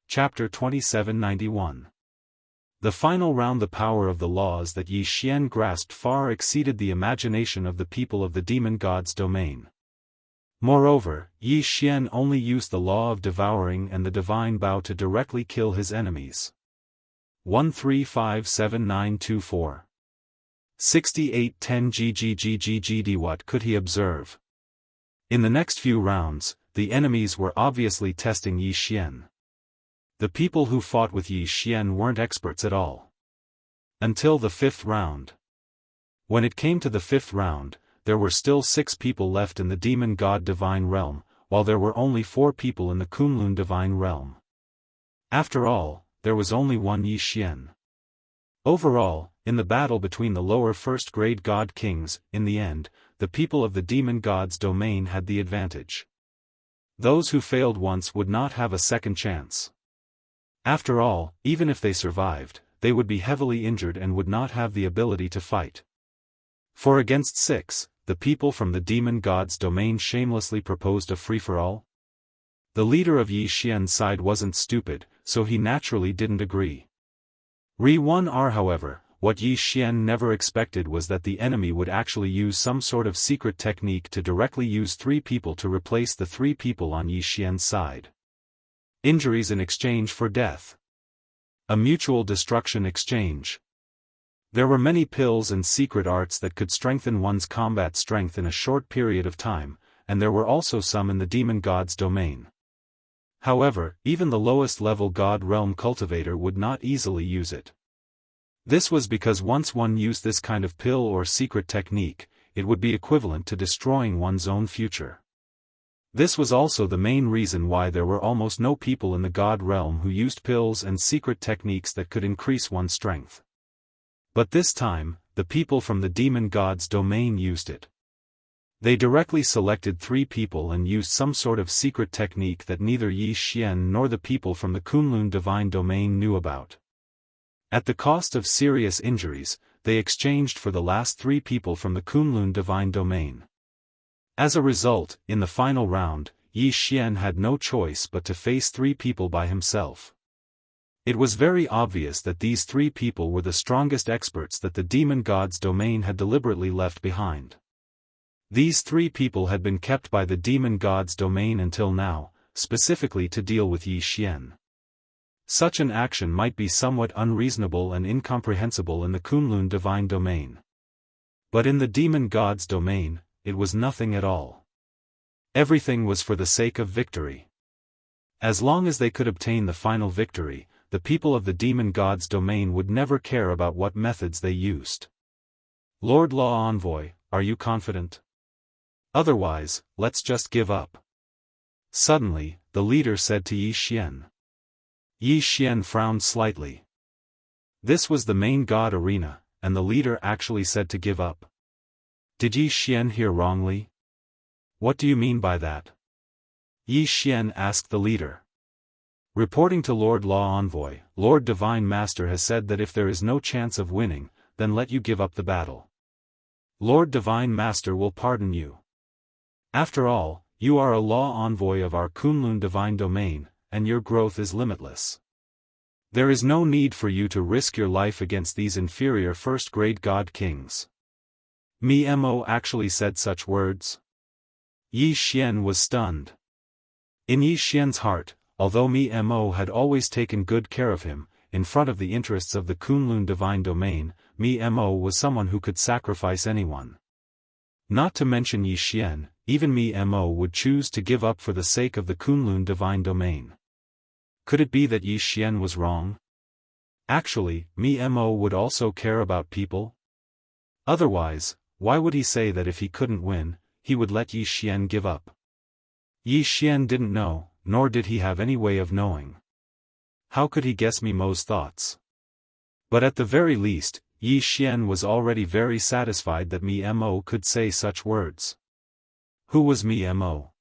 Chapter 2791. The final round. The power of the laws that Yi Xian grasped far exceeded the imagination of the people of the demon god's domain. Moreover, Yi Xian only used the law of devouring and the divine bow to directly kill his enemies. 135794. 6810 GGGGGD. What could he observe? In the next few rounds, the enemies were obviously testing Yi Xian. The people who fought with Yi Xian weren't experts at all. Until the fifth round. When it came to the fifth round, there were still 6 people left in the demon god divine realm, while there were only 4 people in the Kunlun divine realm. After all, there was only one Yi Xian. Overall, in the battle between the lower first-grade god kings, in the end, the people of the demon god's domain had the advantage. Those who failed once would not have a second chance. After all, even if they survived, they would be heavily injured and would not have the ability to fight. For against 6, the people from the demon god's domain shamelessly proposed a free-for-all. The leader of Yi Xian's side wasn't stupid, so he naturally didn't agree. However, what Yi Xian never expected was that the enemy would actually use some sort of secret technique to directly use 3 people to replace the 3 people on Yi Xian's side. Injuries in exchange for death. A mutual destruction exchange. There were many pills and secret arts that could strengthen one's combat strength in a short period of time, and there were also some in the demon god's domain. However, even the lowest level god realm cultivator would not easily use it. This was because once one used this kind of pill or secret technique, it would be equivalent to destroying one's own future. This was also the main reason why there were almost no people in the god realm who used pills and secret techniques that could increase one's strength. But this time, the people from the demon god's domain used it. They directly selected 3 people and used some sort of secret technique that neither Yi Xian nor the people from the Kunlun divine domain knew about. At the cost of serious injuries, they exchanged for the last 3 people from the Kunlun divine domain. As a result, in the final round, Yi Xian had no choice but to face 3 people by himself. It was very obvious that these 3 people were the strongest experts that the demon god's domain had deliberately left behind. These 3 people had been kept by the demon god's domain until now, specifically to deal with Yi Xian. Such an action might be somewhat unreasonable and incomprehensible in the Kunlun divine domain. But in the demon god's domain, it was nothing at all. Everything was for the sake of victory. As long as they could obtain the final victory, the people of the demon god's domain would never care about what methods they used. Lord Law Envoy, are you confident? Otherwise, let's just give up. Suddenly, the leader said to Yi Xian. Yi Xian frowned slightly. This was the main god arena, and the leader actually said to give up. Did Yi Xian hear wrongly? What do you mean by that? Yi Xian asked the leader. Reporting to Lord Law Envoy, Lord Divine Master has said that if there is no chance of winning, then let you give up the battle. Lord Divine Master will pardon you. After all, you are a law envoy of our Kunlun divine domain, and your growth is limitless. There is no need for you to risk your life against these inferior first-grade god kings. Mo actually said such words. Yi Xian was stunned. In Yi Xian's heart, although Mo had always taken good care of him, in front of the interests of the Kunlun divine domain, Mo was someone who could sacrifice anyone. Not to mention Yi Xian, even Mo would choose to give up for the sake of the Kunlun divine domain. Could it be that Yi Xian was wrong? Actually, Mo would also care about people? Otherwise, why would he say that if he couldn't win, he would let Yi Xian give up? Yi Xian didn't know, nor did he have any way of knowing. how could he guess Mo's thoughts? But at the very least, Yi Xian was already very satisfied that Mo could say such words. Who was Mo?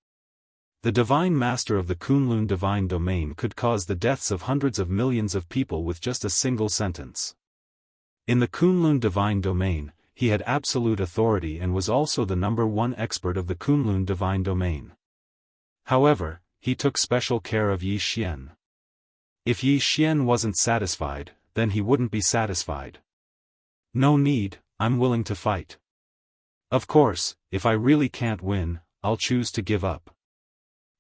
The divine master of the Kunlun divine domain could cause the deaths of hundreds of millions of people with just a single sentence. In the Kunlun divine domain, he had absolute authority and was also the #1 expert of the Kunlun divine domain. However, he took special care of Yi Xian. If Yi Xian wasn't satisfied, then he wouldn't be satisfied. No need, I'm willing to fight. Of course, if I really can't win, I'll choose to give up.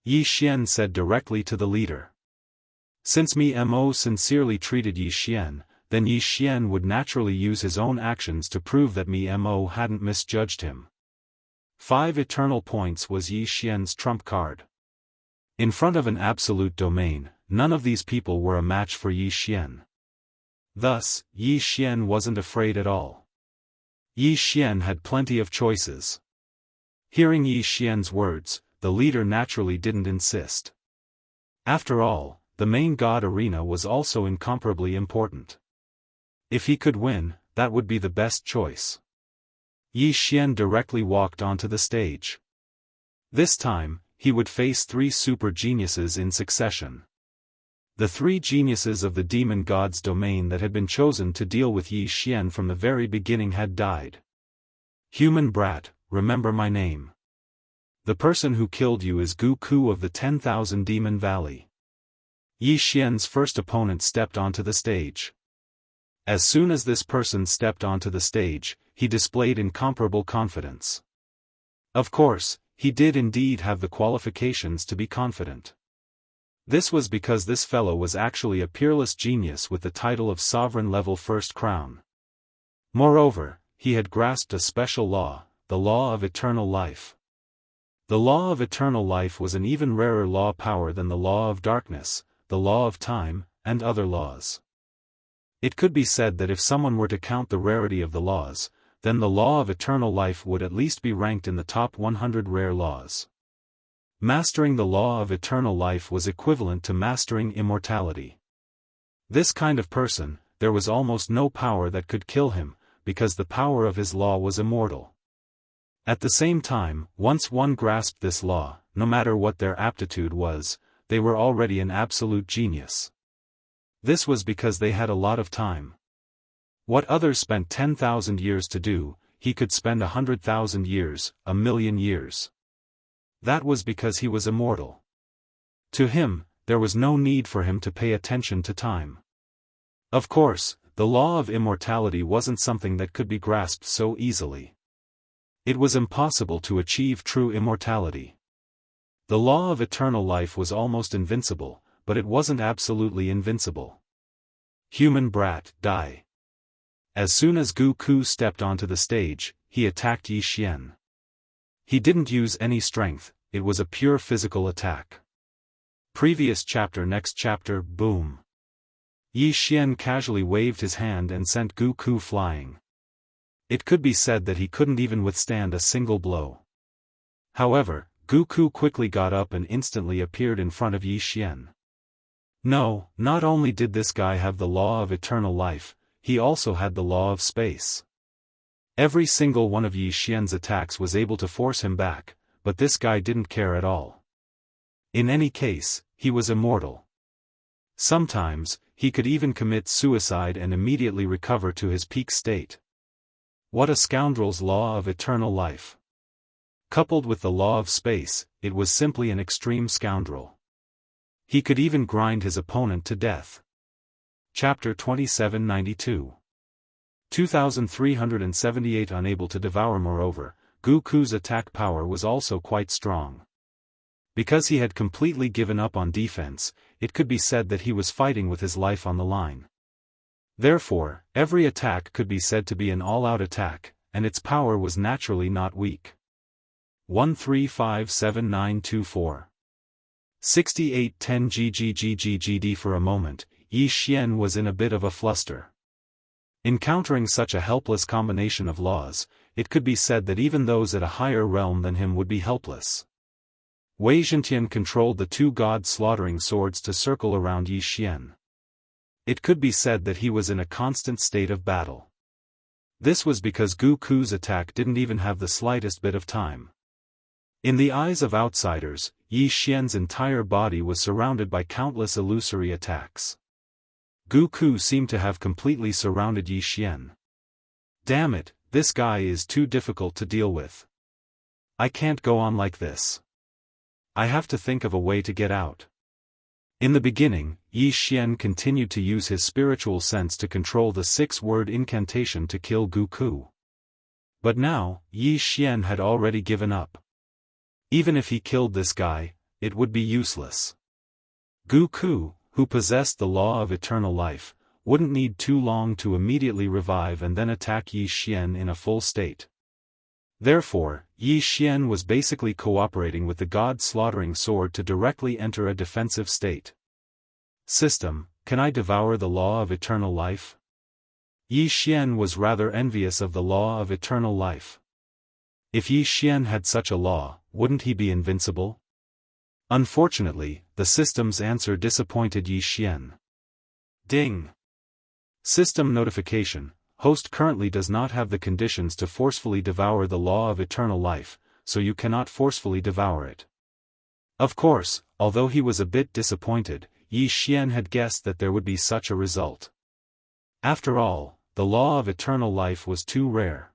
Yi Xian said directly to the leader. Since Mo sincerely treated Yi Xian, then Yi Xian would naturally use his own actions to prove that Mo hadn't misjudged him. 5 eternal points was Yi Xian's trump card. In front of an absolute domain, none of these people were a match for Yi Xian. Thus, Yi Xian wasn't afraid at all. Yi Xian had plenty of choices. Hearing Yi Xian's words, the leader naturally didn't insist. After all, the main god arena was also incomparably important. If he could win, that would be the best choice. Yi Xian directly walked onto the stage. This time, he would face 3 super geniuses in succession. The 3 geniuses of the demon god's domain that had been chosen to deal with Yi Xian from the very beginning had died. Human brat, remember my name. The person who killed you is Gu Ku of the 10,000 Demon Valley. Yi Xian's first opponent stepped onto the stage. As soon as this person stepped onto the stage, he displayed incomparable confidence. Of course, he did indeed have the qualifications to be confident. This was because this fellow was actually a peerless genius with the title of sovereign-level first crown. Moreover, he had grasped a special law, the law of eternal life. The law of eternal life was an even rarer law power than the law of darkness, the law of time, and other laws. It could be said that if someone were to count the rarity of the laws, then the law of eternal life would at least be ranked in the top 100 rare laws. Mastering the law of eternal life was equivalent to mastering immortality. This kind of person, there was almost no power that could kill him, because the power of his law was immortal. At the same time, once one grasped this law, no matter what their aptitude was, they were already an absolute genius. This was because they had a lot of time. What others spent 10,000 years to do, he could spend 100,000 years, 1,000,000 years. That was because he was immortal. To him, there was no need for him to pay attention to time. Of course, the law of immortality wasn't something that could be grasped so easily. It was impossible to achieve true immortality. The law of eternal life was almost invincible, but it wasn't absolutely invincible. Human brat, die. As soon as Gu Ku stepped onto the stage, he attacked Yi Xian. He didn't use any strength, it was a pure physical attack. Previous chapter. Next chapter. Boom. Yi Xian casually waved his hand and sent Gu Ku flying. It could be said that he couldn't even withstand a single blow. However, Gu Ku quickly got up and instantly appeared in front of Yi Xian. No, not only did this guy have the law of eternal life, he also had the law of space. Every single one of Yi Xian's attacks was able to force him back, but this guy didn't care at all. In any case, he was immortal. Sometimes, he could even commit suicide and immediately recover to his peak state. What a scoundrel's law of eternal life. Coupled with the law of space, it was simply an extreme scoundrel. He could even grind his opponent to death. Chapter 2792. 2378. Unable to devour. Moreover, Gu Ku's attack power was also quite strong. Because he had completely given up on defense, it could be said that he was fighting with his life on the line. Therefore, every attack could be said to be an all-out attack, and its power was naturally not weak. 1357924. 6810 GGGGGD. For a moment, Yi Xian was in a bit of a fluster. Encountering such a helpless combination of laws, it could be said that even those at a higher realm than him would be helpless. Wei Zhentian controlled the 2 god slaughtering swords to circle around Yi Xian. It could be said that he was in a constant state of battle. This was because Goku's attack didn't even have the slightest bit of time. In the eyes of outsiders, Yi Xian's entire body was surrounded by countless illusory attacks. Goku seemed to have completely surrounded Yi Xian. Damn it, this guy is too difficult to deal with. I can't go on like this. I have to think of a way to get out. In the beginning, Yi Xian continued to use his spiritual sense to control the 6-word incantation to kill Goku. But now, Yi Xian had already given up. Even if he killed this guy, it would be useless. Goku, who possessed the law of eternal life, wouldn't need too long to immediately revive and then attack Yi Xian in a full state. Therefore, Yi Xian was basically cooperating with the god-slaughtering sword to directly enter a defensive state. System, can I devour the law of eternal life? Yi Xian was rather envious of the law of eternal life. If Yi Xian had such a law, wouldn't he be invincible? Unfortunately, the system's answer disappointed Yi Xian. Ding! System notification: host currently does not have the conditions to forcefully devour the law of eternal life, so you cannot forcefully devour it. Of course, although he was a bit disappointed, Yi Xian had guessed that there would be such a result. After all, the law of eternal life was too rare.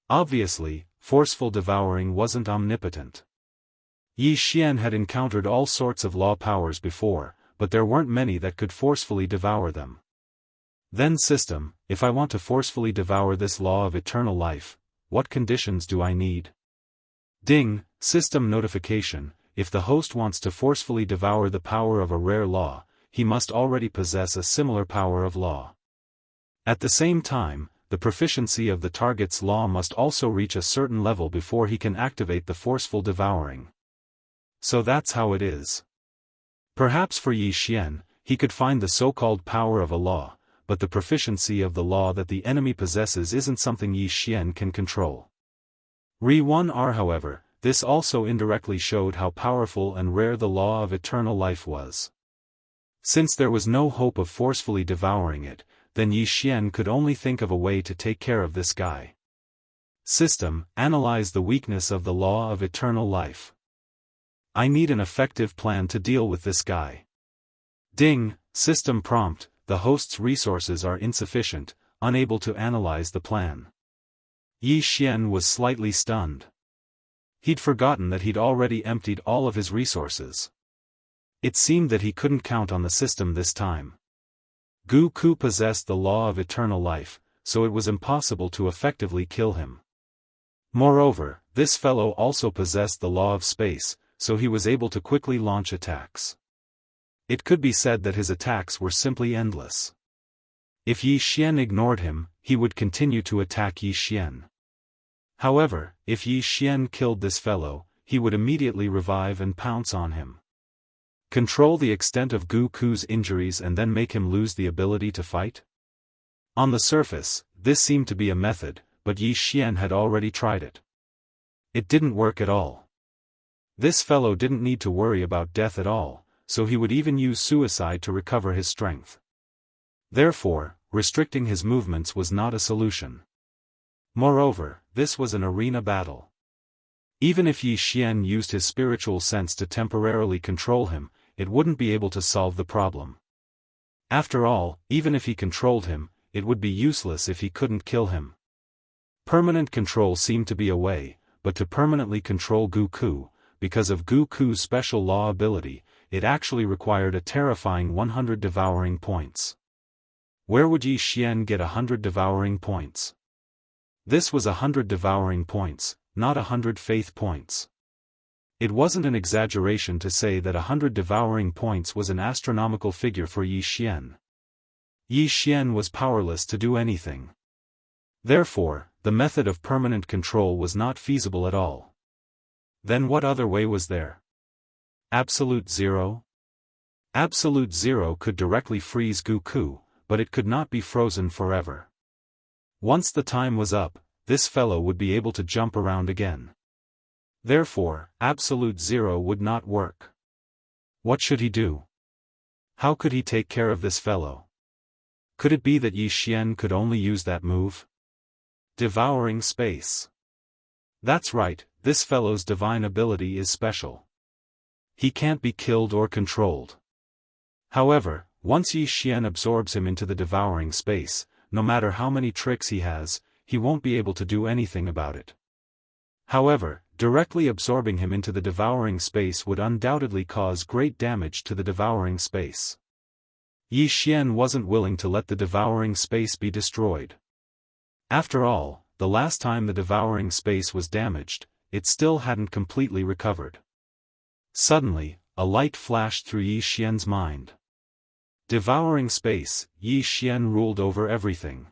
Obviously, forceful devouring wasn't omnipotent. Yi Xian had encountered all sorts of law powers before, but there weren't many that could forcefully devour them. Then system, if I want to forcefully devour this law of eternal life, what conditions do I need? Ding, system notification: if the host wants to forcefully devour the power of a rare law, he must already possess a similar power of law. At the same time, the proficiency of the target's law must also reach a certain level before he can activate the forceful devouring. So that's how it is. Perhaps for Yi Xian, he could find the so-called power of a law, but the proficiency of the law that the enemy possesses isn't something Yi Xian can control. Re-1R however, this also indirectly showed how powerful and rare the law of eternal life was. Since there was no hope of forcefully devouring it, then Yi Xian could only think of a way to take care of this guy. System, analyze the weakness of the law of eternal life. I need an effective plan to deal with this guy. Ding, system prompt: the host's resources are insufficient, unable to analyze the plan. Yi Xian was slightly stunned. He'd forgotten that he'd already emptied all of his resources. It seemed that he couldn't count on the system this time. Goku possessed the law of eternal life, so it was impossible to effectively kill him. Moreover, this fellow also possessed the law of space, so he was able to quickly launch attacks. It could be said that his attacks were simply endless. If Yi Xian ignored him, he would continue to attack Yi Xian. However, if Yi Xian killed this fellow, he would immediately revive and pounce on him. Control the extent of Goku's injuries and then make him lose the ability to fight? On the surface, this seemed to be a method, but Yi Xian had already tried it. It didn't work at all. This fellow didn't need to worry about death at all, so he would even use suicide to recover his strength. Therefore, restricting his movements was not a solution. Moreover, this was an arena battle. Even if Yi Xian used his spiritual sense to temporarily control him, it wouldn't be able to solve the problem. After all, even if he controlled him, it would be useless if he couldn't kill him. Permanent control seemed to be a way, but to permanently control Goku, because of Goku's special law ability, it actually required a terrifying 100 devouring points. Where would Yi Xian get 100 devouring points? This was 100 devouring points, not 100 faith points. It wasn't an exaggeration to say that 100 devouring points was an astronomical figure for Yi Xian. Yi Xian was powerless to do anything. Therefore, the method of permanent control was not feasible at all. Then what other way was there? Absolute Zero? Absolute Zero could directly freeze Goku, but it could not be frozen forever. Once the time was up, this fellow would be able to jump around again. Therefore, Absolute Zero would not work. What should he do? How could he take care of this fellow? Could it be that Yi Xian could only use that move? Devouring space. That's right, this fellow's divine ability is special. He can't be killed or controlled. However, once Yi Xian absorbs him into the devouring space, no matter how many tricks he has, he won't be able to do anything about it. However, directly absorbing him into the devouring space would undoubtedly cause great damage to the devouring space. Yi Xian wasn't willing to let the devouring space be destroyed. After all, the last time the devouring space was damaged, it still hadn't completely recovered. Suddenly, a light flashed through Yi Xian's mind. Devouring space, Yi Xian ruled over everything.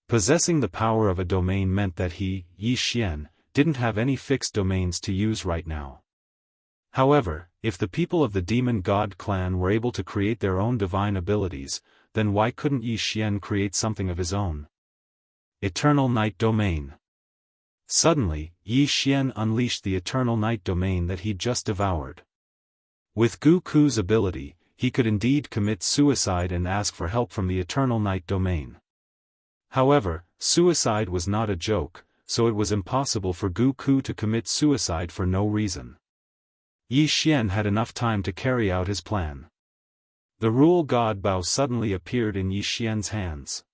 Possessing the power of a domain meant that he, Yi Xian, didn't have any fixed domains to use right now. However, if the people of the Demon God clan were able to create their own divine abilities, then why couldn't Yi Xian create something of his own? Eternal Night Domain. Suddenly, Yi Xian unleashed the Eternal Night Domain that he'd just devoured. With Gu Ku's ability, he could indeed commit suicide and ask for help from the Eternal Night Domain. However, suicide was not a joke, so it was impossible for Gu Ku to commit suicide for no reason. Yi Xian had enough time to carry out his plan. The Rule God Bao suddenly appeared in Yi Xian's hands.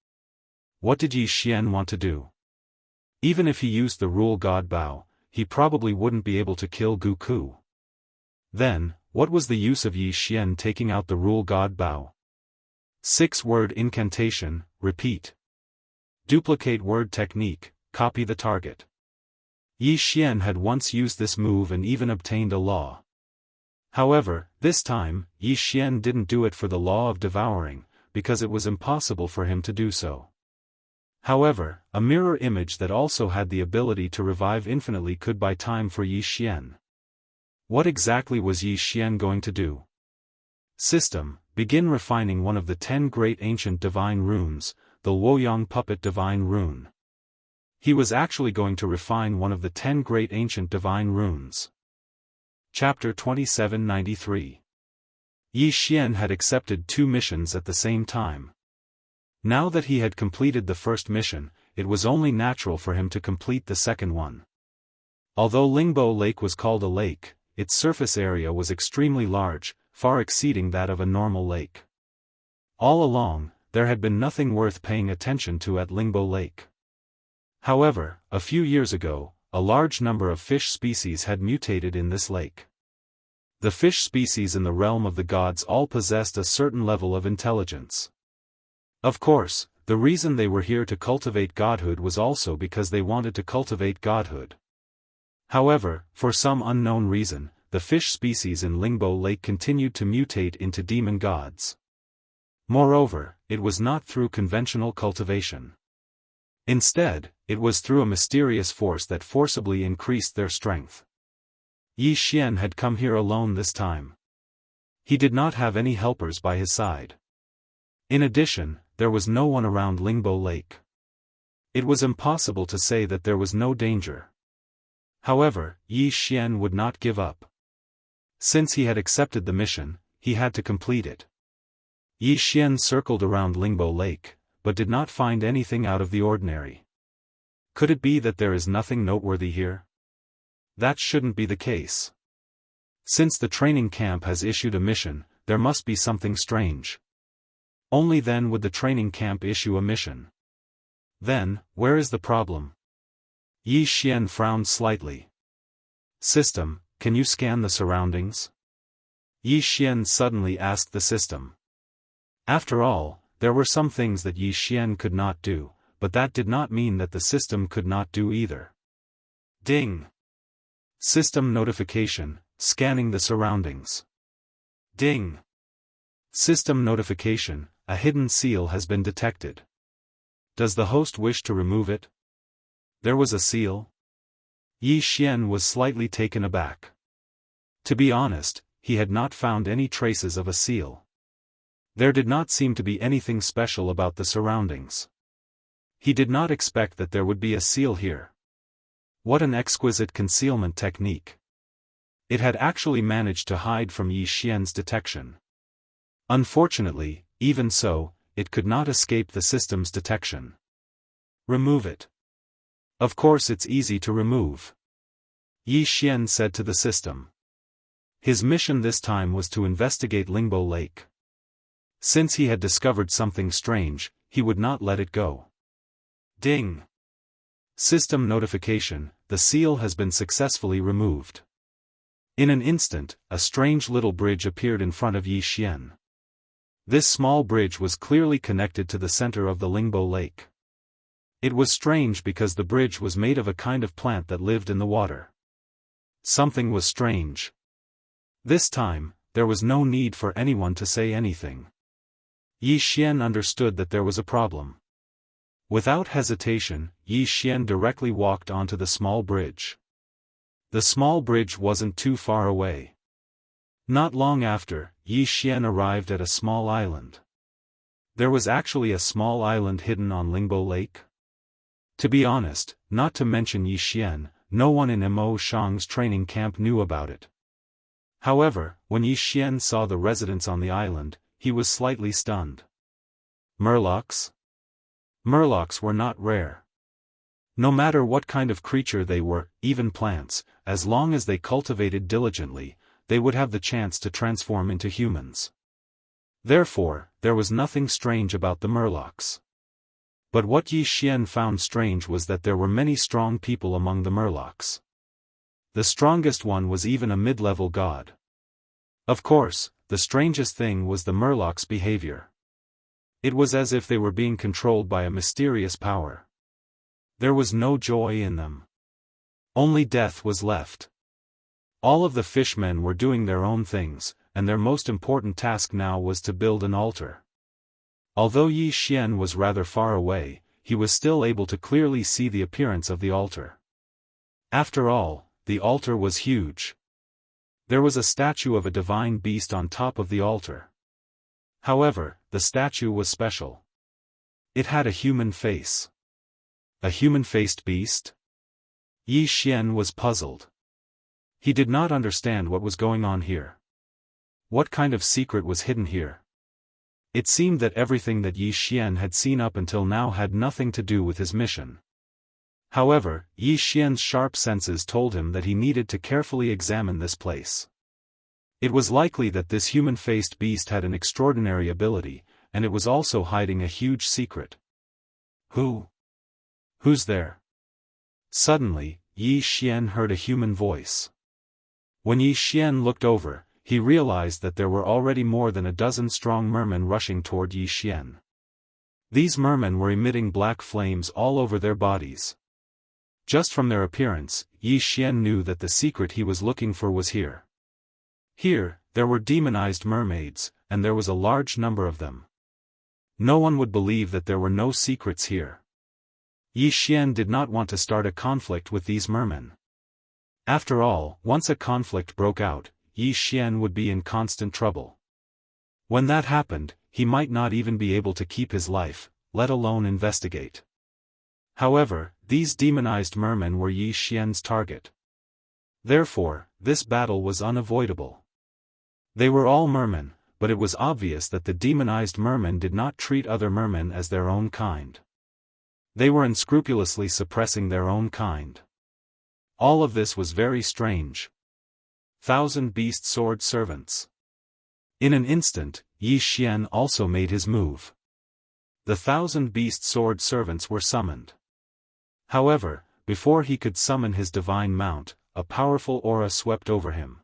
What did Yi Xian want to do? Even if he used the Rule God Bao, he probably wouldn't be able to kill Gu Ku. Then, what was the use of Yi Xian taking out the Rule God Bao? 6-word incantation, repeat. Duplicate word technique, copy the target. Yi Xian had once used this move and even obtained a law. However, this time, Yi Xian didn't do it for the law of devouring, because it was impossible for him to do so. However, a mirror image that also had the ability to revive infinitely could buy time for Yi Xian. What exactly was Yi Xian going to do? System: begin refining one of the 10 great ancient divine runes, the Luoyang Puppet Divine Rune. He was actually going to refine one of the 10 great ancient divine runes. Chapter 2793. Yi Xian had accepted 2 missions at the same time. Now that he had completed the first mission, it was only natural for him to complete the second one. Although Lingbo Lake was called a lake, its surface area was extremely large, far exceeding that of a normal lake. All along, there had been nothing worth paying attention to at Lingbo Lake. However, a few years ago, a large number of fish species had mutated in this lake. The fish species in the realm of the gods all possessed a certain level of intelligence. Of course, the reason they were here to cultivate godhood was also because they wanted to cultivate godhood. However, for some unknown reason, the fish species in Lingbo Lake continued to mutate into demon gods. Moreover, it was not through conventional cultivation. Instead, it was through a mysterious force that forcibly increased their strength. Yi Xian had come here alone this time. He did not have any helpers by his side. In addition, there was no one around Lingbo Lake. It was impossible to say that there was no danger. However, Yi Xian would not give up. Since he had accepted the mission, he had to complete it. Yi Xian circled around Lingbo Lake, but did not find anything out of the ordinary. Could it be that there is nothing noteworthy here? That shouldn't be the case. Since the training camp has issued a mission, there must be something strange. Only then would the training camp issue a mission. Then, where is the problem? Yi Xian frowned slightly. System, can you scan the surroundings? Yi Xian suddenly asked the system. After all, there were some things that Yi Xian could not do, but that did not mean that the system could not do either. Ding! System notification, scanning the surroundings. Ding! System notification, a hidden seal has been detected. Does the host wish to remove it? There was a seal? Yi Xian was slightly taken aback. To be honest, he had not found any traces of a seal. There did not seem to be anything special about the surroundings. He did not expect that there would be a seal here. What an exquisite concealment technique. It had actually managed to hide from Yi Xian's detection. Unfortunately, even so, it could not escape the system's detection. Remove it. Of course it's easy to remove, Yi Xian said to the system. His mission this time was to investigate Lingbo Lake. Since he had discovered something strange, he would not let it go. Ding! System notification, the seal has been successfully removed. In an instant, a strange little bridge appeared in front of Yi Xian. This small bridge was clearly connected to the center of the Lingbo Lake. It was strange because the bridge was made of a kind of plant that lived in the water. Something was strange. This time, there was no need for anyone to say anything. Yi Xian understood that there was a problem. Without hesitation, Yi Xian directly walked onto the small bridge. The small bridge wasn't too far away. Not long after, Yi Xian arrived at a small island. There was actually a small island hidden on Lingbo Lake. To be honest, not to mention Yi Xian, no one in Mo Shang's training camp knew about it. However, when Yi Xian saw the residents on the island, he was slightly stunned. Murlocs? Murlocs were not rare. No matter what kind of creature they were, even plants, as long as they cultivated diligently, they would have the chance to transform into humans. Therefore, there was nothing strange about the Murlocs. But what Yi Xian found strange was that there were many strong people among the Murlocs. The strongest one was even a mid-level god. Of course, the strangest thing was the Murlocs' behavior. It was as if they were being controlled by a mysterious power. There was no joy in them. Only death was left. All of the fishmen were doing their own things, and their most important task now was to build an altar. Although Yi Xian was rather far away, he was still able to clearly see the appearance of the altar. After all, the altar was huge. There was a statue of a divine beast on top of the altar. However, the statue was special. It had a human face. A human-faced beast? Yi Xian was puzzled. He did not understand what was going on here. What kind of secret was hidden here? It seemed that everything that Yi Xian had seen up until now had nothing to do with his mission. However, Yi Xian's sharp senses told him that he needed to carefully examine this place. It was likely that this human-faced beast had an extraordinary ability, and it was also hiding a huge secret. Who's there? Suddenly, Yi Xian heard a human voice. When Yi Xian looked over, he realized that there were already more than a dozen strong mermen rushing toward Yi Xian. These mermen were emitting black flames all over their bodies. Just from their appearance, Yi Xian knew that the secret he was looking for was here. Here, there were demonized mermaids, and there was a large number of them. No one would believe that there were no secrets here. Yi Xian did not want to start a conflict with these mermen. After all, once a conflict broke out, Yi Xian would be in constant trouble. When that happened, he might not even be able to keep his life, let alone investigate. However, these demonized mermen were Yi Xian's target. Therefore, this battle was unavoidable. They were all mermen, but it was obvious that the demonized mermen did not treat other mermen as their own kind. They were unscrupulously suppressing their own kind. All of this was very strange. 1,000 beast sword servants. In an instant, Yi Xian also made his move. The 1,000 beast sword servants were summoned. However, before he could summon his divine mount, a powerful aura swept over him.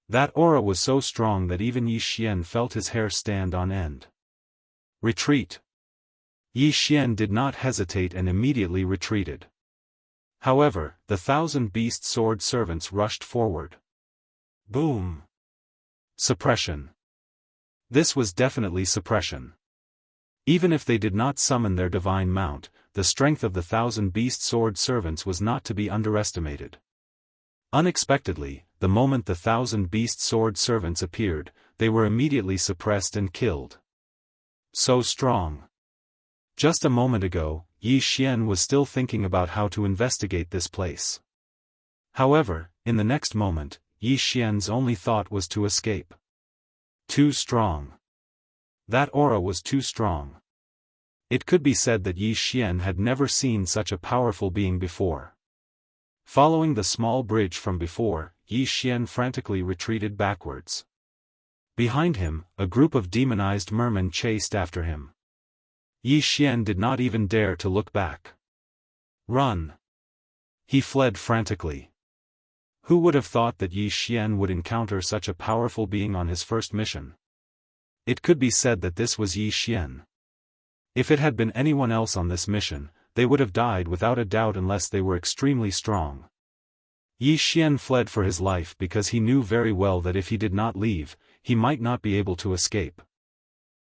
That aura was so strong that even Yi Xian felt his hair stand on end. Retreat. Yi Xian did not hesitate and immediately retreated. However, the 1,000 beast sword servants rushed forward. Boom! Suppression. This was definitely suppression. Even if they did not summon their divine mount, the strength of the 1,000 beast sword servants was not to be underestimated. Unexpectedly, the moment the 1,000 beast sword servants appeared, they were immediately suppressed and killed. So strong. Just a moment ago, Yi Xian was still thinking about how to investigate this place. However, in the next moment, Yi Xian's only thought was to escape. Too strong. That aura was too strong. It could be said that Yi Xian had never seen such a powerful being before. Following the small bridge from before, Yi Xian frantically retreated backwards. Behind him, a group of demonized mermen chased after him. Yi Xian did not even dare to look back. Run! He fled frantically. Who would have thought that Yi Xian would encounter such a powerful being on his first mission? It could be said that this was Yi Xian. If it had been anyone else on this mission, they would have died without a doubt unless they were extremely strong. Yi Xian fled for his life because he knew very well that if he did not leave, he might not be able to escape.